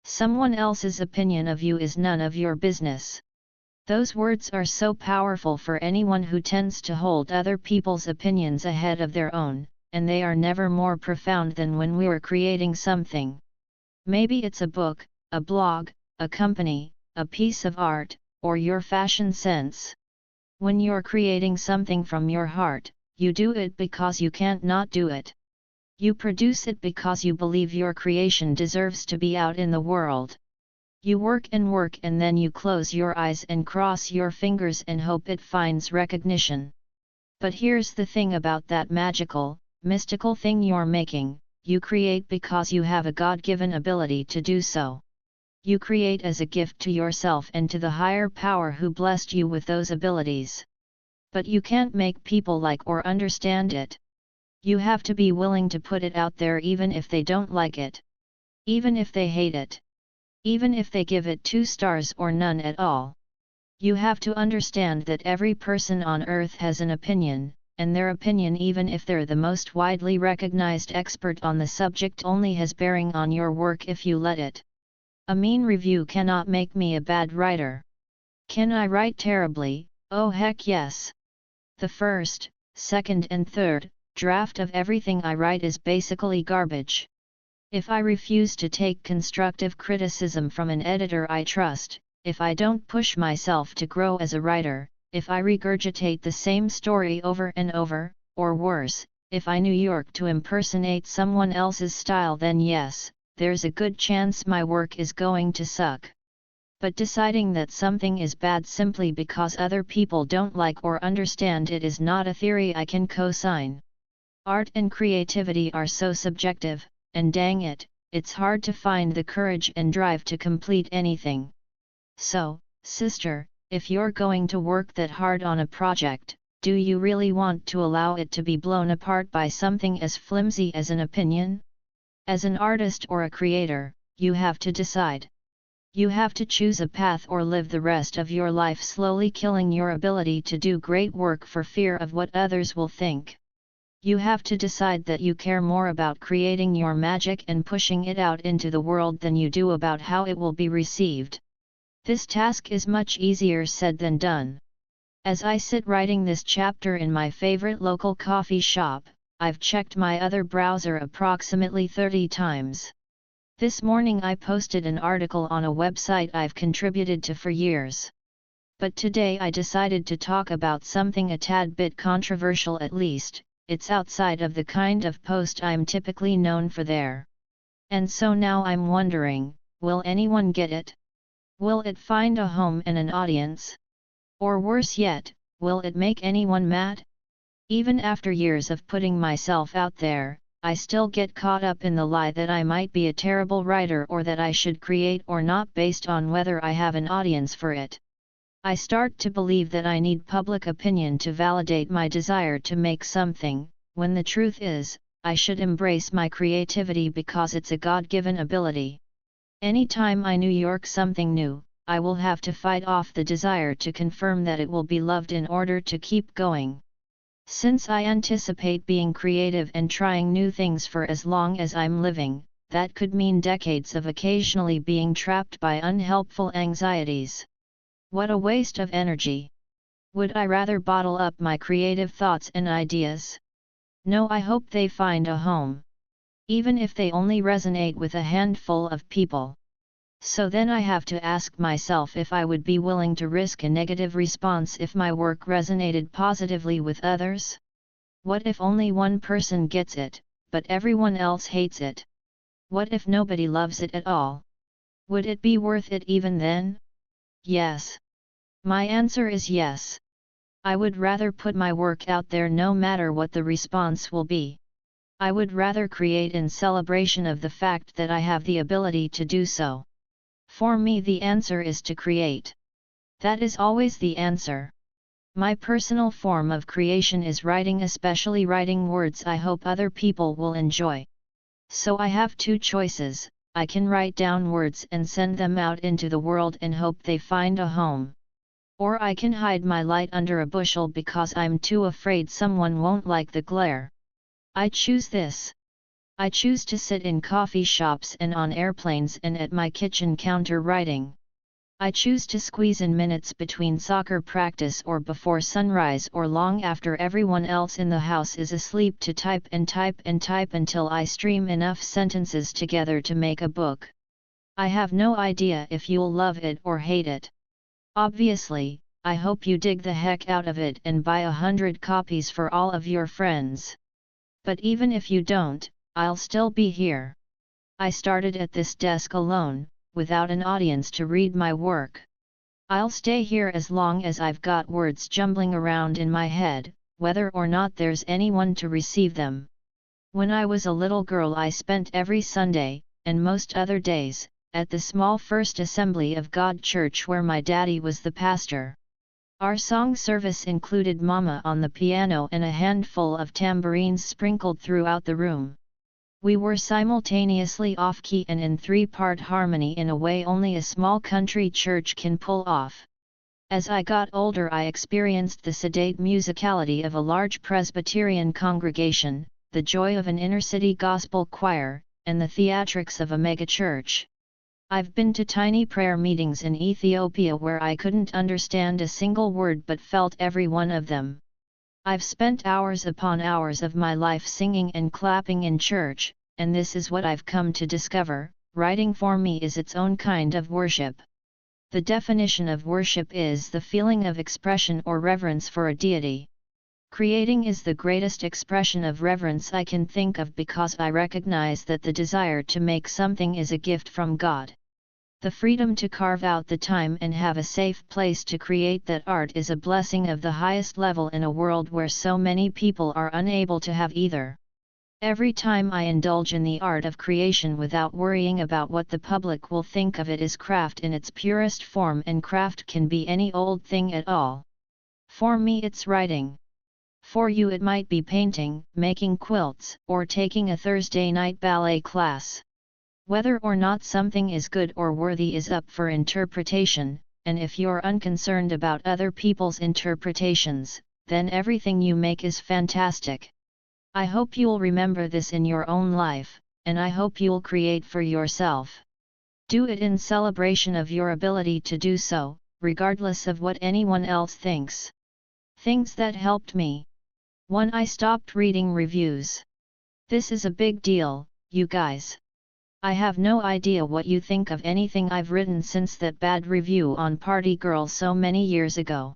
Someone else's opinion of you is none of your business. Those words are so powerful for anyone who tends to hold other people's opinions ahead of their own, and they are never more profound than when we're creating something. Maybe it's a book, a blog, a company, a piece of art, or your fashion sense. When you're creating something from your heart, you do it because you can't not do it. You produce it because you believe your creation deserves to be out in the world. You work and then you close your eyes and cross your fingers and hope it finds recognition. But here's the thing about that magical, mystical thing you're making, you create because you have a God-given ability to do so. You create as a gift to yourself and to the higher power who blessed you with those abilities. But you can't make people like or understand it. You have to be willing to put it out there even if they don't like it. Even if they hate it. Even if they give it 2 stars or none at all. You have to understand that every person on earth has an opinion, and their opinion, even if they're the most widely recognized expert on the subject, only has bearing on your work if you let it. A mean review cannot make me a bad writer. Can I write terribly? Oh heck yes! The first, second and third draft of everything I write is basically garbage. If I refuse to take constructive criticism from an editor I trust, if I don't push myself to grow as a writer, if I regurgitate the same story over and over, or worse, if I New York to impersonate someone else's style, then yes, there's a good chance my work is going to suck. But deciding that something is bad simply because other people don't like or understand it is not a theory I can co-sign. Art and creativity are so subjective, and dang it, it's hard to find the courage and drive to complete anything. So, sister, if you're going to work that hard on a project, do you really want to allow it to be blown apart by something as flimsy as an opinion? As an artist or a creator, you have to decide. You have to choose a path or live the rest of your life slowly killing your ability to do great work for fear of what others will think. You have to decide that you care more about creating your magic and pushing it out into the world than you do about how it will be received. This task is much easier said than done. As I sit writing this chapter in my favorite local coffee shop, I've checked my other browser approximately 30 times. This morning I posted an article on a website I've contributed to for years. But today I decided to talk about something a tad bit controversial, at least. It's outside of the kind of post I'm typically known for there. And so now I'm wondering, will anyone get it? Will it find a home and an audience? Or worse yet, will it make anyone mad? Even after years of putting myself out there, I still get caught up in the lie that I might be a terrible writer or that I should create or not based on whether I have an audience for it. I start to believe that I need public opinion to validate my desire to make something, when the truth is, I should embrace my creativity because it's a God-given ability. Anytime I New York something new, I will have to fight off the desire to confirm that it will be loved in order to keep going. Since I anticipate being creative and trying new things for as long as I'm living, that could mean decades of occasionally being trapped by unhelpful anxieties. What a waste of energy! Would I rather bottle up my creative thoughts and ideas? No, I hope they find a home. Even if they only resonate with a handful of people. So then I have to ask myself if I would be willing to risk a negative response if my work resonated positively with others? What if only one person gets it, but everyone else hates it? What if nobody loves it at all? Would it be worth it even then? Yes. My answer is yes. I would rather put my work out there no matter what the response will be. I would rather create in celebration of the fact that I have the ability to do so. For me, the answer is to create. That is always the answer. My personal form of creation is writing, especially writing words I hope other people will enjoy. So I have two choices: I can write down words and send them out into the world and hope they find a home. Or I can hide my light under a bushel because I'm too afraid someone won't like the glare. I choose this. I choose to sit in coffee shops and on airplanes and at my kitchen counter writing. I choose to squeeze in minutes between soccer practice or before sunrise or long after everyone else in the house is asleep to type and type and type until I stream enough sentences together to make a book. I have no idea if you'll love it or hate it. Obviously, I hope you dig the heck out of it and buy 100 copies for all of your friends. But even if you don't, I'll still be here. I started at this desk alone, without an audience to read my work. I'll stay here as long as I've got words jumbling around in my head, whether or not there's anyone to receive them. When I was a little girl, I spent every Sunday, and most other days, at the small First Assembly of God church where my daddy was the pastor. Our song service included Mama on the piano and a handful of tambourines sprinkled throughout the room. We were simultaneously off-key and in three-part harmony in a way only a small country church can pull off. As I got older I experienced the sedate musicality of a large Presbyterian congregation, the joy of an inner-city gospel choir, and the theatrics of a megachurch. I've been to tiny prayer meetings in Ethiopia where I couldn't understand a single word but felt every one of them. I've spent hours upon hours of my life singing and clapping in church, and this is what I've come to discover: writing for me is its own kind of worship. The definition of worship is the feeling of expression or reverence for a deity. Creating is the greatest expression of reverence I can think of because I recognize that the desire to make something is a gift from God. The freedom to carve out the time and have a safe place to create that art is a blessing of the highest level in a world where so many people are unable to have either. Every time I indulge in the art of creation without worrying about what the public will think of it is craft in its purest form, and craft can be any old thing at all. For me it's writing. For you it might be painting, making quilts, or taking a Thursday night ballet class. Whether or not something is good or worthy is up for interpretation, and if you're unconcerned about other people's interpretations, then everything you make is fantastic. I hope you'll remember this in your own life, and I hope you'll create for yourself. Do it in celebration of your ability to do so, regardless of what anyone else thinks. Things that helped me. 1. I stopped reading reviews. This is a big deal, you guys. I have no idea what you think of anything I've written since that bad review on Party Girl so many years ago.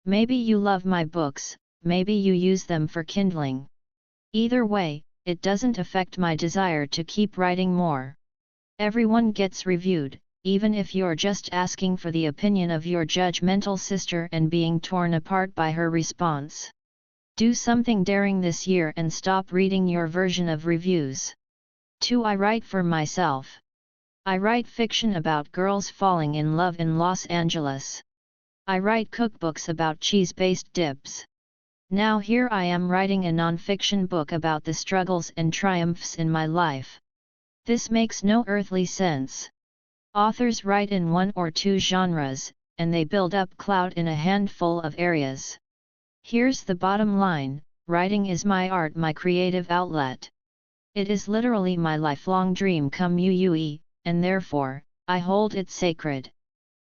Maybe you love my books, maybe you use them for kindling. Either way, it doesn't affect my desire to keep writing more. Everyone gets reviewed, even if you're just asking for the opinion of your judgmental sister and being torn apart by her response. Do something daring this year and stop reading your version of reviews. 2. I write for myself. I write fiction about girls falling in love in Los Angeles. I write cookbooks about cheese-based dips. Now here I am writing a non-fiction book about the struggles and triumphs in my life. This makes no earthly sense. Authors write in one or two genres, and they build up clout in a handful of areas. Here's the bottom line: writing is my art, my creative outlet. It is literally my lifelong dream come true, and therefore, I hold it sacred.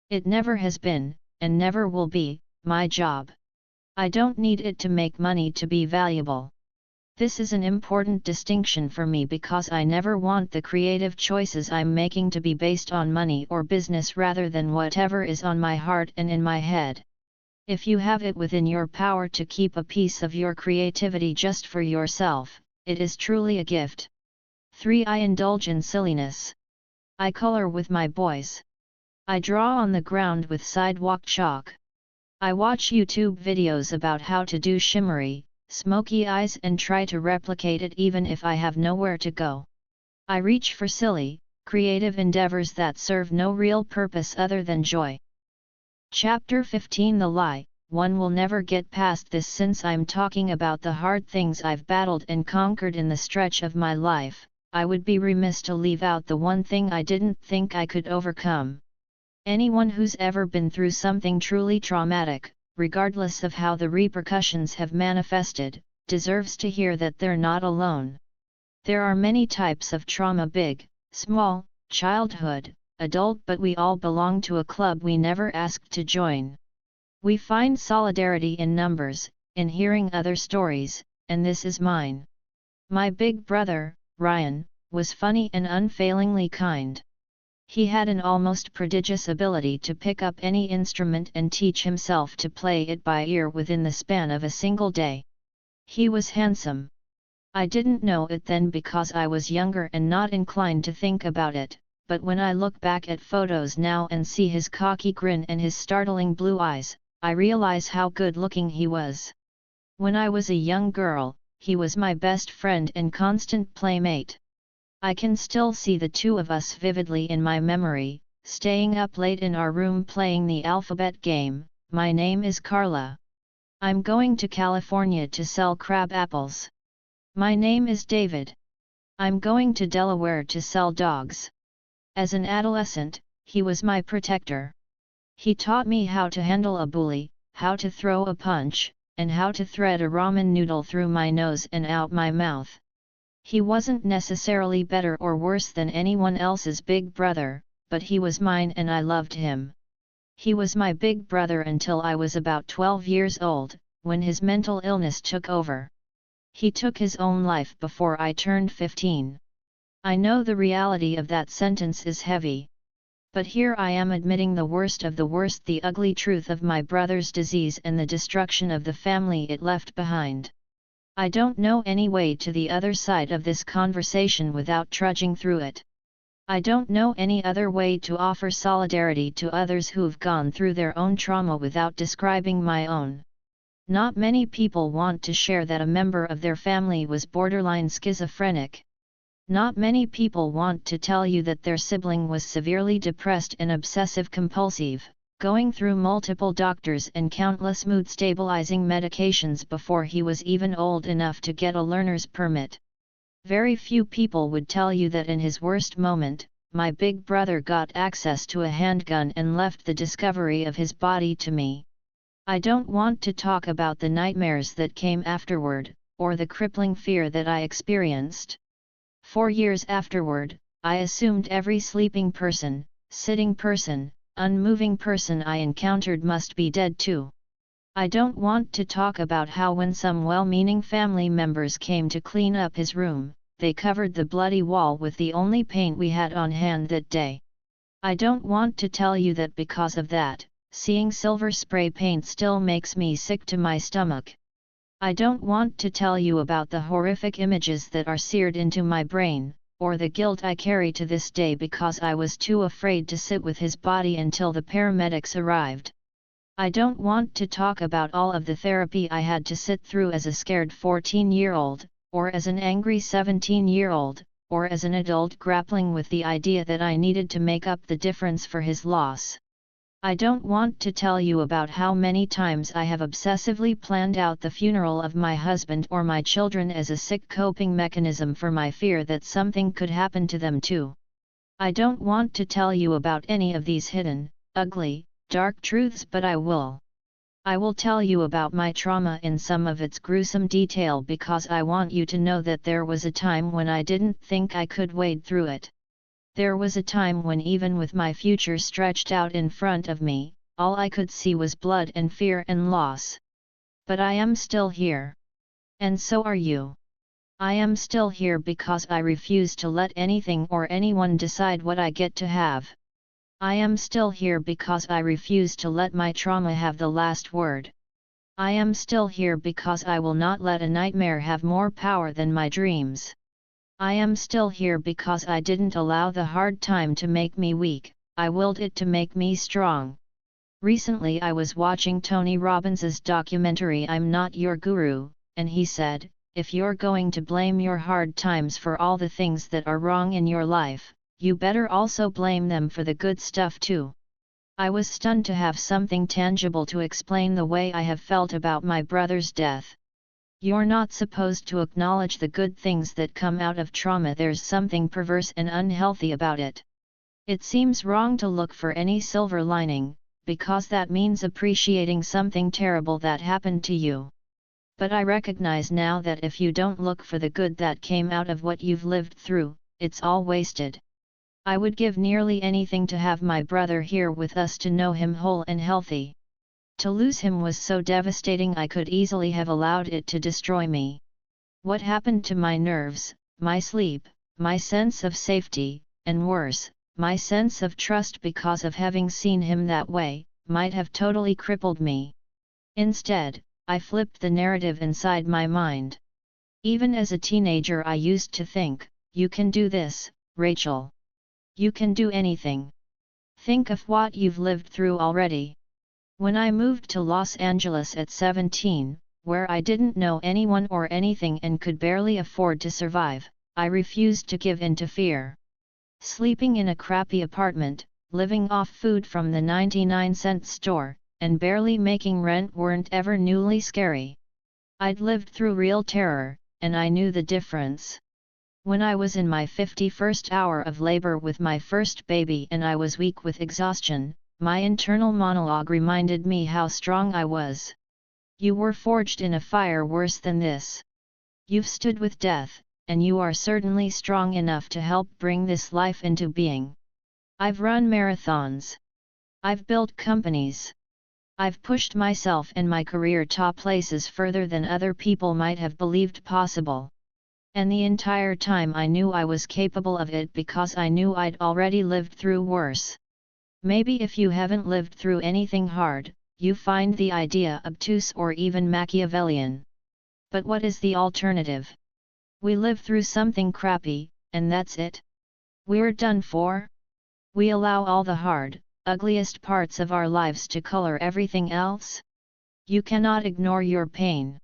It never has been, and never will be, my job. I don't need it to make money to be valuable. This is an important distinction for me because I never want the creative choices I'm making to be based on money or business rather than whatever is on my heart and in my head. If you have it within your power to keep a piece of your creativity just for yourself, it is truly a gift. 3. I indulge in silliness. I color with my boys. I draw on the ground with sidewalk chalk. I watch YouTube videos about how to do shimmery, smoky eyes and try to replicate it even if I have nowhere to go. I reach for silly, creative endeavors that serve no real purpose other than joy. Chapter 15. The lie. One will never get past this since I'm talking about the hard things I've battled and conquered in the stretch of my life. I would be remiss to leave out the one thing I didn't think I could overcome. Anyone who's ever been through something truly traumatic, regardless of how the repercussions have manifested, deserves to hear that they're not alone. There are many types of trauma: big, small, childhood, adult, but we all belong to a club we never asked to join. We find solidarity in numbers, in hearing other stories, and this is mine. My big brother, Ryan, was funny and unfailingly kind. He had an almost prodigious ability to pick up any instrument and teach himself to play it by ear within the span of a single day. He was handsome. I didn't know it then because I was younger and not inclined to think about it, but when I look back at photos now and see his cocky grin and his startling blue eyes, I realize how good-looking he was. When I was a young girl, he was my best friend and constant playmate. I can still see the two of us vividly in my memory, staying up late in our room playing the alphabet game. My name is Carla. I'm going to California to sell crab apples. My name is David. I'm going to Delaware to sell dogs. As an adolescent, he was my protector. He taught me how to handle a bully, how to throw a punch, and how to thread a ramen noodle through my nose and out my mouth. He wasn't necessarily better or worse than anyone else's big brother, but he was mine and I loved him. He was my big brother until I was about 12 years old, when his mental illness took over. He took his own life before I turned 15. I know the reality of that sentence is heavy. But here I am admitting the worst of the worst, the ugly truth of my brother's disease and the destruction of the family it left behind. I don't know any way to the other side of this conversation without trudging through it. I don't know any other way to offer solidarity to others who've gone through their own trauma without describing my own. Not many people want to share that a member of their family was borderline schizophrenic. Not many people want to tell you that their sibling was severely depressed and obsessive-compulsive, going through multiple doctors and countless mood-stabilizing medications before he was even old enough to get a learner's permit. Very few people would tell you that in his worst moment, my big brother got access to a handgun and left the discovery of his body to me. I don't want to talk about the nightmares that came afterward, or the crippling fear that I experienced. 4 years afterward, I assumed every sleeping person, sitting person, unmoving person I encountered must be dead too. I don't want to talk about how when some well-meaning family members came to clean up his room, they covered the bloody wall with the only paint we had on hand that day. I don't want to tell you that because of that, seeing silver spray paint still makes me sick to my stomach. I don't want to tell you about the horrific images that are seared into my brain, or the guilt I carry to this day because I was too afraid to sit with his body until the paramedics arrived. I don't want to talk about all of the therapy I had to sit through as a scared 14-year-old, or as an angry 17-year-old, or as an adult grappling with the idea that I needed to make up the difference for his loss. I don't want to tell you about how many times I have obsessively planned out the funeral of my husband or my children as a sick coping mechanism for my fear that something could happen to them too. I don't want to tell you about any of these hidden, ugly, dark truths, but I will. I will tell you about my trauma in some of its gruesome detail because I want you to know that there was a time when I didn't think I could wade through it. There was a time when even with my future stretched out in front of me, all I could see was blood and fear and loss. But I am still here. And so are you. I am still here because I refuse to let anything or anyone decide what I get to have. I am still here because I refuse to let my trauma have the last word. I am still here because I will not let a nightmare have more power than my dreams. I am still here because I didn't allow the hard time to make me weak, I willed it to make me strong. Recently I was watching Tony Robbins's documentary I'm Not Your Guru, and he said, if you're going to blame your hard times for all the things that are wrong in your life, you better also blame them for the good stuff too. I was stunned to have something tangible to explain the way I have felt about my brother's death. You're not supposed to acknowledge the good things that come out of trauma. There's something perverse and unhealthy about it. It seems wrong to look for any silver lining, because that means appreciating something terrible that happened to you. But I recognize now that if you don't look for the good that came out of what you've lived through, it's all wasted. I would give nearly anything to have my brother here with us, to know him whole and healthy. To lose him was so devastating. I could easily have allowed it to destroy me. What happened to my nerves, my sleep, my sense of safety, and worse, my sense of trust because of having seen him that way, might have totally crippled me. Instead, I flipped the narrative inside my mind. Even as a teenager I used to think, you can do this, Rachel. You can do anything. Think of what you've lived through already. When I moved to Los Angeles at 17, where I didn't know anyone or anything and could barely afford to survive, I refused to give in to fear. Sleeping in a crappy apartment, living off food from the 99-cent store, and barely making rent weren't ever newly scary. I'd lived through real terror, and I knew the difference. When I was in my 51st hour of labor with my first baby and I was weak with exhaustion, my internal monologue reminded me how strong I was. You were forged in a fire worse than this. You've stood with death, and you are certainly strong enough to help bring this life into being. I've run marathons. I've built companies. I've pushed myself and my career to places further than other people might have believed possible. And the entire time I knew I was capable of it because I knew I'd already lived through worse. Maybe if you haven't lived through anything hard, you find the idea obtuse or even Machiavellian. But what is the alternative? We live through something crappy, and that's it. We're done for. We allow all the hard, ugliest parts of our lives to color everything else. You cannot ignore your pain.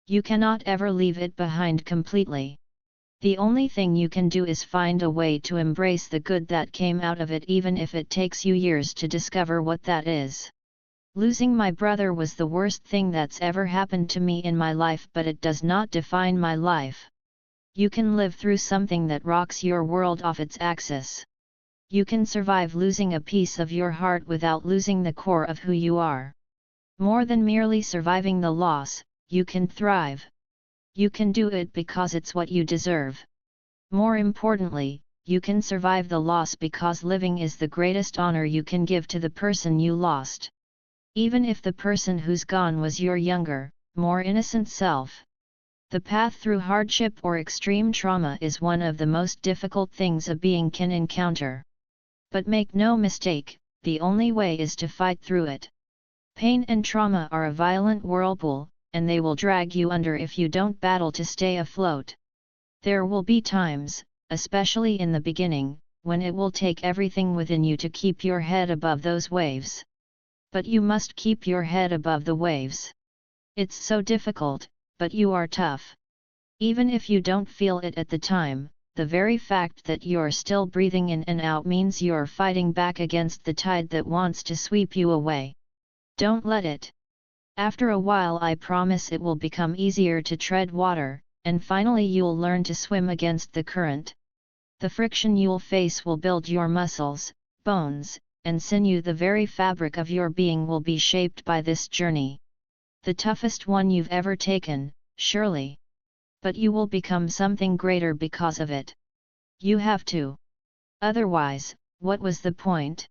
You cannot ever leave it behind completely. The only thing you can do is find a way to embrace the good that came out of it, even if it takes you years to discover what that is. Losing my brother was the worst thing that's ever happened to me in my life, but it does not define my life. You can live through something that rocks your world off its axis. You can survive losing a piece of your heart without losing the core of who you are. More than merely surviving the loss, you can thrive. You can do it because it's what you deserve. More importantly, you can survive the loss because living is the greatest honor you can give to the person you lost. Even if the person who's gone was your younger, more innocent self. The path through hardship or extreme trauma is one of the most difficult things a being can encounter. But make no mistake, the only way is to fight through it. Pain and trauma are a violent whirlpool, and they will drag you under if you don't battle to stay afloat. There will be times, especially in the beginning, when it will take everything within you to keep your head above those waves. But you must keep your head above the waves. It's so difficult, but you are tough. Even if you don't feel it at the time, the very fact that you're still breathing in and out means you're fighting back against the tide that wants to sweep you away. Don't let it. After a while, I promise it will become easier to tread water, and finally you'll learn to swim against the current. The friction you'll face will build your muscles, bones, and sinew. The very fabric of your being will be shaped by this journey. The toughest one you've ever taken, surely. But you will become something greater because of it. You have to. Otherwise, what was the point?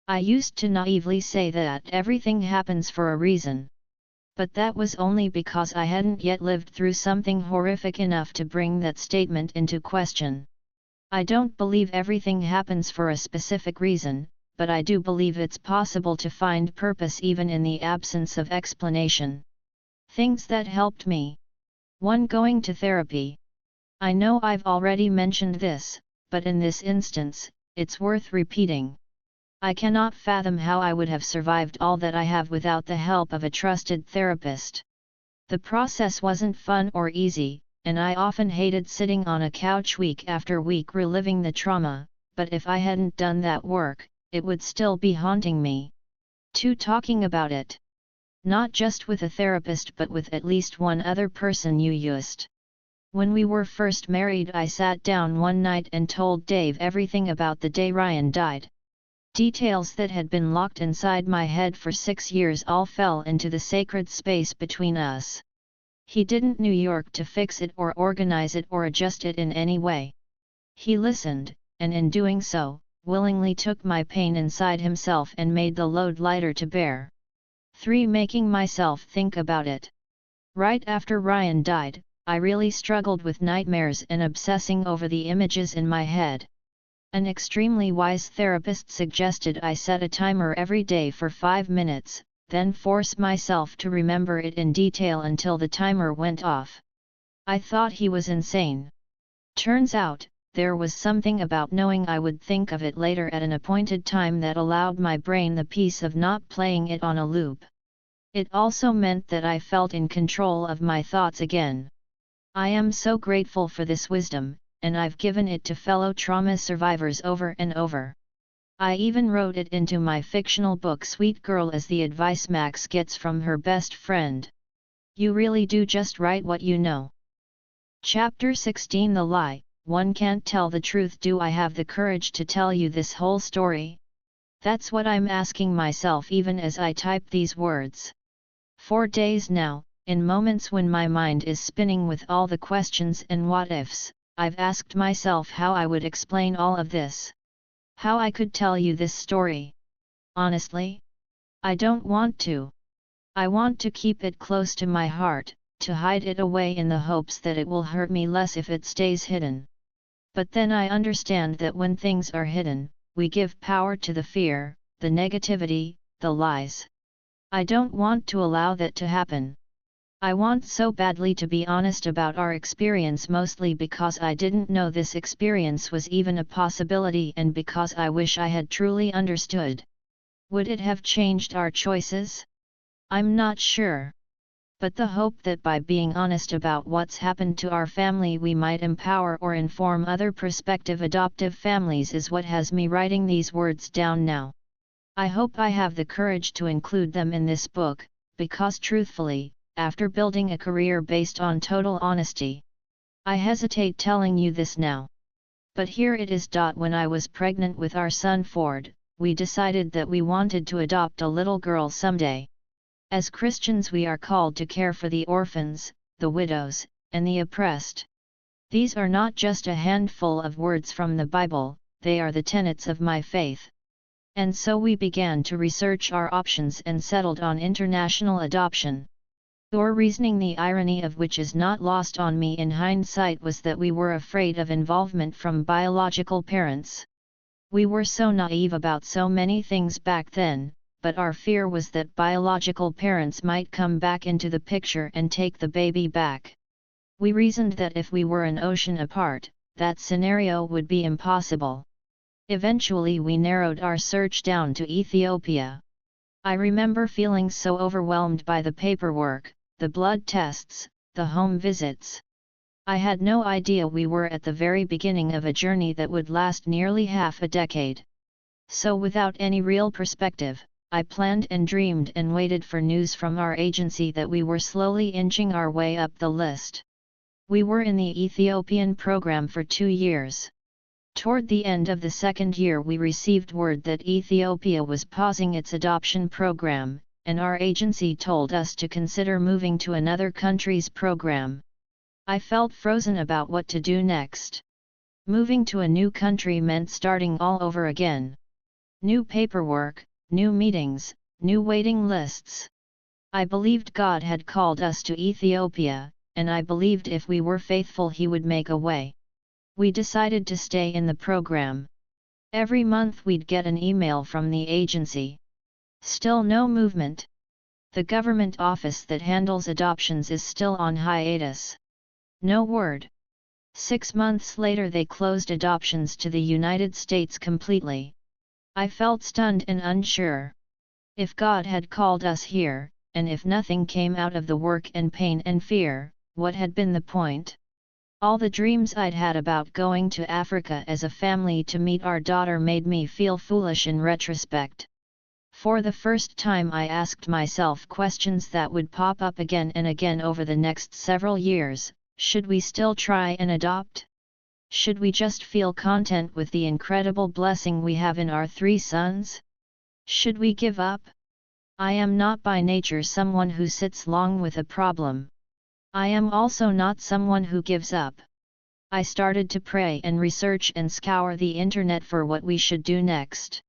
I used to naively say that everything happens for a reason. But that was only because I hadn't yet lived through something horrific enough to bring that statement into question. I don't believe everything happens for a specific reason, but I do believe it's possible to find purpose even in the absence of explanation. Things that helped me. 1. Going to therapy. I know I've already mentioned this, but in this instance, it's worth repeating. I cannot fathom how I would have survived all that I have without the help of a trusted therapist. The process wasn't fun or easy, and I often hated sitting on a couch week after week reliving the trauma, but if I hadn't done that work, it would still be haunting me. 2. Talking about it. Not just with a therapist but with at least one other person you used. When we were first married, I sat down one night and told Dave everything about the day Ryan died. Details that had been locked inside my head for 6 years all fell into the sacred space between us. He didn't New York to fix it or organize it or adjust it in any way. He listened, and in doing so, willingly took my pain inside himself and made the load lighter to bear. 3. Making myself think about it. Right after Ryan died, I really struggled with nightmares and obsessing over the images in my head. An extremely wise therapist suggested I set a timer every day for 5 minutes, then force myself to remember it in detail until the timer went off. I thought he was insane. Turns out, there was something about knowing I would think of it later at an appointed time that allowed my brain the peace of not playing it on a loop. It also meant that I felt in control of my thoughts again. I am so grateful for this wisdom, and I've given it to fellow trauma survivors over and over. I even wrote it into my fictional book Sweet Girl as the advice Max gets from her best friend. You really do just write what you know. Chapter 16. The Lie. One can't tell the truth. Do I have the courage to tell you this whole story? That's what I'm asking myself even as I type these words. For days now, in moments when my mind is spinning with all the questions and what-ifs, I've asked myself how I would explain all of this. How I could tell you this story. Honestly? I don't want to. I want to keep it close to my heart, to hide it away in the hopes that it will hurt me less if it stays hidden. But then I understand that when things are hidden, we give power to the fear, the negativity, the lies. I don't want to allow that to happen. I want so badly to be honest about our experience, mostly because I didn't know this experience was even a possibility and because I wish I had truly understood. Would it have changed our choices? I'm not sure. But the hope that by being honest about what's happened to our family we might empower or inform other prospective adoptive families is what has me writing these words down now. I hope I have the courage to include them in this book, because truthfully, after building a career based on total honesty, I hesitate telling you this now. But here it is. When I was pregnant with our son Ford, we decided that we wanted to adopt a little girl someday. As Christians we are called to care for the orphans, the widows, and the oppressed. These are not just a handful of words from the Bible, they are the tenets of my faith. And so we began to research our options and settled on international adoption. Our reasoning, the irony of which is not lost on me in hindsight, was that we were afraid of involvement from biological parents. We were so naive about so many things back then, but our fear was that biological parents might come back into the picture and take the baby back. We reasoned that if we were an ocean apart, that scenario would be impossible. Eventually we narrowed our search down to Ethiopia. I remember feeling so overwhelmed by the paperwork, the blood tests, the home visits. I had no idea we were at the very beginning of a journey that would last nearly half a decade. So without any real perspective, I planned and dreamed and waited for news from our agency that we were slowly inching our way up the list. We were in the Ethiopian program for 2 years. Toward the end of the second year we received word that Ethiopia was pausing its adoption program, and our agency told us to consider moving to another country's program. I felt frozen about what to do next. Moving to a new country meant starting all over again. New paperwork, new meetings, new waiting lists. I believed God had called us to Ethiopia, and I believed if we were faithful He would make a way. We decided to stay in the program. Every month we'd get an email from the agency. Still no movement. The government office that handles adoptions is still on hiatus. No word. 6 months later they closed adoptions to the United States completely. I felt stunned and unsure. If God had called us here, and if nothing came out of the work and pain and fear, what had been the point? All the dreams I'd had about going to Africa as a family to meet our daughter made me feel foolish in retrospect. For the first time I asked myself questions that would pop up again and again over the next several years. Should we still try and adopt? Should we just feel content with the incredible blessing we have in our 3 sons? Should we give up? I am not by nature someone who sits long with a problem. I am also not someone who gives up. I started to pray and research and scour the internet for what we should do next.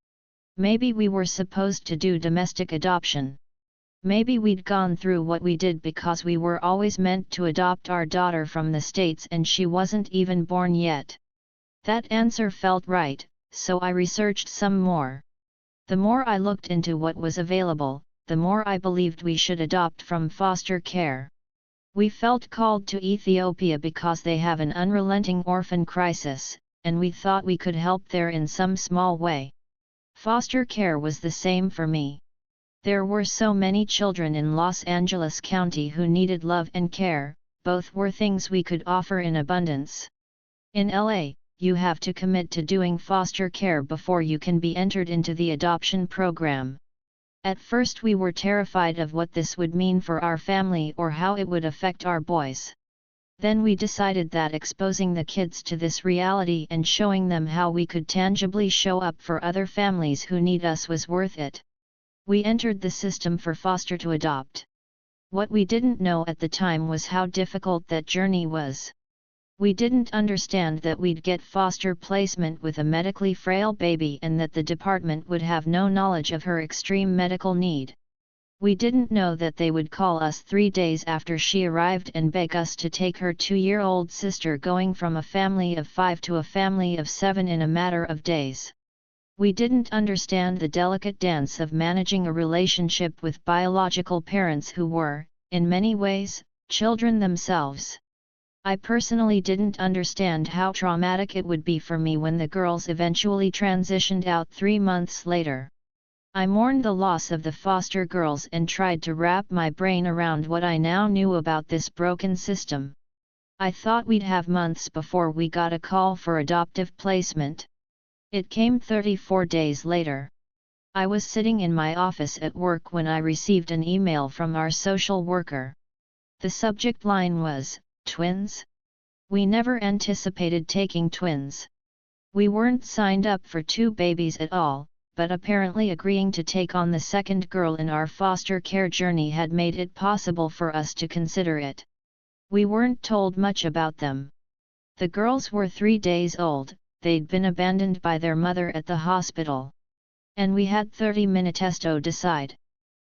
Maybe we were supposed to do domestic adoption. Maybe we'd gone through what we did because we were always meant to adopt our daughter from the States and she wasn't even born yet. That answer felt right, so I researched some more. The more I looked into what was available, the more I believed we should adopt from foster care. We felt called to Ethiopia because they have an unrelenting orphan crisis, and we thought we could help there in some small way. Foster care was the same for me. There were so many children in Los Angeles County who needed love and care, both were things we could offer in abundance. In LA, you have to commit to doing foster care before you can be entered into the adoption program. At first we were terrified of what this would mean for our family or how it would affect our boys. Then we decided that exposing the kids to this reality and showing them how we could tangibly show up for other families who need us was worth it. We entered the system for foster to adopt. What we didn't know at the time was how difficult that journey was. We didn't understand that we'd get foster placement with a medically frail baby and that the department would have no knowledge of her extreme medical need. We didn't know that they would call us 3 days after she arrived and beg us to take her 2-year-old sister, going from a family of 5 to a family of 7 in a matter of days. We didn't understand the delicate dance of managing a relationship with biological parents who were, in many ways, children themselves. I personally didn't understand how traumatic it would be for me when the girls eventually transitioned out 3 months later. I mourned the loss of the foster girls and tried to wrap my brain around what I now knew about this broken system. I thought we'd have months before we got a call for adoptive placement. It came 34 days later. I was sitting in my office at work when I received an email from our social worker. The subject line was, "Twins?" We never anticipated taking twins. We weren't signed up for 2 babies at all, but apparently agreeing to take on the second girl in our foster care journey had made it possible for us to consider it. We weren't told much about them. The girls were 3 days old, they'd been abandoned by their mother at the hospital. And we had 30 minutes to decide.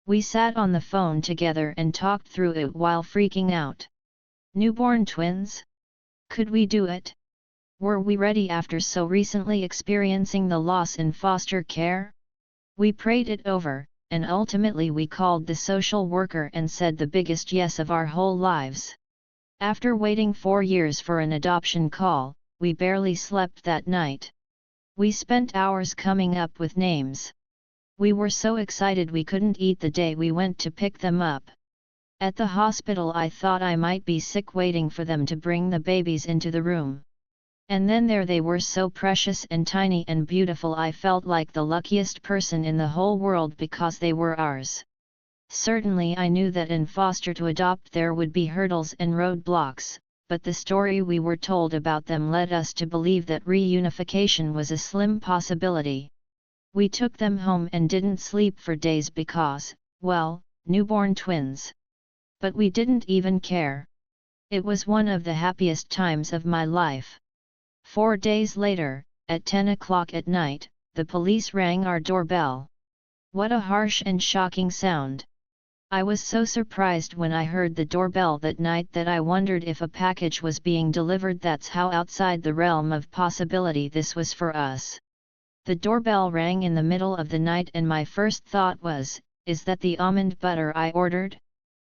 We sat on the phone together and talked through it while freaking out. Newborn twins? Could we do it? Were we ready after so recently experiencing the loss in foster care? We prayed it over, and ultimately we called the social worker and said the biggest yes of our whole lives. After waiting 4 years for an adoption call, we barely slept that night. We spent hours coming up with names. We were so excited we couldn't eat the day we went to pick them up. At the hospital I thought I might be sick waiting for them to bring the babies into the room. And then there they were, so precious and tiny and beautiful. I felt like the luckiest person in the whole world because they were ours. Certainly I knew that in foster to adopt there would be hurdles and roadblocks, but the story we were told about them led us to believe that reunification was a slim possibility. We took them home and didn't sleep for days because, well, newborn twins. But we didn't even care. It was one of the happiest times of my life. 4 days later, at 10 o'clock at night, the police rang our doorbell. What a harsh and shocking sound. I was so surprised when I heard the doorbell that night that I wondered if a package was being delivered. That's how outside the realm of possibility this was for us. The doorbell rang in the middle of the night and my first thought was, is that the almond butter I ordered?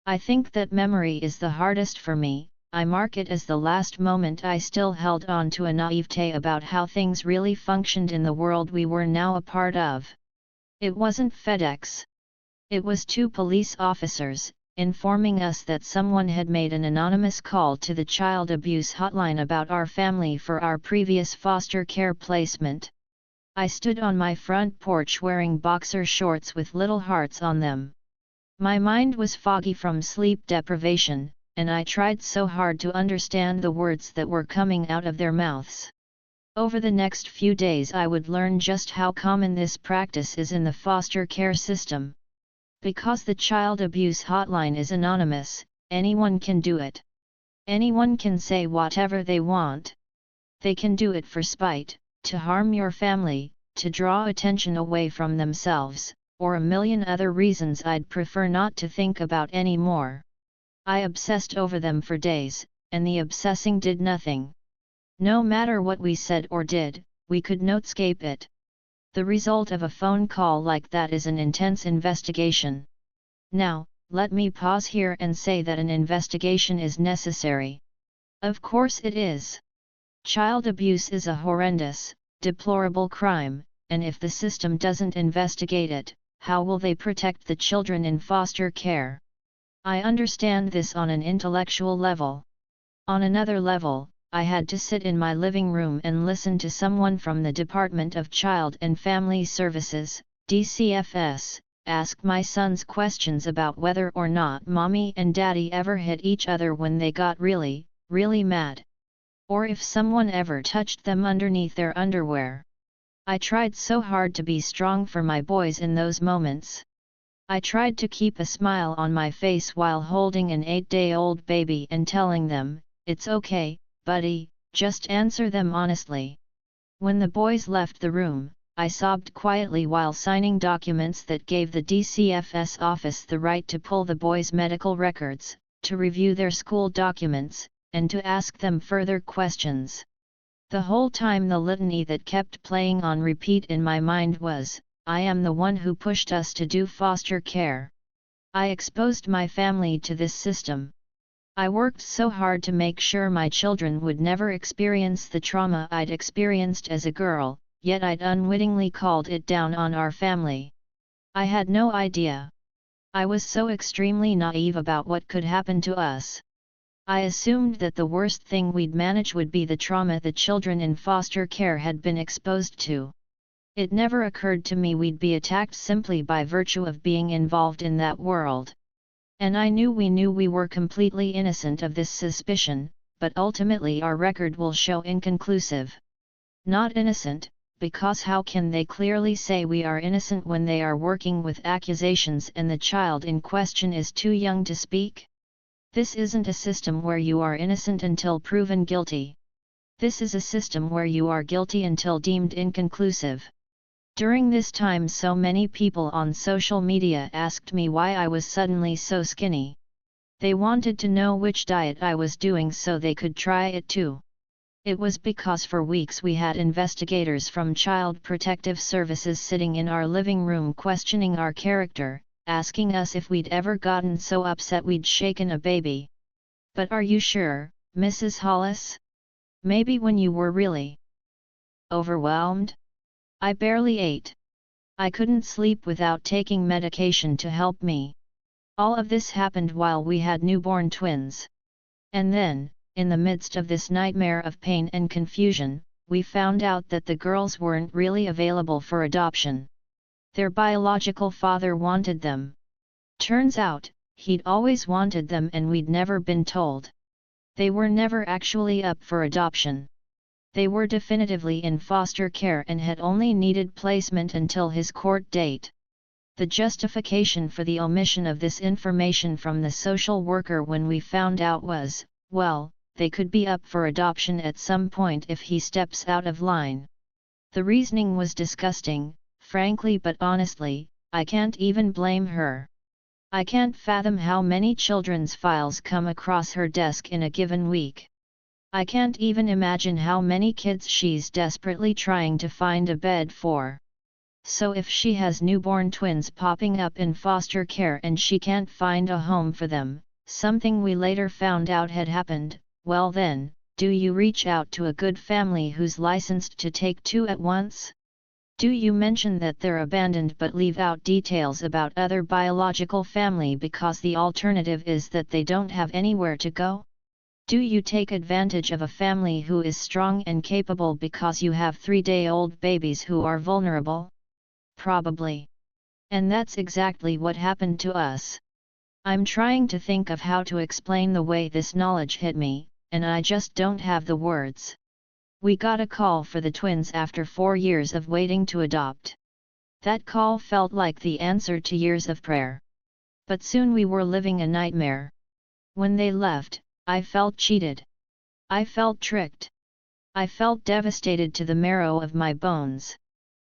I think that memory is the hardest for me. I mark it as the last moment I still held on to a naivete about how things really functioned in the world we were now a part of. It wasn't FedEx. It was 2 police officers, informing us that someone had made an anonymous call to the child abuse hotline about our family for our previous foster care placement. I stood on my front porch wearing boxer shorts with little hearts on them. My mind was foggy from sleep deprivation, and I tried so hard to understand the words that were coming out of their mouths. Over the next few days I would learn just how common this practice is in the foster care system. Because the child abuse hotline is anonymous, anyone can do it. Anyone can say whatever they want. They can do it for spite, to harm your family, to draw attention away from themselves, or a million other reasons I'd prefer not to think about anymore. I obsessed over them for days, and the obsessing did nothing. No matter what we said or did, we could notescape it. The result of a phone call like that is an intense investigation. Now, let me pause here and say that an investigation is necessary. Of course it is. Child abuse is a horrendous, deplorable crime, and if the system doesn't investigate it, how will they protect the children in foster care? I understand this on an intellectual level. On another level, I had to sit in my living room and listen to someone from the Department of Child and Family Services, DCFS, ask my sons questions about whether or not mommy and daddy ever hit each other when they got really, really mad. Or if someone ever touched them underneath their underwear. I tried so hard to be strong for my boys in those moments. I tried to keep a smile on my face while holding an 8-day-old baby and telling them, "It's okay, buddy, just answer them honestly." When the boys left the room, I sobbed quietly while signing documents that gave the DCFS office the right to pull the boys' medical records, to review their school documents, and to ask them further questions. The whole time the litany that kept playing on repeat in my mind was, "I am the one who pushed us to do foster care. I exposed my family to this system. I worked so hard to make sure my children would never experience the trauma I'd experienced as a girl, yet I'd unwittingly called it down on our family. I had no idea. I was so extremely naive about what could happen to us. I assumed that the worst thing we'd manage would be the trauma the children in foster care had been exposed to. It never occurred to me we'd be attacked simply by virtue of being involved in that world. And I knew we were completely innocent of this suspicion, but ultimately our record will show inconclusive. Not innocent, because how can they clearly say we are innocent when they are working with accusations and the child in question is too young to speak? This isn't a system where you are innocent until proven guilty. This is a system where you are guilty until deemed inconclusive. During this time so many people on social media asked me why I was suddenly so skinny. They wanted to know which diet I was doing so they could try it too. It was because for weeks we had investigators from Child Protective Services sitting in our living room questioning our character, asking us if we'd ever gotten so upset we'd shaken a baby. "But are you sure, Mrs. Hollis? Maybe when you were really overwhelmed? I barely ate. I couldn't sleep without taking medication to help me." All of this happened while we had newborn twins. And then, in the midst of this nightmare of pain and confusion, we found out that the girls weren't really available for adoption. Their biological father wanted them. Turns out, he'd always wanted them and we'd never been told. They were never actually up for adoption. They were definitively in foster care and had only needed placement until his court date. The justification for the omission of this information from the social worker when we found out was, well, they could be up for adoption at some point if he steps out of line. The reasoning was disgusting, frankly, but honestly, I can't even blame her. I can't fathom how many children's files come across her desk in a given week. I can't even imagine how many kids she's desperately trying to find a bed for. So if she has newborn twins popping up in foster care and she can't find a home for them, something we later found out had happened, well then, do you reach out to a good family who's licensed to take two at once? Do you mention that they're abandoned but leave out details about other biological family because the alternative is that they don't have anywhere to go? Do you take advantage of a family who is strong and capable because you have 3-day-old babies who are vulnerable? Probably. And that's exactly what happened to us. I'm trying to think of how to explain the way this knowledge hit me, and I just don't have the words. We got a call for the twins after 4 years of waiting to adopt. That call felt like the answer to years of prayer. But soon we were living a nightmare. When they left, I felt cheated. I felt tricked. I felt devastated to the marrow of my bones.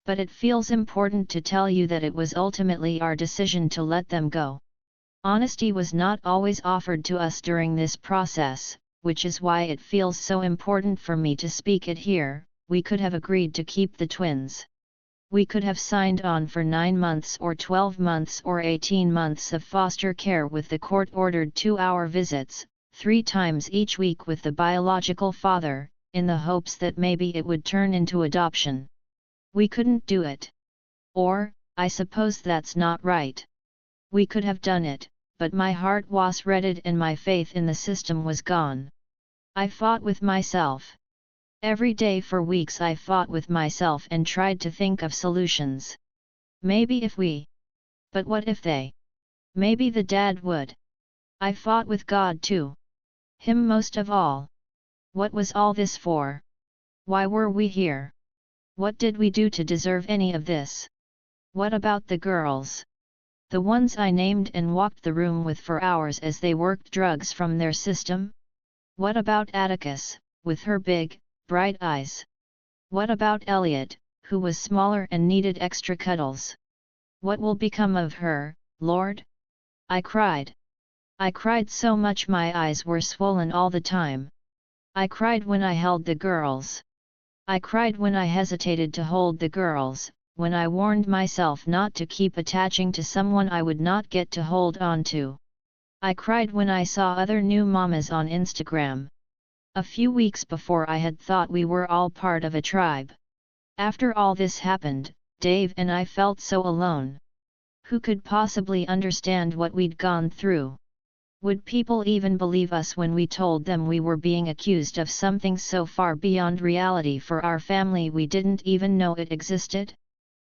But it feels important to tell you that it was ultimately our decision to let them go. Honesty was not always offered to us during this process, which is why it feels so important for me to speak it here. We could have agreed to keep the twins. We could have signed on for 9 months or 12 months or 18 months of foster care with the court-ordered 2-hour visits, 3 times each week with the biological father, in the hopes that maybe it would turn into adoption. We couldn't do it. Or, I suppose that's not right. We could have done it, but my heart was reddened and my faith in the system was gone. I fought with myself. Every day for weeks I fought with myself and tried to think of solutions. Maybe if we. But what if they? Maybe the dad would. I fought with God too. Him most of all. What was all this for? Why were we here? What did we do to deserve any of this? What about the girls? The ones I named and walked the room with for hours as they worked drugs from their system? What about Atticus, with her big, bright eyes? What about Elliot, who was smaller and needed extra cuddles? What will become of her, Lord? I cried. I cried so much my eyes were swollen all the time. I cried when I held the girls. I cried when I hesitated to hold the girls, when I warned myself not to keep attaching to someone I would not get to hold on to. I cried when I saw other new mamas on Instagram. A few weeks before I had thought we were all part of a tribe. After all this happened, Dave and I felt so alone. Who could possibly understand what we'd gone through? Would people even believe us when we told them we were being accused of something so far beyond reality for our family we didn't even know it existed?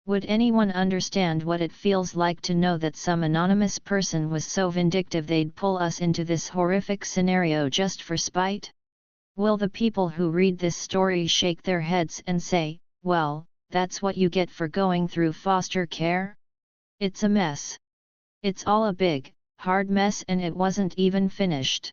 Would anyone understand what it feels like to know that some anonymous person was so vindictive they'd pull us into this horrific scenario just for spite? Will the people who read this story shake their heads and say, well, that's what you get for going through foster care? It's a mess. It's all a big, hard mess and it wasn't even finished.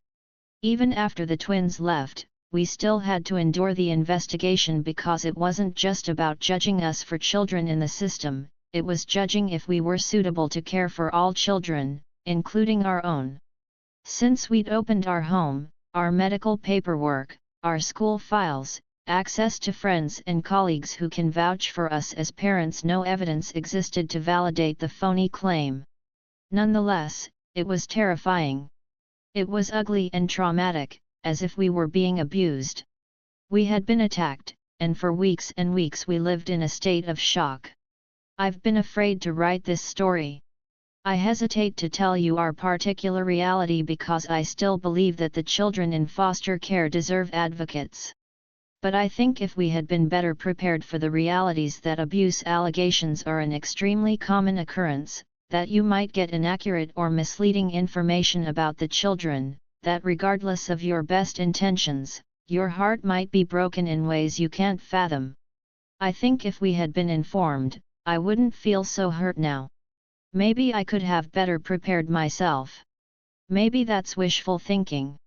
Even after the twins left, we still had to endure the investigation because it wasn't just about judging us for children in the system, it was judging if we were suitable to care for all children, including our own. Since we'd opened our home, our medical paperwork, our school files, access to friends and colleagues who can vouch for us as parents, no evidence existed to validate the phony claim. Nonetheless, it was terrifying. It was ugly and traumatic, as if we were being abused. We had been attacked, and for weeks and weeks we lived in a state of shock. I've been afraid to write this story. I hesitate to tell you our particular reality because I still believe that the children in foster care deserve advocates. But I think if we had been better prepared for the realities that abuse allegations are an extremely common occurrence, that you might get inaccurate or misleading information about the children, that regardless of your best intentions, your heart might be broken in ways you can't fathom. I think if we had been informed, I wouldn't feel so hurt now. Maybe I could have better prepared myself. Maybe that's wishful thinking.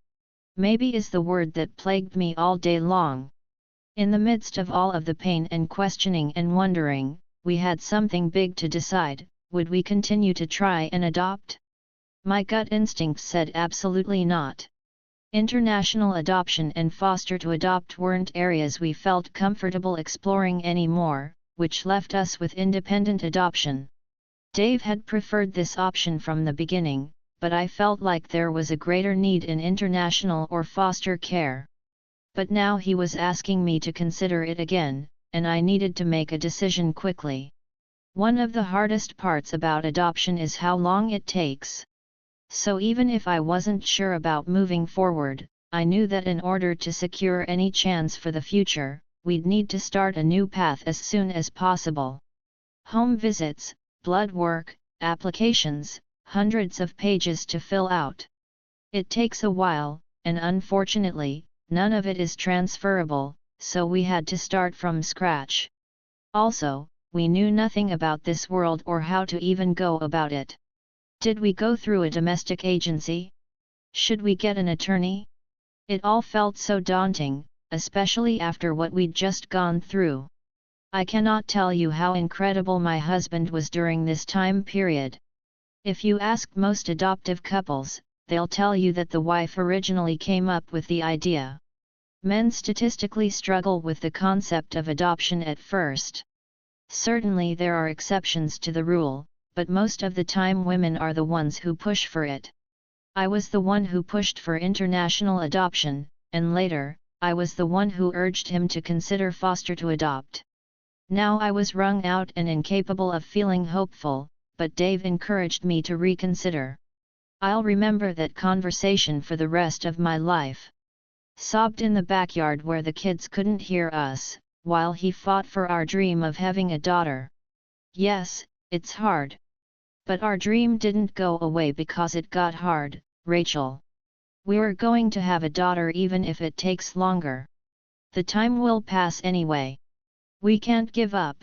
Maybe is the word that plagued me all day long. In the midst of all of the pain and questioning and wondering, we had something big to decide. Would we continue to try and adopt? My gut instinct said absolutely not. International adoption and foster to adopt weren't areas we felt comfortable exploring anymore, which left us with independent adoption. Dave had preferred this option from the beginning, but I felt like there was a greater need in international or foster care. But now he was asking me to consider it again, and I needed to make a decision quickly. One of the hardest parts about adoption is how long it takes. So even if I wasn't sure about moving forward, I knew that in order to secure any chance for the future, we'd need to start a new path as soon as possible. Home visits, blood work, applications, hundreds of pages to fill out. It takes a while, and unfortunately, none of it is transferable, so we had to start from scratch. Also, we knew nothing about this world or how to even go about it. Did we go through a domestic agency? Should we get an attorney? It all felt so daunting, especially after what we'd just gone through. I cannot tell you how incredible my husband was during this time period. If you ask most adoptive couples, they'll tell you that the wife originally came up with the idea. Men statistically struggle with the concept of adoption at first. Certainly there are exceptions to the rule, but most of the time women are the ones who push for it. I was the one who pushed for international adoption, and later, I was the one who urged him to consider foster to adopt. Now I was wrung out and incapable of feeling hopeful, but Dave encouraged me to reconsider. I'll remember that conversation for the rest of my life. Sobbed in the backyard where the kids couldn't hear us, while he fought for our dream of having a daughter. Yes, it's hard. But our dream didn't go away because it got hard, Rachel. We're going to have a daughter even if it takes longer. The time will pass anyway. We can't give up.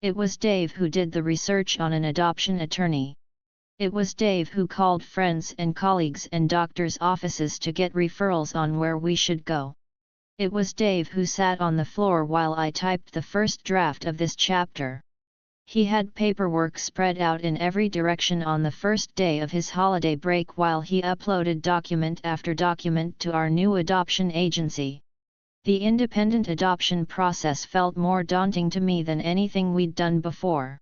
It was Dave who did the research on an adoption attorney. It was Dave who called friends and colleagues and doctors' offices to get referrals on where we should go. It was Dave who sat on the floor while I typed the first draft of this chapter. He had paperwork spread out in every direction on the first day of his holiday break while he uploaded document after document to our new adoption agency. The independent adoption process felt more daunting to me than anything we'd done before.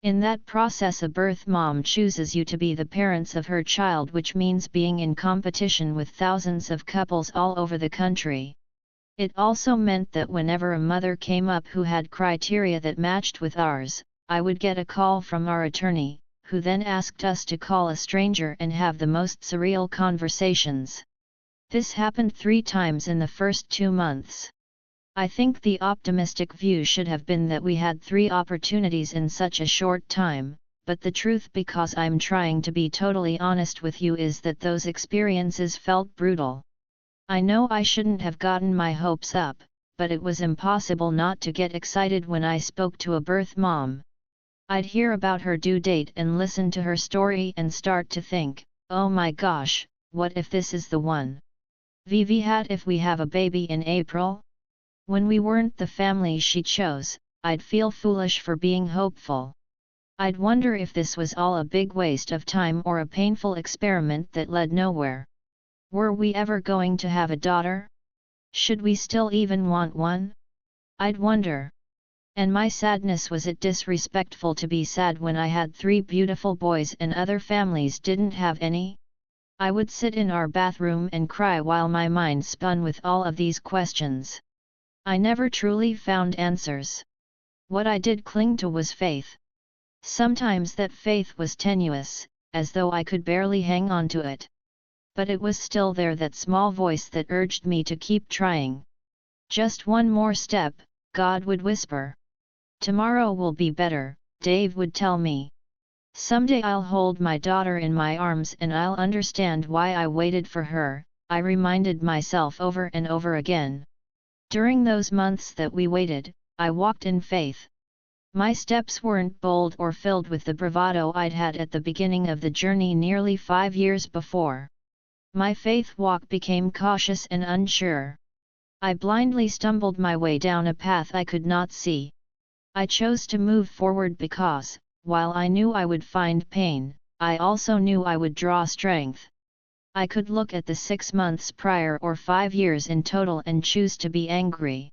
In that process, a birth mom chooses you to be the parents of her child, which means being in competition with thousands of couples all over the country. It also meant that whenever a mother came up who had criteria that matched with ours, I would get a call from our attorney, who then asked us to call a stranger and have the most surreal conversations. This happened 3 times in the first 2 months. I think the optimistic view should have been that we had 3 opportunities in such a short time, but the truth, because I'm trying to be totally honest with you, is that those experiences felt brutal. I know I shouldn't have gotten my hopes up, but it was impossible not to get excited when I spoke to a birth mom. I'd hear about her due date and listen to her story and start to think, oh my gosh, what if this is the one? Vivi had if we have a baby in April? When we weren't the family she chose, I'd feel foolish for being hopeful. I'd wonder if this was all a big waste of time or a painful experiment that led nowhere. Were we ever going to have a daughter? Should we still even want one? I'd wonder. And my sadness, was it disrespectful to be sad when I had 3 beautiful boys and other families didn't have any? I would sit in our bathroom and cry while my mind spun with all of these questions. I never truly found answers. What I did cling to was faith. Sometimes that faith was tenuous, as though I could barely hang on to it. But it was still there, that small voice that urged me to keep trying. Just one more step, God would whisper. Tomorrow will be better, Dave would tell me. Someday I'll hold my daughter in my arms and I'll understand why I waited for her, I reminded myself over and over again. During those months that we waited, I walked in faith. My steps weren't bold or filled with the bravado I'd had at the beginning of the journey nearly 5 years before. My faith walk became cautious and unsure. I blindly stumbled my way down a path I could not see. I chose to move forward because, while I knew I would find pain, I also knew I would draw strength. I could look at the 6 months prior or 5 years in total and choose to be angry.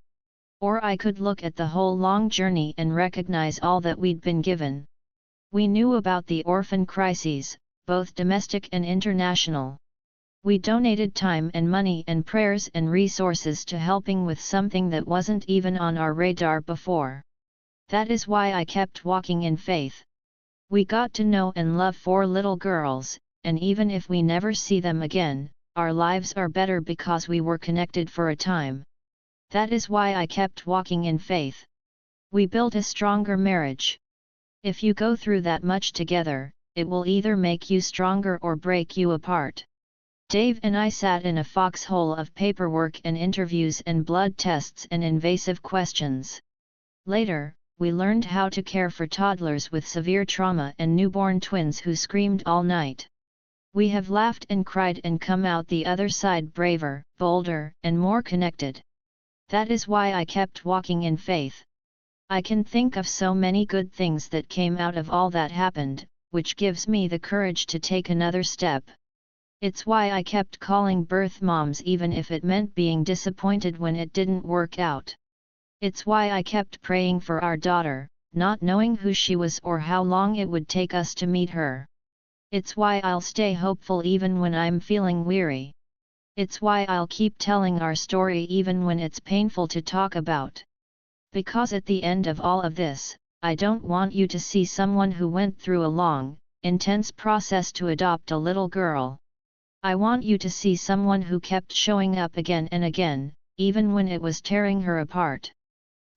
Or I could look at the whole long journey and recognize all that we'd been given. We knew about the orphan crises, both domestic and international. We donated time and money and prayers and resources to helping with something that wasn't even on our radar before. That is why I kept walking in faith. We got to know and love 4 little girls, and even if we never see them again, our lives are better because we were connected for a time. That is why I kept walking in faith. We built a stronger marriage. If you go through that much together, it will either make you stronger or break you apart. Dave and I sat in a foxhole of paperwork and interviews and blood tests and invasive questions. Later, we learned how to care for toddlers with severe trauma and newborn twins who screamed all night. We have laughed and cried and come out the other side braver, bolder, and more connected. That is why I kept walking in faith. I can think of so many good things that came out of all that happened, which gives me the courage to take another step. It's why I kept calling birth moms even if it meant being disappointed when it didn't work out. It's why I kept praying for our daughter, not knowing who she was or how long it would take us to meet her. It's why I'll stay hopeful even when I'm feeling weary. It's why I'll keep telling our story even when it's painful to talk about. Because at the end of all of this, I don't want you to see someone who went through a long, intense process to adopt a little girl. I want you to see someone who kept showing up again and again, even when it was tearing her apart.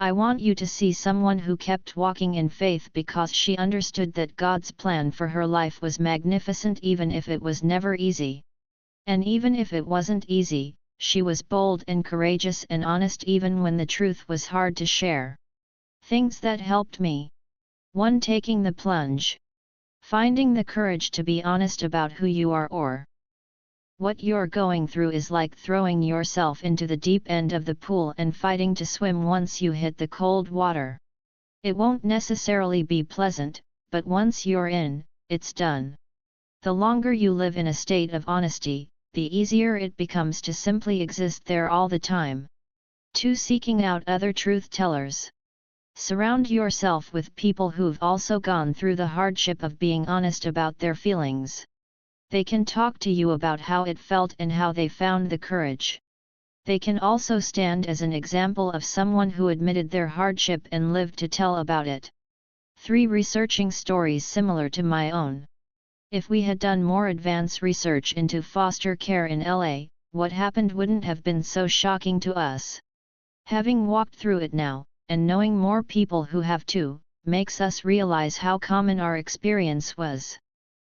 I want you to see someone who kept walking in faith because she understood that God's plan for her life was magnificent even if it was never easy. And even if it wasn't easy, she was bold and courageous and honest even when the truth was hard to share. Things that helped me. 1. Taking the plunge. Finding the courage to be honest about who you are or what you're going through is like throwing yourself into the deep end of the pool and fighting to swim once you hit the cold water. It won't necessarily be pleasant, but once you're in, it's done. The longer you live in a state of honesty, the easier it becomes to simply exist there all the time. 2. Seeking out other truth tellers. Surround yourself with people who've also gone through the hardship of being honest about their feelings. They can talk to you about how it felt and how they found the courage. They can also stand as an example of someone who admitted their hardship and lived to tell about it. 3. Researching stories similar to my own. If we had done more advanced research into foster care in LA, what happened wouldn't have been so shocking to us. Having walked through it now, and knowing more people who have too, makes us realize how common our experience was.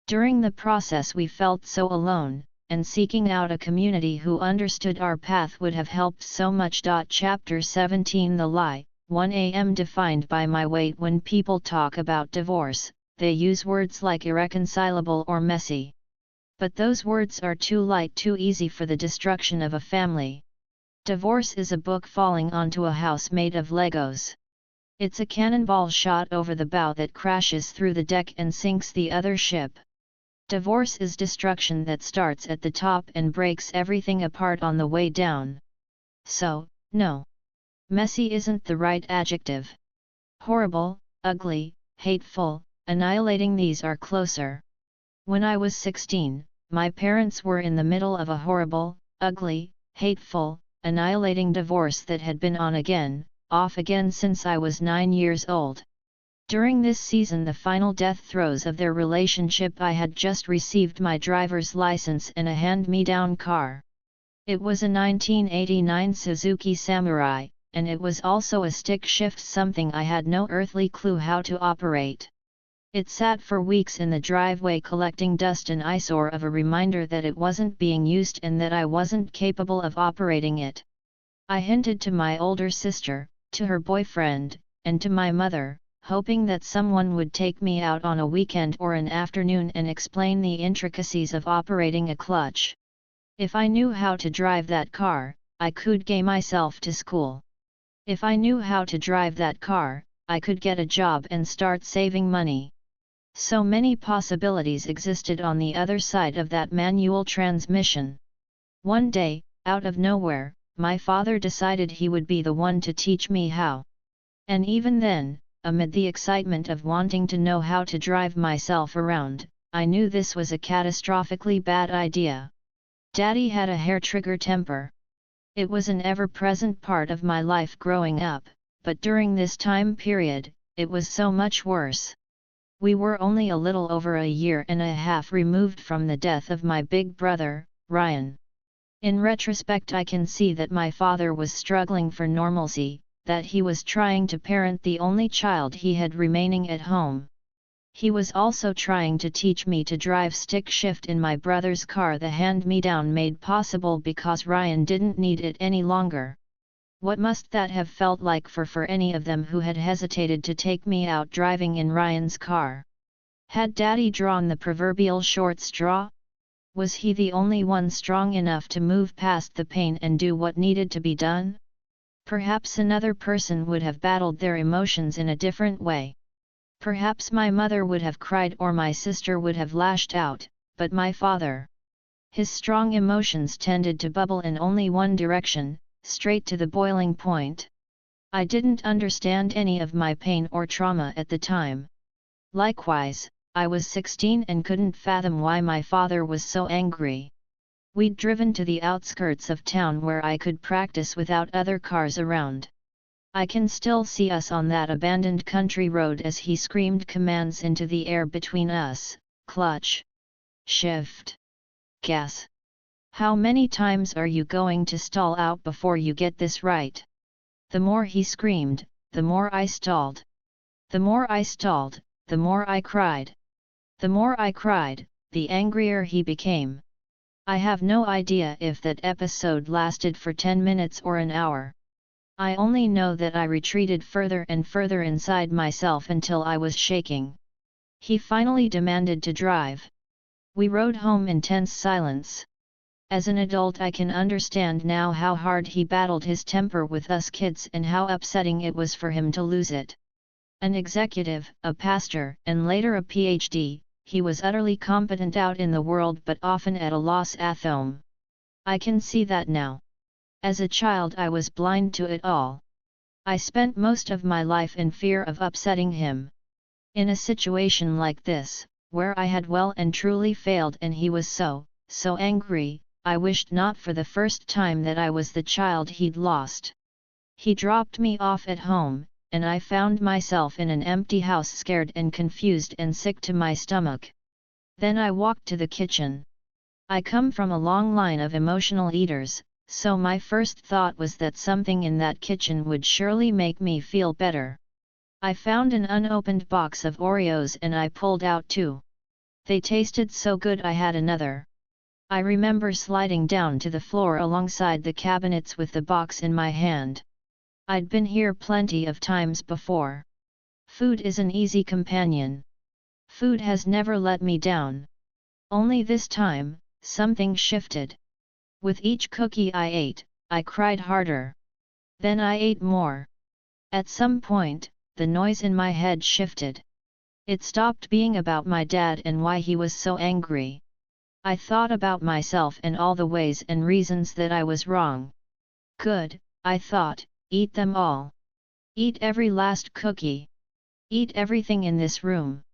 During the process we felt so alone, and seeking out a community who understood our path would have helped so much. Chapter 17 The Lie. 1. Am defined by my weight. When people talk about divorce, they use words like irreconcilable or messy. But those words are too light, too easy for the destruction of a family. Divorce is a book falling onto a house made of Legos. It's a cannonball shot over the bow that crashes through the deck and sinks the other ship. Divorce is destruction that starts at the top and breaks everything apart on the way down. So, no. Messy isn't the right adjective. Horrible, ugly, hateful, annihilating, these are closer. When I was 16, my parents were in the middle of a horrible, ugly, hateful, annihilating divorce that had been on again, off again since I was 9 years old. During this season, the final death throes of their relationship, I had just received my driver's license and a hand-me-down car. It was a 1989 Suzuki Samurai, and it was also a stick shift, something I had no earthly clue how to operate. It sat for weeks in the driveway collecting dust, an eyesore of a reminder that it wasn't being used and that I wasn't capable of operating it. I hinted to my older sister, to her boyfriend, and to my mother, hoping that someone would take me out on a weekend or an afternoon and explain the intricacies of operating a clutch. If I knew how to drive that car, I could get myself to school. If I knew how to drive that car, I could get a job and start saving money. So many possibilities existed on the other side of that manual transmission. One day, out of nowhere, my father decided he would be the one to teach me how. And even then, amid the excitement of wanting to know how to drive myself around, I knew this was a catastrophically bad idea. Daddy had a hair-trigger temper. It was an ever-present part of my life growing up, but during this time period, it was so much worse. We were only a little over a year and a half removed from the death of my big brother, Ryan. In retrospect, I can see that my father was struggling for normalcy, that he was trying to parent the only child he had remaining at home. He was also trying to teach me to drive stick shift in my brother's car, the hand-me-down made possible because Ryan didn't need it any longer. What must that have felt like for any of them who had hesitated to take me out driving in Ryan's car? Had Daddy drawn the proverbial short straw? Was he the only one strong enough to move past the pain and do what needed to be done? Perhaps another person would have battled their emotions in a different way. Perhaps my mother would have cried or my sister would have lashed out, but my father. His strong emotions tended to bubble in only one direction, straight to the boiling point. I didn't understand any of my pain or trauma at the time. Likewise, I was 16 and couldn't fathom why my father was so angry. We'd driven to the outskirts of town where I could practice without other cars around. I can still see us on that abandoned country road as he screamed commands into the air between us: clutch, shift, gas. How many times are you going to stall out before you get this right? The more he screamed, the more I stalled. The more I stalled, the more I cried. The more I cried, the angrier he became. I have no idea if that episode lasted for 10 minutes or an hour. I only know that I retreated further and further inside myself until I was shaking. He finally demanded to drive. We rode home in tense silence. As an adult, I can understand now how hard he battled his temper with us kids and how upsetting it was for him to lose it. An executive, a pastor, and later a PhD, he was utterly competent out in the world but often at a loss at home. I can see that now. As a child I was blind to it all. I spent most of my life in fear of upsetting him. In a situation like this, where I had well and truly failed and he was so angry, I wished not for the first time that I was the child he'd lost. He dropped me off at home, and I found myself in an empty house, scared and confused and sick to my stomach. Then I walked to the kitchen. I come from a long line of emotional eaters, so my first thought was that something in that kitchen would surely make me feel better. I found an unopened box of Oreos and I pulled out 2. They tasted so good I had another. I remember sliding down to the floor alongside the cabinets with the box in my hand. I'd been here plenty of times before. Food is an easy companion. Food has never let me down. Only this time, something shifted. With each cookie I ate, I cried harder. Then I ate more. At some point, the noise in my head shifted. It stopped being about my dad and why he was so angry. I thought about myself and all the ways and reasons that I was wrong. Good, I thought, eat them all. Eat every last cookie. Eat everything in this room.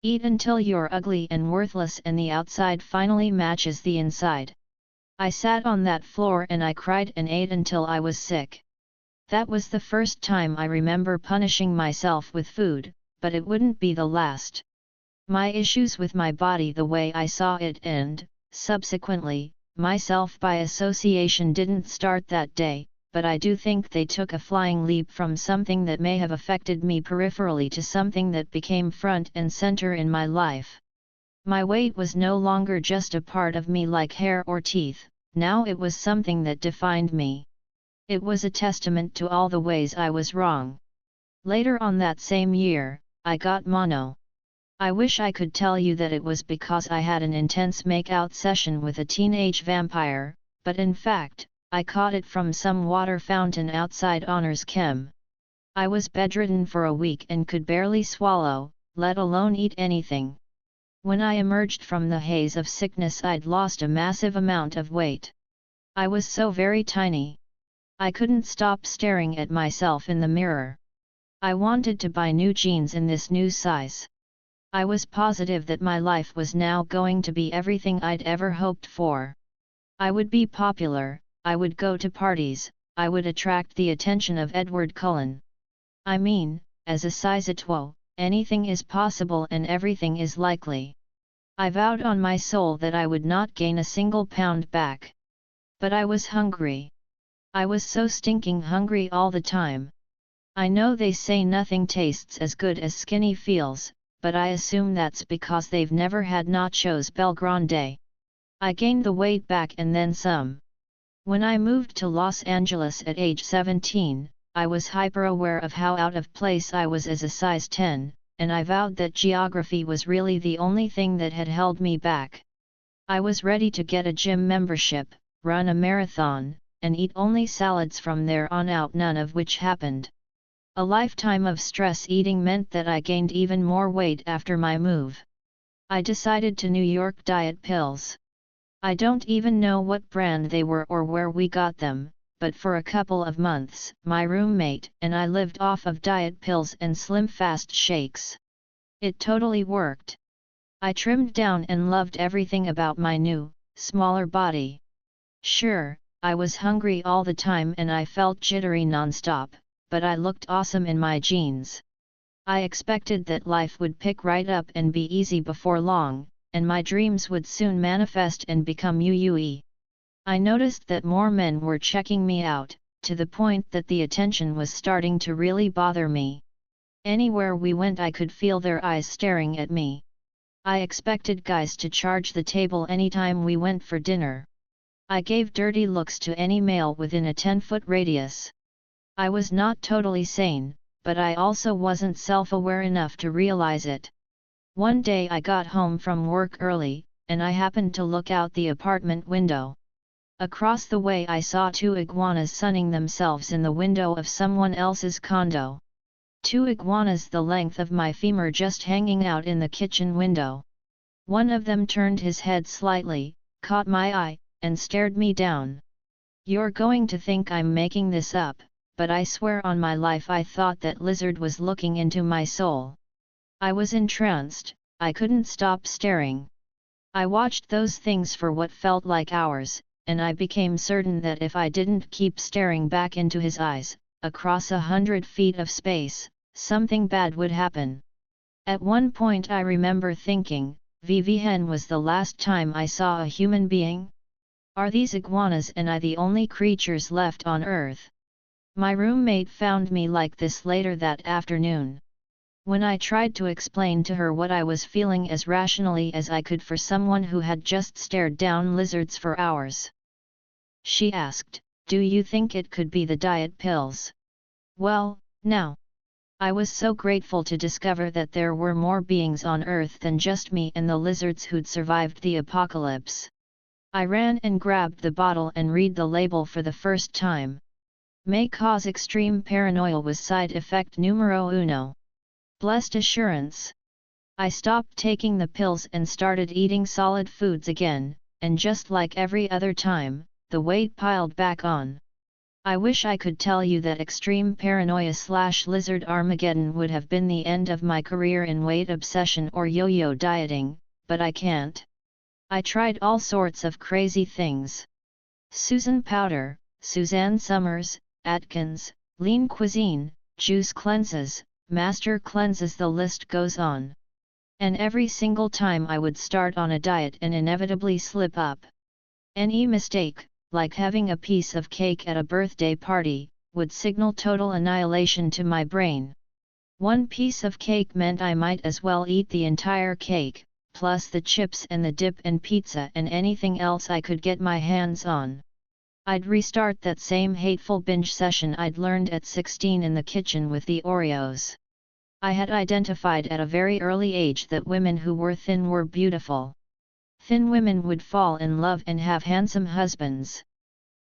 Eat until you're ugly and worthless and the outside finally matches the inside. I sat on that floor and I cried and ate until I was sick. That was the first time I remember punishing myself with food, but it wouldn't be the last. My issues with my body, the way I saw it and, subsequently, myself by association, didn't start that day, but I do think they took a flying leap from something that may have affected me peripherally to something that became front and center in my life. My weight was no longer just a part of me like hair or teeth, now it was something that defined me. It was a testament to all the ways I was wrong. Later on that same year, I got mono. I wish I could tell you that it was because I had an intense make-out session with a teenage vampire, but in fact, I caught it from some water fountain outside Honors Chem. I was bedridden for a week and could barely swallow, let alone eat anything. When I emerged from the haze of sickness, I'd lost a massive amount of weight. I was so very tiny. I couldn't stop staring at myself in the mirror. I wanted to buy new jeans in this new size. I was positive that my life was now going to be everything I'd ever hoped for. I would be popular, I would go to parties, I would attract the attention of Edward Cullen. I mean, as a size 12, anything is possible and everything is likely. I vowed on my soul that I would not gain a single pound back. But I was hungry. I was so stinking hungry all the time. I know they say nothing tastes as good as skinny feels, but I assume that's because they've never had nachos Belgrande. I gained the weight back and then some. When I moved to Los Angeles at age 17, I was hyper-aware of how out of place I was as a size 10, and I vowed that geography was really the only thing that had held me back. I was ready to get a gym membership, run a marathon, and eat only salads from there on out, none of which happened. A lifetime of stress eating meant that I gained even more weight after my move. I decided to New York diet pills. I don't even know what brand they were or where we got them, but for a couple of months, my roommate and I lived off of diet pills and Slim Fast shakes. It totally worked. I trimmed down and loved everything about my new, smaller body. Sure, I was hungry all the time and I felt jittery nonstop, but I looked awesome in my jeans. I expected that life would pick right up and be easy before long, and my dreams would soon manifest and become UE. I noticed that more men were checking me out, to the point that the attention was starting to really bother me. Anywhere we went I could feel their eyes staring at me. I expected guys to charge the table anytime we went for dinner. I gave dirty looks to any male within a 10-foot radius. I was not totally sane, but I also wasn't self-aware enough to realize it. One day I got home from work early, and I happened to look out the apartment window. Across the way I saw 2 iguanas sunning themselves in the window of someone else's condo. 2 iguanas the length of my femur just hanging out in the kitchen window. One of them turned his head slightly, caught my eye, and stared me down. You're going to think I'm making this up, but I swear on my life I thought that lizard was looking into my soul. I was entranced, I couldn't stop staring. I watched those things for what felt like hours, and I became certain that if I didn't keep staring back into his eyes, across 100 feet of space, something bad would happen. At one point I remember thinking, when was the last time I saw a human being? Are these iguanas and I the only creatures left on Earth? My roommate found me like this later that afternoon. When I tried to explain to her what I was feeling as rationally as I could for someone who had just stared down lizards for hours, she asked, "Do you think it could be the diet pills?" Well, now. I was so grateful to discover that there were more beings on Earth than just me and the lizards who'd survived the apocalypse. I ran and grabbed the bottle and read the label for the first time. May cause extreme paranoia was side effect numero uno. Blessed assurance. I stopped taking the pills and started eating solid foods again, and just like every other time, the weight piled back on. I wish I could tell you that extreme paranoia/lizard Armageddon would have been the end of my career in weight obsession or yo-yo dieting, but I can't. I tried all sorts of crazy things. Susan Powder, Suzanne Summers, Atkins, Lean Cuisine, Juice Cleanses, Master Cleanses, the list goes on. And every single time I would start on a diet and inevitably slip up. Any mistake, like having a piece of cake at a birthday party, would signal total annihilation to my brain. One piece of cake meant I might as well eat the entire cake, plus the chips and the dip and pizza and anything else I could get my hands on. I'd restart that same hateful binge session I'd learned at 16 in the kitchen with the Oreos. I had identified at a very early age that women who were thin were beautiful. Thin women would fall in love and have handsome husbands.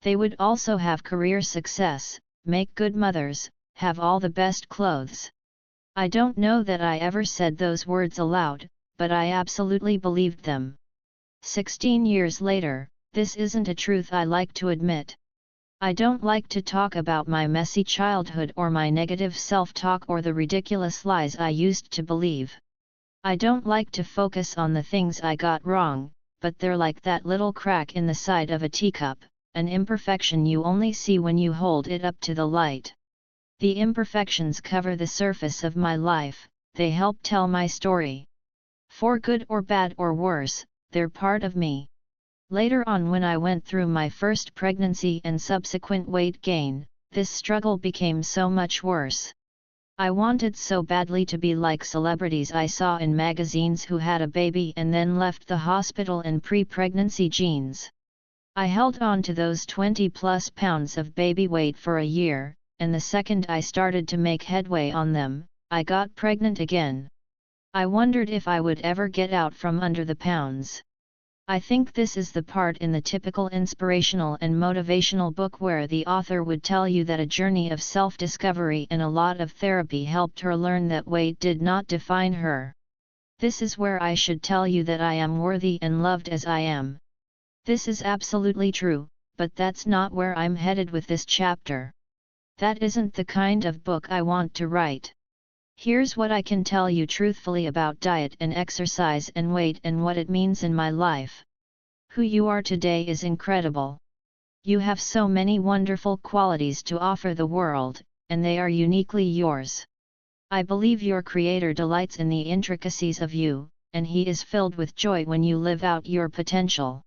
They would also have career success, make good mothers, have all the best clothes. I don't know that I ever said those words aloud, but I absolutely believed them. 16 years later, this isn't a truth I like to admit. I don't like to talk about my messy childhood or my negative self-talk or the ridiculous lies I used to believe. I don't like to focus on the things I got wrong, but they're like that little crack in the side of a teacup, an imperfection you only see when you hold it up to the light. The imperfections cover the surface of my life, they help tell my story. For good or bad or worse, they're part of me. Later on, when I went through my first pregnancy and subsequent weight gain, this struggle became so much worse. I wanted so badly to be like celebrities I saw in magazines who had a baby and then left the hospital in pre-pregnancy jeans. I held on to those 20+ pounds of baby weight for a year, and the second I started to make headway on them, I got pregnant again. I wondered if I would ever get out from under the pounds. I think this is the part in the typical inspirational and motivational book where the author would tell you that a journey of self-discovery and a lot of therapy helped her learn that weight did not define her. This is where I should tell you that I am worthy and loved as I am. This is absolutely true, but that's not where I'm headed with this chapter. That isn't the kind of book I want to write. Here's what I can tell you truthfully about diet and exercise and weight and what it means in my life. Who you are today is incredible. You have so many wonderful qualities to offer the world, and they are uniquely yours. I believe your Creator delights in the intricacies of you, and He is filled with joy when you live out your potential.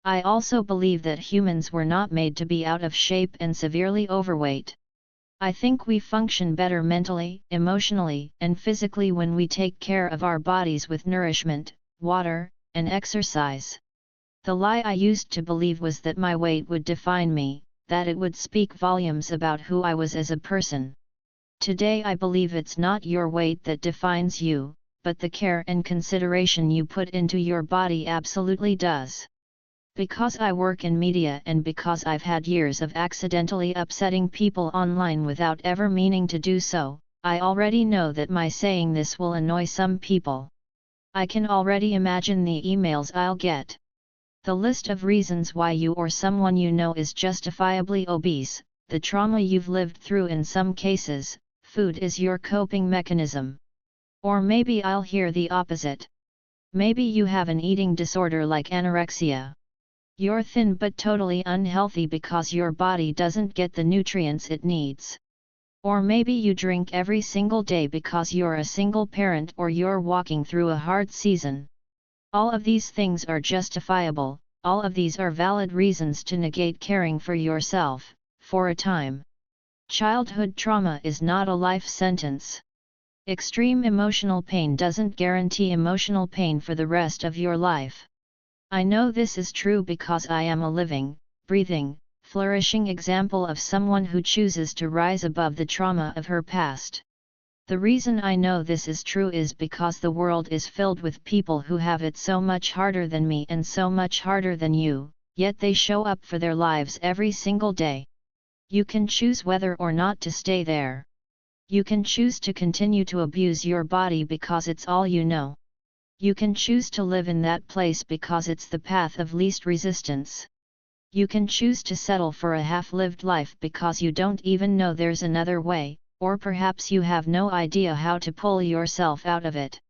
I also believe that humans were not made to be out of shape and severely overweight. I think we function better mentally, emotionally, and physically when we take care of our bodies with nourishment, water, and exercise. The lie I used to believe was that my weight would define me, that it would speak volumes about who I was as a person. Today I believe it's not your weight that defines you, but the care and consideration you put into your body absolutely does. Because I work in media and because I've had years of accidentally upsetting people online without ever meaning to do so, I already know that my saying this will annoy some people. I can already imagine the emails I'll get. The list of reasons why you or someone you know is justifiably obese, the trauma you've lived through in some cases, food is your coping mechanism. Or maybe I'll hear the opposite. Maybe you have an eating disorder like anorexia. You're thin but totally unhealthy because your body doesn't get the nutrients it needs. Or maybe you drink every single day because you're a single parent or you're walking through a hard season. All of these things are justifiable, all of these are valid reasons to negate caring for yourself, for a time. Childhood trauma is not a life sentence. Extreme emotional pain doesn't guarantee emotional pain for the rest of your life. I know this is true because I am a living, breathing, flourishing example of someone who chooses to rise above the trauma of her past. The reason I know this is true is because the world is filled with people who have it so much harder than me and so much harder than you, yet they show up for their lives every single day. You can choose whether or not to stay there. You can choose to continue to abuse your body because it's all you know. You can choose to live in that place because it's the path of least resistance. You can choose to settle for a half-lived life because you don't even know there's another way, or perhaps you have no idea how to pull yourself out of it.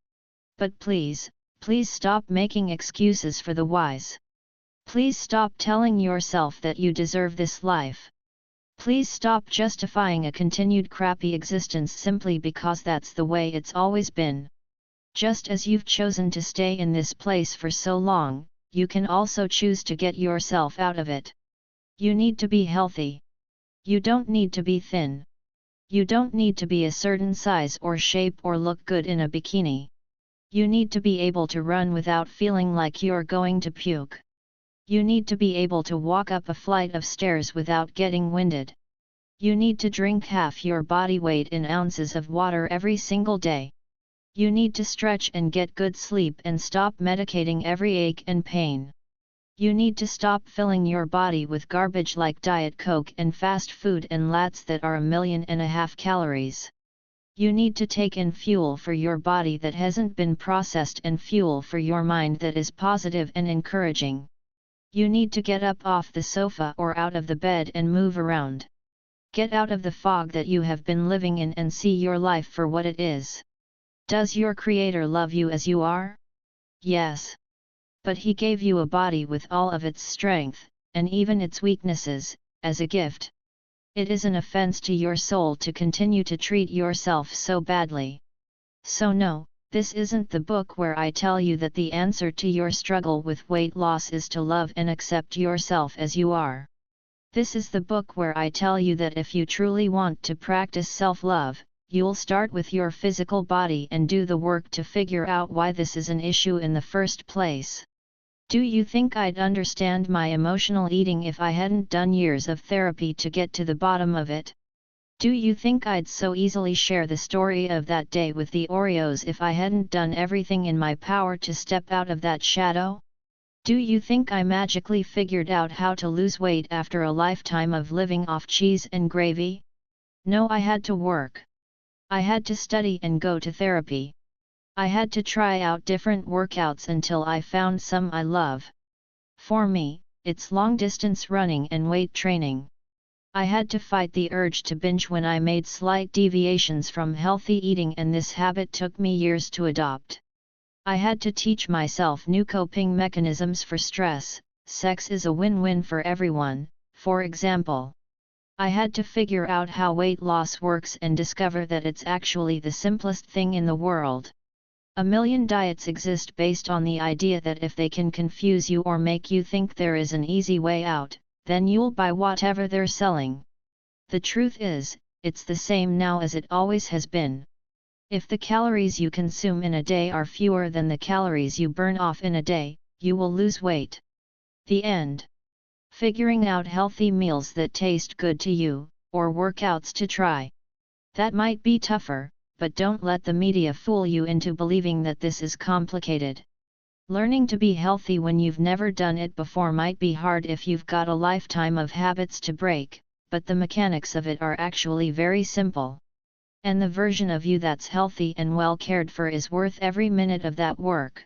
But please, please stop making excuses for the whys. Please stop telling yourself that you deserve this life. Please stop justifying a continued crappy existence simply because that's the way it's always been. Just as you've chosen to stay in this place for so long, you can also choose to get yourself out of it. You need to be healthy. You don't need to be thin. You don't need to be a certain size or shape or look good in a bikini. You need to be able to run without feeling like you're going to puke. You need to be able to walk up a flight of stairs without getting winded. You need to drink half your body weight in ounces of water every single day. You need to stretch and get good sleep and stop medicating every ache and pain. You need to stop filling your body with garbage like Diet Coke and fast food and lats that are 1.5 million calories. You need to take in fuel for your body that hasn't been processed and fuel for your mind that is positive and encouraging. You need to get up off the sofa or out of the bed and move around. Get out of the fog that you have been living in and see your life for what it is. Does your Creator love you as you are? Yes. But He gave you a body with all of its strength, and even its weaknesses, as a gift. It is an offense to your soul to continue to treat yourself so badly. So no, this isn't the book where I tell you that the answer to your struggle with weight loss is to love and accept yourself as you are. This is the book where I tell you that if you truly want to practice self-love, you'll start with your physical body and do the work to figure out why this is an issue in the first place. Do you think I'd understand my emotional eating if I hadn't done years of therapy to get to the bottom of it? Do you think I'd so easily share the story of that day with the Oreos if I hadn't done everything in my power to step out of that shadow? Do you think I magically figured out how to lose weight after a lifetime of living off cheese and gravy? No, I had to work. I had to study and go to therapy. I had to try out different workouts until I found some I love. For me, it's long-distance running and weight training. I had to fight the urge to binge when I made slight deviations from healthy eating, and this habit took me years to adopt. I had to teach myself new coping mechanisms for stress. Sex is a win-win for everyone, for example. I had to figure out how weight loss works and discover that it's actually the simplest thing in the world. 1 million diets exist based on the idea that if they can confuse you or make you think there is an easy way out, then you'll buy whatever they're selling. The truth is, it's the same now as it always has been. If the calories you consume in a day are fewer than the calories you burn off in a day, you will lose weight. The end. Figuring out healthy meals that taste good to you, or workouts to try. That might be tougher, but don't let the media fool you into believing that this is complicated. Learning to be healthy when you've never done it before might be hard if you've got a lifetime of habits to break, but the mechanics of it are actually very simple. And the version of you that's healthy and well cared for is worth every minute of that work.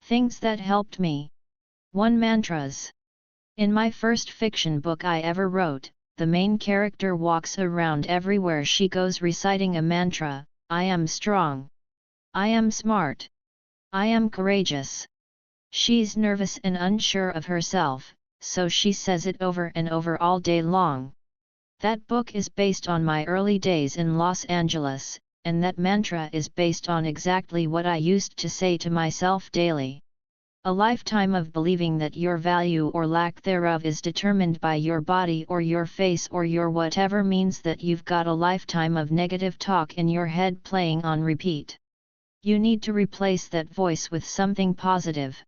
Things that helped me. 1. Mantras. In my first fiction book I ever wrote, the main character walks around everywhere she goes reciting a mantra: I am strong. I am smart. I am courageous. She's nervous and unsure of herself, so she says it over and over all day long. That book is based on my early days in Los Angeles, and that mantra is based on exactly what I used to say to myself daily. A lifetime of believing that your value or lack thereof is determined by your body or your face or your whatever means that you've got a lifetime of negative talk in your head playing on repeat. You need to replace that voice with something positive.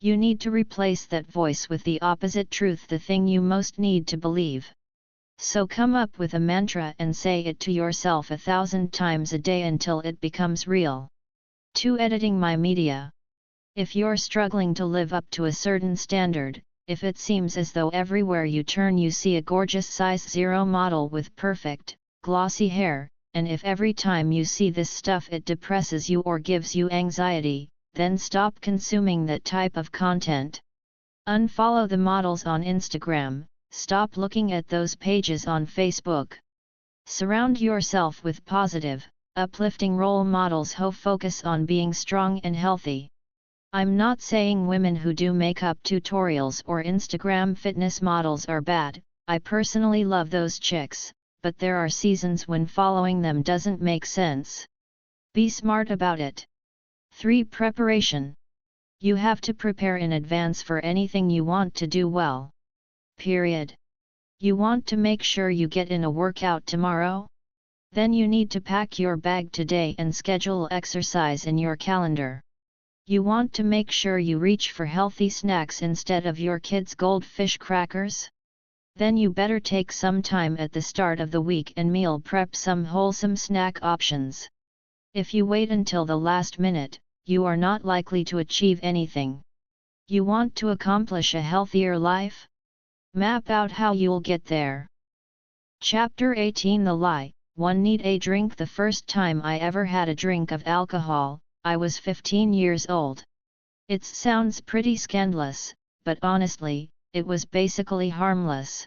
You need to replace that voice with the opposite truth, the thing you most need to believe. So come up with a mantra and say it to yourself 1,000 times a day until it becomes real. 2. Editing my media. If you're struggling to live up to a certain standard, if it seems as though everywhere you turn you see a gorgeous size 0 model with perfect, glossy hair, and if every time you see this stuff it depresses you or gives you anxiety, then stop consuming that type of content. Unfollow the models on Instagram. Stop looking at those pages on Facebook. Surround yourself with positive, uplifting role models who focus on being strong and healthy. I'm not saying women who do makeup tutorials or Instagram fitness models are bad. I personally love those chicks, but there are seasons when following them doesn't make sense. Be smart about it. 3. Preparation. You have to prepare in advance for anything you want to do well. Period. You want to make sure you get in a workout tomorrow? Then you need to pack your bag today and schedule exercise in your calendar. You want to make sure you reach for healthy snacks instead of your kids' goldfish crackers? Then you better take some time at the start of the week and meal prep some wholesome snack options. If you wait until the last minute, you are not likely to achieve anything. You want to accomplish a healthier life? Map out how you'll get there. Chapter 18. The Lie. 1. Need a drink. The first time I ever had a drink of alcohol, I was 15 years old. It sounds pretty scandalous, but honestly, it was basically harmless.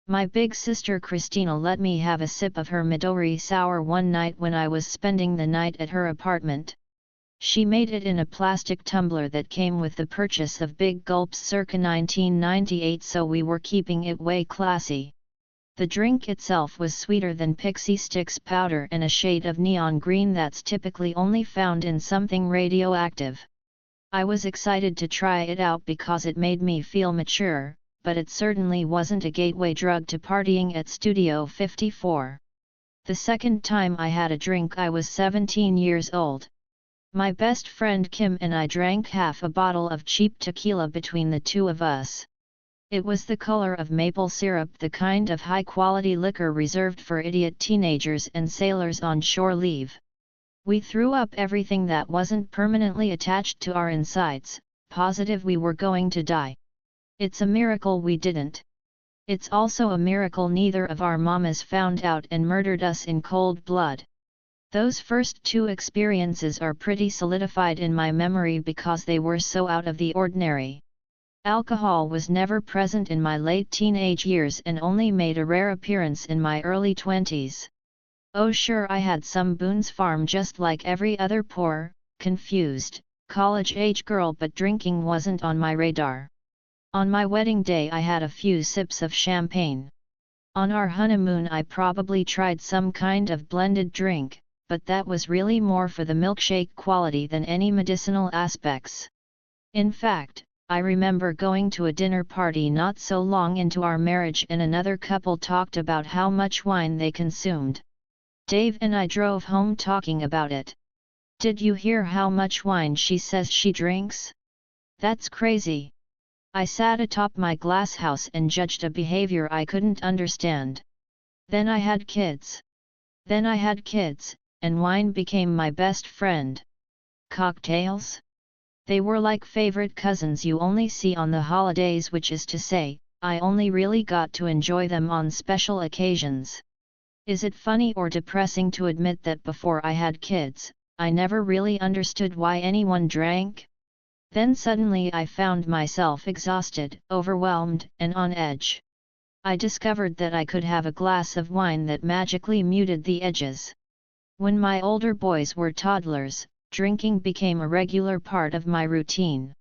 My big sister Christina let me have a sip of her Midori Sour one night when I was spending the night at her apartment. She made it in a plastic tumbler that came with the purchase of Big Gulps circa 1998, so we were keeping it way classy. The drink itself was sweeter than Pixie Stix powder and a shade of neon green that's typically only found in something radioactive. I was excited to try it out because it made me feel mature, but it certainly wasn't a gateway drug to partying at Studio 54. The second time I had a drink I was 17 years old. My best friend Kim and I drank half a bottle of cheap tequila between the two of us. It was the color of maple syrup, the kind of high-quality liquor reserved for idiot teenagers and sailors on shore leave. We threw up everything that wasn't permanently attached to our insides, positive we were going to die. It's a miracle we didn't. It's also a miracle neither of our mamas found out and murdered us in cold blood. Those first two experiences are pretty solidified in my memory because they were so out of the ordinary. Alcohol was never present in my late teenage years and only made a rare appearance in my early 20s. Oh sure, I had some Boone's Farm just like every other poor, confused, college-age girl, but drinking wasn't on my radar. On my wedding day I had a few sips of champagne. On our honeymoon I probably tried some kind of blended drink, but that was really more for the milkshake quality than any medicinal aspects. In fact, I remember going to a dinner party not so long into our marriage and another couple talked about how much wine they consumed. Dave and I drove home talking about it. Did you hear how much wine she says she drinks? That's crazy. I sat atop my glass house and judged a behavior I couldn't understand. Then I had kids. And wine became my best friend. Cocktails? They were like favorite cousins you only see on the holidays, which is to say, I only really got to enjoy them on special occasions. Is it funny or depressing to admit that before I had kids, I never really understood why anyone drank? Then suddenly I found myself exhausted, overwhelmed, and on edge. I discovered that I could have a glass of wine that magically muted the edges. When my older boys were toddlers, drinking became a regular part of my routine.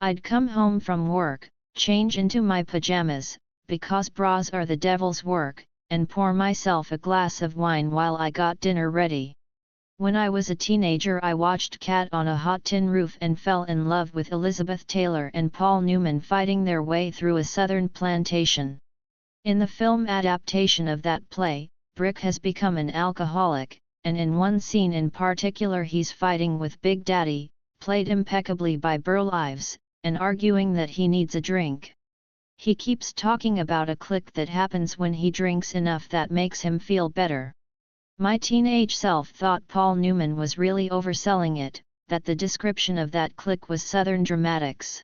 I'd come home from work, change into my pajamas, because bras are the devil's work, and pour myself a glass of wine while I got dinner ready. When I was a teenager, I watched Cat on a Hot Tin Roof and fell in love with Elizabeth Taylor and Paul Newman fighting their way through a southern plantation. In the film adaptation of that play, Brick has become an alcoholic, and in one scene in particular he's fighting with Big Daddy, played impeccably by Burl Ives, and arguing that he needs a drink. He keeps talking about a click that happens when he drinks enough that makes him feel better. My teenage self thought Paul Newman was really overselling it, that the description of that click was Southern dramatics.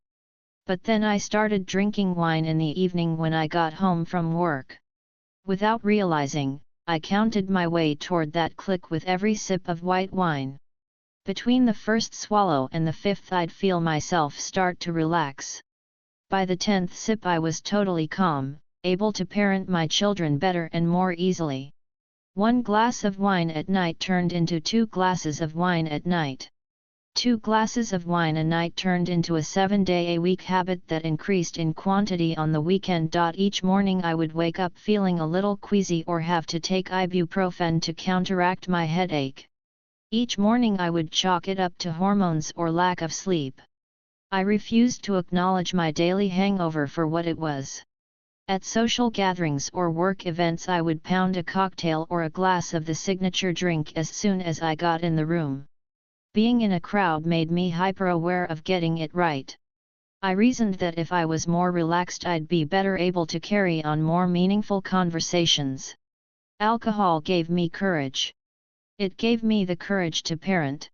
But then I started drinking wine in the evening when I got home from work. Without realizing, I counted my way toward that click with every sip of white wine. Between the first swallow and the fifth I'd feel myself start to relax. By the 10th sip I was totally calm, able to parent my children better and more easily. 1 glass of wine at night turned into 2 glasses of wine at night. 2 glasses of wine a night turned into a 7-day-a-week habit that increased in quantity on the weekend. Each morning I would wake up feeling a little queasy or have to take ibuprofen to counteract my headache. Each morning I would chalk it up to hormones or lack of sleep. I refused to acknowledge my daily hangover for what it was. At social gatherings or work events I would pound a cocktail or a glass of the signature drink as soon as I got in the room. Being in a crowd made me hyper-aware of getting it right. I reasoned that if I was more relaxed I'd be better able to carry on more meaningful conversations. Alcohol gave me courage. It gave me the courage to parent.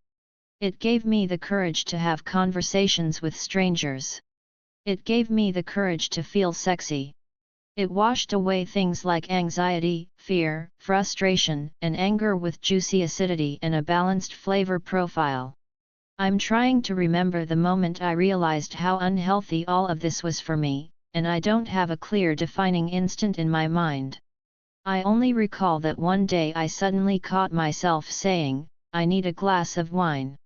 It gave me the courage to have conversations with strangers. It gave me the courage to feel sexy. It washed away things like anxiety, fear, frustration, and anger with juicy acidity and a balanced flavor profile. I'm trying to remember the moment I realized how unhealthy all of this was for me, and I don't have a clear defining instant in my mind. I only recall that one day I suddenly caught myself saying, "I need a glass of wine."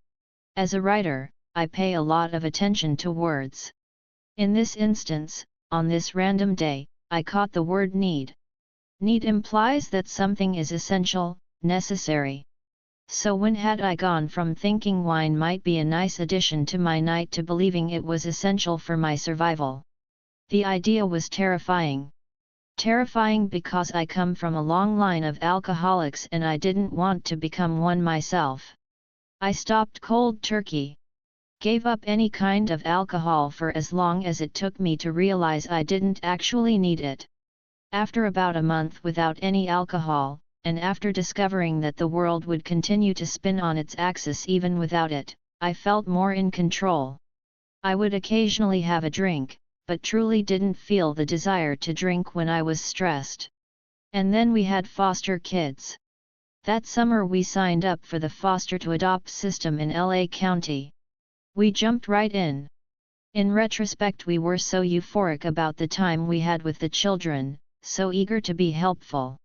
As a writer, I pay a lot of attention to words. In this instance, on this random day, I caught the word need. Need implies that something is essential, necessary. So when had I gone from thinking wine might be a nice addition to my night to believing it was essential for my survival? The idea was terrifying. Terrifying because I come from a long line of alcoholics and I didn't want to become one myself. I stopped cold turkey. Gave up any kind of alcohol for as long as it took me to realize I didn't actually need it. After about a month without any alcohol, and after discovering that the world would continue to spin on its axis even without it, I felt more in control. I would occasionally have a drink, but truly didn't feel the desire to drink when I was stressed. And then we had foster kids. That summer we signed up for the foster to adopt system in LA County. We jumped right in. In retrospect, we were so euphoric about the time we had with the children, so eager to be helpful.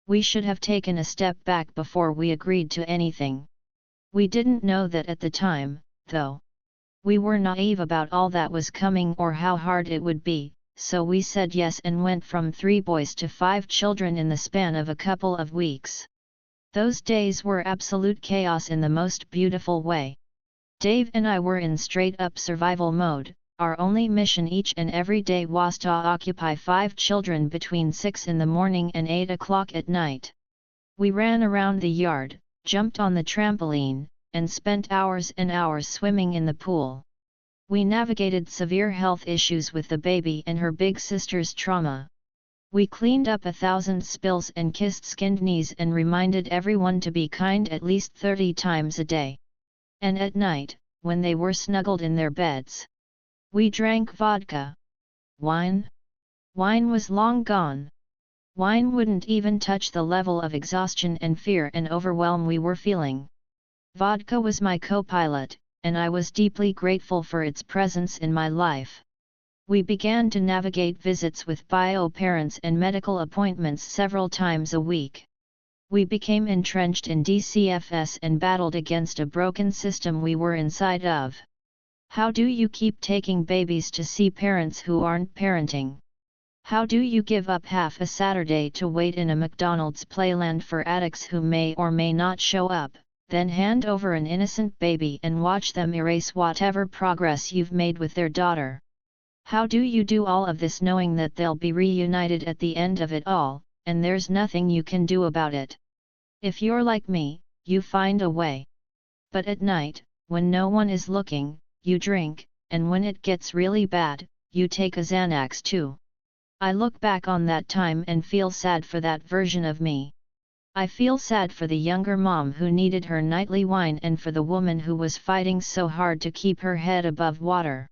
We should have taken a step back before we agreed to anything. We didn't know that at the time, though. We were naive about all that was coming or how hard it would be, so we said yes and went from 3 boys to 5 children in the span of a couple of weeks. Those days were absolute chaos in the most beautiful way. Dave and I were in straight-up survival mode. Our only mission each and every day was to occupy 5 children between 6 in the morning and 8 o'clock at night. We ran around the yard, jumped on the trampoline, and spent hours and hours swimming in the pool. We navigated severe health issues with the baby and her big sister's trauma. We cleaned up 1,000 spills and kissed skinned knees and reminded everyone to be kind at least 30 times a day. And at night, when they were snuggled in their beds, we drank vodka. Wine? Wine was long gone. Wine wouldn't even touch the level of exhaustion and fear and overwhelm we were feeling. Vodka was my co-pilot, and I was deeply grateful for its presence in my life. We began to navigate visits with bio parents and medical appointments several times a week. We became entrenched in DCFS and battled against a broken system we were inside of. How do you keep taking babies to see parents who aren't parenting? How do you give up half a Saturday to wait in a McDonald's playland for addicts who may or may not show up, then hand over an innocent baby and watch them erase whatever progress you've made with their daughter? How do you do all of this knowing that they'll be reunited at the end of it all, and there's nothing you can do about it? If you're like me, you find a way. But at night, when no one is looking, you drink, and when it gets really bad, you take a Xanax too. I look back on that time and feel sad for that version of me. I feel sad for the younger mom who needed her nightly wine and for the woman who was fighting so hard to keep her head above water.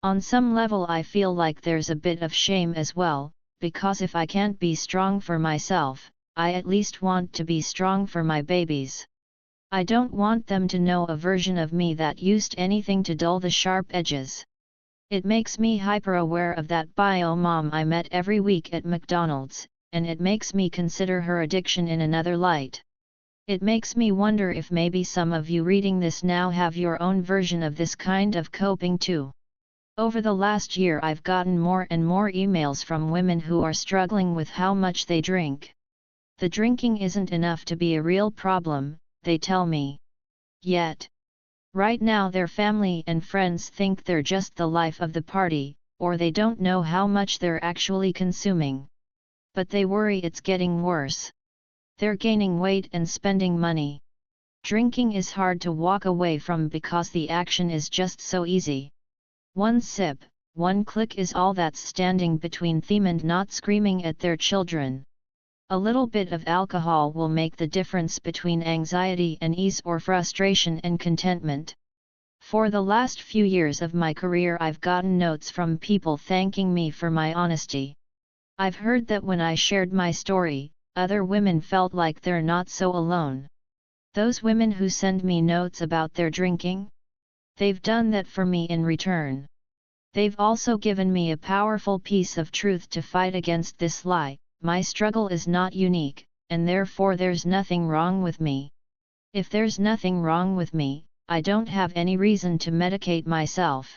On some level I feel like there's a bit of shame as well, because if I can't be strong for myself, I at least want to be strong for my babies. I don't want them to know a version of me that used anything to dull the sharp edges. It makes me hyper-aware of that bio mom I met every week at McDonald's, and it makes me consider her addiction in another light. It makes me wonder if maybe some of you reading this now have your own version of this kind of coping too. Over the last year I've gotten more and more emails from women who are struggling with how much they drink. The drinking isn't enough to be a real problem, they tell me. Yet, right now their family and friends think they're just the life of the party, or they don't know how much they're actually consuming. But they worry it's getting worse. They're gaining weight and spending money. Drinking is hard to walk away from because the action is just so easy. One sip, one click is all that's standing between them and not screaming at their children. A little bit of alcohol will make the difference between anxiety and ease or frustration and contentment. For the last few years of my career I've gotten notes from people thanking me for my honesty. I've heard that when I shared my story, other women felt like they're not so alone. Those women who send me notes about their drinking? They've done that for me in return. They've also given me a powerful piece of truth to fight against this lie: my struggle is not unique, and therefore there's nothing wrong with me. If there's nothing wrong with me, I don't have any reason to medicate myself.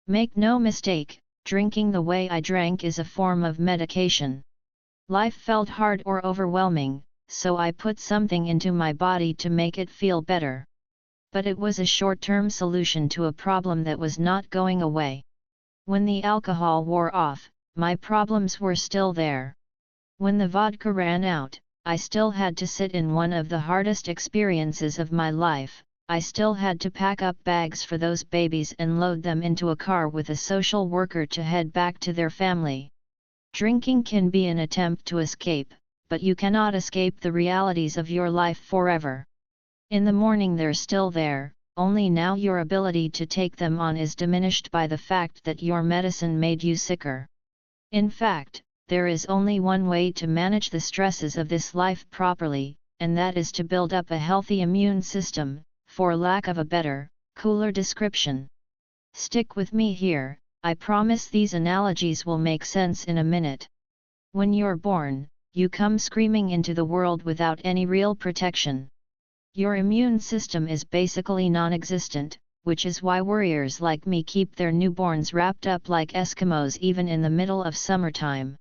Make no mistake, drinking the way I drank is a form of medication. Life felt hard or overwhelming, so I put something into my body to make it feel better. But it was a short-term solution to a problem that was not going away. When the alcohol wore off, my problems were still there. When the vodka ran out, I still had to sit in one of the hardest experiences of my life. I still had to pack up bags for those babies and load them into a car with a social worker to head back to their family. Drinking can be an attempt to escape, but you cannot escape the realities of your life forever. In the morning they're still there, only now your ability to take them on is diminished by the fact that your medicine made you sicker. In fact, there is only one way to manage the stresses of this life properly, and that is to build up a healthy immune system, for lack of a better, cooler description. Stick with me here, I promise these analogies will make sense in a minute. When you're born, you come screaming into the world without any real protection. Your immune system is basically non-existent, which is why worriers like me keep their newborns wrapped up like Eskimos even in the middle of summertime.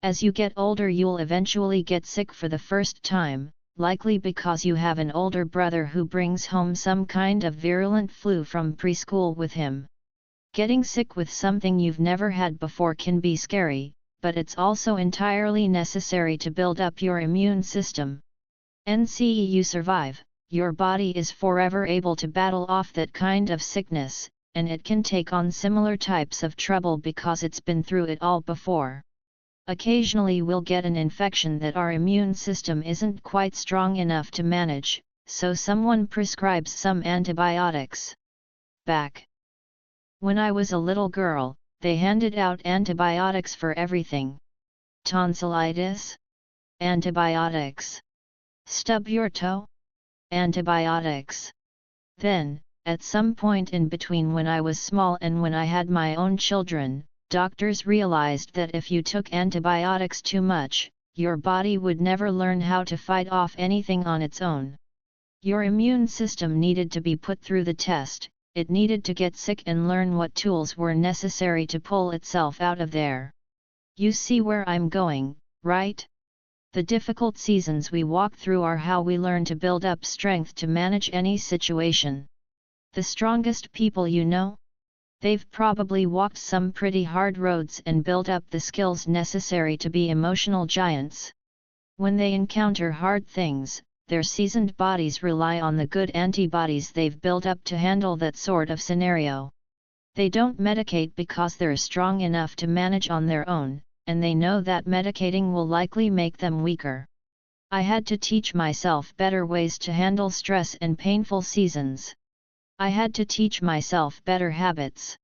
As you get older you'll eventually get sick for the first time, likely because you have an older brother who brings home some kind of virulent flu from preschool with him. Getting sick with something you've never had before can be scary, but it's also entirely necessary to build up your immune system. NCE you survive, your body is forever able to battle off that kind of sickness, and it can take on similar types of trouble because it's been through it all before. Occasionally we'll get an infection that our immune system isn't quite strong enough to manage, so someone prescribes some antibiotics. Back when I was a little girl, they handed out antibiotics for everything. Tonsillitis? Antibiotics. Stub your toe? Antibiotics. Then, at some point in between when I was small and when I had my own children, doctors realized that if you took antibiotics too much, your body would never learn how to fight off anything on its own. Your immune system needed to be put through the test, it needed to get sick and learn what tools were necessary to pull itself out of there. You see where I'm going, right? The difficult seasons we walk through are how we learn to build up strength to manage any situation. The strongest people you know? They've probably walked some pretty hard roads and built up the skills necessary to be emotional giants. When they encounter hard things, their seasoned bodies rely on the good antibodies they've built up to handle that sort of scenario. They don't medicate because they're strong enough to manage on their own, and they know that medicating will likely make them weaker. I had to teach myself better ways to handle stress and painful seasons. I had to teach myself better habits.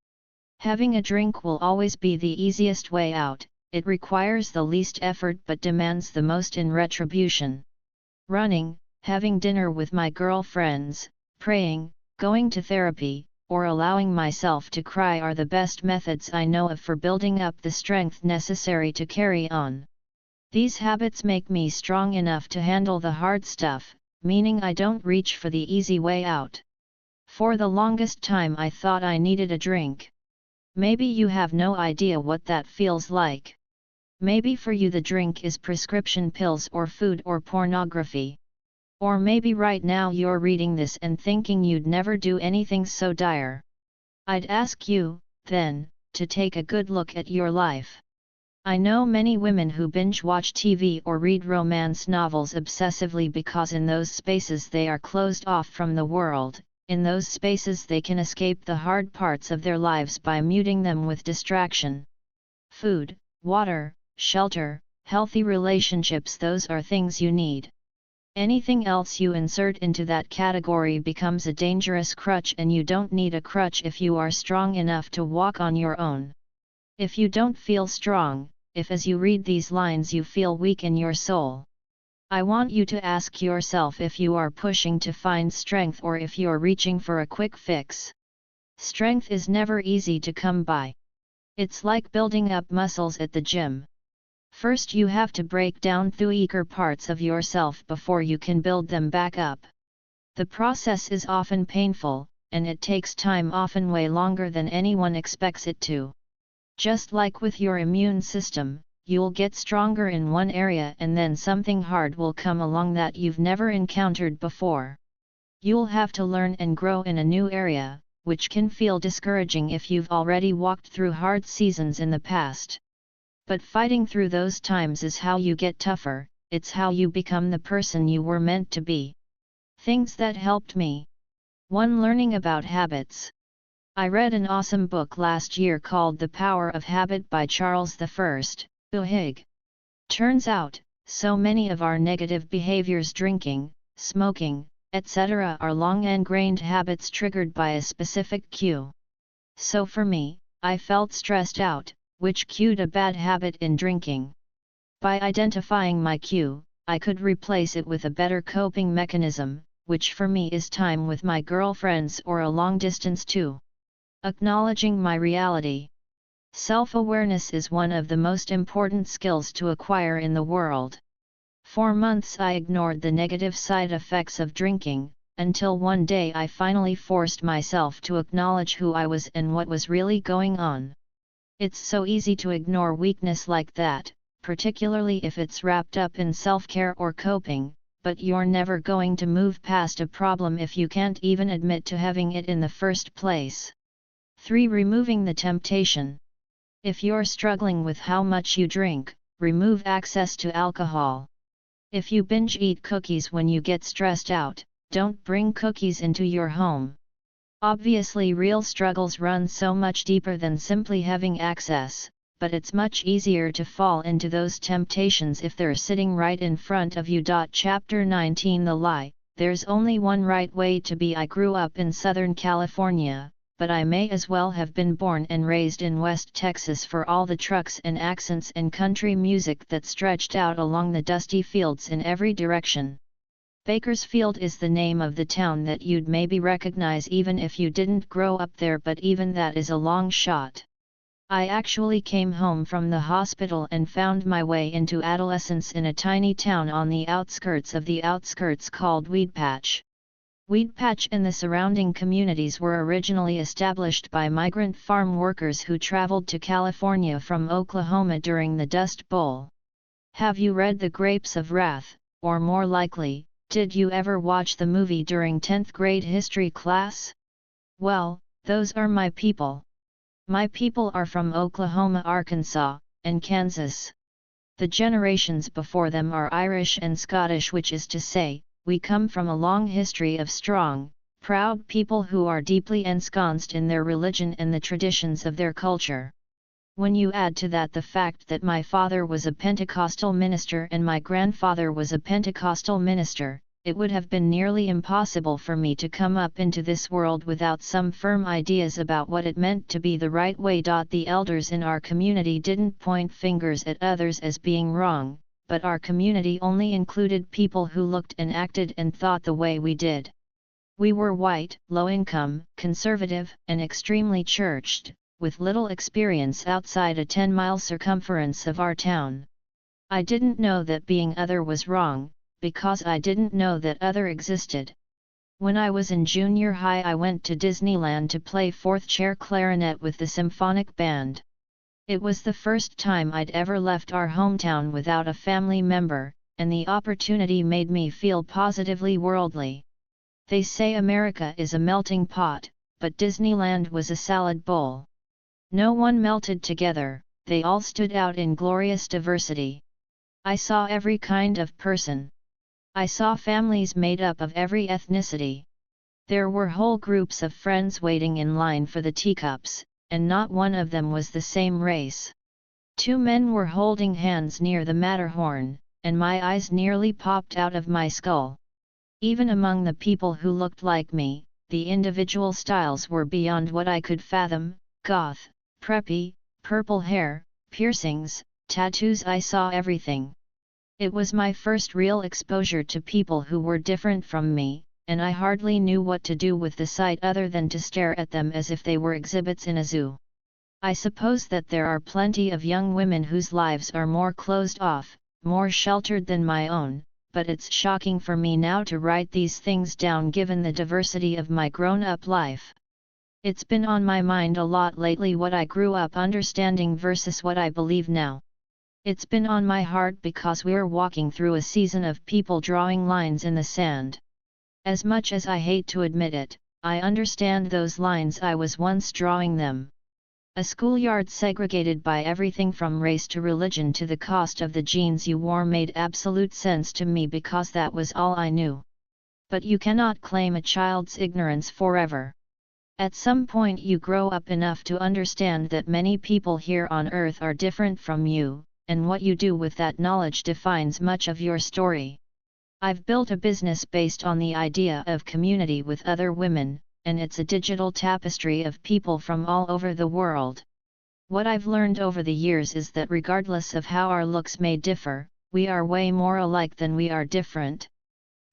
Having a drink will always be the easiest way out, it requires the least effort but demands the most in retribution. Running, having dinner with my girlfriends, praying, going to therapy, or allowing myself to cry are the best methods I know of for building up the strength necessary to carry on. These habits make me strong enough to handle the hard stuff, meaning I don't reach for the easy way out. For the longest time I thought I needed a drink. Maybe you have no idea what that feels like. Maybe for you the drink is prescription pills or food or pornography. Or maybe right now you're reading this and thinking you'd never do anything so dire. I'd ask you, then, to take a good look at your life. I know many women who binge watch TV or read romance novels obsessively because in those spaces they are closed off from the world. In those spaces they can escape the hard parts of their lives by muting them with distraction. Food, water, shelter, healthy relationships, those are things you need. Anything else you insert into that category becomes a dangerous crutch, and you don't need a crutch if you are strong enough to walk on your own. If you don't feel strong, if as you read these lines you feel weak in your soul, I want you to ask yourself if you are pushing to find strength or if you're reaching for a quick fix. Strength is never easy to come by. It's like building up muscles at the gym. First you have to break down the weaker parts of yourself before you can build them back up. The process is often painful, and it takes time, often way longer than anyone expects it to. Just like with your immune system, you'll get stronger in one area and then something hard will come along that you've never encountered before. You'll have to learn and grow in a new area, which can feel discouraging if you've already walked through hard seasons in the past. But fighting through those times is how you get tougher, it's how you become the person you were meant to be. Things that helped me. 1. Learning about habits. I read an awesome book last year called The Power of Habit by Charles I. Duhigg. Turns out, so many of our negative behaviors, drinking, smoking, etc., are long ingrained habits triggered by a specific cue. So for me, I felt stressed out, which cued a bad habit in drinking. By identifying my cue, I could replace it with a better coping mechanism, which for me is time with my girlfriends or a long distance too. Acknowledging my reality. Self-awareness is one of the most important skills to acquire in the world. For months I ignored the negative side effects of drinking, until one day I finally forced myself to acknowledge who I was and what was really going on. It's so easy to ignore weakness like that, particularly if it's wrapped up in self-care or coping, but you're never going to move past a problem if you can't even admit to having it in the first place. 3. Removing the temptation. If you're struggling with how much you drink, remove access to alcohol. If you binge eat cookies when you get stressed out, don't bring cookies into your home. Obviously, real struggles run so much deeper than simply having access, but it's much easier to fall into those temptations if they're sitting right in front of you. Chapter 19 The Lie. There's only one right way to be. I grew up in Southern California, but I may as well have been born and raised in West Texas for all the trucks and accents and country music that stretched out along the dusty fields in every direction. Bakersfield is the name of the town that you'd maybe recognize even if you didn't grow up there, but even that is a long shot. I actually came home from the hospital and found my way into adolescence in a tiny town on the outskirts of the outskirts called Weedpatch. Weedpatch and the surrounding communities were originally established by migrant farm workers who traveled to California from Oklahoma during the Dust Bowl. Have you read The Grapes of Wrath, or more likely, did you ever watch the movie during 10th grade history class? Well, those are my people. My people are from Oklahoma, Arkansas, and Kansas. The generations before them are Irish and Scottish, which is to say, we come from a long history of strong, proud people who are deeply ensconced in their religion and the traditions of their culture. When you add to that the fact that my father was a Pentecostal minister and my grandfather was a Pentecostal minister, it would have been nearly impossible for me to come up into this world without some firm ideas about what it meant to be the right way. The elders in our community didn't point fingers at others as being wrong, but our community only included people who looked and acted and thought the way we did. We were white, low-income, conservative, and extremely churched, with little experience outside a 10-mile circumference of our town. I didn't know that being other was wrong, because I didn't know that other existed. When I was in junior high, I went to Disneyland to play fourth chair clarinet with the symphonic band. It was the first time I'd ever left our hometown without a family member, and the opportunity made me feel positively worldly. They say America is a melting pot, but Disneyland was a salad bowl. No one melted together, they all stood out in glorious diversity. I saw every kind of person. I saw families made up of every ethnicity. There were whole groups of friends waiting in line for the teacups, and not one of them was the same race. Two men were holding hands near the Matterhorn, and my eyes nearly popped out of my skull. Even among the people who looked like me, the individual styles were beyond what I could fathom: goth, preppy, purple hair, piercings, tattoos. I saw everything. It was my first real exposure to people who were different from me, and I hardly knew what to do with the sight other than to stare at them as if they were exhibits in a zoo. I suppose that there are plenty of young women whose lives are more closed off, more sheltered than my own, but it's shocking for me now to write these things down given the diversity of my grown-up life. It's been on my mind a lot lately what I grew up understanding versus what I believe now. It's been on my heart because we're walking through a season of people drawing lines in the sand. As much as I hate to admit it, I understand those lines. I was once drawing them. A schoolyard segregated by everything from race to religion to the cost of the jeans you wore made absolute sense to me because that was all I knew. But you cannot claim a child's ignorance forever. At some point you grow up enough to understand that many people here on earth are different from you, and what you do with that knowledge defines much of your story. I've built a business based on the idea of community with other women, and it's a digital tapestry of people from all over the world. What I've learned over the years is that regardless of how our looks may differ, we are way more alike than we are different.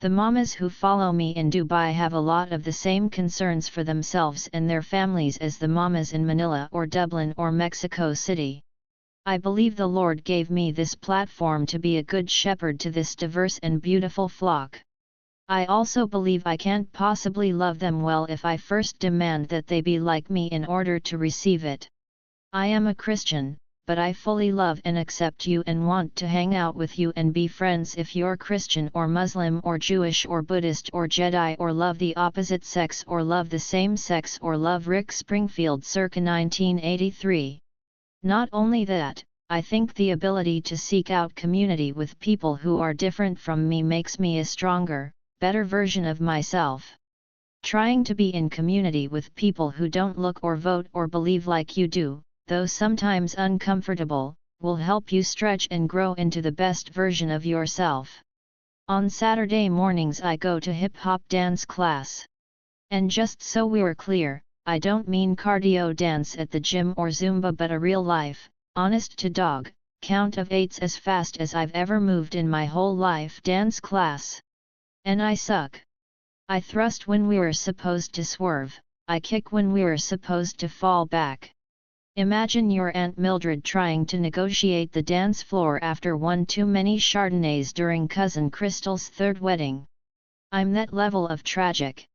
The mamas who follow me in Dubai have a lot of the same concerns for themselves and their families as the mamas in Manila or Dublin or Mexico City. I believe the Lord gave me this platform to be a good shepherd to this diverse and beautiful flock. I also believe I can't possibly love them well if I first demand that they be like me in order to receive it. I am a Christian, but I fully love and accept you and want to hang out with you and be friends if you're Christian or Muslim or Jewish or Buddhist or Jedi or love the opposite sex or love the same sex or love Rick Springfield circa 1983. Not only that, I think the ability to seek out community with people who are different from me makes me a stronger, better version of myself. Trying to be in community with people who don't look or vote or believe like you do, though sometimes uncomfortable, will help you stretch and grow into the best version of yourself. On Saturday mornings I go to hip-hop dance class. And just so we're clear, I don't mean cardio dance at the gym or Zumba but a real-life, honest-to-dog, count of eights as fast as I've ever moved in my whole life dance class. And I suck. I thrust when we were supposed to swerve, I kick when we were supposed to fall back. Imagine your Aunt Mildred trying to negotiate the dance floor after one too many Chardonnays during Cousin Crystal's third wedding. I'm that level of tragic.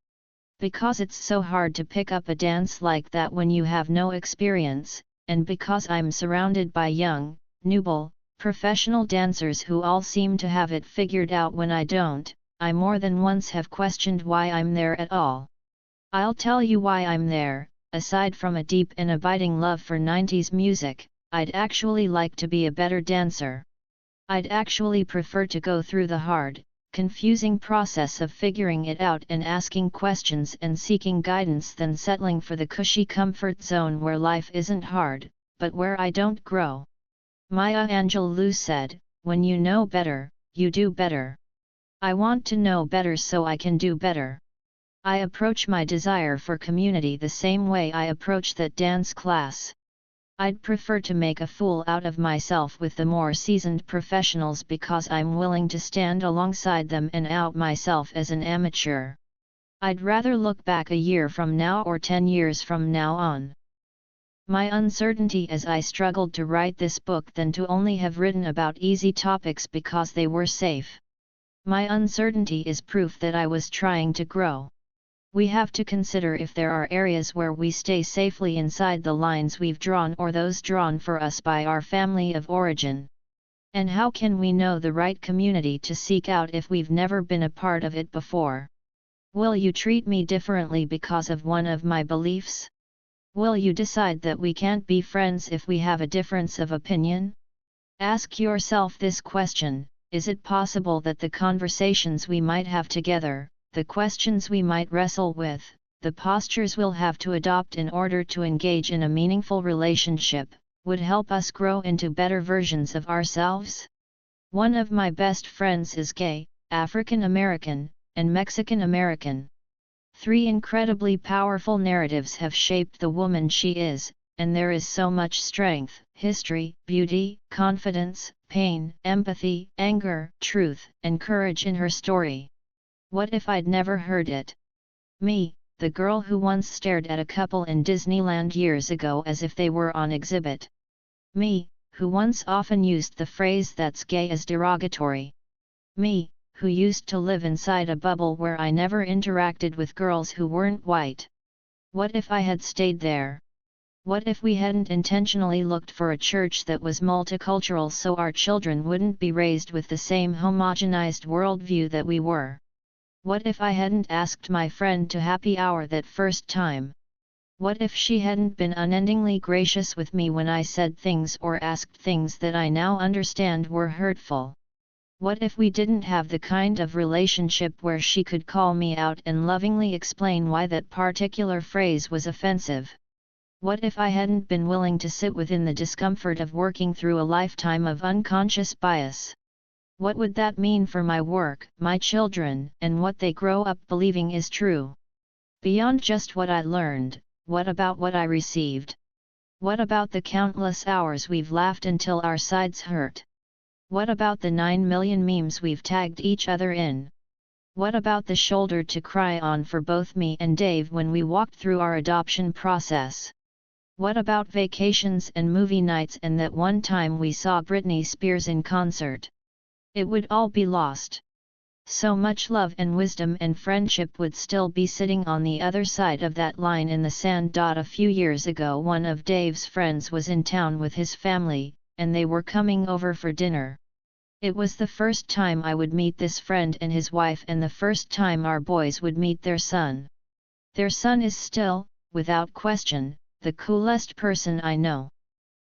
Because it's so hard to pick up a dance like that when you have no experience, and because I'm surrounded by young, nubile, professional dancers who all seem to have it figured out when I don't, I more than once have questioned why I'm there at all. I'll tell you why I'm there. Aside from a deep and abiding love for 90s music, I'd actually like to be a better dancer. I'd actually prefer to go through the hard, confusing process of figuring it out and asking questions and seeking guidance than settling for the cushy comfort zone where life isn't hard, but where I don't grow. Maya Angelou said, "When you know better, you do better." I want to know better so I can do better. I approach my desire for community the same way I approach that dance class. I'd prefer to make a fool out of myself with the more seasoned professionals because I'm willing to stand alongside them and out myself as an amateur. I'd rather look back a year from now or 10 years from now on my uncertainty as I struggled to write this book than to only have written about easy topics because they were safe. My uncertainty is proof that I was trying to grow. We have to consider if there are areas where we stay safely inside the lines we've drawn or those drawn for us by our family of origin. And how can we know the right community to seek out if we've never been a part of it before? Will you treat me differently because of one of my beliefs? Will you decide that we can't be friends if we have a difference of opinion? Ask yourself this question: is it possible that the conversations we might have together, the questions we might wrestle with, the postures we'll have to adopt in order to engage in a meaningful relationship, would help us grow into better versions of ourselves? One of my best friends is gay, African American, and Mexican American. 3 incredibly powerful narratives have shaped the woman she is, and there is so much strength, history, beauty, confidence, pain, empathy, anger, truth, and courage in her story. What if I'd never heard it? Me, the girl who once stared at a couple in Disneyland years ago as if they were on exhibit. Me, who once often used the phrase "that's gay" as derogatory. Me, who used to live inside a bubble where I never interacted with girls who weren't white. What if I had stayed there? What if we hadn't intentionally looked for a church that was multicultural so our children wouldn't be raised with the same homogenized worldview that we were? What if I hadn't asked my friend to happy hour that first time? What if she hadn't been unendingly gracious with me when I said things or asked things that I now understand were hurtful? What if we didn't have the kind of relationship where she could call me out and lovingly explain why that particular phrase was offensive? What if I hadn't been willing to sit within the discomfort of working through a lifetime of unconscious bias? What would that mean for my work, my children, and what they grow up believing is true? Beyond just what I learned, what about what I received? What about the countless hours we've laughed until our sides hurt? What about the 9 million memes we've tagged each other in? What about the shoulder to cry on for both me and Dave when we walked through our adoption process? What about vacations and movie nights and that one time we saw Britney Spears in concert? It would all be lost. So much love and wisdom and friendship would still be sitting on the other side of that line in the sand. A few years ago one of Dave's friends was in town with his family, and they were coming over for dinner. It was the first time I would meet this friend and his wife and the first time our boys would meet their son. Their son is still, without question, the coolest person I know.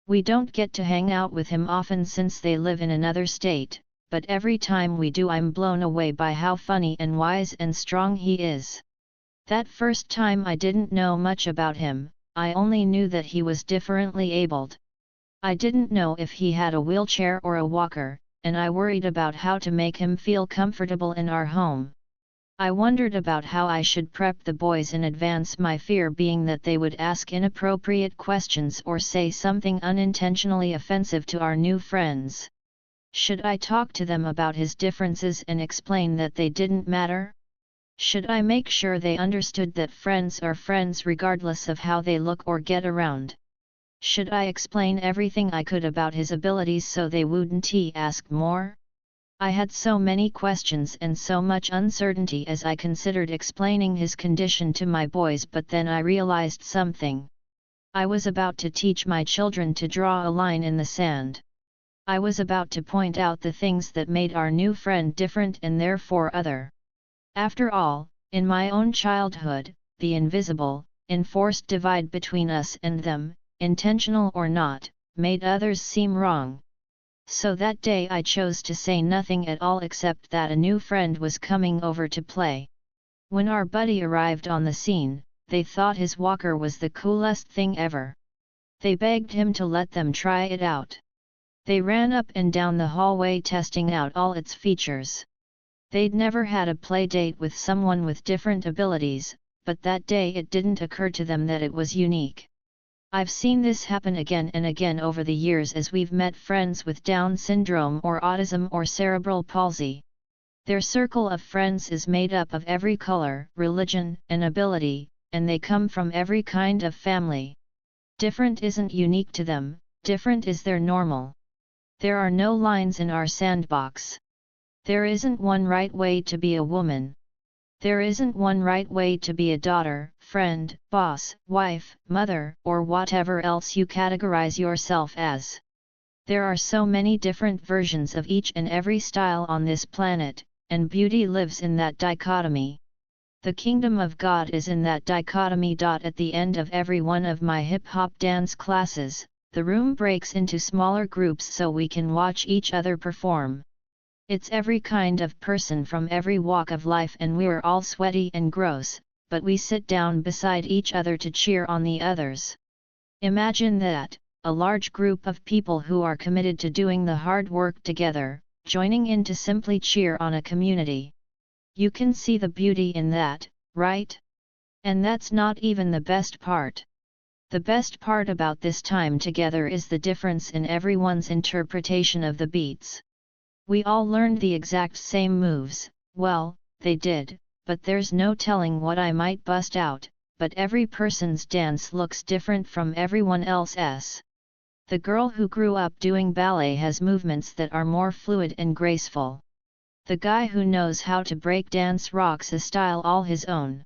We don't get to hang out with him often since they live in another state, but every time we do I'm blown away by how funny and wise and strong he is. That first time I didn't know much about him, I only knew that he was differently abled. I didn't know if he had a wheelchair or a walker, and I worried about how to make him feel comfortable in our home. I wondered about how I should prep the boys in advance, my fear being that they would ask inappropriate questions or say something unintentionally offensive to our new friends. Should I talk to them about his differences and explain that they didn't matter? Should I make sure they understood that friends are friends regardless of how they look or get around? Should I explain everything I could about his abilities so they wouldn't ask more? I had so many questions and so much uncertainty as I considered explaining his condition to my boys, but then I realized something. I was about to teach my children to draw a line in the sand. I was about to point out the things that made our new friend different and therefore other. After all, in my own childhood, the invisible, enforced divide between us and them, intentional or not, made others seem wrong. So that day I chose to say nothing at all except that a new friend was coming over to play. When our buddy arrived on the scene, they thought his walker was the coolest thing ever. They begged him to let them try it out. They ran up and down the hallway testing out all its features. They'd never had a play date with someone with different abilities, but that day it didn't occur to them that it was unique. I've seen this happen again and again over the years as we've met friends with Down syndrome or autism or cerebral palsy. Their circle of friends is made up of every color, religion, and ability, and they come from every kind of family. Different isn't unique to them, different is their normal. There are no lines in our sandbox. There isn't one right way to be a woman. There isn't one right way to be a daughter, friend, boss, wife, mother, or whatever else you categorize yourself as. There are so many different versions of each and every style on this planet, and beauty lives in that dichotomy. The kingdom of God is in that dichotomy. At the end of every one of my hip-hop dance classes, the room breaks into smaller groups so we can watch each other perform. It's every kind of person from every walk of life, and we're all sweaty and gross, but we sit down beside each other to cheer on the others. Imagine that, a large group of people who are committed to doing the hard work together, joining in to simply cheer on a community. You can see the beauty in that, right? And that's not even the best part. The best part about this time together is the difference in everyone's interpretation of the beats. We all learned the exact same moves, well, they did, but there's no telling what I might bust out, but every person's dance looks different from everyone else's. The girl who grew up doing ballet has movements that are more fluid and graceful. The guy who knows how to break dance rocks a style all his own.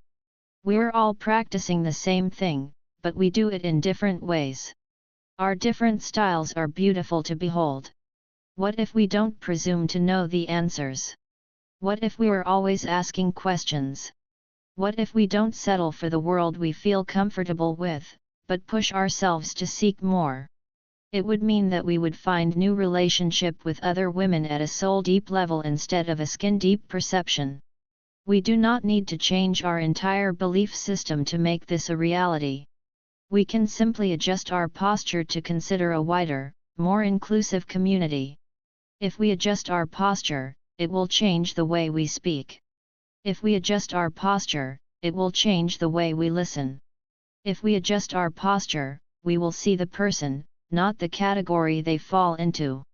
We're all practicing the same thing, but we do it in different ways. Our different styles are beautiful to behold. What if we don't presume to know the answers? What if we are always asking questions? What if we don't settle for the world we feel comfortable with, but push ourselves to seek more? It would mean that we would find new relationship with other women at a soul-deep level instead of a skin-deep perception. We do not need to change our entire belief system to make this a reality. We can simply adjust our posture to consider a wider, more inclusive community. If we adjust our posture, it will change the way we speak. If we adjust our posture, it will change the way we listen. If we adjust our posture, we will see the person, not the category they fall into.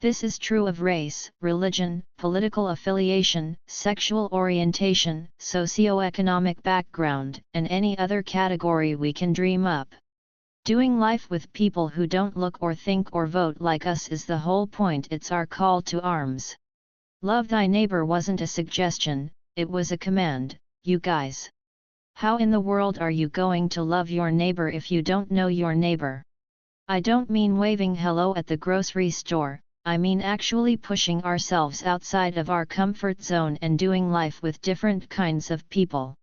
This is true of race, religion, political affiliation, sexual orientation, socioeconomic background, and any other category we can dream up. Doing life with people who don't look or think or vote like us is the whole point. It's our call to arms. Love thy neighbor wasn't a suggestion, it was a command, you guys. How in the world are you going to love your neighbor if you don't know your neighbor? I don't mean waving hello at the grocery store, I mean actually pushing ourselves outside of our comfort zone and doing life with different kinds of people.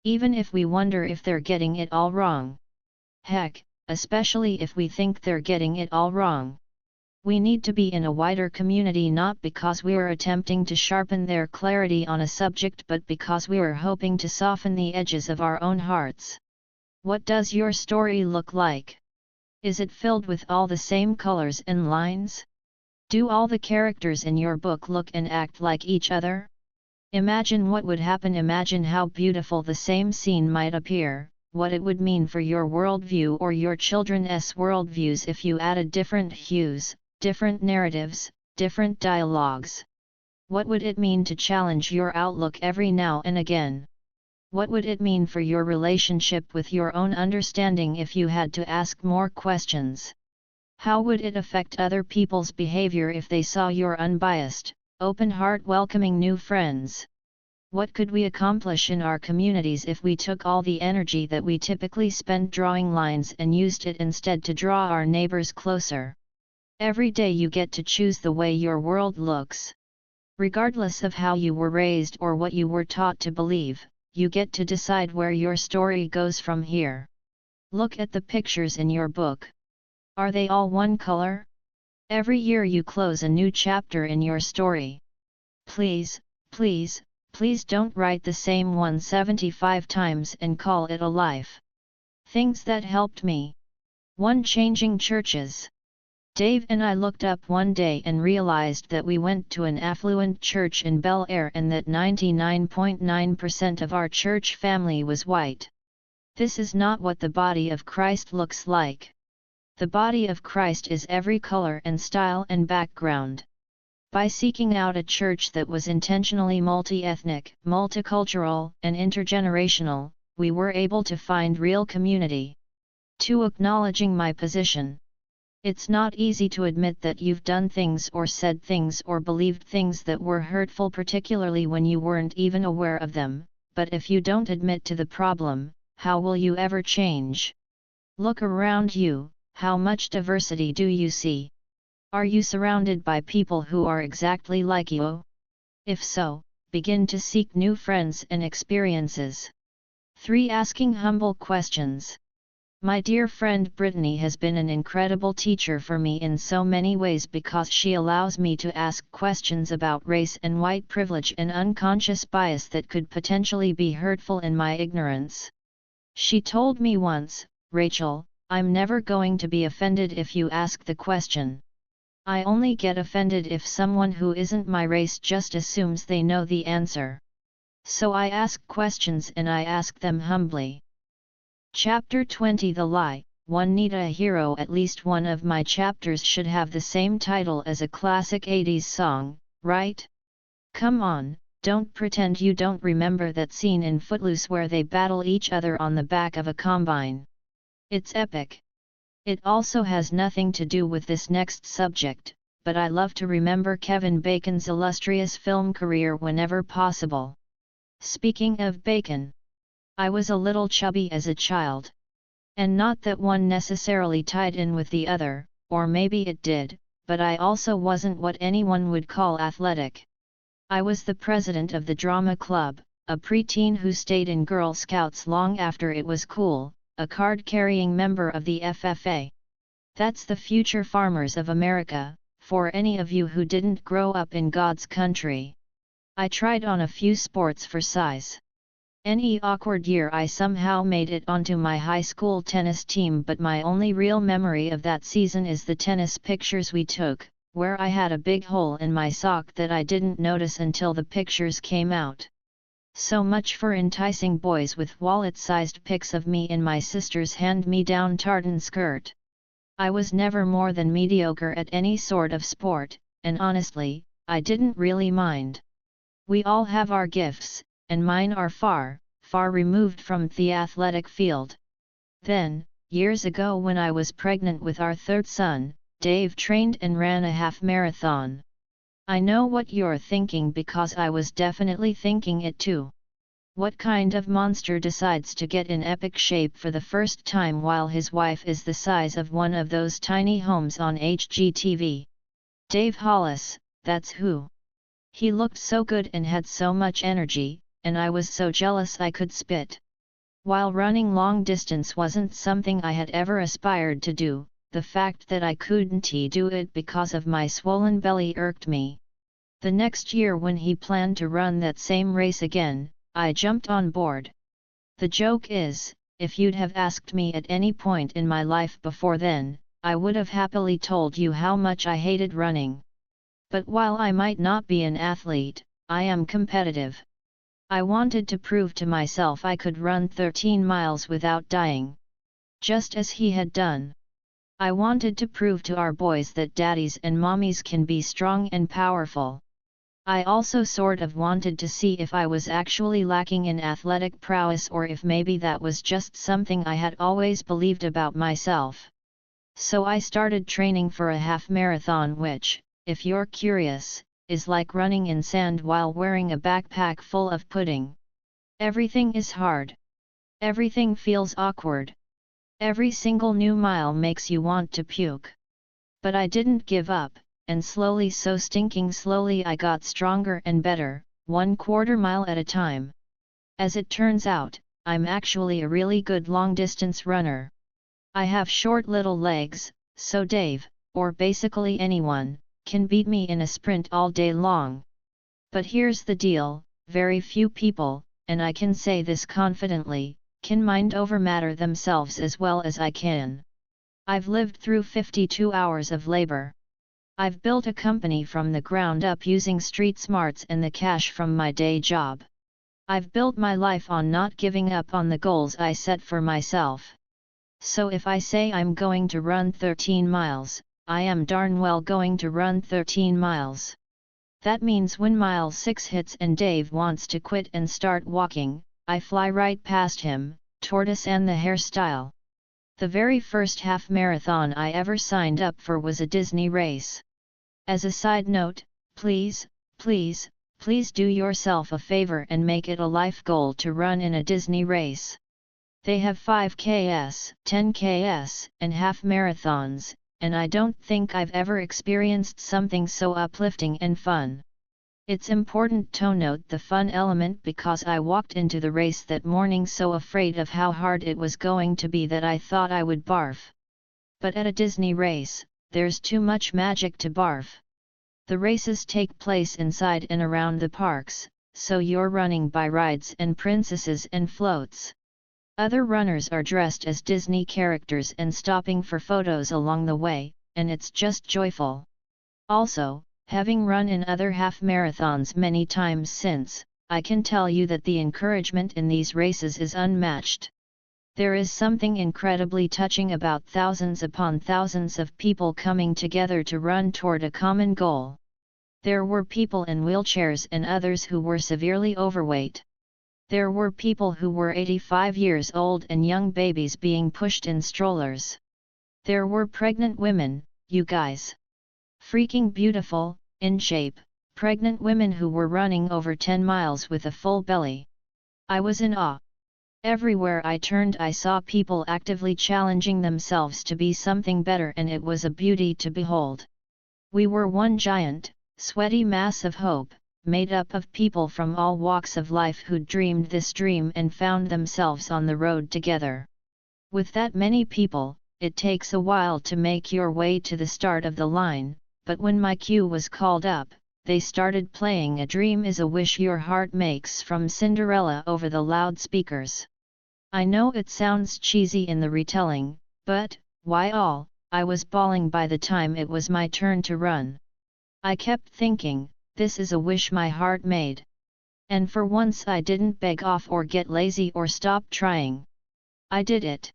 Even if we wonder if they're getting it all wrong. Heck, especially if we think they're getting it all wrong. We need to be in a wider community not because we are attempting to sharpen their clarity on a subject but because we are hoping to soften the edges of our own hearts. What does your story look like? Is it filled with all the same colors and lines? Do all the characters in your book look and act like each other? Imagine what would happen. Imagine how beautiful the same scene might appear, what it would mean for your worldview or your children's worldviews if you added different hues, different narratives, different dialogues. What would it mean to challenge your outlook every now and again? What would it mean for your relationship with your own understanding if you had to ask more questions? How would it affect other people's behavior if they saw your unbiased, open heart welcoming new friends? What could we accomplish in our communities if we took all the energy that we typically spend drawing lines and used it instead to draw our neighbors closer? Every day you get to choose the way your world looks. Regardless of how you were raised or what you were taught to believe, you get to decide where your story goes from here. Look at the pictures in your book. Are they all one color? Every year you close a new chapter in your story. Please, please, please don't write the same one 75 times and call it a life. Things that helped me. 1. Changing churches. Dave and I looked up one day and realized that we went to an affluent church in Bel Air and that 99.9% of our church family was white. This is not what the body of Christ looks like. The body of Christ is every color and style and background. By seeking out a church that was intentionally multi-ethnic, multicultural, and intergenerational, we were able to find real community. 2. Acknowledging my position. It's not easy to admit that you've done things or said things or believed things that were hurtful, particularly when you weren't even aware of them, but if you don't admit to the problem, how will you ever change? Look around you. How much diversity do you see? Are you surrounded by people who are exactly like you? If so, begin to seek new friends and experiences. 3. Asking humble questions. My dear friend Brittany has been an incredible teacher for me in so many ways because she allows me to ask questions about race and white privilege and unconscious bias that could potentially be hurtful in my ignorance. She told me once, "Rachel, I'm never going to be offended if you ask the question. I only get offended if someone who isn't my race just assumes they know the answer. So I ask questions and I ask them humbly." Chapter 20. The Lie. 1. Need a hero. At least one of my chapters should have the same title as a classic 80s song, right? Come on, don't pretend you don't remember that scene in Footloose where they battle each other on the back of a combine. It's epic. It also has nothing to do with this next subject, but I love to remember Kevin Bacon's illustrious film career whenever possible. Speaking of Bacon, I was a little chubby as a child. And not that one necessarily tied in with the other, or maybe it did, but I also wasn't what anyone would call athletic. I was the president of the drama club, a preteen who stayed in Girl Scouts long after it was cool, a card-carrying member of the FFA. That's the future farmers of America, for any of you who didn't grow up in God's country. I tried on a few sports for size. Any awkward year I somehow made it onto my high school tennis team, but my only real memory of that season is the tennis pictures we took, where I had a big hole in my sock that I didn't notice until the pictures came out. So much for enticing boys with wallet-sized pics of me in my sister's hand-me-down tartan skirt. I was never more than mediocre at any sort of sport, and honestly, I didn't really mind. We all have our gifts, and mine are far, far removed from the athletic field. Then, years ago when I was pregnant with our third son, Dave trained and ran a half marathon. I know what you're thinking because I was definitely thinking it too. What kind of monster decides to get in epic shape for the first time while his wife is the size of one of those tiny homes on HGTV? Dave Hollis, that's who. He looked so good and had so much energy, and I was so jealous I could spit. While running long distance wasn't something I had ever aspired to do, the fact that I couldn't do it because of my swollen belly irked me. The next year when he planned to run that same race again, I jumped on board. The joke is, if you'd have asked me at any point in my life before then, I would have happily told you how much I hated running. But while I might not be an athlete, I am competitive. I wanted to prove to myself I could run 13 miles without dying. Just as he had done. I wanted to prove to our boys that daddies and mommies can be strong and powerful. I also sort of wanted to see if I was actually lacking in athletic prowess or if maybe that was just something I had always believed about myself. So I started training for a half marathon which, if you're curious, is like running in sand while wearing a backpack full of pudding. Everything is hard. Everything feels awkward. Every single new mile makes you want to puke. But I didn't give up, and slowly, so stinking slowly, I got stronger and better, 1/4 mile at a time. As it turns out, I'm actually a really good long-distance runner. I have short little legs, so Dave, or basically anyone, can beat me in a sprint all day long. But here's the deal, very few people, and I can say this confidently, can mind over matter themselves as well as I can. I've lived through 52 hours of labor. I've built a company from the ground up using street smarts and the cash from my day job. I've built my life on not giving up on the goals I set for myself. So if I say I'm going to run 13 miles, I am darn well going to run 13 miles. That means when mile 6 hits and Dave wants to quit and start walking, I fly right past him, tortoise and the hairstyle. The very first half marathon I ever signed up for was a Disney race. As a side note, please do yourself a favor and make it a life goal to run in a Disney race. They have 5Ks, 10Ks, and half marathons, and I don't think I've ever experienced something so uplifting and fun. It's important to note the fun element because I walked into the race that morning so afraid of how hard it was going to be that I thought I would barf. But at a Disney race, there's too much magic to barf. The races take place inside and around the parks, so you're running by rides and princesses and floats. Other runners are dressed as Disney characters and stopping for photos along the way, and it's just joyful. Also, having run in other half marathons many times since, I can tell you that the encouragement in these races is unmatched. There is something incredibly touching about thousands upon thousands of people coming together to run toward a common goal. There were people in wheelchairs and others who were severely overweight. There were people who were 85 years old and young babies being pushed in strollers. There were pregnant women, you guys. Freaking beautiful, in shape, pregnant women who were running over 10 miles with a full belly. I was in awe. Everywhere I turned I saw people actively challenging themselves to be something better, and it was a beauty to behold. We were one giant, sweaty mass of hope, made up of people from all walks of life who'd dreamed this dream and found themselves on the road together. With that many people, it takes a while to make your way to the start of the line, but when my cue was called up, they started playing A Dream Is a Wish Your Heart Makes from Cinderella over the loudspeakers. I know it sounds cheesy in the retelling, but, I was bawling by the time it was my turn to run. I kept thinking, this is a wish my heart made. And for once I didn't beg off or get lazy or stop trying. I did it.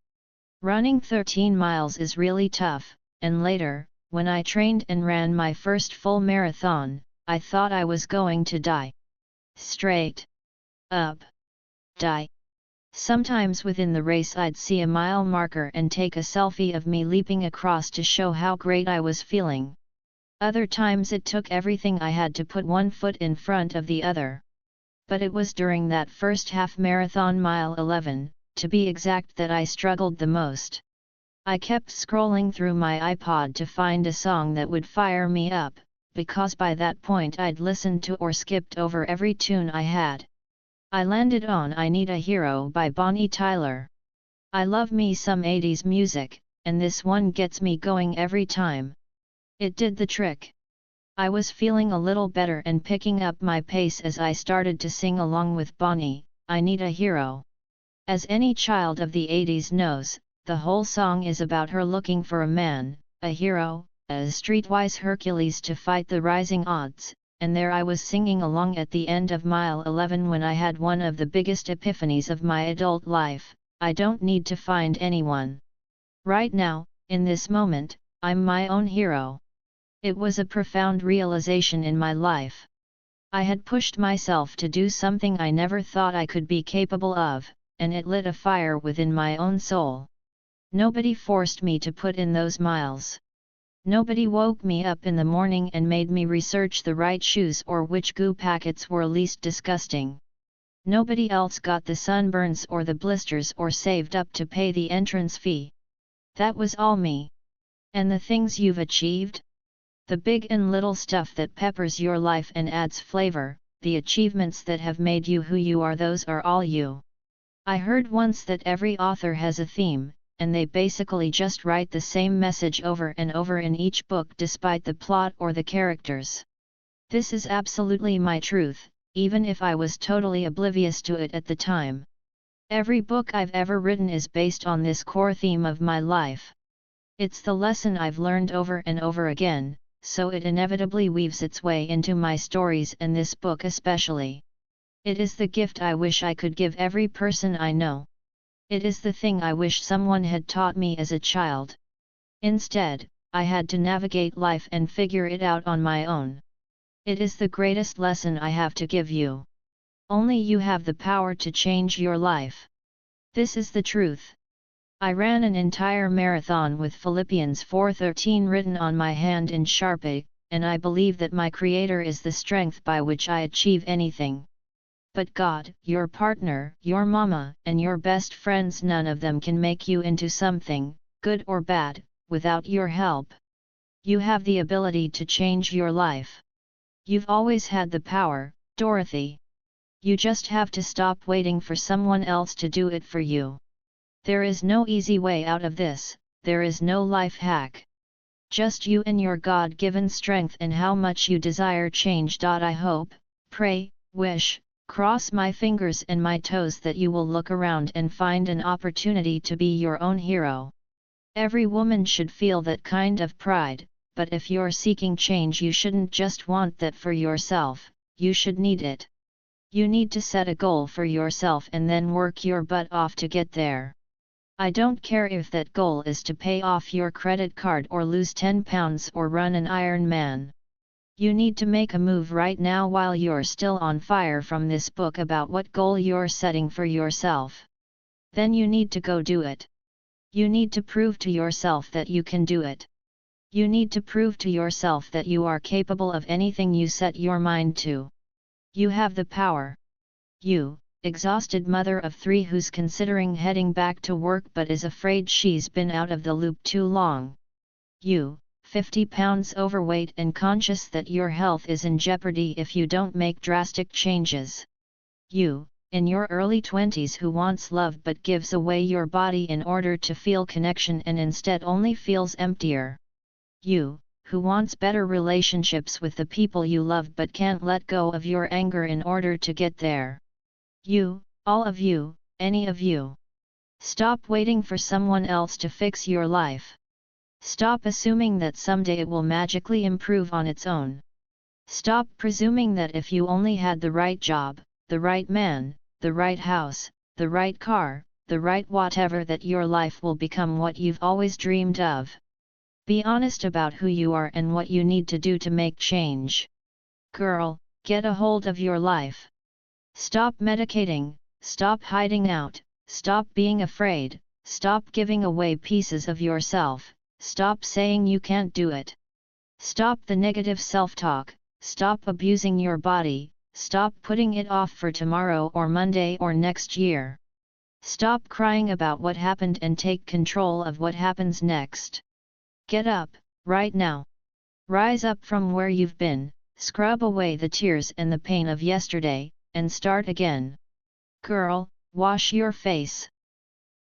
Running 13 miles is really tough, and later, when I trained and ran my first full marathon, I thought I was going to die. Straight up. Die. Sometimes within the race I'd see a mile marker and take a selfie of me leaping across to show how great I was feeling. Other times it took everything I had to put one foot in front of the other. But it was during that first half marathon, mile 11, to be exact, that I struggled the most. I kept scrolling through my iPod to find a song that would fire me up, because by that point I'd listened to or skipped over every tune I had. I landed on I Need a Hero by Bonnie Tyler. I love me some 80s music, and this one gets me going every time. It did the trick. I was feeling a little better and picking up my pace as I started to sing along with Bonnie, I Need a Hero. As any child of the 80s knows, the whole song is about her looking for a man, a hero, a streetwise Hercules to fight the rising odds, and there I was singing along at the end of mile 11 when I had one of the biggest epiphanies of my adult life: I don't need to find anyone. Right now, in this moment, I'm my own hero. It was a profound realization in my life. I had pushed myself to do something I never thought I could be capable of, and it lit a fire within my own soul. Nobody forced me to put in those miles. Nobody woke me up in the morning and made me research the right shoes or which goo packets were least disgusting. Nobody else got the sunburns or the blisters or saved up to pay the entrance fee. That was all me. And the things you've achieved? The big and little stuff that peppers your life and adds flavor, the achievements that have made you who you are, those are all you. I heard once that every author has a theme, and they basically just write the same message over and over in each book despite the plot or the characters. This is absolutely my truth, even if I was totally oblivious to it at the time. Every book I've ever written is based on this core theme of my life. It's the lesson I've learned over and over again, so it inevitably weaves its way into my stories and this book especially. It is the gift I wish I could give every person I know. It is the thing I wish someone had taught me as a child. Instead, I had to navigate life and figure it out on my own. It is the greatest lesson I have to give you. Only you have the power to change your life. This is the truth. I ran an entire marathon with Philippians 4:13 written on my hand in Sharpie, and I believe that my Creator is the strength by which I achieve anything. But God, your partner, your mama, and your best friends, none of them can make you into something, good or bad, without your help. You have the ability to change your life. You've always had the power, Dorothy. You just have to stop waiting for someone else to do it for you. There is no easy way out of this, there is no life hack. Just you and your God-given strength and how much you desire change. I hope, pray, wish, cross my fingers and my toes that you will look around and find an opportunity to be your own hero. Every woman should feel that kind of pride, but if you're seeking change, you shouldn't just want that for yourself, you should need it. You need to set a goal for yourself and then work your butt off to get there. I don't care if that goal is to pay off your credit card or lose 10 pounds or run an Ironman. You need to make a move right now while you're still on fire from this book about what goal you're setting for yourself. Then you need to go do it. You need to prove to yourself that you can do it. You need to prove to yourself that you are capable of anything you set your mind to. You have the power. You, exhausted mother of 3 who's considering heading back to work but is afraid she's been out of the loop too long. You, 50 pounds overweight and conscious that your health is in jeopardy if you don't make drastic changes. You, in your early 20s who wants love but gives away your body in order to feel connection and instead only feels emptier. You, who wants better relationships with the people you love but can't let go of your anger in order to get there. You, all of you, any of you. Stop waiting for someone else to fix your life. Stop assuming that someday it will magically improve on its own. Stop presuming that if you only had the right job, the right man, the right house, the right car, the right whatever, that your life will become what you've always dreamed of. Be honest about who you are and what you need to do to make change. Girl, get a hold of your life. Stop medicating, stop hiding out, stop being afraid, stop giving away pieces of yourself, stop saying you can't do it. Stop the negative self-talk, stop abusing your body, stop putting it off for tomorrow or Monday or next year. Stop crying about what happened and take control of what happens next. Get up, right now. Rise up from where you've been, scrub away the tears and the pain of yesterday, and start again. Girl, wash your face.